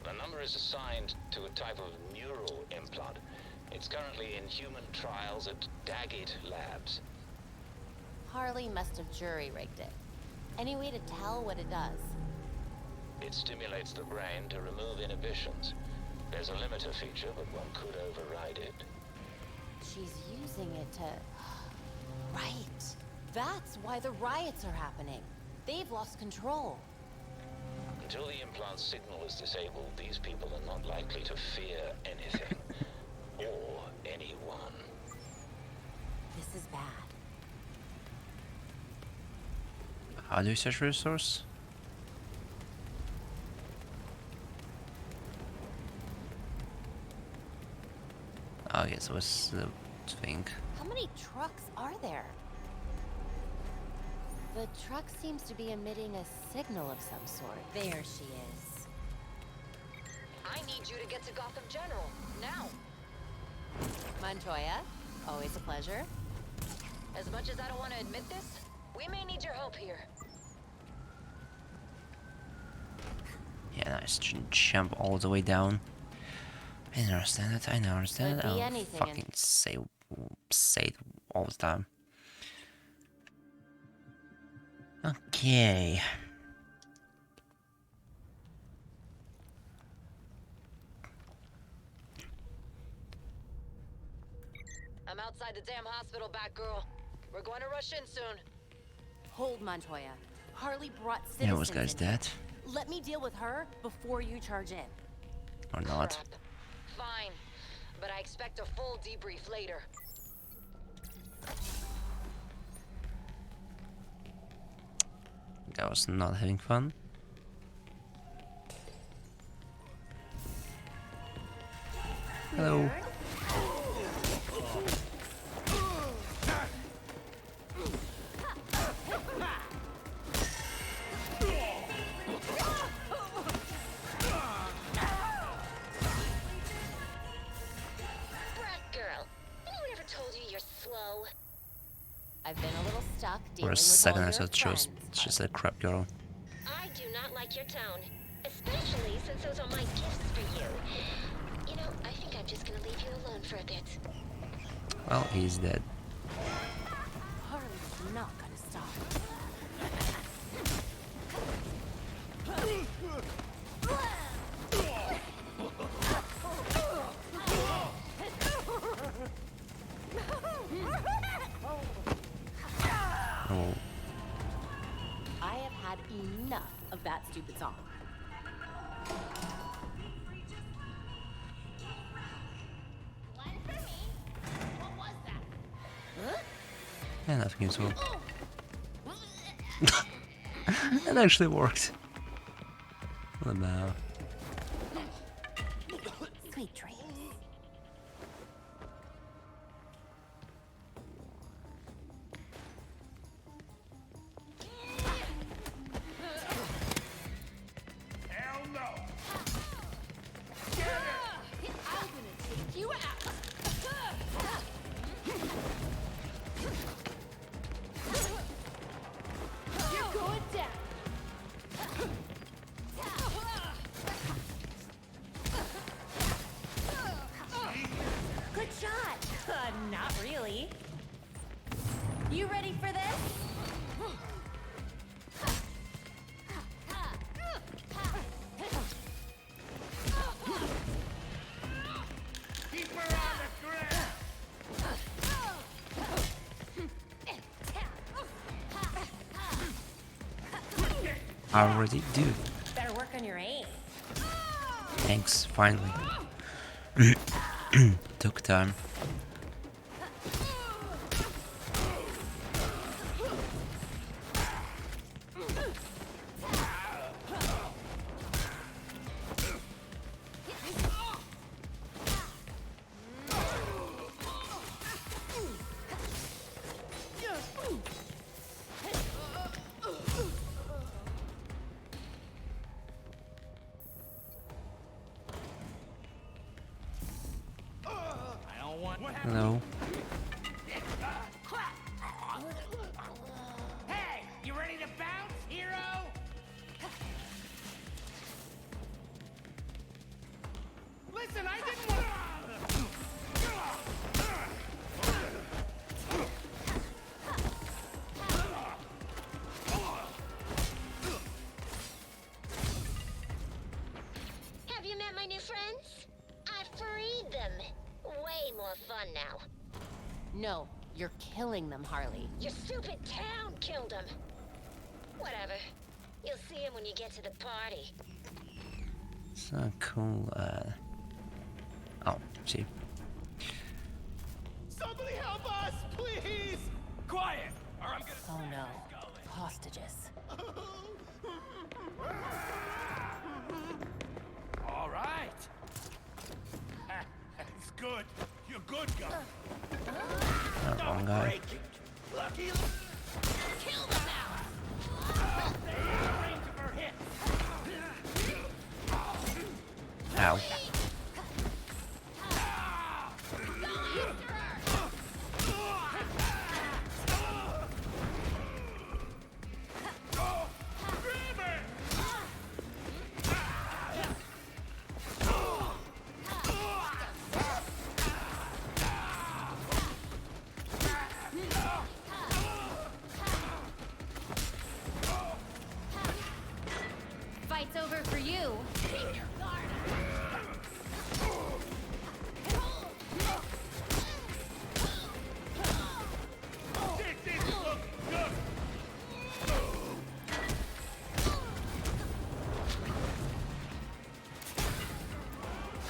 Speaker 3: The number is assigned to a type of neural implant. It's currently in human trials at Daggett Labs.
Speaker 6: Harley must have jury-rigged it. Any way to tell what it does?
Speaker 3: It stimulates the brain to remove inhibitions. There's a limiter feature, but one could override it.
Speaker 6: She's using it to... Right. That's why the riots are happening. They've lost control.
Speaker 3: Until the implant signal is disabled, these people are not likely to fear anything. Or anyone.
Speaker 6: This is bad.
Speaker 1: How do you search for the source? Oh yes, what's the thing?
Speaker 6: How many trucks are there? The truck seems to be emitting a signal of some sort. There she is. I need you to get to Gotham General, now. Montoya, always a pleasure. As much as I don't want to admit this, we may need your help here.
Speaker 1: Yeah, nice jump all the way down. I don't understand it. I don't understand it.
Speaker 6: Could be
Speaker 1: I'll
Speaker 6: anything
Speaker 1: fucking say it all the time. Okay.
Speaker 6: I'm outside the damn hospital, Batgirl. We're going to rush in soon. Hold, Montoya. Harley brought citizens.
Speaker 1: Yeah, was guy's dead?
Speaker 6: Let me deal with her before you charge in.
Speaker 1: Or not?
Speaker 6: Crap. Fine, but I expect a full debrief later.
Speaker 1: That was not having fun. Hello.
Speaker 6: I've been a little stuck dealing
Speaker 1: For a
Speaker 6: with
Speaker 1: second
Speaker 6: all
Speaker 1: I
Speaker 6: your
Speaker 1: thought she was
Speaker 6: friends.
Speaker 1: just a crap girl.
Speaker 16: I do not like your tone, especially since those are my gifts for you. You know, I think I'm just gonna leave you alone for a bit.
Speaker 1: Well, he's dead.
Speaker 6: Harley's not gonna stop.
Speaker 1: Oh.
Speaker 6: I have had enough of that stupid song.
Speaker 1: Yeah, nothing useful. That actually worked. What about?
Speaker 6: Sweet dreams.
Speaker 2: Hell no! Get her!
Speaker 7: I'm gonna take you out. You're going down. Good shot. Not really. You ready for this?
Speaker 2: Keep her on the ground!
Speaker 1: I already do.
Speaker 4: Better work on your aim.
Speaker 1: Thanks, finally. Took time. Hello.
Speaker 2: Hey, you ready to bounce, hero? Listen, I didn't want.
Speaker 17: Have you met my new friends? I freed them. Way more fun now.
Speaker 6: No, you're killing them, Harley.
Speaker 17: Your stupid town killed them. Whatever. You'll see him when you get to the party.
Speaker 1: So cool. Oh, see.
Speaker 2: Somebody help us, please! Quiet, or I'm gonna.
Speaker 6: Oh no. Hostages.
Speaker 2: All right. It's good. You're good, guy.
Speaker 1: Wrong guy.
Speaker 2: Lucky. Kill them now. Stay in range of her hits.
Speaker 1: Ow.
Speaker 4: Fight's over for you.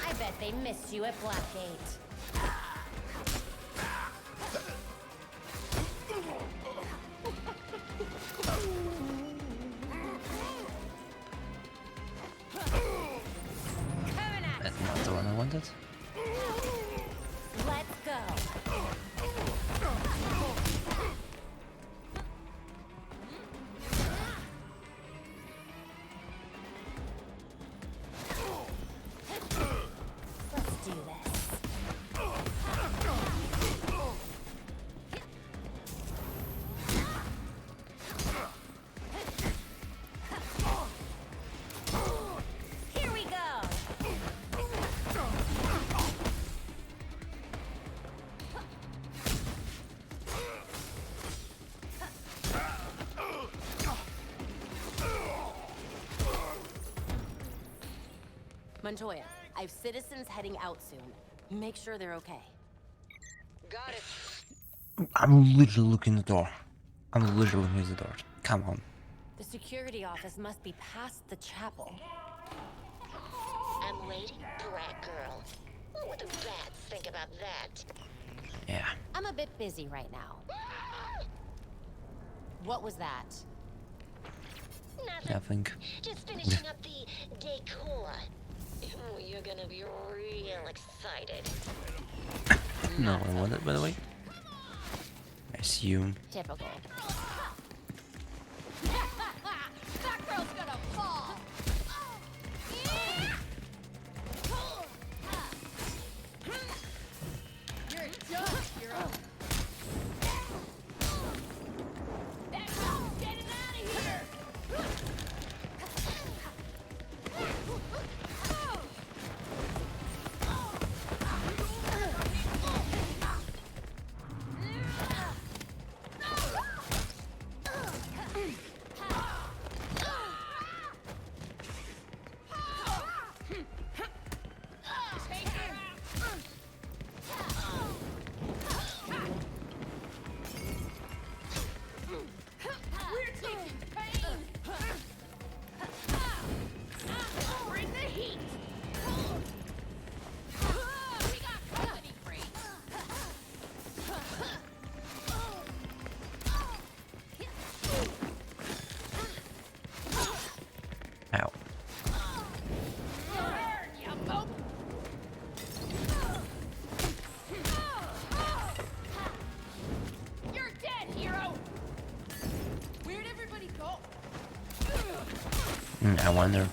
Speaker 4: I bet they missed you at Blackgate.
Speaker 1: That's not the one I wanted.
Speaker 4: Let's go. Let's do this. Here we go.
Speaker 6: Montoya, I've citizens heading out soon. Make sure they're okay. Got it.
Speaker 1: I'm literally looking at the door. I'm literally looking at the door. Come on.
Speaker 6: The security office must be past the chapel.
Speaker 17: I'm waiting, brat girl. What would the bats think about that?
Speaker 1: Yeah.
Speaker 6: I'm a bit busy right now. What was that?
Speaker 1: Nothing.
Speaker 17: Just finishing up the decor. Oh, you're gonna be real excited.
Speaker 1: No, I want it, by the way. I assume.
Speaker 6: Typical.
Speaker 7: That girl's gonna fall. You're done, hero. That girl's getting out of here. We're taking pain. Bring the heat. We got company free.
Speaker 1: Ow.
Speaker 7: Burn, you mope. You're dead, hero. Where'd everybody go?
Speaker 1: I wonder.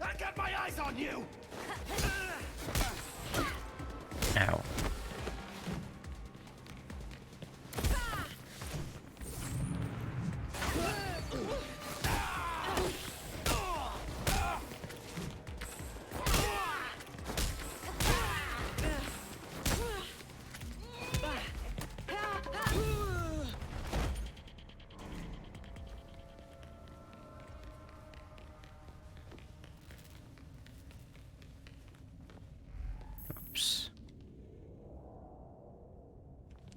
Speaker 2: I got my eyes on you.
Speaker 1: Ow.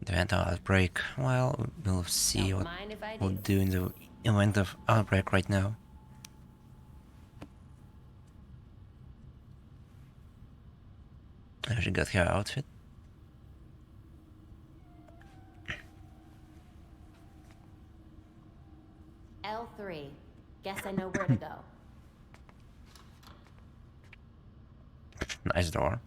Speaker 1: The event of outbreak. Well, we'll see
Speaker 4: Don't
Speaker 1: what
Speaker 4: mind if I
Speaker 1: we'll
Speaker 4: do.
Speaker 1: do in the event of outbreak right now. She got her outfit.
Speaker 4: L3. Guess I know where to go.
Speaker 1: Nice door.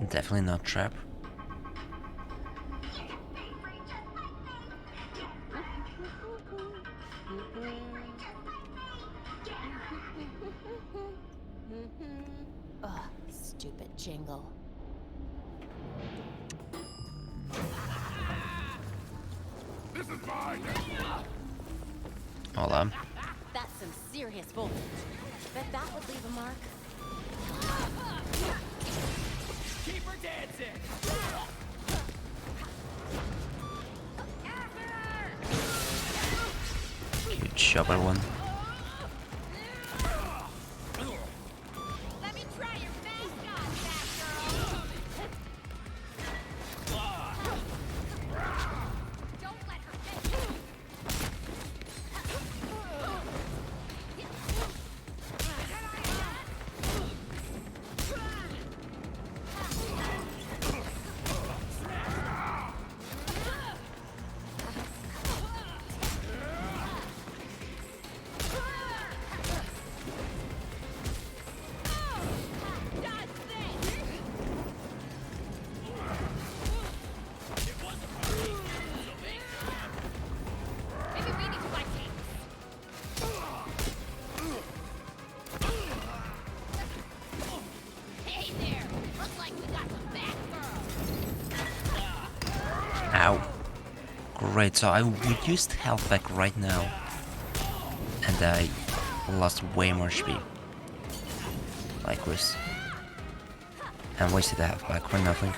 Speaker 1: Definitely not trap.
Speaker 4: Ugh, stupid jingle.
Speaker 19: This is mine!
Speaker 1: Hold on.
Speaker 4: That's some serious voltage. Bet that would leave a mark.
Speaker 2: Keep her dancing!
Speaker 1: Cute chopper one.
Speaker 2: Let me try your mascot, fat girl! Don't let her get you! Maybe we need to buy Hey there! Looks like we got some bad girls!
Speaker 1: Ow. Great, so I would use health pack right now. And I lost way more speed. Like this. And wasted the health pack for nothing.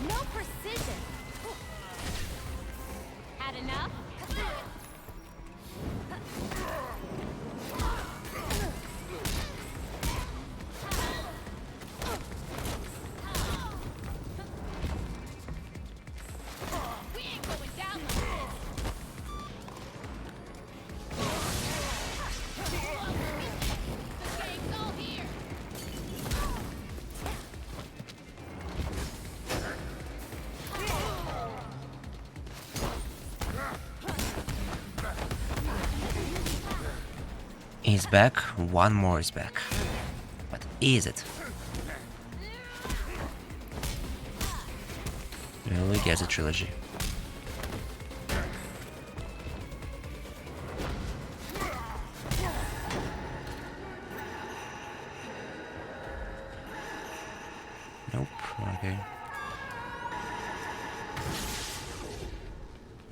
Speaker 4: No precision. Had enough?
Speaker 2: We ain't going down like this! The gang's all here!
Speaker 1: He's back, one more is back. But is it? Really gets a trilogy. Nope, okay.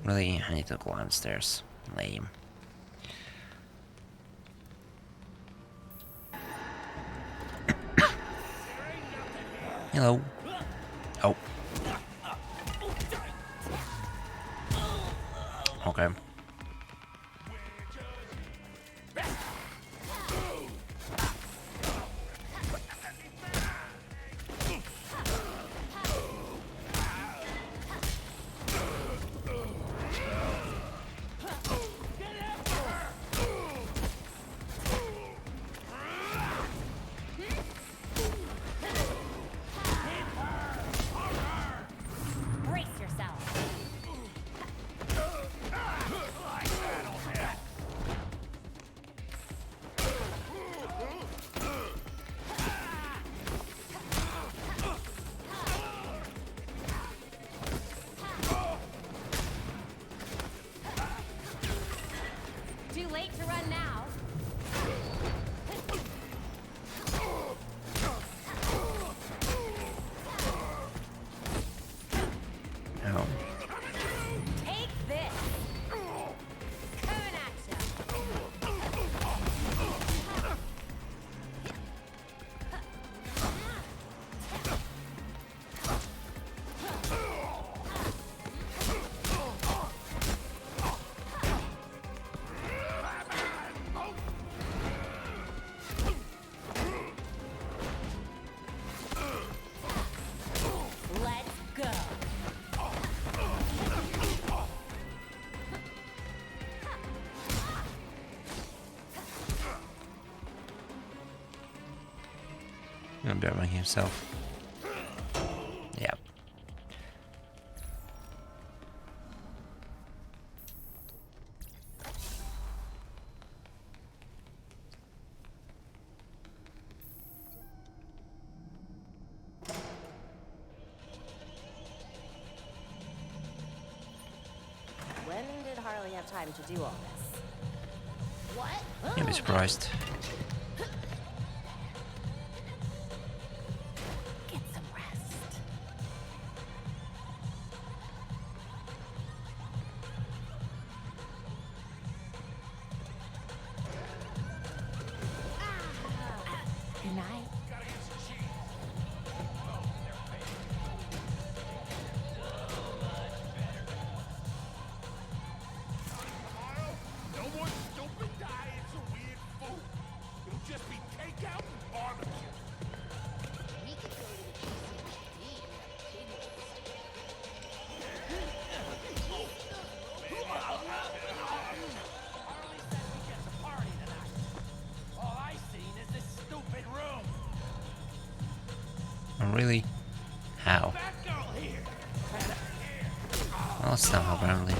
Speaker 1: Really, I need to climb the stairs. Lame. Hello. Oh. Okay.
Speaker 4: Brace yourself. Too late to run now.
Speaker 1: Oh.
Speaker 4: Take this. Coming at ya.
Speaker 1: Burying himself. Yeah.
Speaker 6: When did Harley have time to do all this? What?
Speaker 1: You'll be surprised.
Speaker 6: Get some rest. Good night.
Speaker 2: No more stupid diets or weird food. It'll just be takeout and barbecue. We could go to the GCPD and have kid roast. Harley said we get to party tonight. All I seen is this stupid room.
Speaker 1: Oh, really? How?
Speaker 2: That girl here.
Speaker 1: Well, somehow, apparently.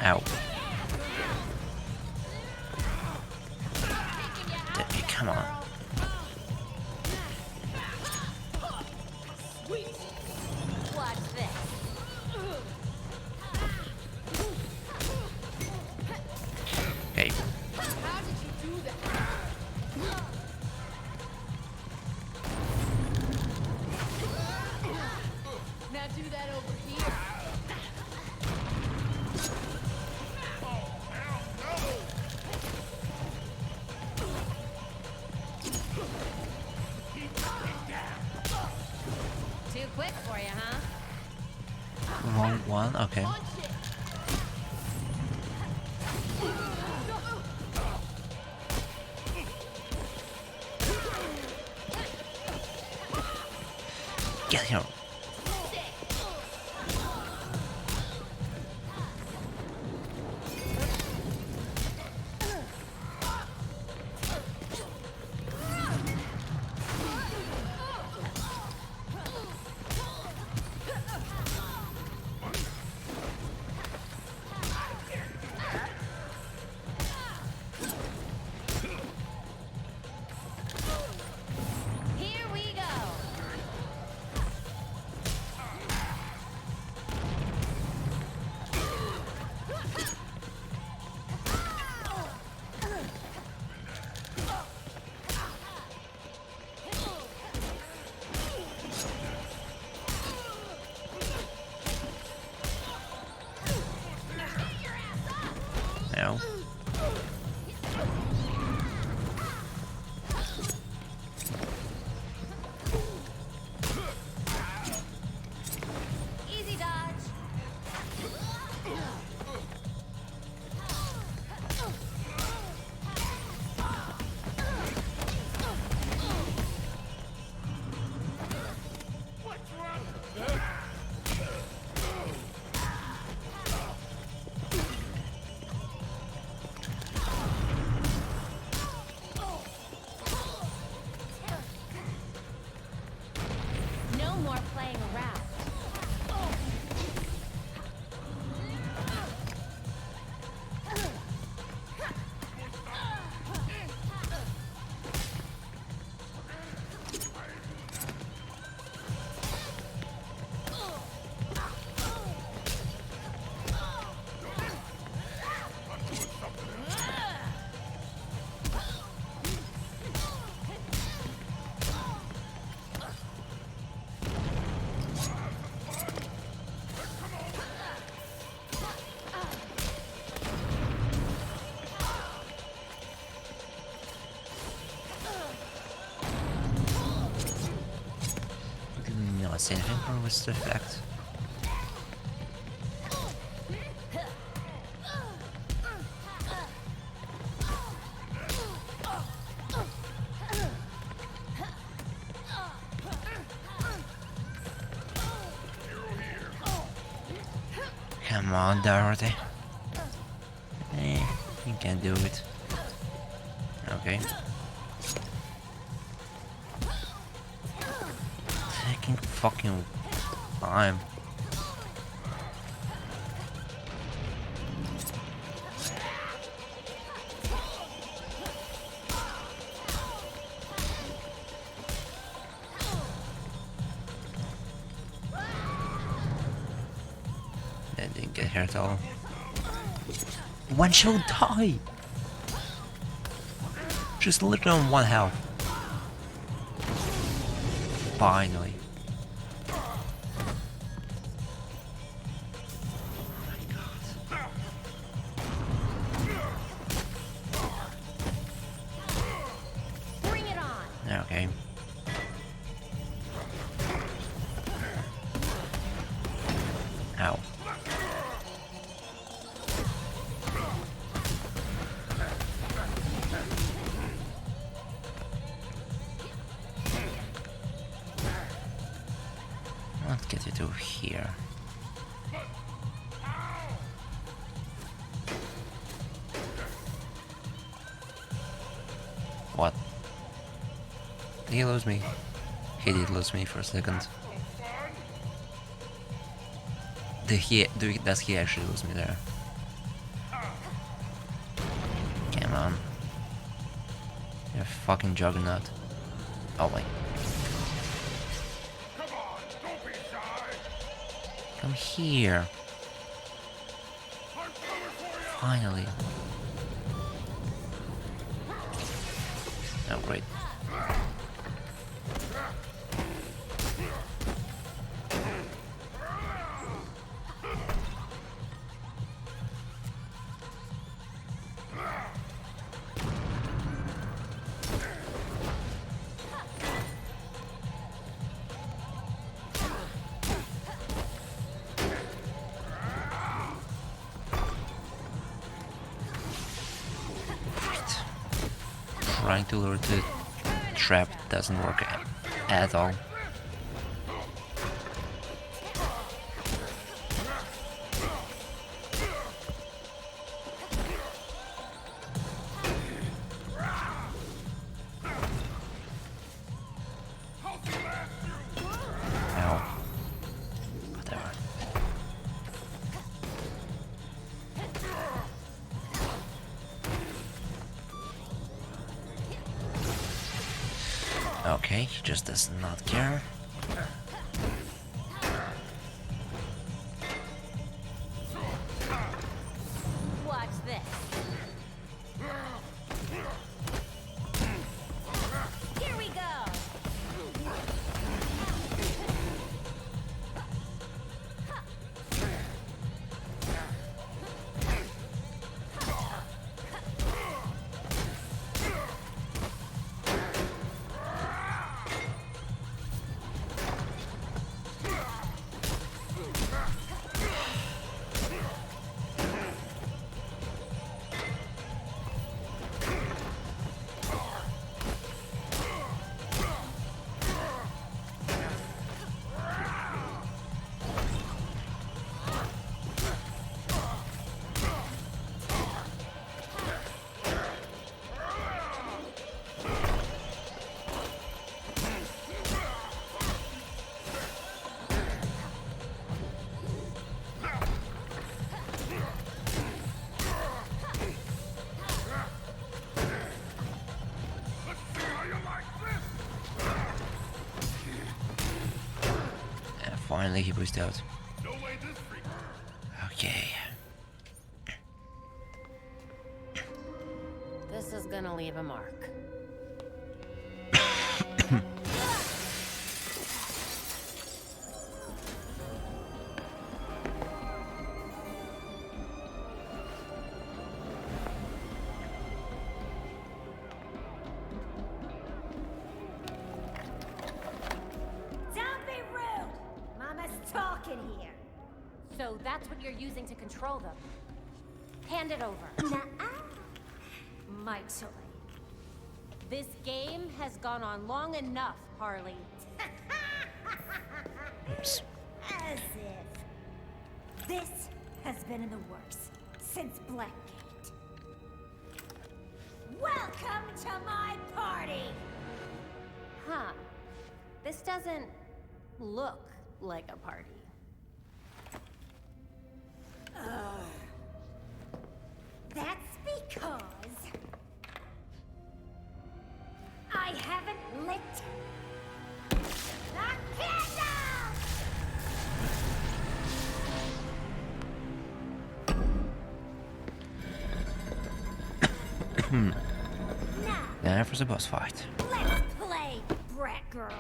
Speaker 1: Ow. Come on.
Speaker 6: Watch this.
Speaker 1: Okay.
Speaker 7: How did you do that? Now do that over here.
Speaker 6: Too quick for you, huh?
Speaker 1: Wrong one? Okay. Get here.
Speaker 6: Here we go.
Speaker 1: No.
Speaker 6: Easy dodge. No more playing around.
Speaker 1: Didn't notice anything wrong with the effect. Come on, Dorothy. You can do it. Okay. Taking fucking time. That didn't get hurt at all. One shall die! Just literally on 1 health. Finally.
Speaker 4: Bring it on!
Speaker 1: Okay. Ow. Let's get you to here. What? Did he lose me? He did lose me for a second. Does he actually lose me there? Come on. You're a fucking juggernaut. Oh wait. Come here. Finally. Oh great. Trying to lure the trap doesn't work at all. Ow. Whatever. Okay, he just does not care.
Speaker 4: Watch this. Here we go.
Speaker 1: Finally he pushed out. Okay.
Speaker 6: This is gonna leave a mark.
Speaker 4: Don't be rude! Mama's talking here. So that's what you're using to control them. Hand it over. Nuh-uh. My choice. This game has gone on long enough, Harley.
Speaker 1: Oops.
Speaker 4: As if. This has been in the works since Blackgate. Welcome to my party! Huh. This doesn't look like a party. That's because I haven't lit the candle!
Speaker 1: Now for the boss fight.
Speaker 4: Let's play, brat girl.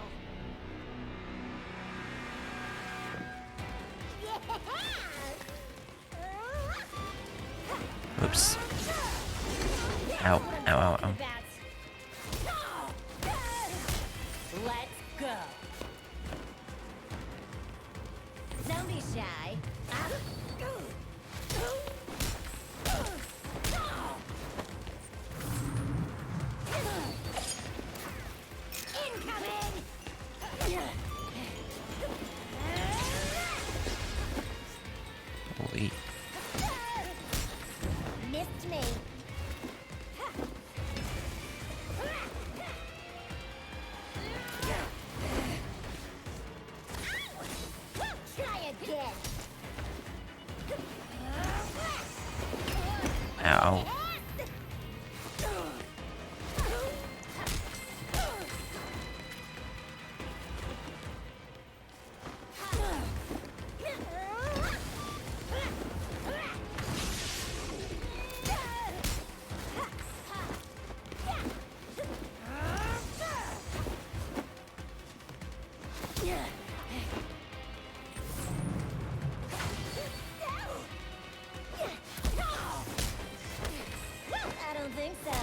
Speaker 1: Oops. Ow, ow, ow, ow.
Speaker 4: Let's go. Don't be shy. Incoming!
Speaker 1: Holy.
Speaker 4: Missed me. Try again.
Speaker 1: Ow.
Speaker 4: I don't think so.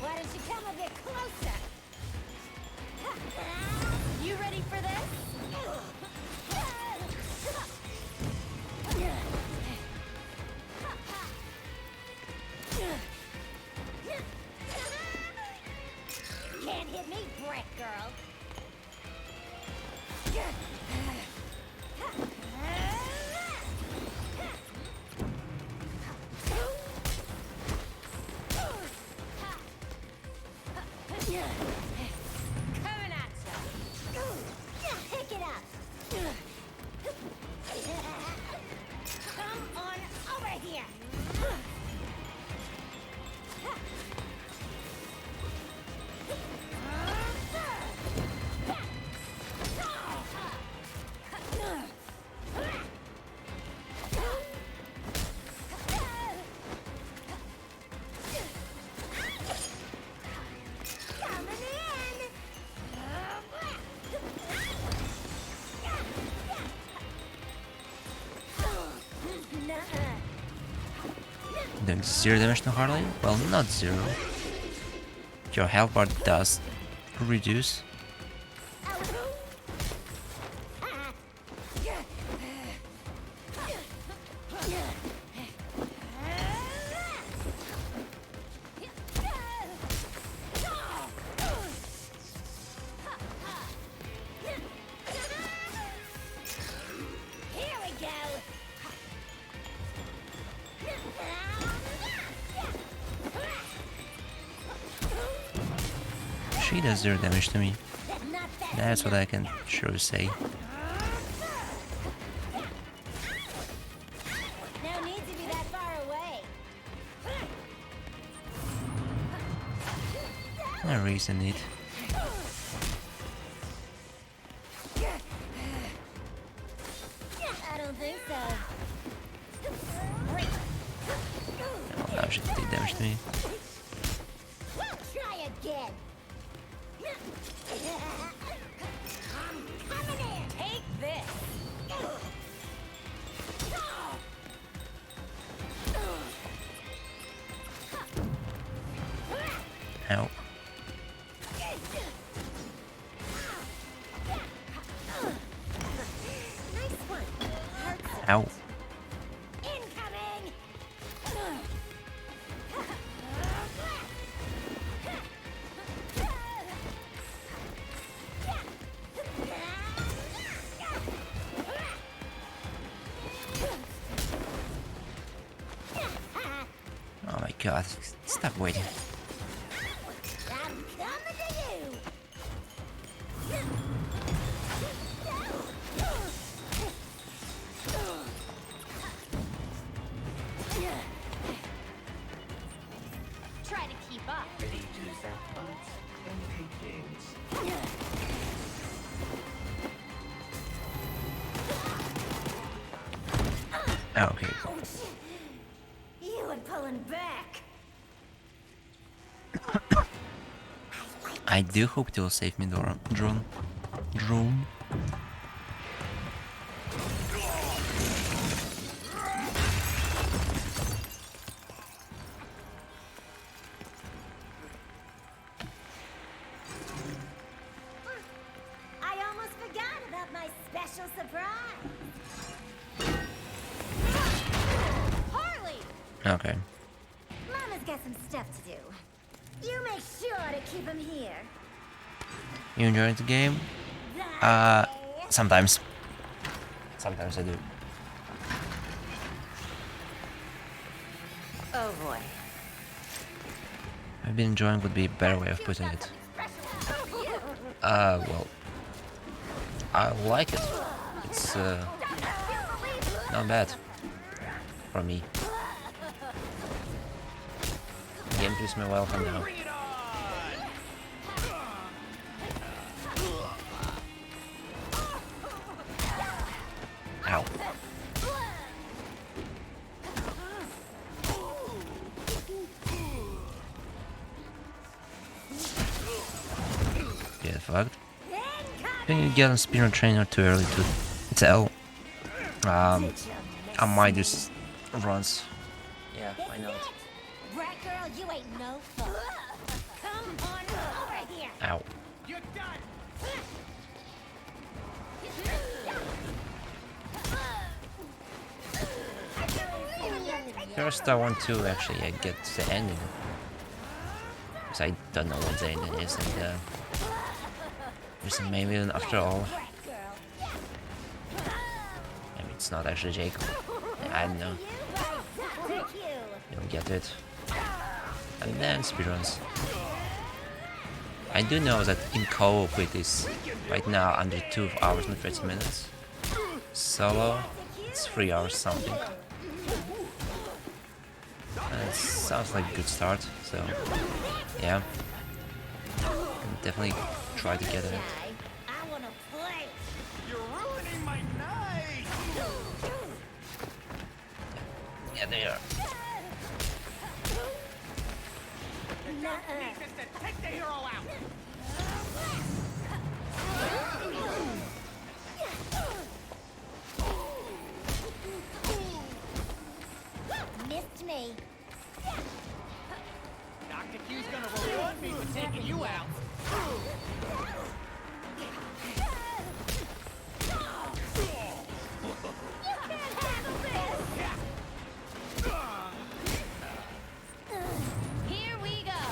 Speaker 4: Why don't you come a bit closer? You ready for this? Can't hit me, brick girl. Coming at ya. Pick it up. Come on over here. Coming in.
Speaker 1: Doing 0 damage to Harley? Well, not 0. Your health bar does reduce.
Speaker 4: Here we go.
Speaker 1: She does 0 damage to me. That's what I can sure say.
Speaker 4: No need to be that far away.
Speaker 1: No reason need.
Speaker 4: I don't think so.
Speaker 1: Oh, now she did damage to me.
Speaker 4: Try again. I'm coming in. Take this.
Speaker 1: Ow.
Speaker 4: Nice one.
Speaker 1: Ow.
Speaker 4: Incoming.
Speaker 1: God, stop waiting.
Speaker 4: I'm coming to you.
Speaker 7: Try to keep up.
Speaker 15: Ready to zap butts and paintings.
Speaker 1: Okay.
Speaker 4: Ouch. You were pulling back.
Speaker 1: I do hope it will save me, drone. Drone.
Speaker 4: I almost forgot about my special surprise. Harley!
Speaker 1: Okay.
Speaker 4: Mama's got some stuff to do. You make sure to keep him here.
Speaker 1: You enjoyed the game? Sometimes. Sometimes I do.
Speaker 6: Oh boy.
Speaker 1: I've been enjoying would be a better way of putting it. Well, I like it. It's not bad for me. Game treats me well for now. Ow. Get fucked. I think you get on speedrun trainer too early to tell. I might just runs. Yeah, why not?
Speaker 4: Rat girl, you ain't no fun. Come on over here.
Speaker 1: Ow.
Speaker 2: You're done.
Speaker 1: First I want to actually get the ending. Because I don't know what the ending is, and there's maybe after all. Maybe it's not actually Jacob. I don't know. You'll get it. And then speedruns. I do know that in co-op it is right now under 2 hours and 30 minutes. Solo, it's 3 hours something. And it sounds like a good start, so yeah. Can definitely try to get it.
Speaker 4: I wanna play.
Speaker 2: You're ruining my night.
Speaker 1: Yeah, they are.
Speaker 2: Take the hero out.
Speaker 4: Missed me.
Speaker 2: Dr. Q's gonna reward me for taking you out.
Speaker 7: Here we go.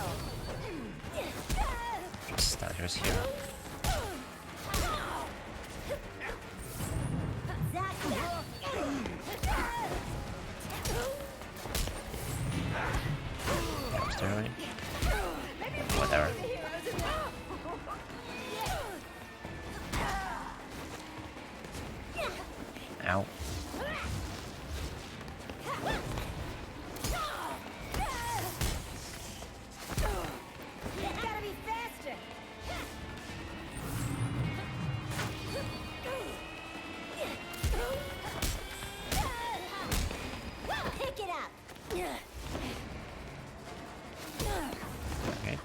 Speaker 1: Starters here. Steroid. Whatever. Ow.
Speaker 4: Gotta be faster. Pick it up.
Speaker 1: Okay.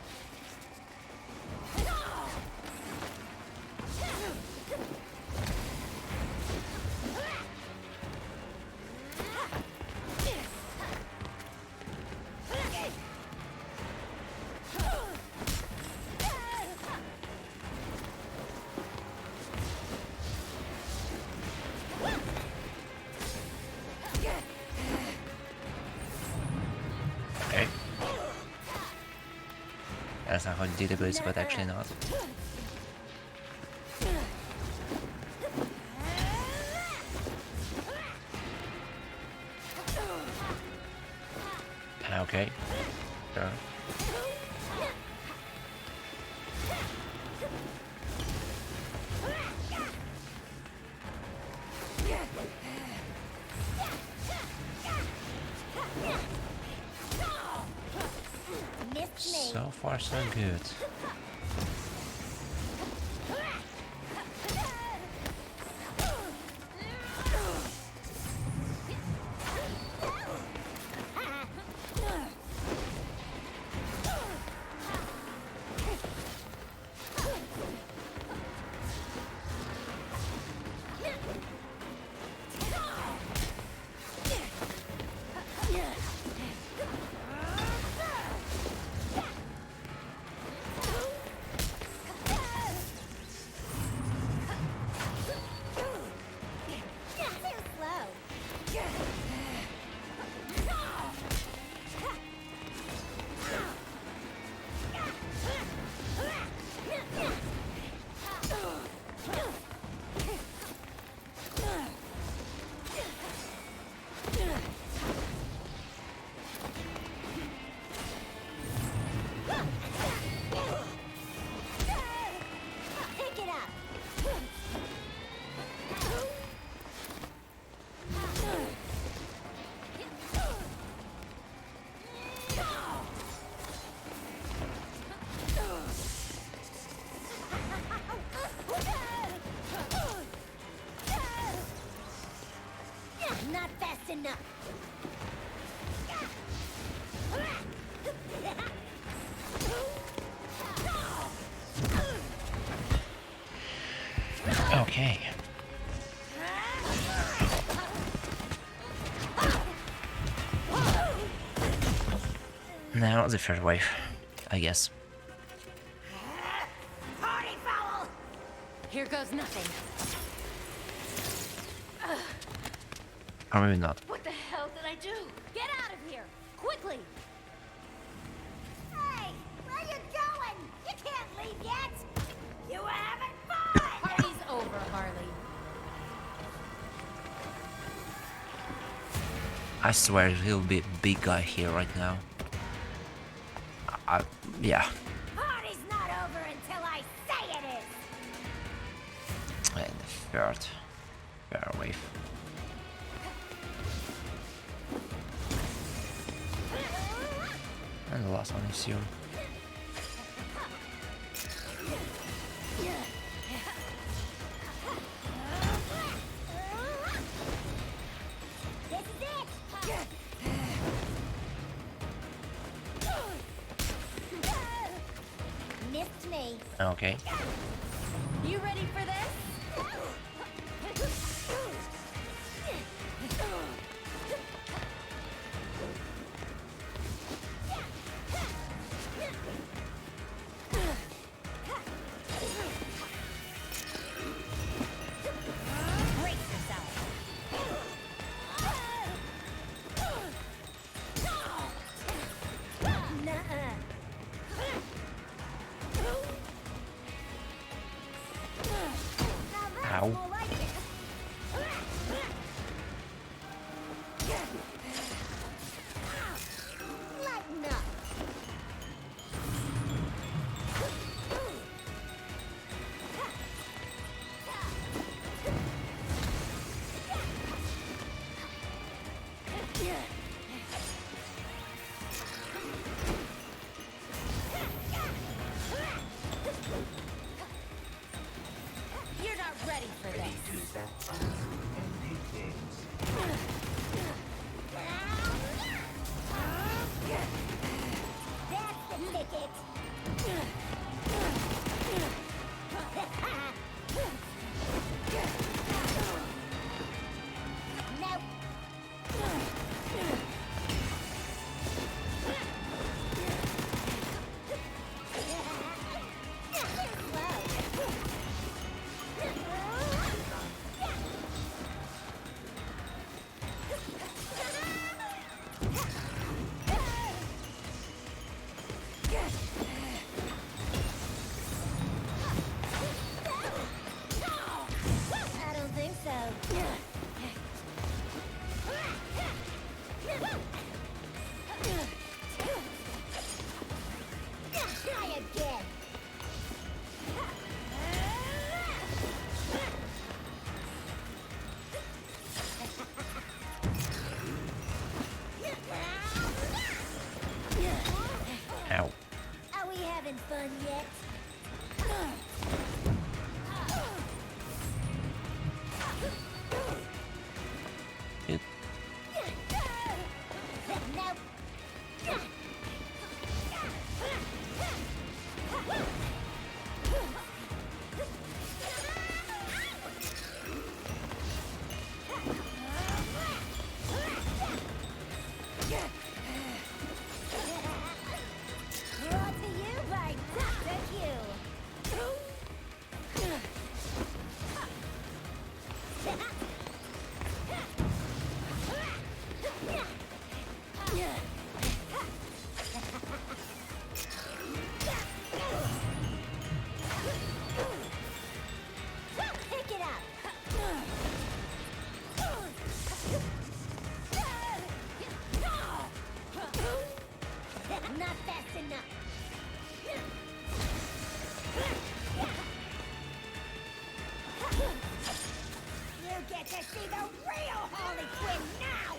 Speaker 1: Okay. That's not how you did it, but actually not. Okay. Sure. So far, so good.
Speaker 4: Not fast enough.
Speaker 1: Okay. Now the third wave, I guess.
Speaker 4: Party foul! Here goes nothing.
Speaker 1: Or maybe not.
Speaker 4: What the hell did I do? Get out of here! Quickly! Hey! Where you going? You can't leave yet! You were having fun! Party's over, Harley.
Speaker 1: I swear he'll be a big guy here right now. Yeah.
Speaker 4: Party's not over until I say it is!
Speaker 1: And the third wave. And the last one is soon.
Speaker 4: This is it! Missed me.
Speaker 1: Okay.
Speaker 4: You ready for this? Brace yourself. Nuh-uh.
Speaker 1: Ow.
Speaker 4: Are we having fun yet?
Speaker 1: Dude.
Speaker 4: Nope. Brought to you by Dr. Q. Pick it up. Not fast enough. You get to see the real Harley Quinn now!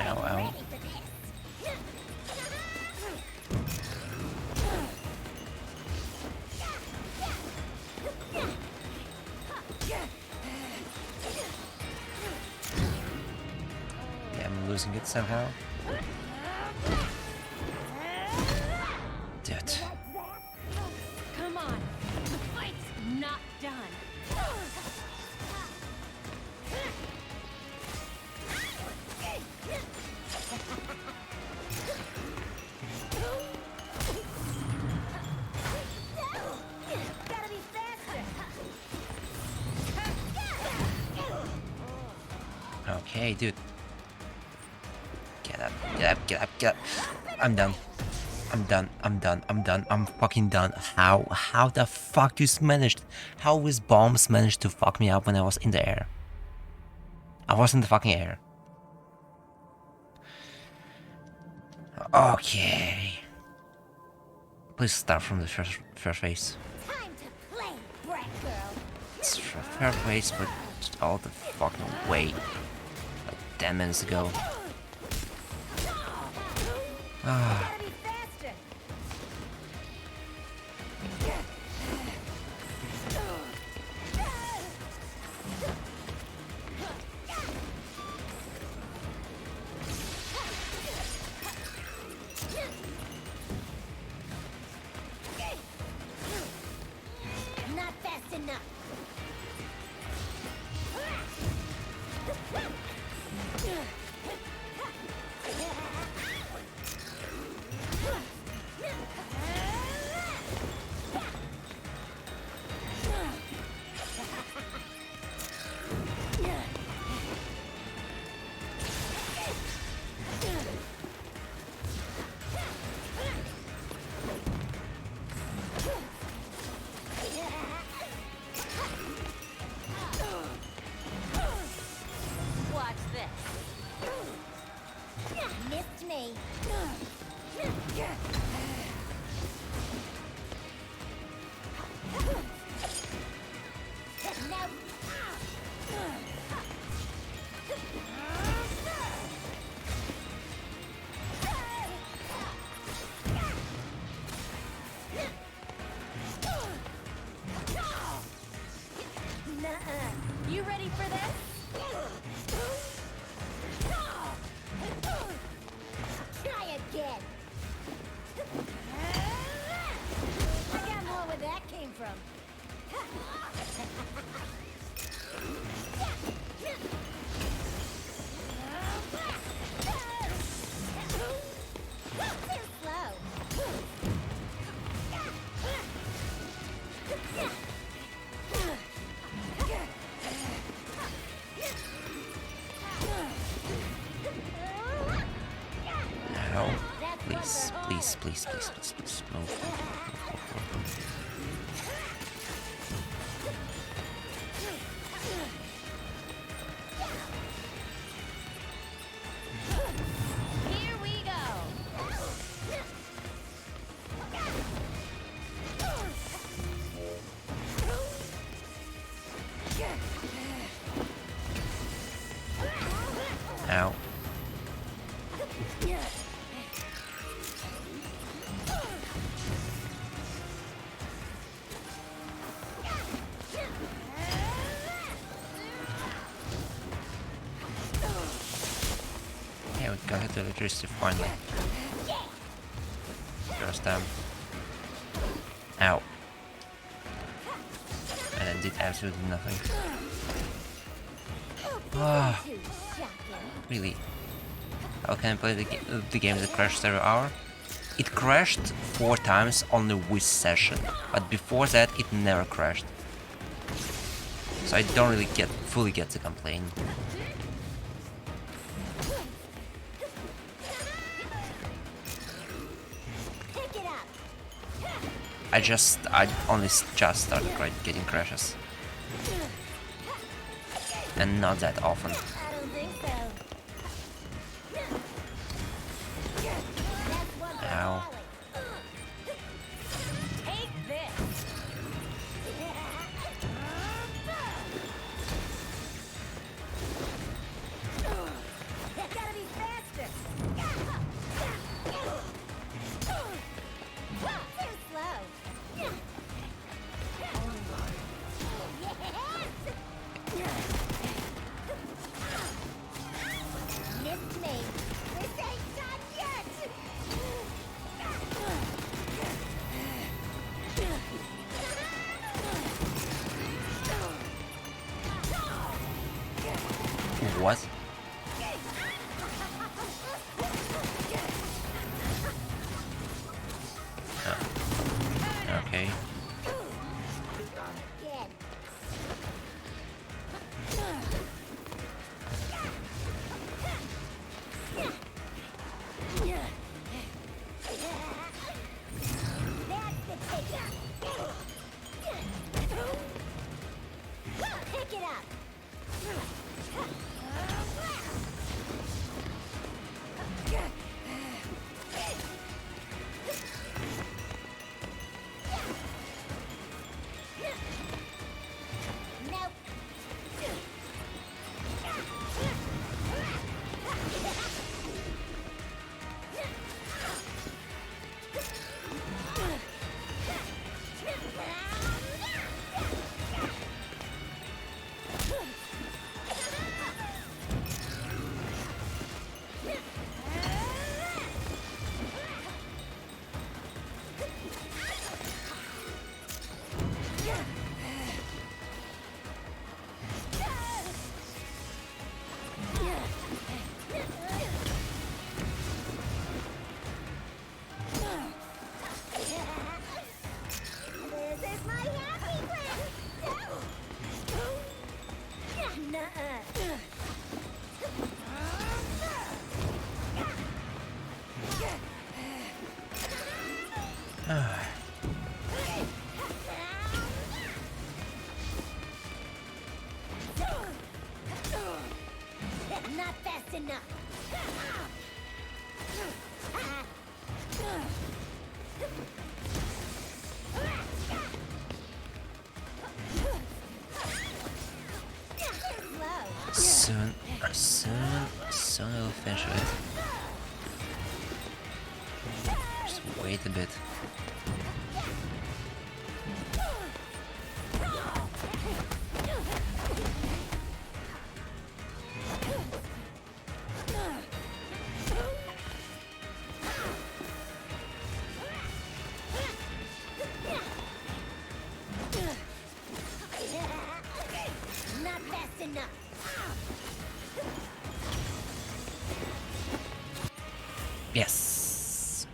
Speaker 1: Ow, ow. Yeah, I'm losing it somehow. Dude.
Speaker 4: Come on, the fight's not done. Gotta be faster.
Speaker 1: Okay, dude. Get up, get up, get up, get up. I'm done. I'm done, I'm done, I'm done, I'm fucking done. How the fuck you managed? How his bombs managed to fuck me up when I was in the air? I was in the fucking air. Okay. Please start from the first phase.
Speaker 4: Time to play, brat girl.
Speaker 1: It's first phase, but all the fucking way. Like 10 minutes ago. Ah.
Speaker 4: Gotta be faster. Not fast enough.
Speaker 1: Please, please, please, please, please. Move, move, move, move, move.
Speaker 4: Here we go.
Speaker 1: Ow. Yeah, we got hit the electricity finally. First time. Ow. And it did absolutely nothing. Ah, really? How can I play the game that crashes every hour? It crashed 4 times on the Wish session, but before that it never crashed. So I don't really fully get the complaint. I only just started getting crashes. And not that often.
Speaker 4: I don't think so.
Speaker 1: Ow.
Speaker 4: Take this. Gotta be faster. Too slow. Missed me. This ain't done yet.
Speaker 1: What? Oh. Okay.
Speaker 4: Pick it up. Nope. This is my happy place. Nuh-uh. Not fast enough.
Speaker 1: Soon I'll finish it. Just wait a bit.
Speaker 4: Not fast enough.
Speaker 1: Yes.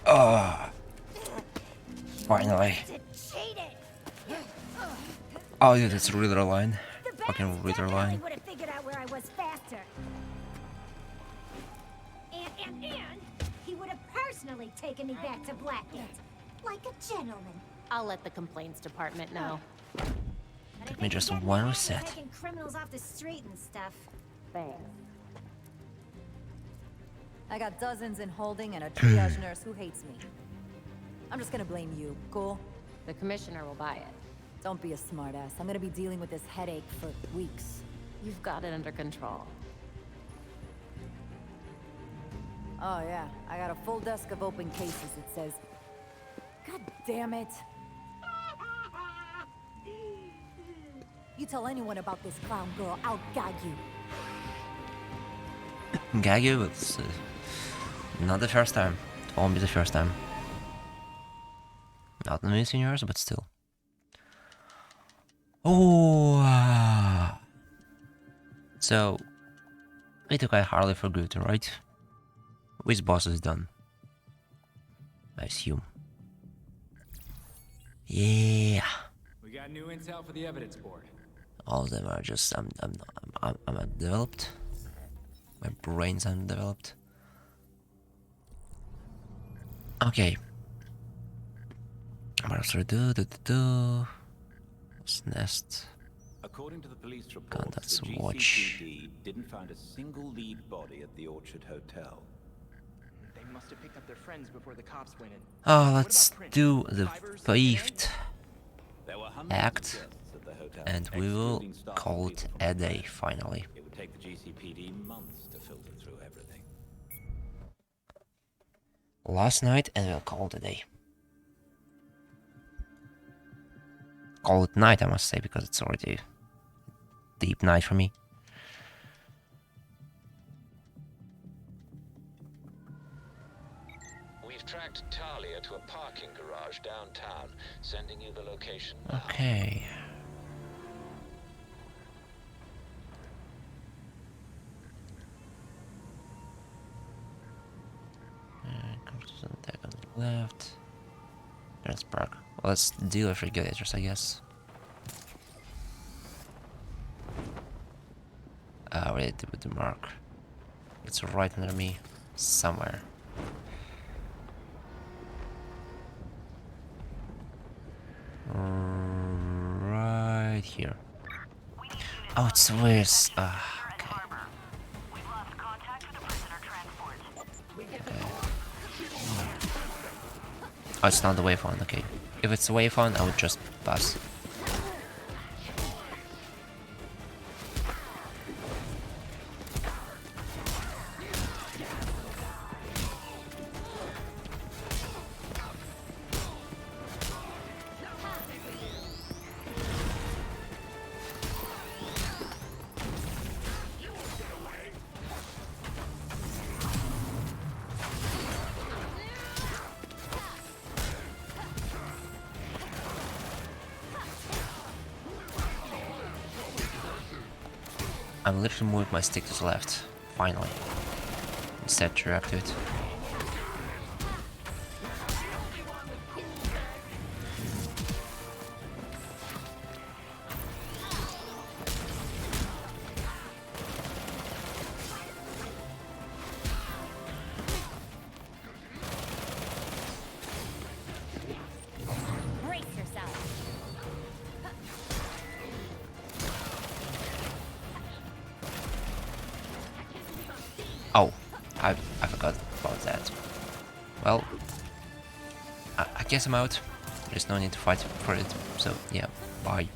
Speaker 1: Oh. Finally. Oh, dude, it's Reader line. Fucking Reader line.
Speaker 4: Would have figured out where I was faster.
Speaker 18: back to Blackgate. Like a gentleman.
Speaker 4: I'll let the complaints department know.
Speaker 1: Give me just one reset.
Speaker 18: Taking criminals off the street and stuff.
Speaker 4: Thanks.
Speaker 6: I got dozens in holding and a triage nurse who hates me. I'm just gonna blame you, cool?
Speaker 4: The commissioner will buy it.
Speaker 6: Don't be a smartass. I'm gonna be dealing with this headache for weeks.
Speaker 4: You've got it under control.
Speaker 6: Oh yeah, I got a full desk of open cases, it says. God damn it. You tell anyone about this clown girl, I'll gag you.
Speaker 1: Gag you, but not the first time. It won't be the first time. Not in the universe, but still. Oh, so we took out Harley for good, right? Which boss is done? I assume. Yeah.
Speaker 13: We got new intel for the evidence board.
Speaker 1: All of them are just I'm undeveloped. My brain's undeveloped. Okay. What else do we do? What's next?
Speaker 12: According to the police report,
Speaker 1: That's
Speaker 12: the
Speaker 1: watch.
Speaker 12: GCPD didn't find a single lead body at the Orchard Hotel.
Speaker 11: They must have picked up their friends before the cops went in.
Speaker 1: Oh, let's do the fifth
Speaker 12: There were hundreds of
Speaker 1: act,
Speaker 12: guests at the hotel,
Speaker 1: and we will
Speaker 12: excluding staff
Speaker 1: call
Speaker 12: and
Speaker 1: it
Speaker 12: people
Speaker 1: a
Speaker 12: from
Speaker 1: day,
Speaker 12: Blackgate.
Speaker 1: finally.
Speaker 12: It would take the GCPD months to filter through everything.
Speaker 1: Last night, and we'll call it a day. Call it night, I must say, because it's already deep night for me.
Speaker 3: We've tracked Talia to a parking garage downtown, sending you the location now.
Speaker 1: Okay. Attack on the left. There's Park. Well, let's deal with regulators, I guess. What did I do with the mark? It's right under me, somewhere. Right here. Oh, it's weird. Okay. Oh, it's not the waypoint, okay. If it's a waypoint, I would just pass. I'm literally moving my stick to the left, finally, instead to react to it.
Speaker 18: Brace yourself.
Speaker 1: Oh, I forgot about that. Well, I guess I'm out. There's no need to fight for it, so yeah, bye.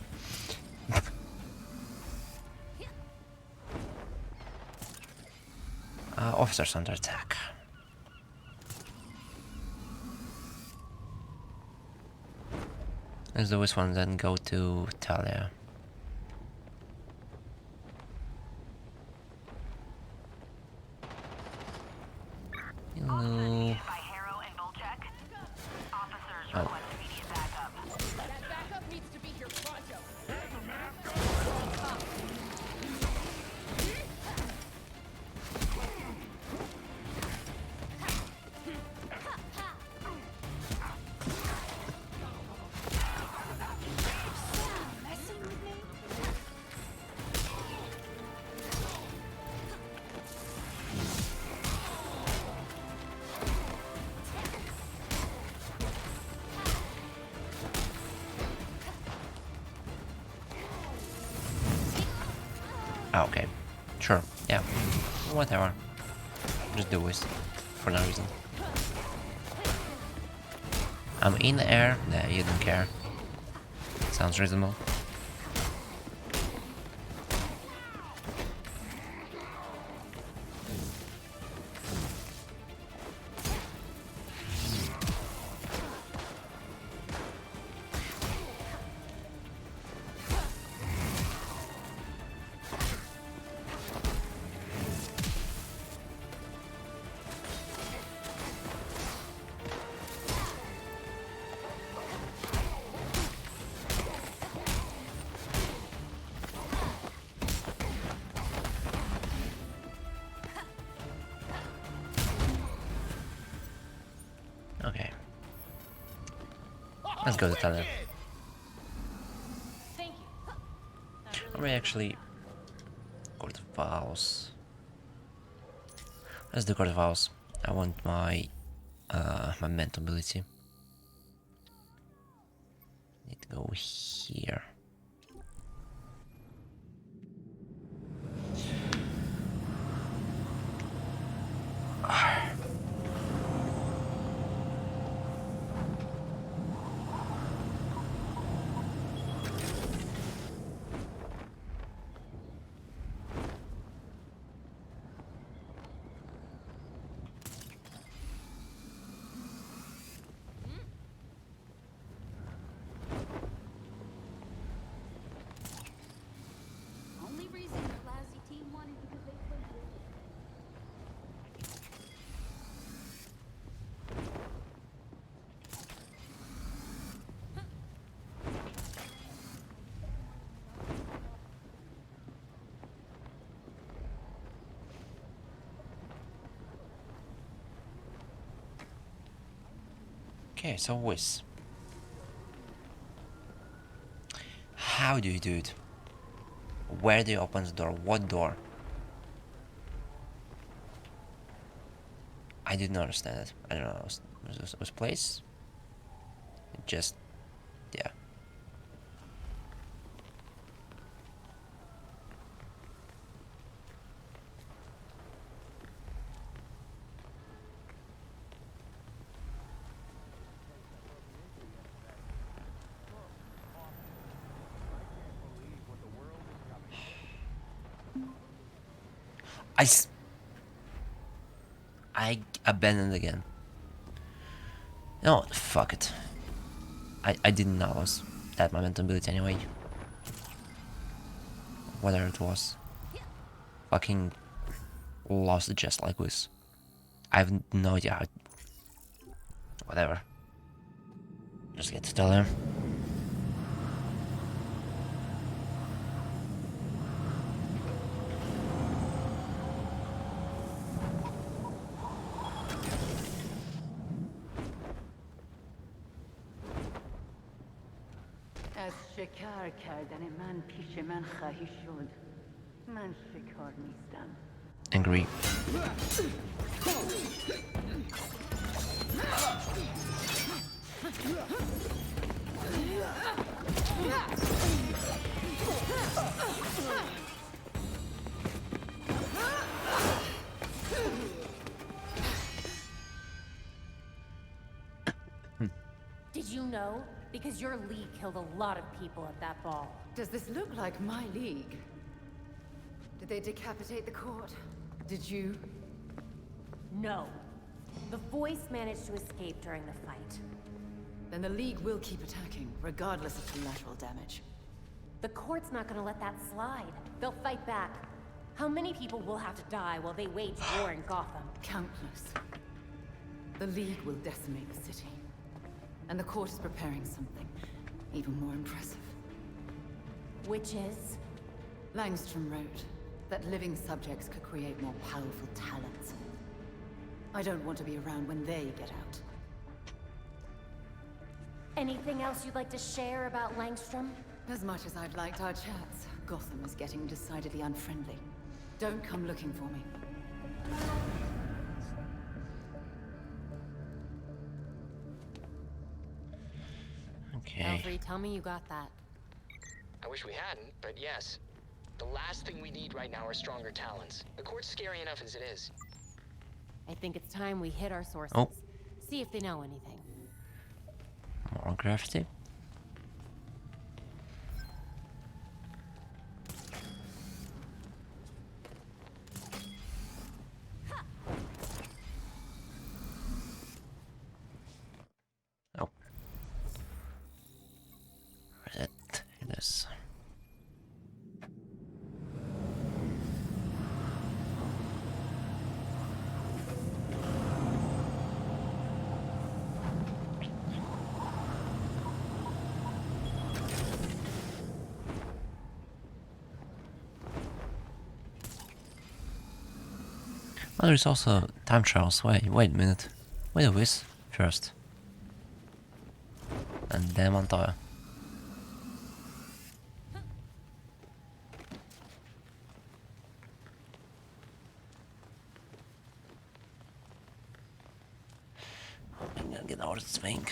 Speaker 1: Officers under attack. Let's do this one, then go to Talia. Hello. Oh. Oh, okay. Sure. Yeah. Whatever. Just do this. For no reason. I'm in the air. Nah, you don't care. Sounds reasonable. Okay. Let's go to tunnel.
Speaker 7: Thank you.
Speaker 1: Or actually Court of Vows. Let's do Court of Vows. I want my my mental ability. Need to go here.
Speaker 7: Only reason the lousy team won is because they played good.
Speaker 1: Okay, so Wiz. How do you do it? Where do you open the door? What door? I didn't understand it. I don't know. Was place? Just, yeah. I abandoned again. No, fuck it. I didn't know it was that momentum ability anyway. Whatever it was. Fucking lost it just like this. I have no idea how. Whatever. Just get to tell him.
Speaker 5: از شکار کردن من پیش من خواهی شد. من شکار نیستم.
Speaker 1: Angry.
Speaker 4: Did you know? Because your league killed a lot of people at that ball.
Speaker 5: Does this look like my league? Did they decapitate the court? Did you?
Speaker 4: No. The voice managed to escape during the fight.
Speaker 5: Then the league will keep attacking, regardless of collateral damage.
Speaker 4: The court's not gonna let that slide. They'll fight back. How many people will have to die while they wage war in Gotham?
Speaker 5: Countless. The league will decimate the city. And the court is preparing something even more impressive.
Speaker 4: Which is?
Speaker 5: Langstrom wrote that living subjects could create more powerful talents. I don't want to be around when they get out.
Speaker 4: Anything else you'd like to share about Langstrom?
Speaker 5: As much as I've liked our chats, Gotham is getting decidedly unfriendly. Don't come looking for me.
Speaker 1: Okay.
Speaker 4: Alfred, tell me you got that.
Speaker 9: I wish we hadn't, but yes.
Speaker 21: The last thing we need right now are stronger talons. The court's scary enough as it is.
Speaker 4: I think it's time we hit our sources.
Speaker 1: Oh.
Speaker 4: See if they know anything.
Speaker 1: More graffiti. Oh. It is. Well, there's also time trials. Wait a minute. Wait a whiz first. And then Montoya. I'm gonna get out of this thing.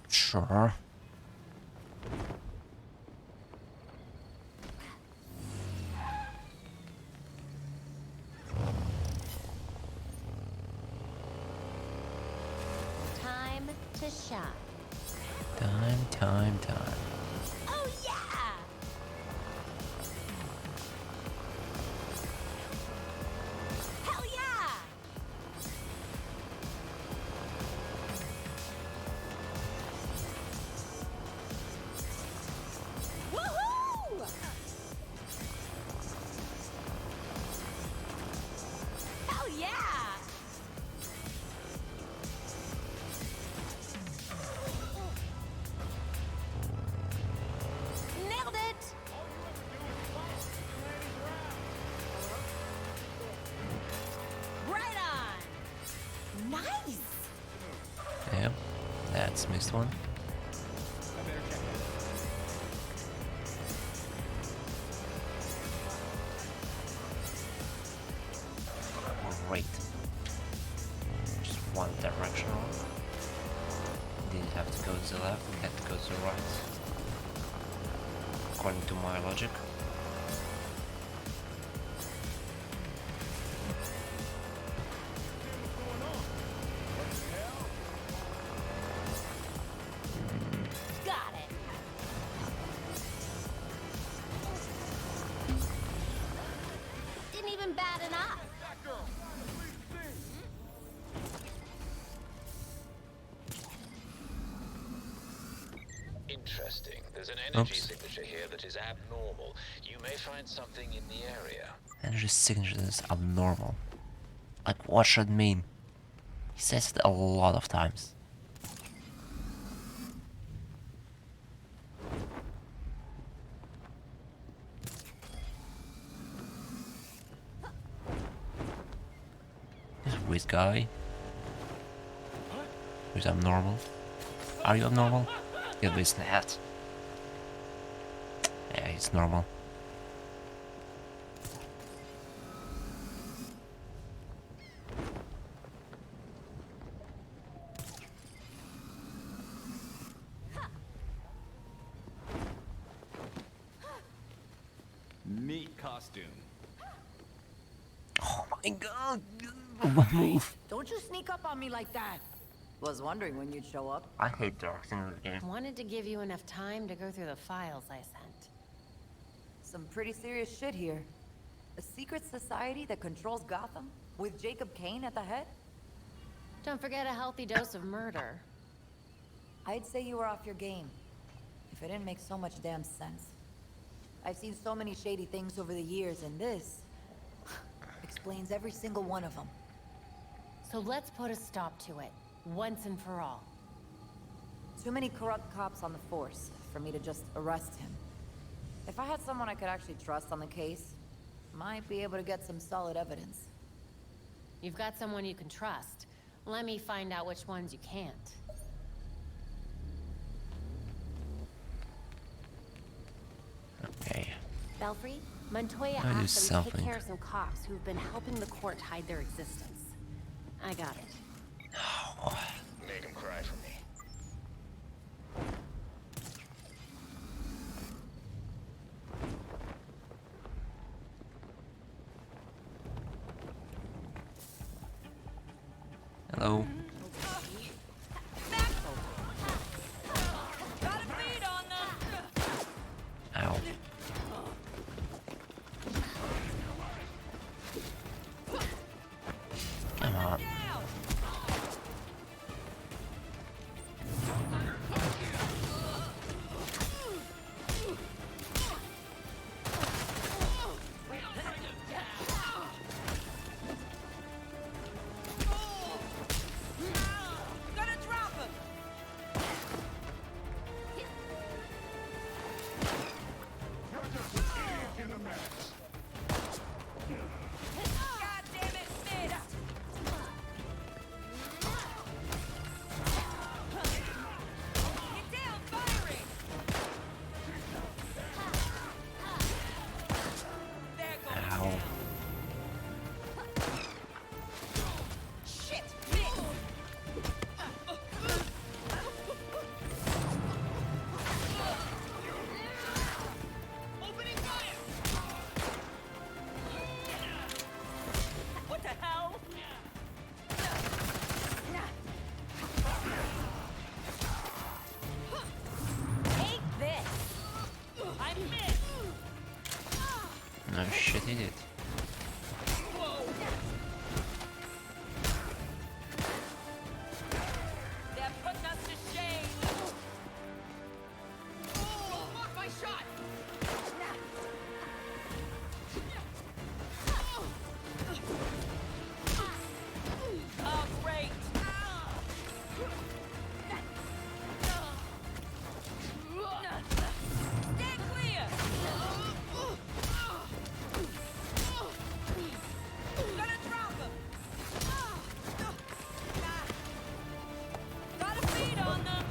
Speaker 1: Sure.
Speaker 4: Time to shine.
Speaker 1: Time.
Speaker 4: Oh yeah! Hell yeah! Woohoo! Hell yeah! Nailed it! Right on! Nice!
Speaker 1: Yeah, that's missed one. Great. Just one direction wrong. Didn't have to go to the left, we had to go to the right. According to my logic.
Speaker 4: Got it! Didn't even bat an eye.
Speaker 3: Interesting. There's an energy
Speaker 1: Oops.
Speaker 3: signature here that is abnormal. You may find something in the area.
Speaker 1: Energy signature is abnormal. Like, what should it mean? He says it a lot of times. This weird guy. Who's abnormal? Are you abnormal? Get this in the hat. Yeah, he's normal.
Speaker 9: Neat costume.
Speaker 1: Oh my god! One move.
Speaker 6: Don't you sneak up on me like that. Was wondering when you'd show up.
Speaker 1: I hate darks in the game.
Speaker 4: Wanted to give you enough time to go through the files I sent.
Speaker 6: Some pretty serious shit here. A secret society that controls Gotham? With Jacob Kane at the head?
Speaker 4: Don't forget a healthy dose of murder.
Speaker 6: I'd say you were off your game. If it didn't make so much damn sense. I've seen so many shady things over the years, and this explains every single one of them.
Speaker 4: So let's put a stop to it, once and for all.
Speaker 6: Too many corrupt cops on the force for me to just arrest him. If I had someone I could actually trust on the case, might be able to get some solid evidence.
Speaker 4: You've got someone you can trust. Let me find out which ones you can't.
Speaker 1: Okay.
Speaker 4: Belfry, Montoya
Speaker 1: I do
Speaker 4: asked them to take
Speaker 1: something.
Speaker 4: care of some cops who've been helping the court hide their existence. I got it.
Speaker 3: Make him cry for me.
Speaker 1: Hello. Ow. Come on. Ow.
Speaker 7: What the hell? Take this. I missed.
Speaker 1: No shit, he did.
Speaker 7: They're putting us to shame. Block my shot. Oh, great. Stay clear. Gonna drop him. Got a beat on them.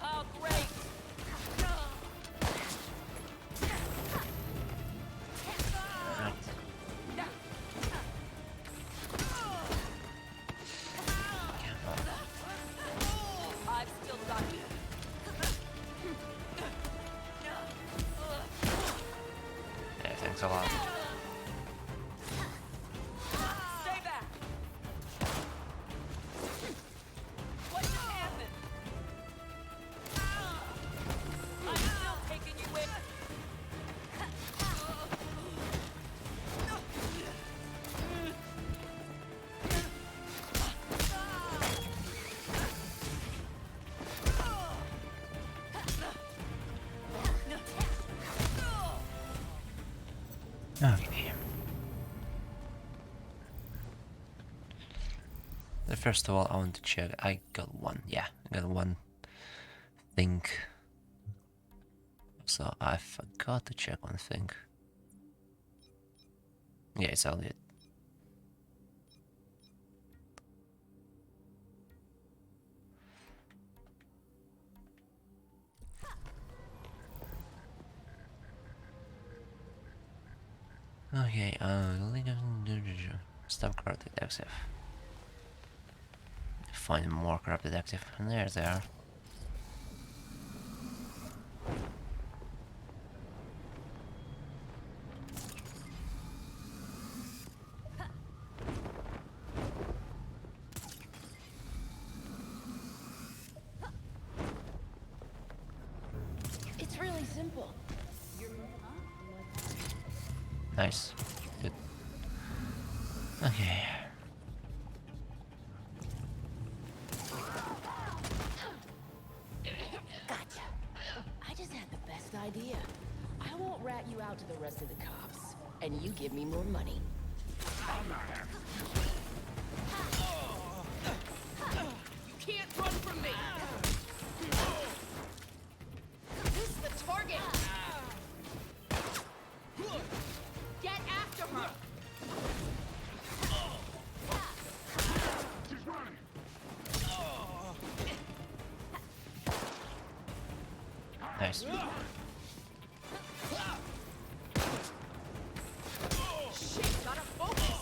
Speaker 7: Oh, great. I've still got you.
Speaker 1: Yeah, thanks a lot.
Speaker 7: Stay back. What just happened? I'm still taking you with.
Speaker 1: Okay. First of all, I want to check. I got one. Yeah, I got one thing. So I forgot to check one thing. Yeah, it's all good. Okay, stop corrupt detective. Find more corrupt detective. And there they are.
Speaker 6: It's really simple.
Speaker 1: Nice. Good. Okay.
Speaker 6: Gotcha. I just had the best idea. I won't rat you out to the rest of the cops, and you give me more money.
Speaker 7: You can't run from me. Who's the target? Get after her.
Speaker 1: Nice.
Speaker 7: Shit, gotta focus.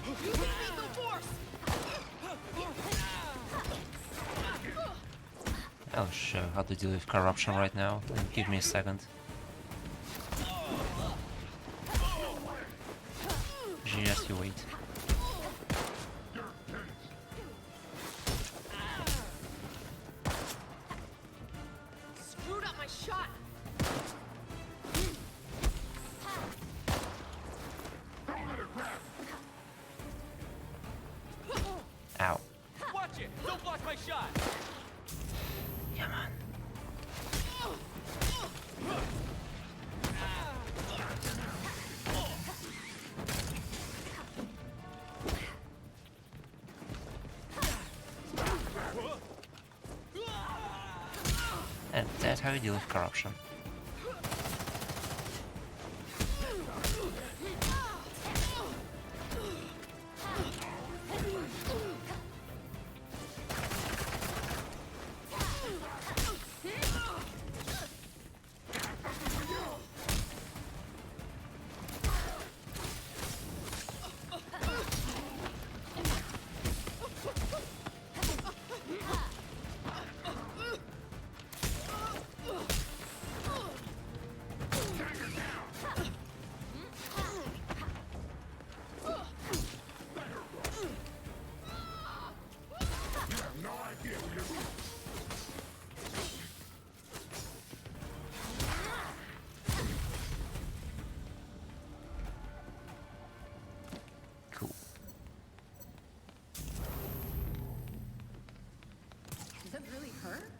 Speaker 7: You can beat the force.
Speaker 1: how to deal with corruption right now. Give me a second. Just you wait.
Speaker 6: Screwed up my shot.
Speaker 1: Ow.
Speaker 9: Watch it! Don't block my shot!
Speaker 1: Come on. And that's how you deal with corruption. Cool.
Speaker 7: Does that really hurt?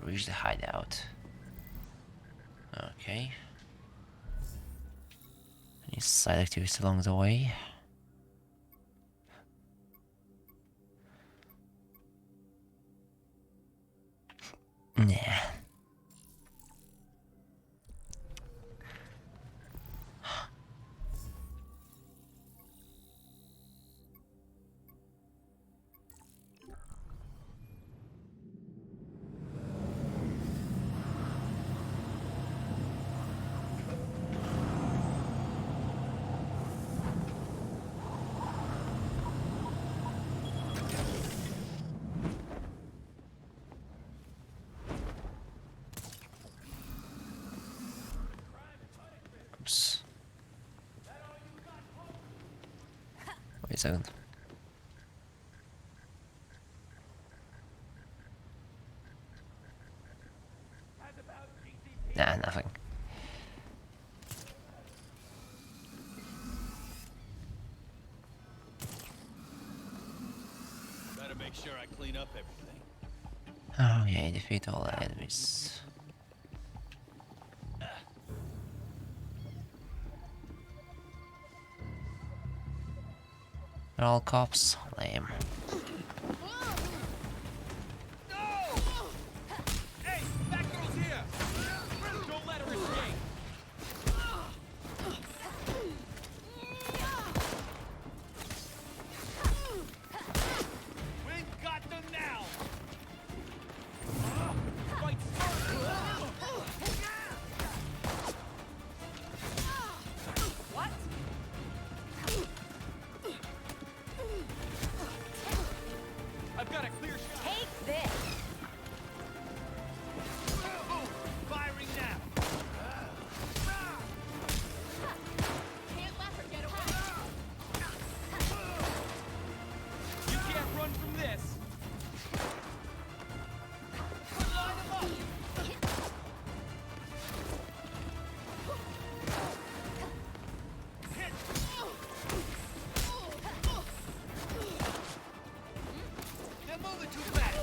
Speaker 1: Reach the hideout. Okay. Any side activities along the way? Nah. Oops. Wait a second. Nah, nothing.
Speaker 2: Better make sure I clean up everything.
Speaker 1: Oh yeah, defeat all the enemies. They're all cops? Lame.
Speaker 9: Hey, that girl's here! Don't let her escape! We've got them now! Fight first! What? I've got a clear shot.
Speaker 6: Take this.
Speaker 9: Firing now.
Speaker 6: Can't let her get away.
Speaker 9: You can't run from this. Line them up. They're moving too fast.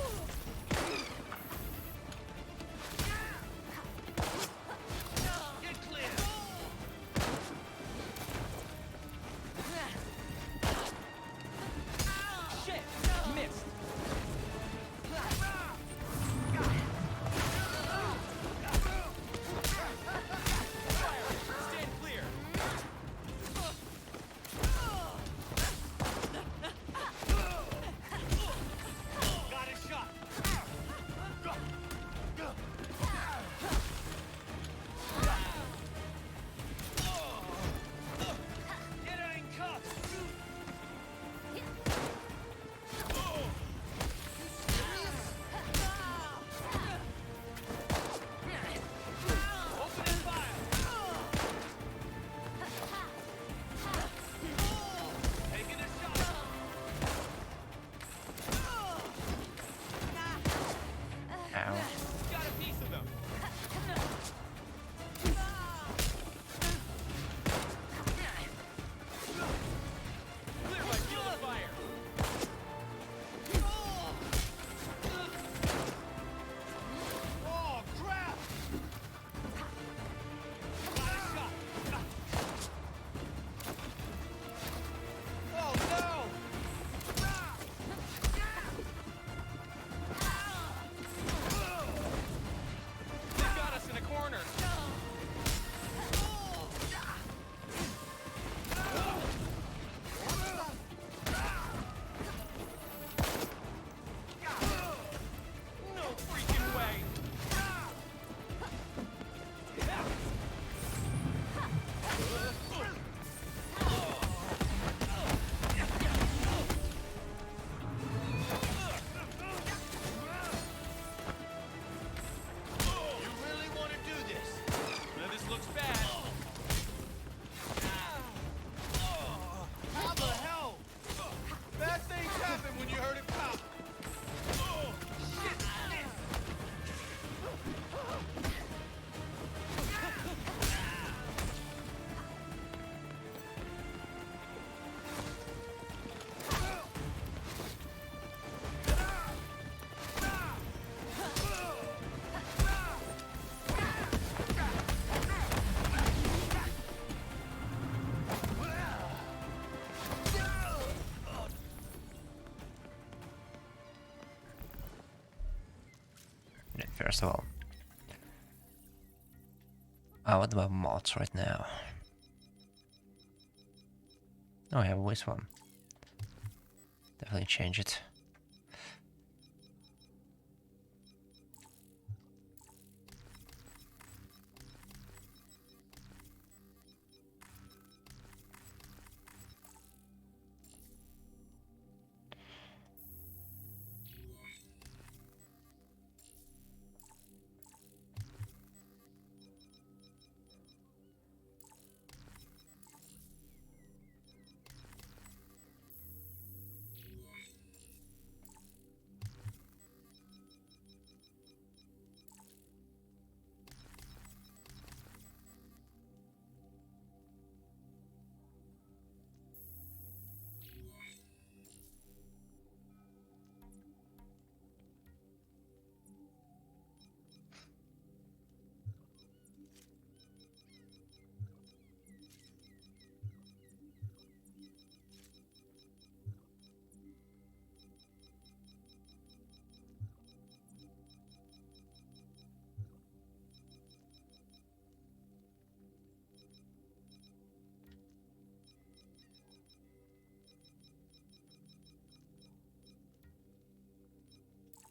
Speaker 1: First of all. What about mods right now? Oh, I have a waste one. Definitely change it.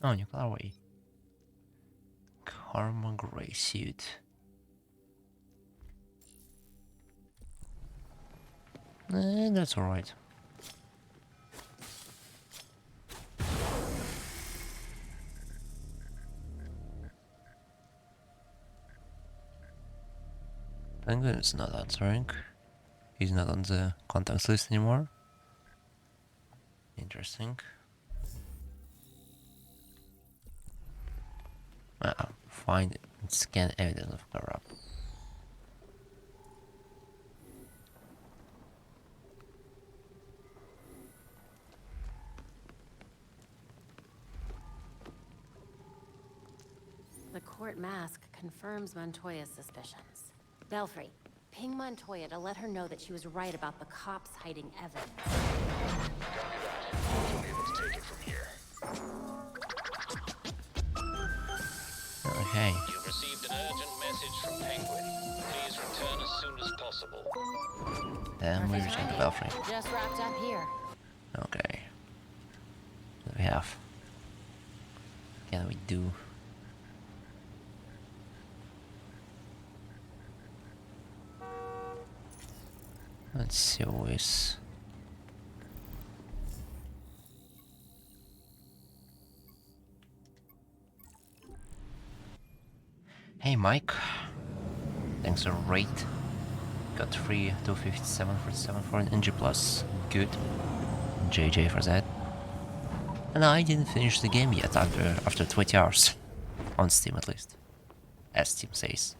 Speaker 1: Oh, new colorway. Karma gray suit. That's alright. Penguin is not answering. He's not on the contacts list anymore. Interesting. Find and scan evidence of corrupt.
Speaker 6: The court mask confirms Montoya's suspicions. Belfry, ping Montoya to let her know that she was right about the cops hiding evidence.
Speaker 3: You'll be able to take it from here.
Speaker 1: Okay.
Speaker 3: You've received an urgent message from Penguin. Please return as soon as possible.
Speaker 1: Then we return to Belfry.
Speaker 6: Just wrapped up here.
Speaker 1: Okay. What do we have? What can we do? Let's see what is. Hey Mike, thanks for rate. Got 257 for an NG plus. Good. JJ for that. And I didn't finish the game yet after 20 hours. On Steam at least. As Steam says.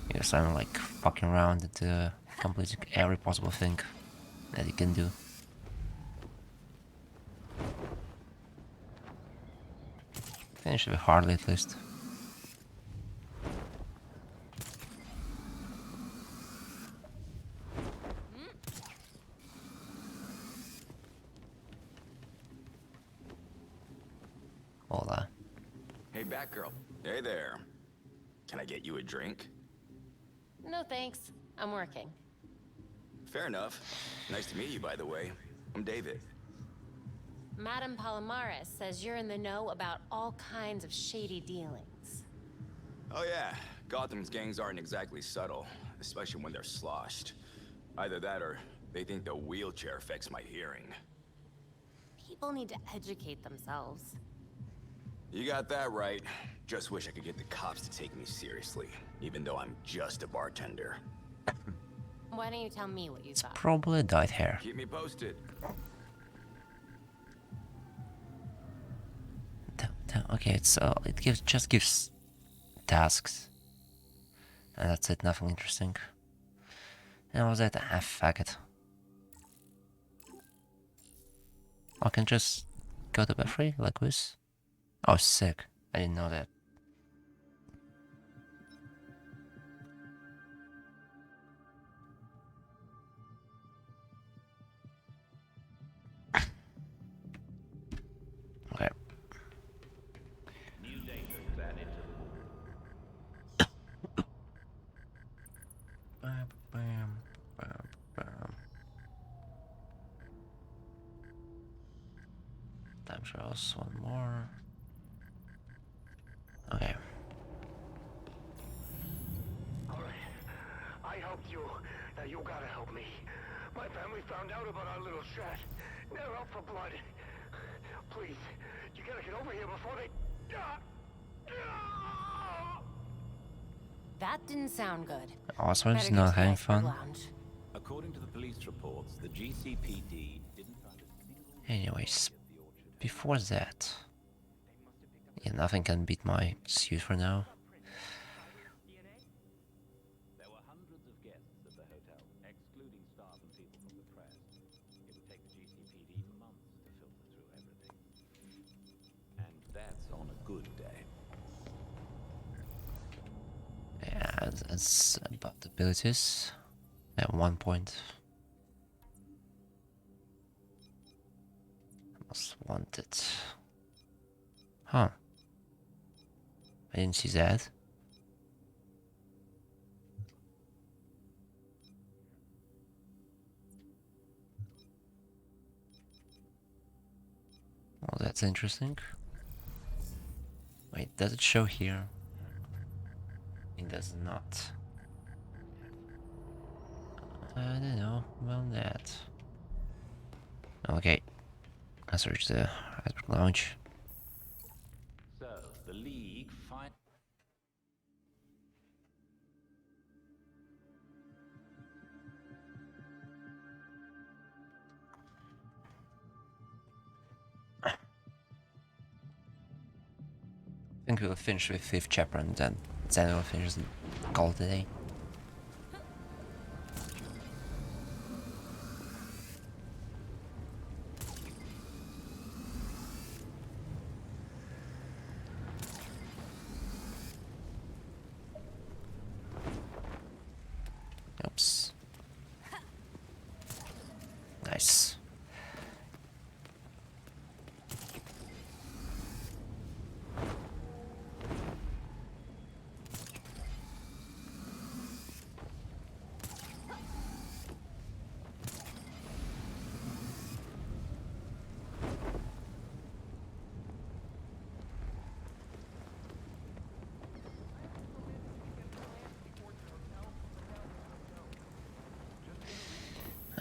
Speaker 1: Because I'm like fucking around at completing every possible thing that you can do. Finish it hardly at least. Hola.
Speaker 10: Hey, Batgirl. Hey there. Can I get you a drink?
Speaker 6: No thanks. I'm working.
Speaker 10: Fair enough. Nice to meet you, by the way. I'm David.
Speaker 6: Madame Palomares says you're in the know about all kinds of shady dealings.
Speaker 10: Oh yeah, Gotham's gangs aren't exactly subtle, especially when they're sloshed. Either that or they think the wheelchair affects my hearing.
Speaker 6: People need to educate themselves.
Speaker 10: You got that right. Just wish I could get the cops to take me seriously, even though I'm just a bartender.
Speaker 6: Why don't you tell me what you thought?
Speaker 1: Probably dyed hair.
Speaker 10: Keep me posted.
Speaker 1: Okay, it's just gives tasks, and that's it. Nothing interesting. And was that? Ah, fuck it. I can just go to Belfry like this. Oh, sick! I didn't know that. Okay. Time trials, one more. Okay.
Speaker 2: Alright. I helped you. Now you gotta help me. My family found out about our little chat. They're out for blood. Please, you gotta get over here before they...
Speaker 6: That didn't sound good.
Speaker 1: Oswald's
Speaker 6: Better get
Speaker 1: not
Speaker 6: to the
Speaker 1: having
Speaker 6: iceberg
Speaker 1: fun.
Speaker 6: lounge.
Speaker 12: According to the police reports, the GCPD didn't find a single...
Speaker 1: Anyways, before that... Yeah, nothing can beat my suit for now.
Speaker 12: There were hundreds of guests at the hotel, excluding staff and people from the press. It would take the GCPD months to filter through everything. And that's on a good day.
Speaker 1: Yeah, that's about abilities. At one point. Most wanted. Huh. I didn't see that. Well, that's interesting. Wait, does it show here? It does not. I don't know about that. Okay, let's reach the iceberg lounge.
Speaker 12: So, the League
Speaker 1: I think we'll finish with 5th chapter and then we'll finish the call today. Oops. Nice.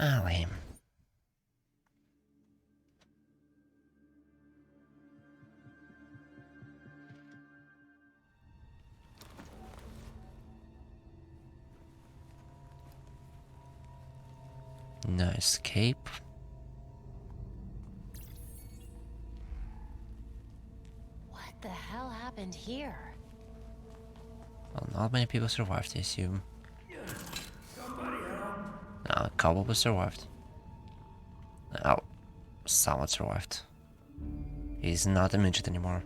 Speaker 1: Ah, lame. Nice cape.
Speaker 6: What the hell happened here?
Speaker 1: Well, not many people survived, I assume. No, a couple people survived. Oh, someone survived. He's not a midget anymore.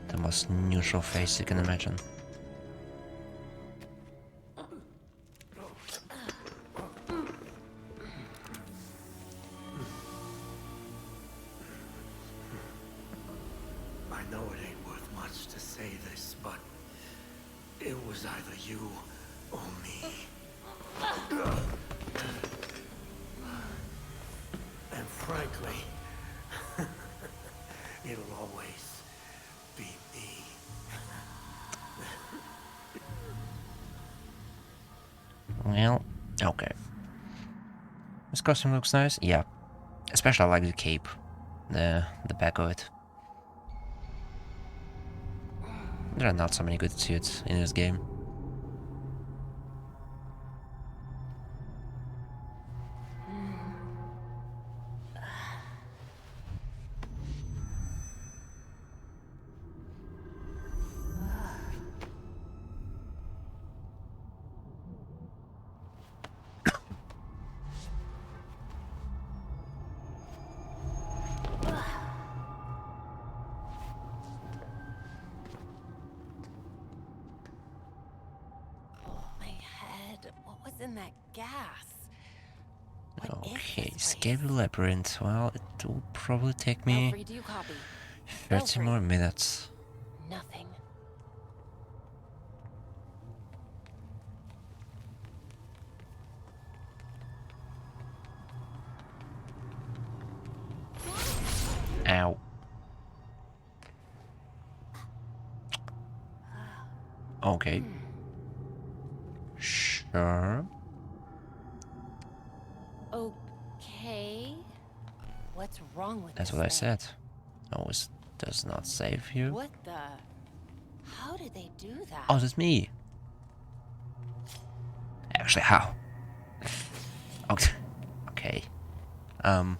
Speaker 1: The most neutral face you can imagine.
Speaker 2: I know it ain't worth much to say this, but it was either you or me. And frankly, it'll always be me.
Speaker 1: Well, okay. This costume looks nice. Yeah, especially I like the cape, the back of it. There are not so many good suits in this game.
Speaker 6: In that gas.
Speaker 1: Okay, escape the labyrinth. Well, it will probably take me
Speaker 6: Alfred, do you copy?
Speaker 1: 30 more minutes.
Speaker 6: Nothing.
Speaker 1: Okay. Sure.
Speaker 6: Okay. What's wrong with
Speaker 1: That's
Speaker 6: this
Speaker 1: what I
Speaker 6: thing?
Speaker 1: said. Always does not save you.
Speaker 6: What the? How did they do that?
Speaker 1: Oh, that's me. Actually, how? Okay. Okay. From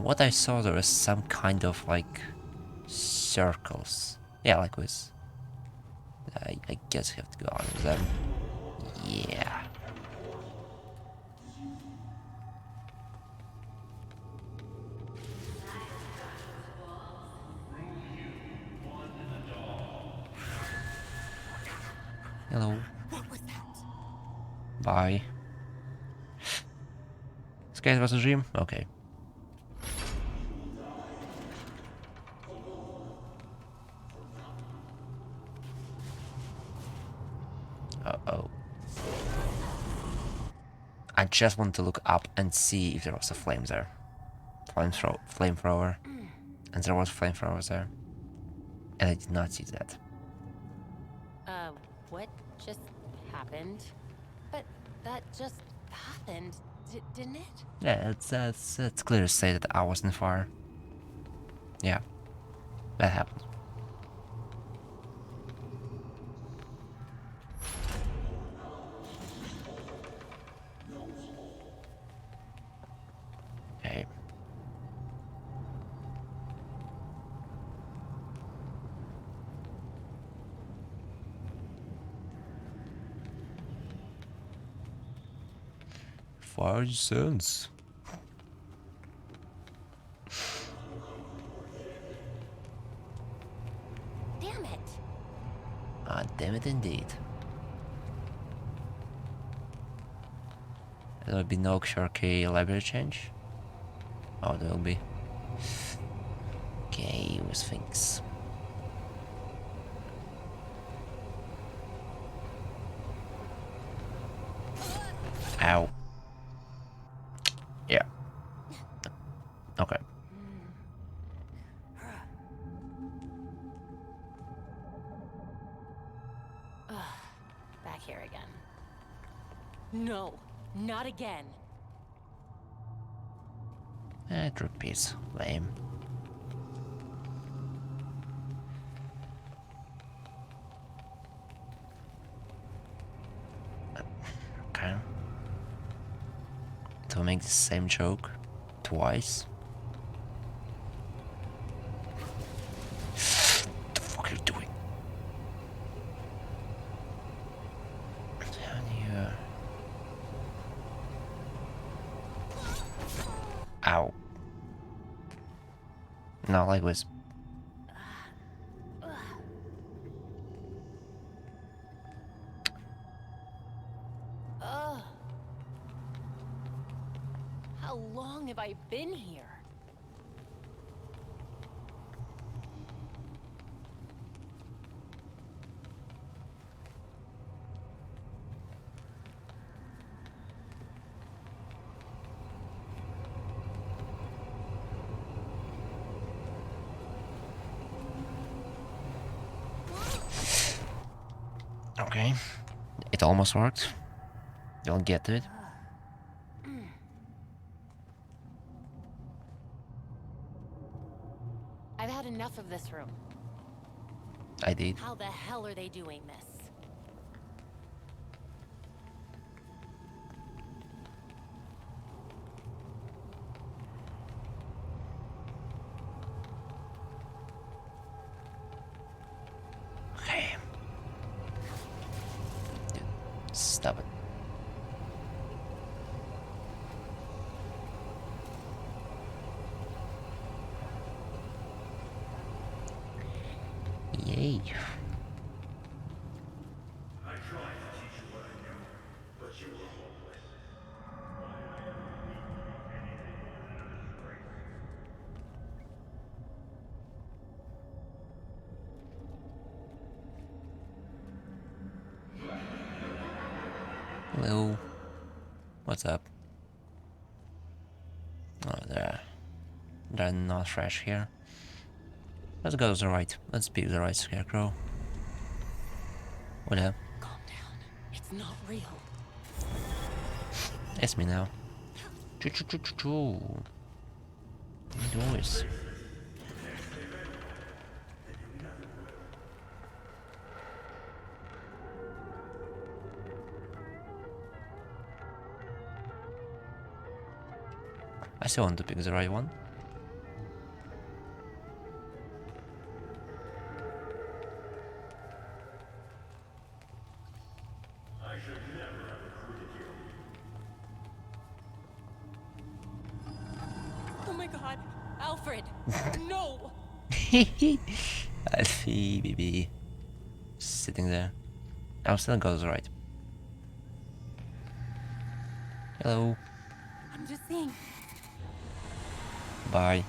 Speaker 1: what I saw, there is some kind of like circles. Yeah, like with. I guess you have to go on with them. Yeah. Hello.
Speaker 6: What was that?
Speaker 1: Bye. Skate was a dream? Okay. Uh-oh. I just want to look up and see if there was a flame there. Flamethrower. And there was flamethrowers there. And I did not see that.
Speaker 6: What just happened? But that just happened, didn't it?
Speaker 1: Yeah, it's clear to say that I wasn't far. Yeah, that happened. Okay. $0.05.
Speaker 6: Damn it!
Speaker 1: Ah, damn it indeed. There will be no Sharky library change? Oh, there will be. Okay, with things. Ow. Yeah. Okay.
Speaker 6: Back here again. No, not again.
Speaker 1: It repeats. Lame. Okay. To make the same joke twice. What the fuck are you doing? How do you... Ow. Not like this.
Speaker 6: How long have I been here?
Speaker 1: Okay. It almost worked. You'll get to it.
Speaker 6: I've had enough of this room.
Speaker 1: I did.
Speaker 6: How the hell are they doing this?
Speaker 1: Okay. Dude, stop it. Yay.
Speaker 2: I tried to teach you what I knew, but you were hopeless.
Speaker 1: Hello. What's up? Oh, they're not fresh here. Let's go to the right. Let's pick the right scarecrow. Whatever.
Speaker 6: Calm down. It's not real.
Speaker 1: It's me now. Choo. Doors. I still want to pick the right one.
Speaker 6: Oh my god, Alfred! No!
Speaker 1: Alfie, baby. Sitting there. I'll still go to the right. Hello.
Speaker 6: I'm just saying.
Speaker 1: Bye.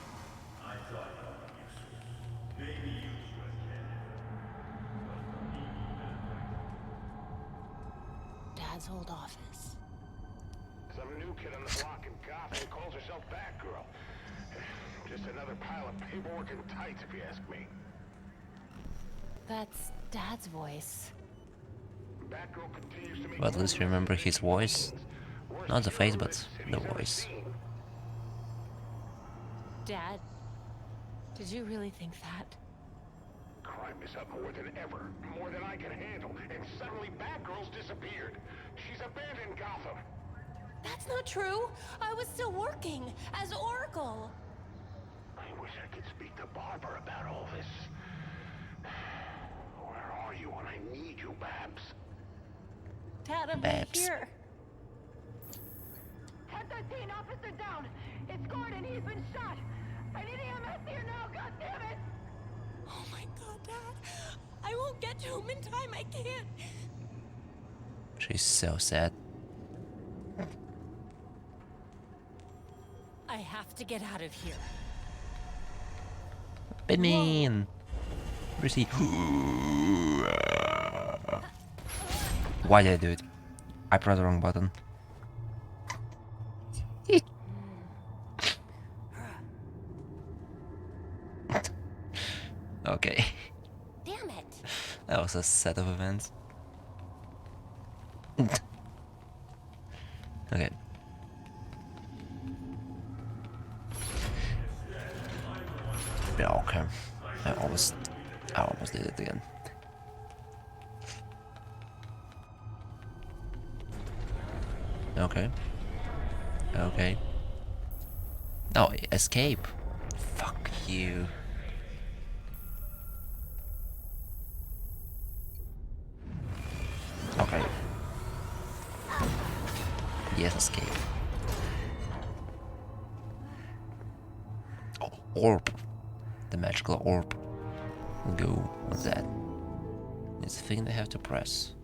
Speaker 6: Dad's old office.
Speaker 2: Some new kid on the block in Gotham calls herself Batgirl. Just another pile of paperwork and tights, if you ask me.
Speaker 6: That's Dad's voice.
Speaker 2: Batgirl continues to make
Speaker 1: But at least remember his voice. Not the face, but the voice.
Speaker 6: Dad, did you really think that?
Speaker 2: Crime is up more than ever, more than I can handle, and suddenly Batgirl's disappeared. She's abandoned Gotham.
Speaker 6: That's not true. I was still working as Oracle.
Speaker 2: I wish I could speak to Barbara about all this. Where are you when I need you, Babs?
Speaker 6: Dad, I'm right here.
Speaker 7: 1013, officer down. It's Gordon. He's been shot. I need EMS here now. God damn it!
Speaker 6: Oh my god, Dad. I won't get to him in time. I can't.
Speaker 1: She's so sad.
Speaker 6: I have to get out of here.
Speaker 1: Batman! Brucey. Why did I do it? I pressed the wrong button. Okay.
Speaker 6: Damn it.
Speaker 1: That was a set of events. Okay. Yeah, okay. I almost did it again. Okay. Okay. No, escape. Fuck you. Okay. Yes, escape. Oh, orb. The magical orb. Go. What's that? It's a thing they have to press.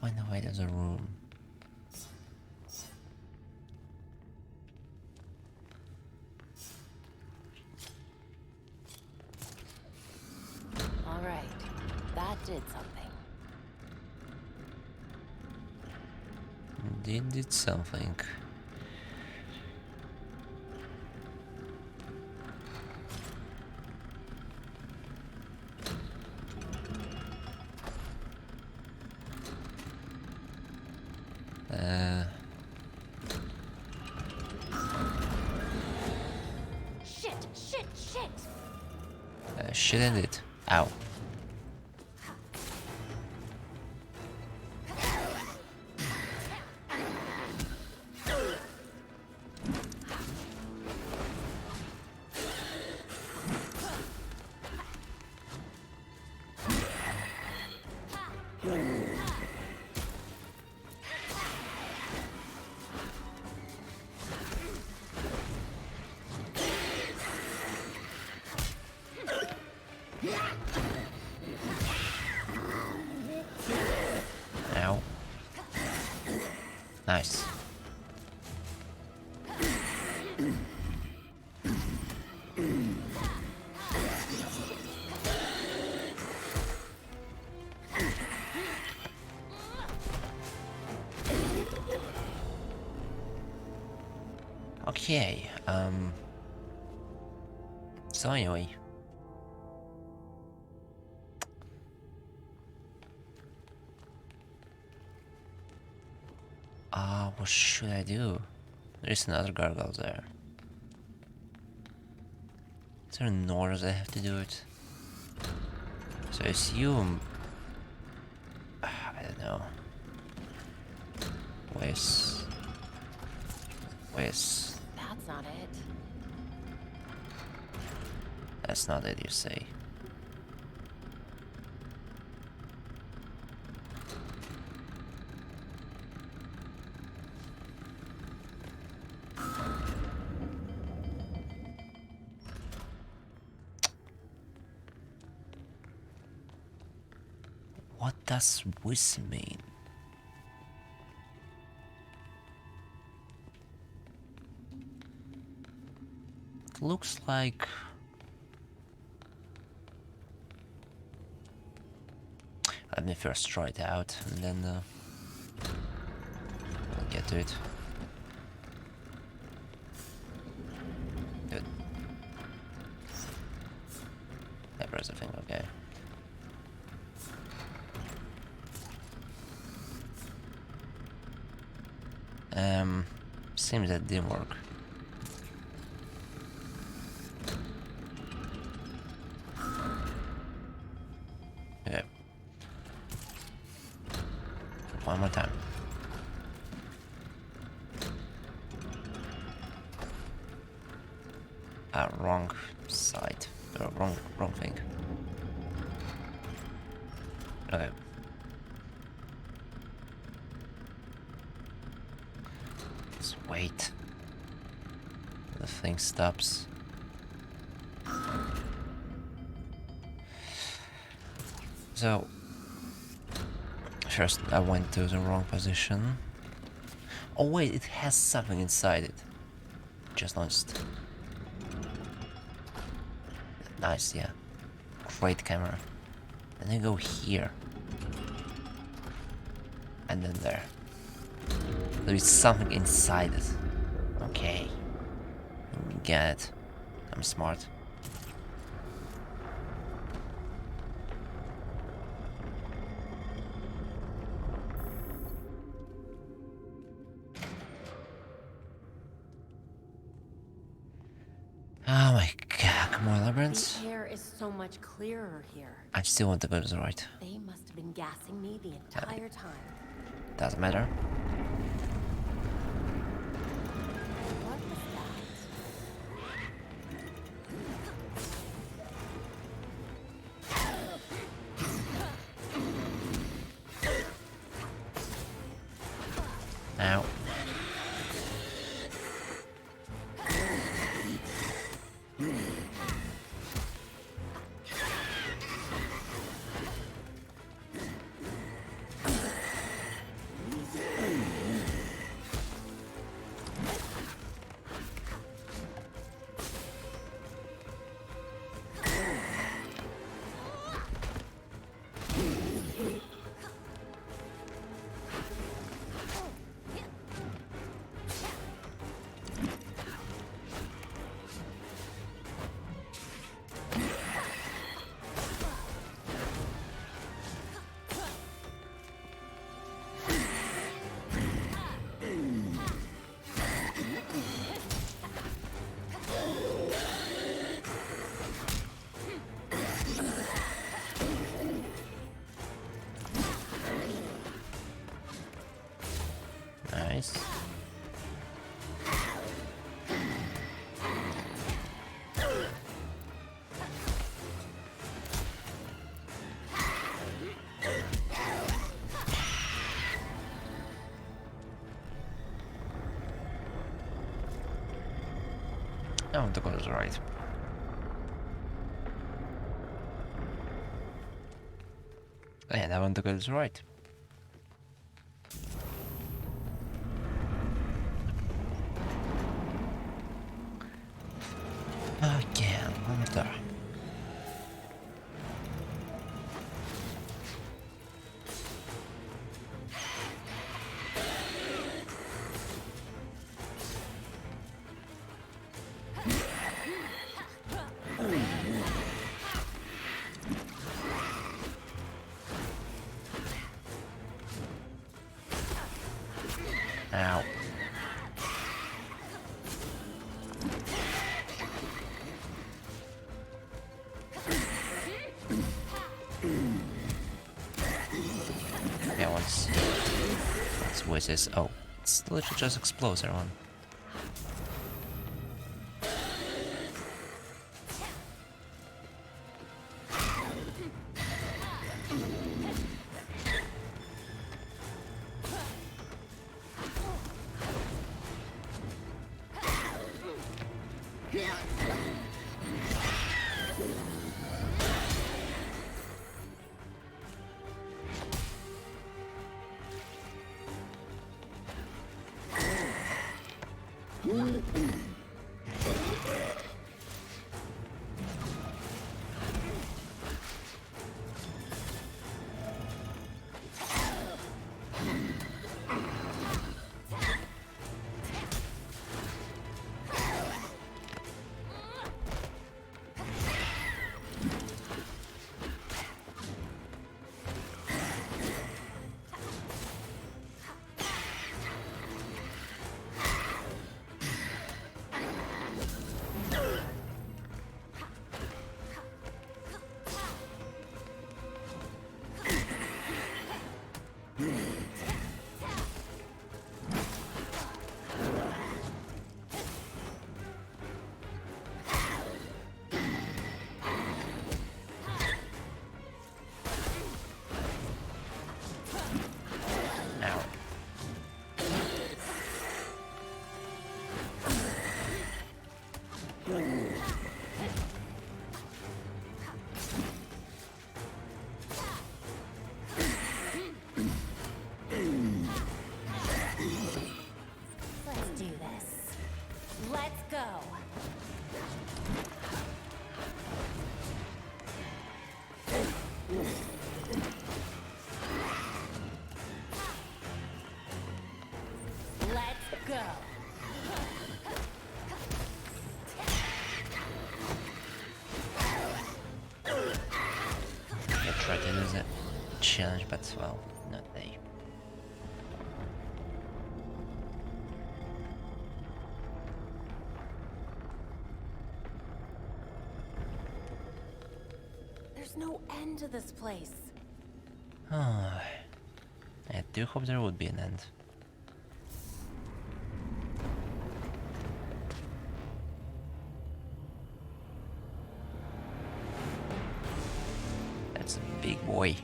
Speaker 1: Find a way to the room.
Speaker 6: All right. That did something.
Speaker 1: Did something.
Speaker 6: Shit.
Speaker 1: Shit ended. Ow. Ow. Nice. Okay, so anyway. Ah, what should I do? There's another gargoyle there. Is there an order that I have to do it? So I assume... I don't know. Where's...
Speaker 6: That's not it.
Speaker 1: That's not it, you say. What does whiz mean? It looks like... Let me first try it out, and then we'll get to it. Good. I press the thing, okay. Seems that didn't work. Okay. One more time. Wrong side. Wrong thing. Okay. Let's wait. The thing stops. So, first I went to the wrong position. Oh wait, it has something inside it. Just noticed. Nice, yeah. Great camera. And then go here. And then there. There is something inside it. Okay. Get it. I'm smart. Oh my god, come on, labyrinths.
Speaker 4: The air is so much clearer here.
Speaker 1: I still want to go to the right.
Speaker 4: They must have been gassing me the entire time.
Speaker 1: Doesn't matter.
Speaker 4: What was that?
Speaker 1: Ow. Nice. Oh, the goal is right. Yeah, that one the goal is right. Again, one there. Ow. Yeah, once voices. Oh, it's literally just explodes everyone.
Speaker 4: Let's do this. Let's go. Let's go.
Speaker 1: I tried to do that challenge, but well, not they.
Speaker 4: There's no end to this place.
Speaker 1: I do hope there would be an end. That's a big boy.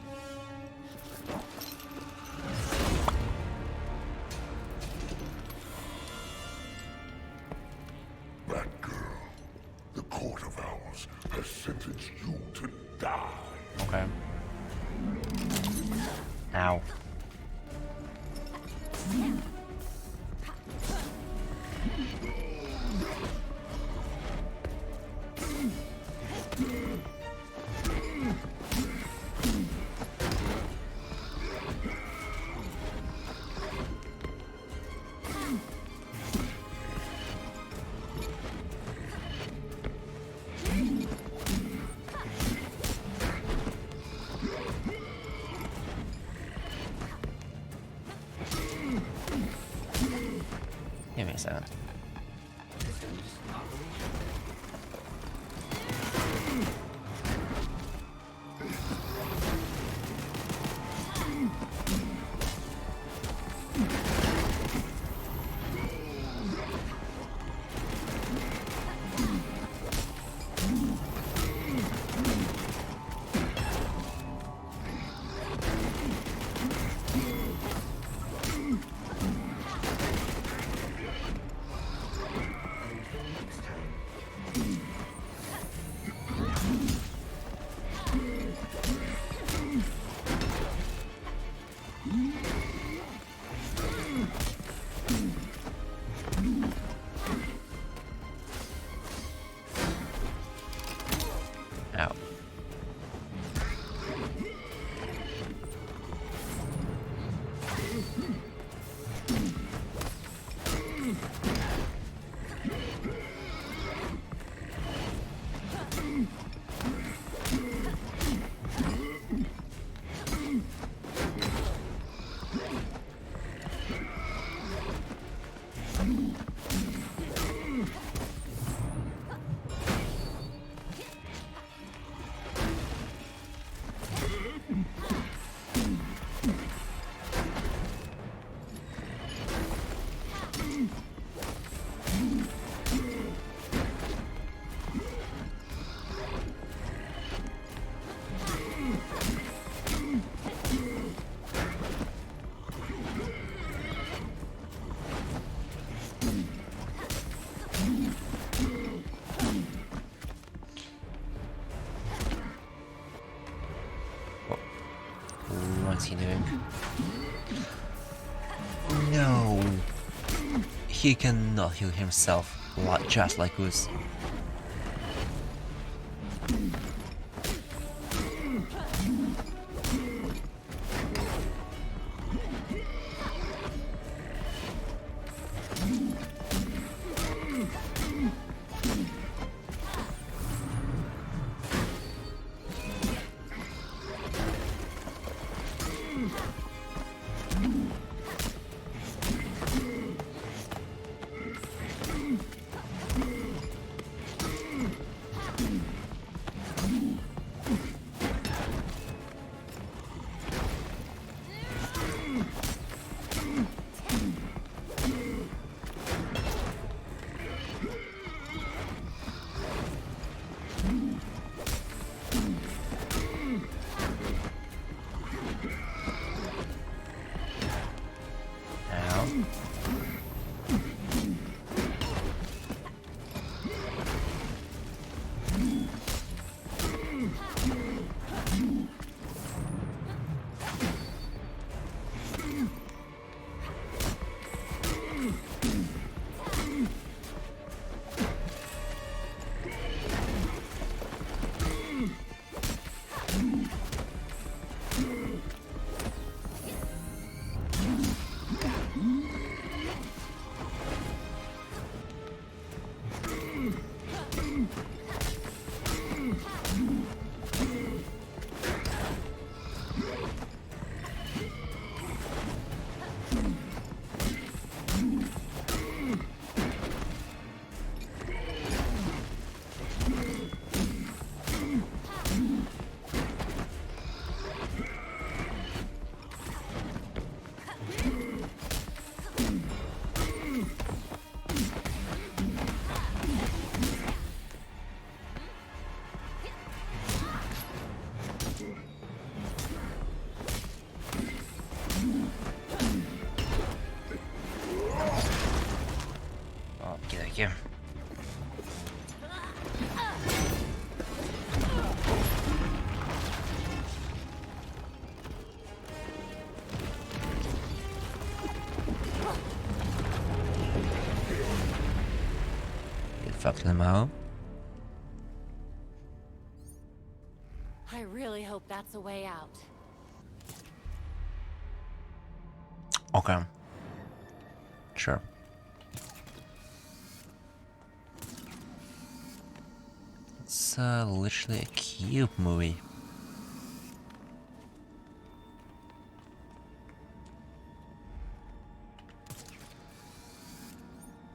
Speaker 19: That girl, the court of owls has sentenced you to die.
Speaker 1: Okay. Ow. Give me a second. What's he doing? No! He cannot heal himself, just like us. Here. Get fucked them out.
Speaker 6: I really hope that's a way out.
Speaker 1: Okay. Sure. It's literally a cube movie.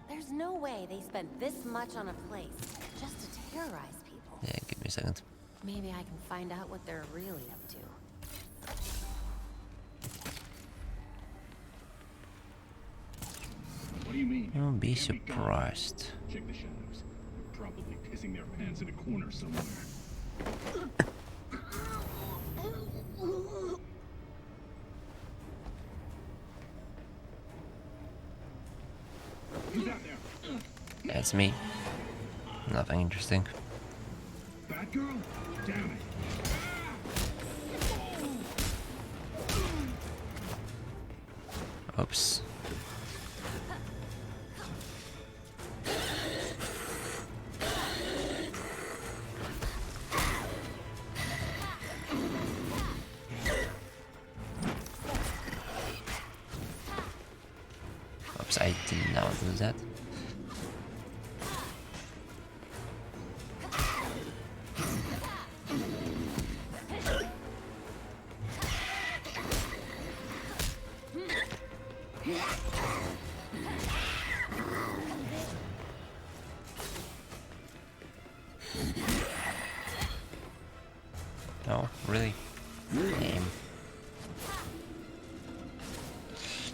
Speaker 6: There's no way they spent this much on a place just to terrorize people.
Speaker 1: Yeah, give me a second.
Speaker 6: Maybe I can find out what they're really up to.
Speaker 20: What do you mean?
Speaker 1: You'll be surprised.
Speaker 20: Check the shadows. They're probably pissing their pants in a corner somewhere. Who's out there?
Speaker 1: That's me. Nothing interesting.
Speaker 20: Bad girl? Damn it.
Speaker 1: Oops. Oops, I did not do that. No, really? Aim.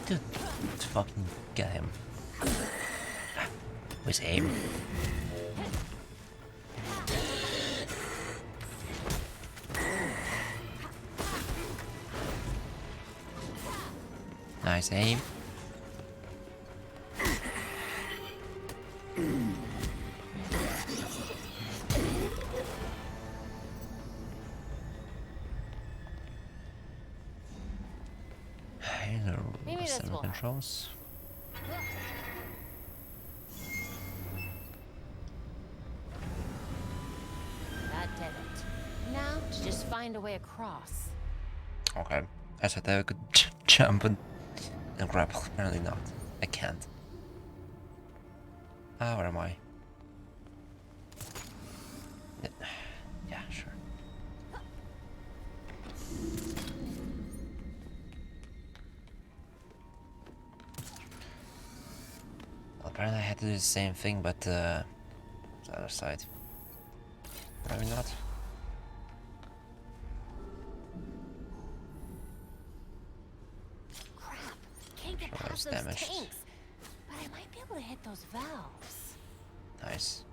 Speaker 1: Dude, let's fucking get him. With aim. Nice aim.
Speaker 6: Maybe this will help.
Speaker 1: Controls.
Speaker 6: That did it. Now to just find a way across.
Speaker 1: Okay. I said I could jump and grapple. Apparently not. I can't. Ah, where am I? Yeah, sure. Well, apparently I had to do the same thing, but the other side. Maybe not.
Speaker 6: Can't get past those
Speaker 1: damaged.
Speaker 6: tanks, but I might be able to hit those valves.
Speaker 1: Nice.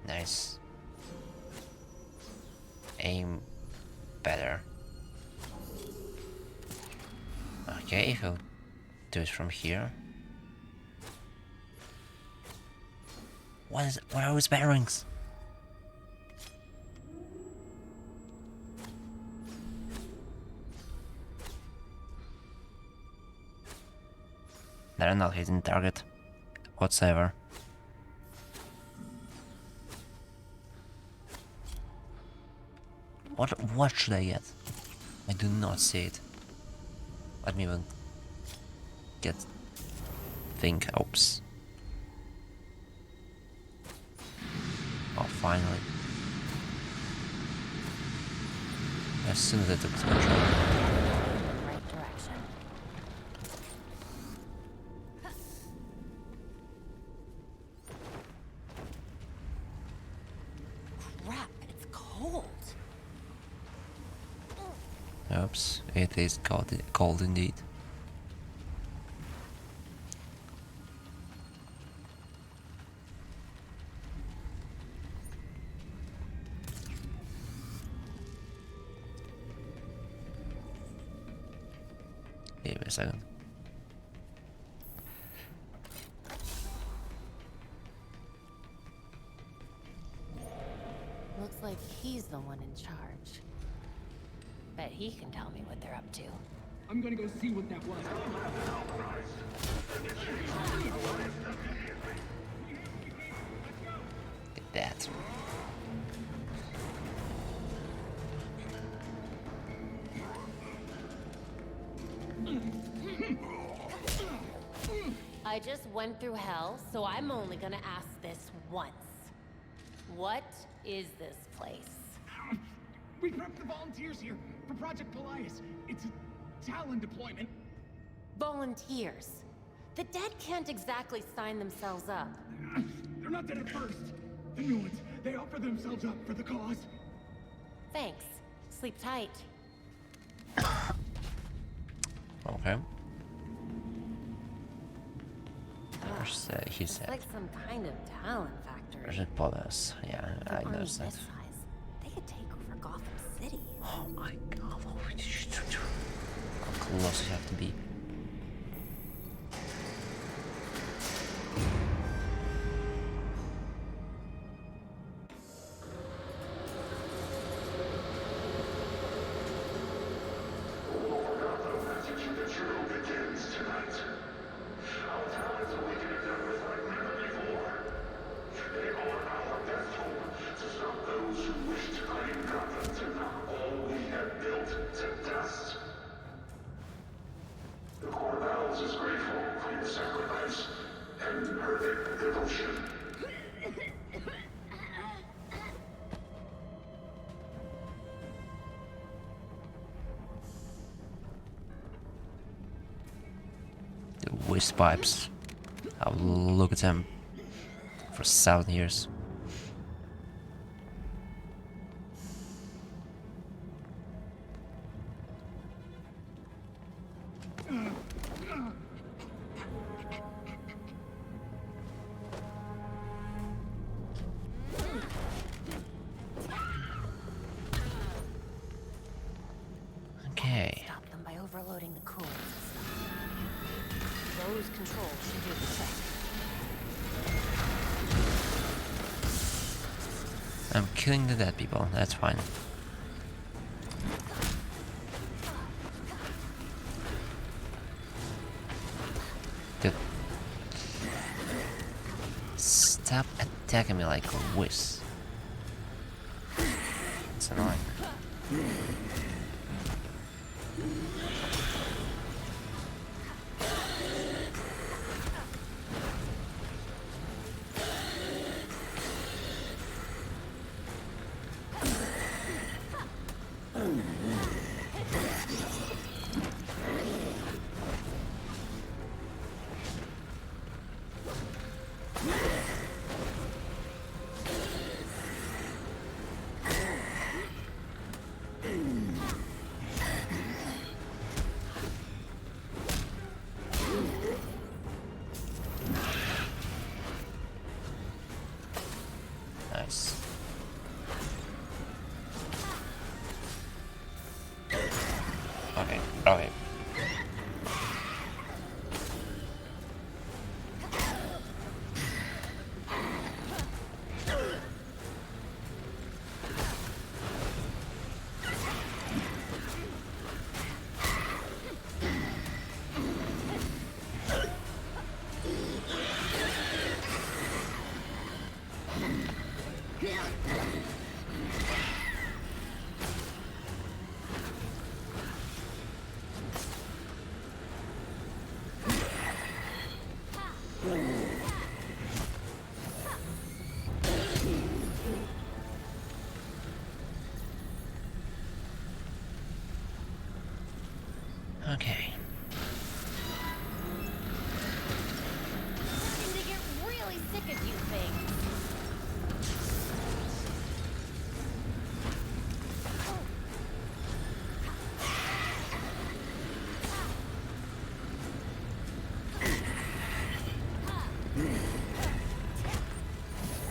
Speaker 1: Nice. Aim better. Okay, he'll do it from here. What are his bearings? They're not hitting target whatsoever. What should I get? I do not see it. Let me even think. Oops. Oh, finally. As soon as I took control.
Speaker 6: Right direction. Crap, it's cold.
Speaker 1: Oops, it is cold indeed. Give me a second.
Speaker 6: Looks like he's the one in charge. Bet he can tell me what they're up to.
Speaker 20: I'm gonna go see what that was.
Speaker 1: Get that.
Speaker 6: I just went through hell, so I'm only gonna ask this once. What is this place?
Speaker 20: We prepped the volunteers here for Project Goliath. It's a Talon deployment.
Speaker 6: Volunteers. The dead can't exactly sign themselves up.
Speaker 20: They're not dead at first. The new ones, they offer themselves up for the cause.
Speaker 6: Thanks. Sleep tight.
Speaker 1: Okay. He
Speaker 6: It's
Speaker 1: said.
Speaker 6: like some kind of Talon factory.
Speaker 1: There's a Polis. Yeah,
Speaker 6: For
Speaker 1: I know
Speaker 6: armies
Speaker 1: that.
Speaker 6: this size, they could take over Gotham City.
Speaker 1: Oh my god, holy shit. How close you have to be. The waste pipes. I'll look at them for 1,000 years. Okay.
Speaker 6: Stop them by overloading the cooling system. Those controls should do the trick.
Speaker 1: I'm killing the dead people, that's fine. Good. Stop attacking me like a whiz. It's annoying. Nice. Okay, okay. Okay.
Speaker 4: Starting to get really sick of you things.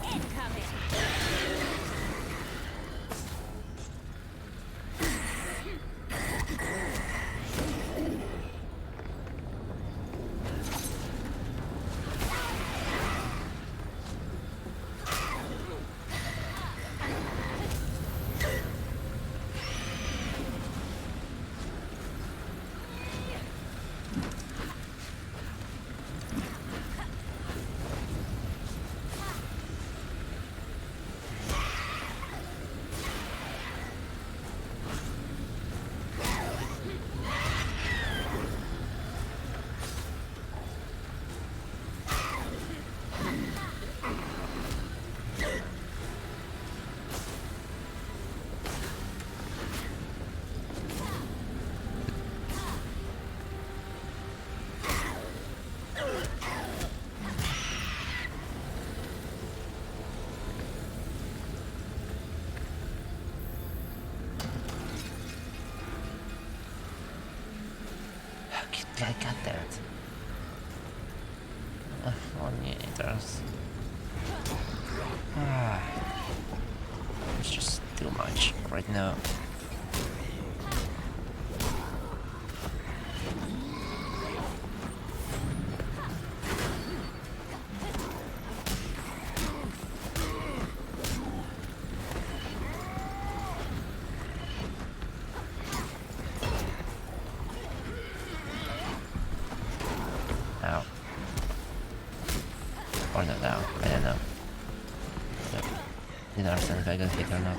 Speaker 4: Incoming.
Speaker 1: I got that. Monitors. It's just too much right now. Ow. Or not now, I don't know. Yep. Didn't understand if I got hit or not.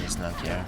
Speaker 1: He's not here.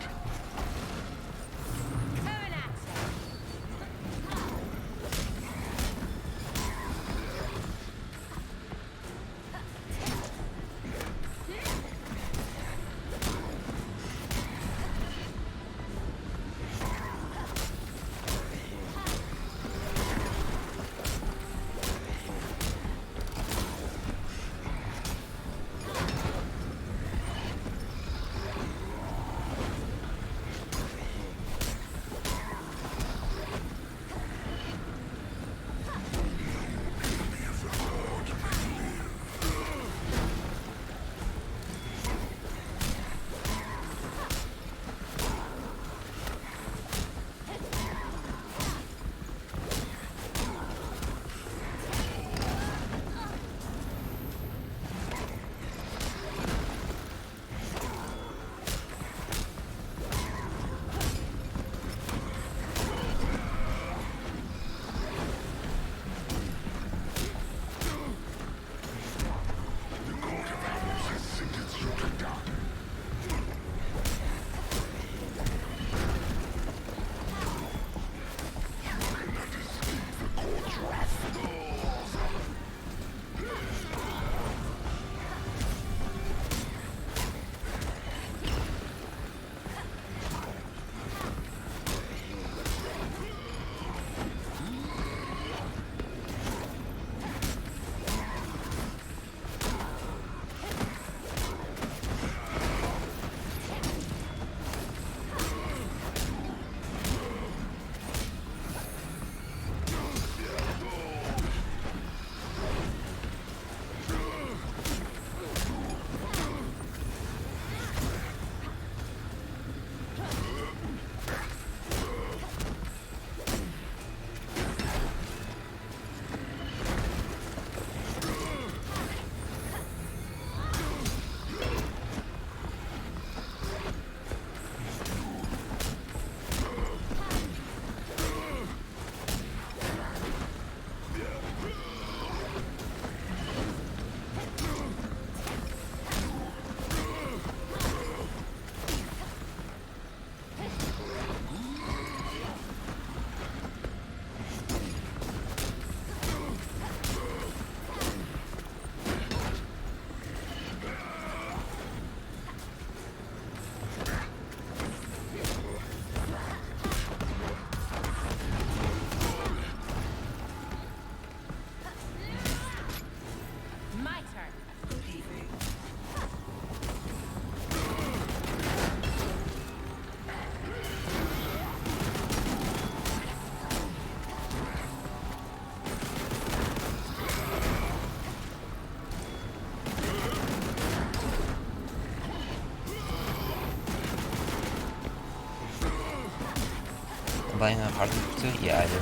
Speaker 1: Playing a hard too? Yeah, I do.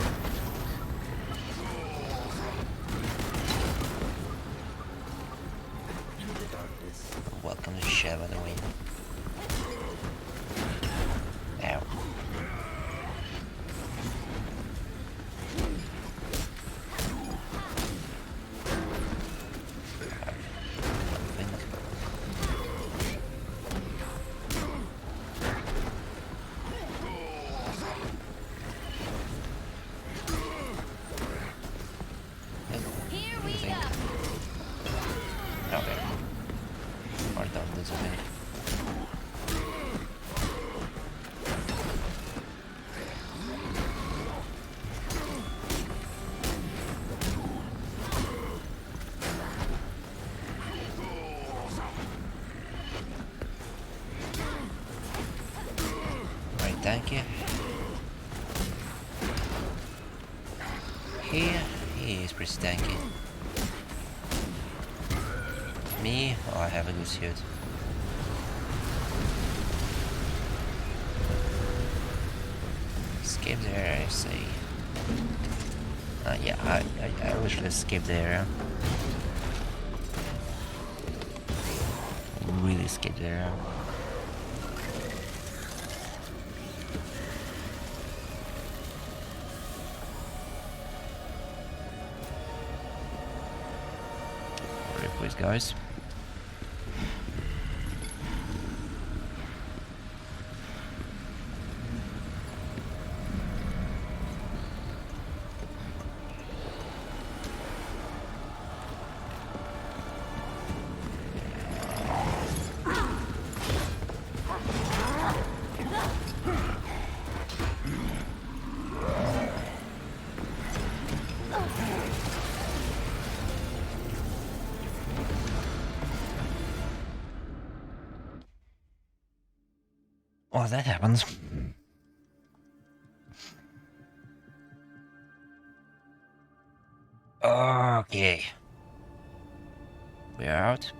Speaker 1: Welcome to Share, by the way. Ow. Thank you. He is pretty tanky. Me, oh, I have a good suit. Skip there, I say. Yeah, I literally skipped the area. Really skipped the area. Please, guys. Oh, that happens. Okay. We're out.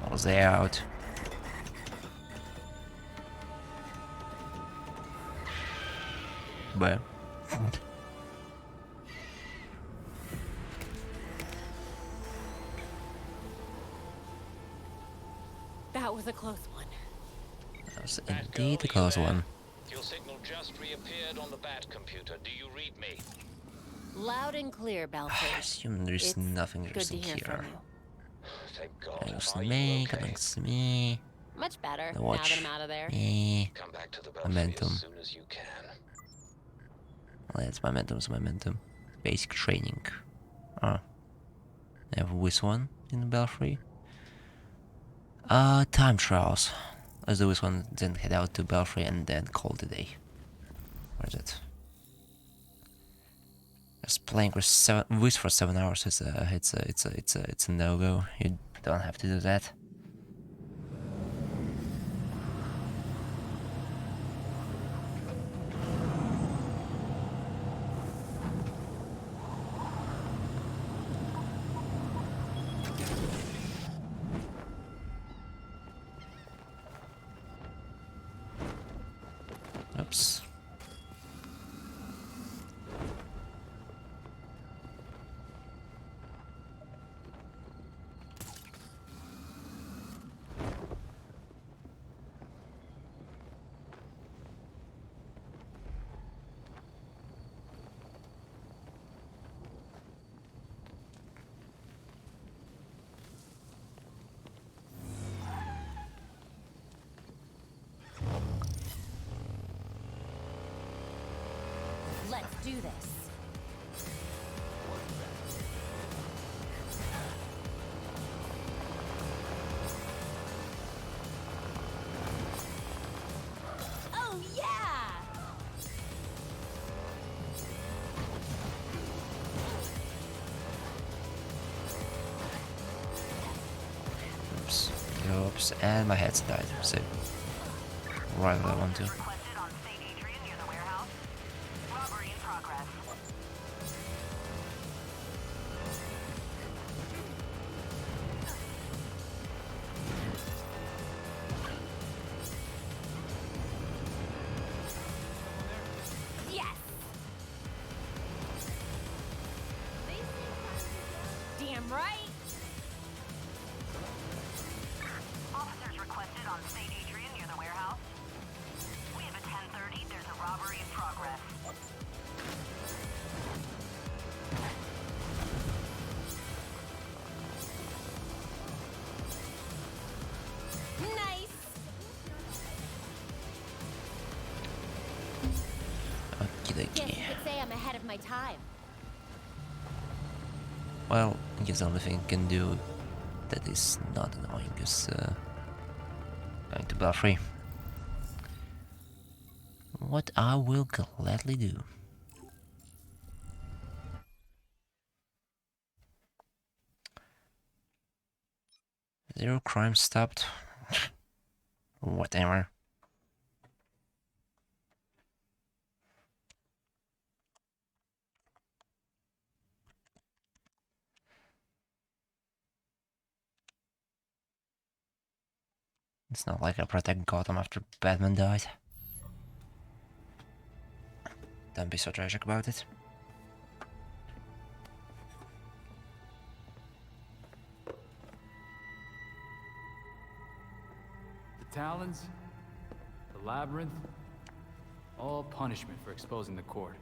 Speaker 1: Oh, they're out. But
Speaker 4: That was a close one.
Speaker 1: that was indeed a close one.
Speaker 3: Your signal just reappeared on the Bat computer. Do you read me?
Speaker 4: Loud and clear, Belfry.
Speaker 1: I assume there's
Speaker 4: It's
Speaker 1: nothing
Speaker 4: good to
Speaker 1: interesting
Speaker 4: hear from
Speaker 1: here.
Speaker 4: you.
Speaker 3: Thank God.
Speaker 1: Thanks to
Speaker 3: Are
Speaker 1: me,
Speaker 3: you okay?
Speaker 1: thanks to me.
Speaker 4: Much better
Speaker 1: The
Speaker 4: now
Speaker 1: watch.
Speaker 4: that I'm out of there.
Speaker 1: Me.
Speaker 3: Come back to the Belfry
Speaker 1: Momentum.
Speaker 3: as soon as you can.
Speaker 1: Well, it's momentum. Basic training. Oh. I have this one in the Belfry. Time trials. Let's do this one, then head out to Belfry and then call it a day. Where's it? Just playing with for 7 hours is it's a no-go. You don't have to do that. Oops.
Speaker 4: Let's do this. Oh yeah!
Speaker 1: Oops. Oops. And my head's died. So right where I want to.
Speaker 4: Yes! Damn right!
Speaker 5: Officers requested on St. Adrian near the warehouse. We have a 10:30. There's a robbery in progress.
Speaker 4: Nice!
Speaker 1: Okie
Speaker 4: Guess
Speaker 1: dokie.
Speaker 4: you could say I'm ahead of my time.
Speaker 1: Well, I guess the only thing I can do that is not annoying is going to Belfry. What I will gladly do. Zero crime stopped. Whatever. It's not like I protect Gotham after Batman died. Don't be so tragic about it.
Speaker 13: The Talons, the Labyrinth, all punishment for exposing the court.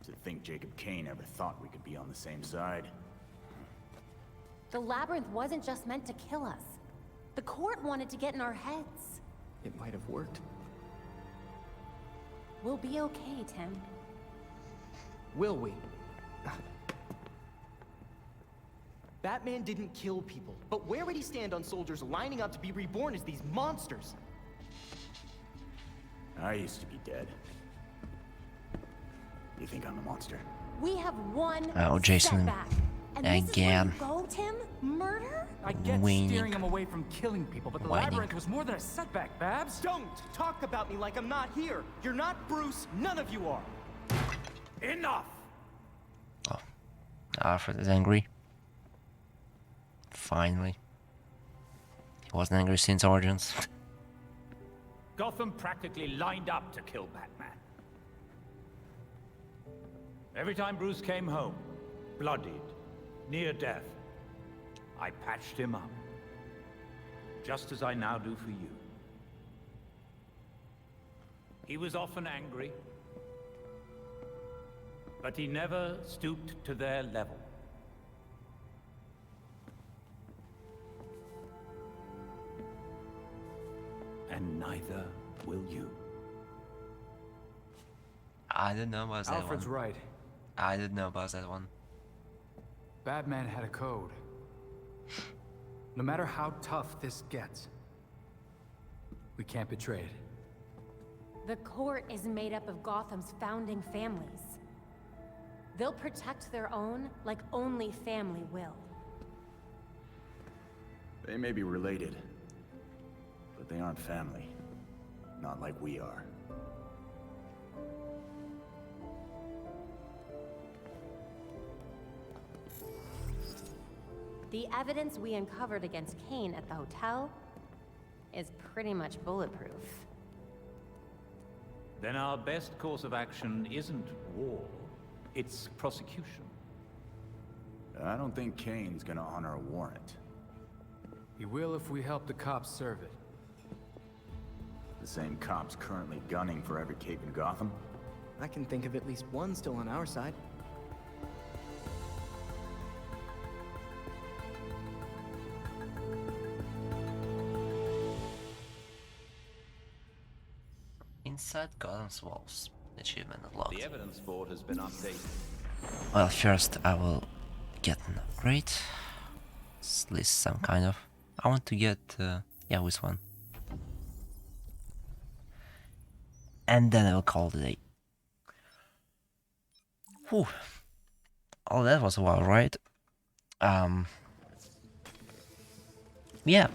Speaker 14: To think Jacob Kane ever thought we could be on the same side.
Speaker 4: The labyrinth wasn't just meant to kill us. The court wanted to get in our heads.
Speaker 11: It might have worked.
Speaker 4: We'll be okay, Tim.
Speaker 11: Will we? Batman didn't kill people, but where would he stand on soldiers lining up to be reborn as these monsters?
Speaker 14: I used to be dead. You think I'm a monster?
Speaker 4: We have one
Speaker 1: Oh, Jason.
Speaker 4: setback. And this is where
Speaker 1: Again.
Speaker 4: you go, Tim? Murder?
Speaker 13: I get
Speaker 1: Whining.
Speaker 13: steering him away from killing people, but the
Speaker 1: Whining.
Speaker 13: labyrinth was more than a setback, Babs.
Speaker 11: Don't talk about me like I'm not here. You're not Bruce. None of you are.
Speaker 20: Enough!
Speaker 1: Oh, Alfred is angry. Finally. He wasn't angry since Origins.
Speaker 12: Gotham practically lined up to kill Batman. Every time Bruce came home, bloodied, near death, I patched him up. Just as I now do for you. He was often angry, but he never stooped to their level. And neither will you.
Speaker 1: I didn't know about that
Speaker 13: Alfred's
Speaker 1: one.
Speaker 13: right.
Speaker 1: I didn't know about that one.
Speaker 13: Batman had a code. No matter how tough this gets, we can't betray it.
Speaker 4: The court is made up of Gotham's founding families. They'll protect their own like only family will.
Speaker 14: They may be related, but they aren't family. Not like we are.
Speaker 4: The evidence we uncovered against Kane at the hotel is pretty much bulletproof.
Speaker 12: Then our best course of action isn't war, it's prosecution.
Speaker 14: I don't think Kane's gonna honor a warrant.
Speaker 13: He will if we help the cops serve it.
Speaker 14: The same cops currently gunning for every cape in Gotham?
Speaker 11: I can think of at least one still on our side.
Speaker 1: Inside Gotham's walls. Achievement unlocked.
Speaker 12: The evidence board has been updated.
Speaker 1: Well, first I will get an upgrade. At least some kind of. I want to get, yeah, which one? And then I will call it a day. Whew. Oh, that was a while, right? Yeah,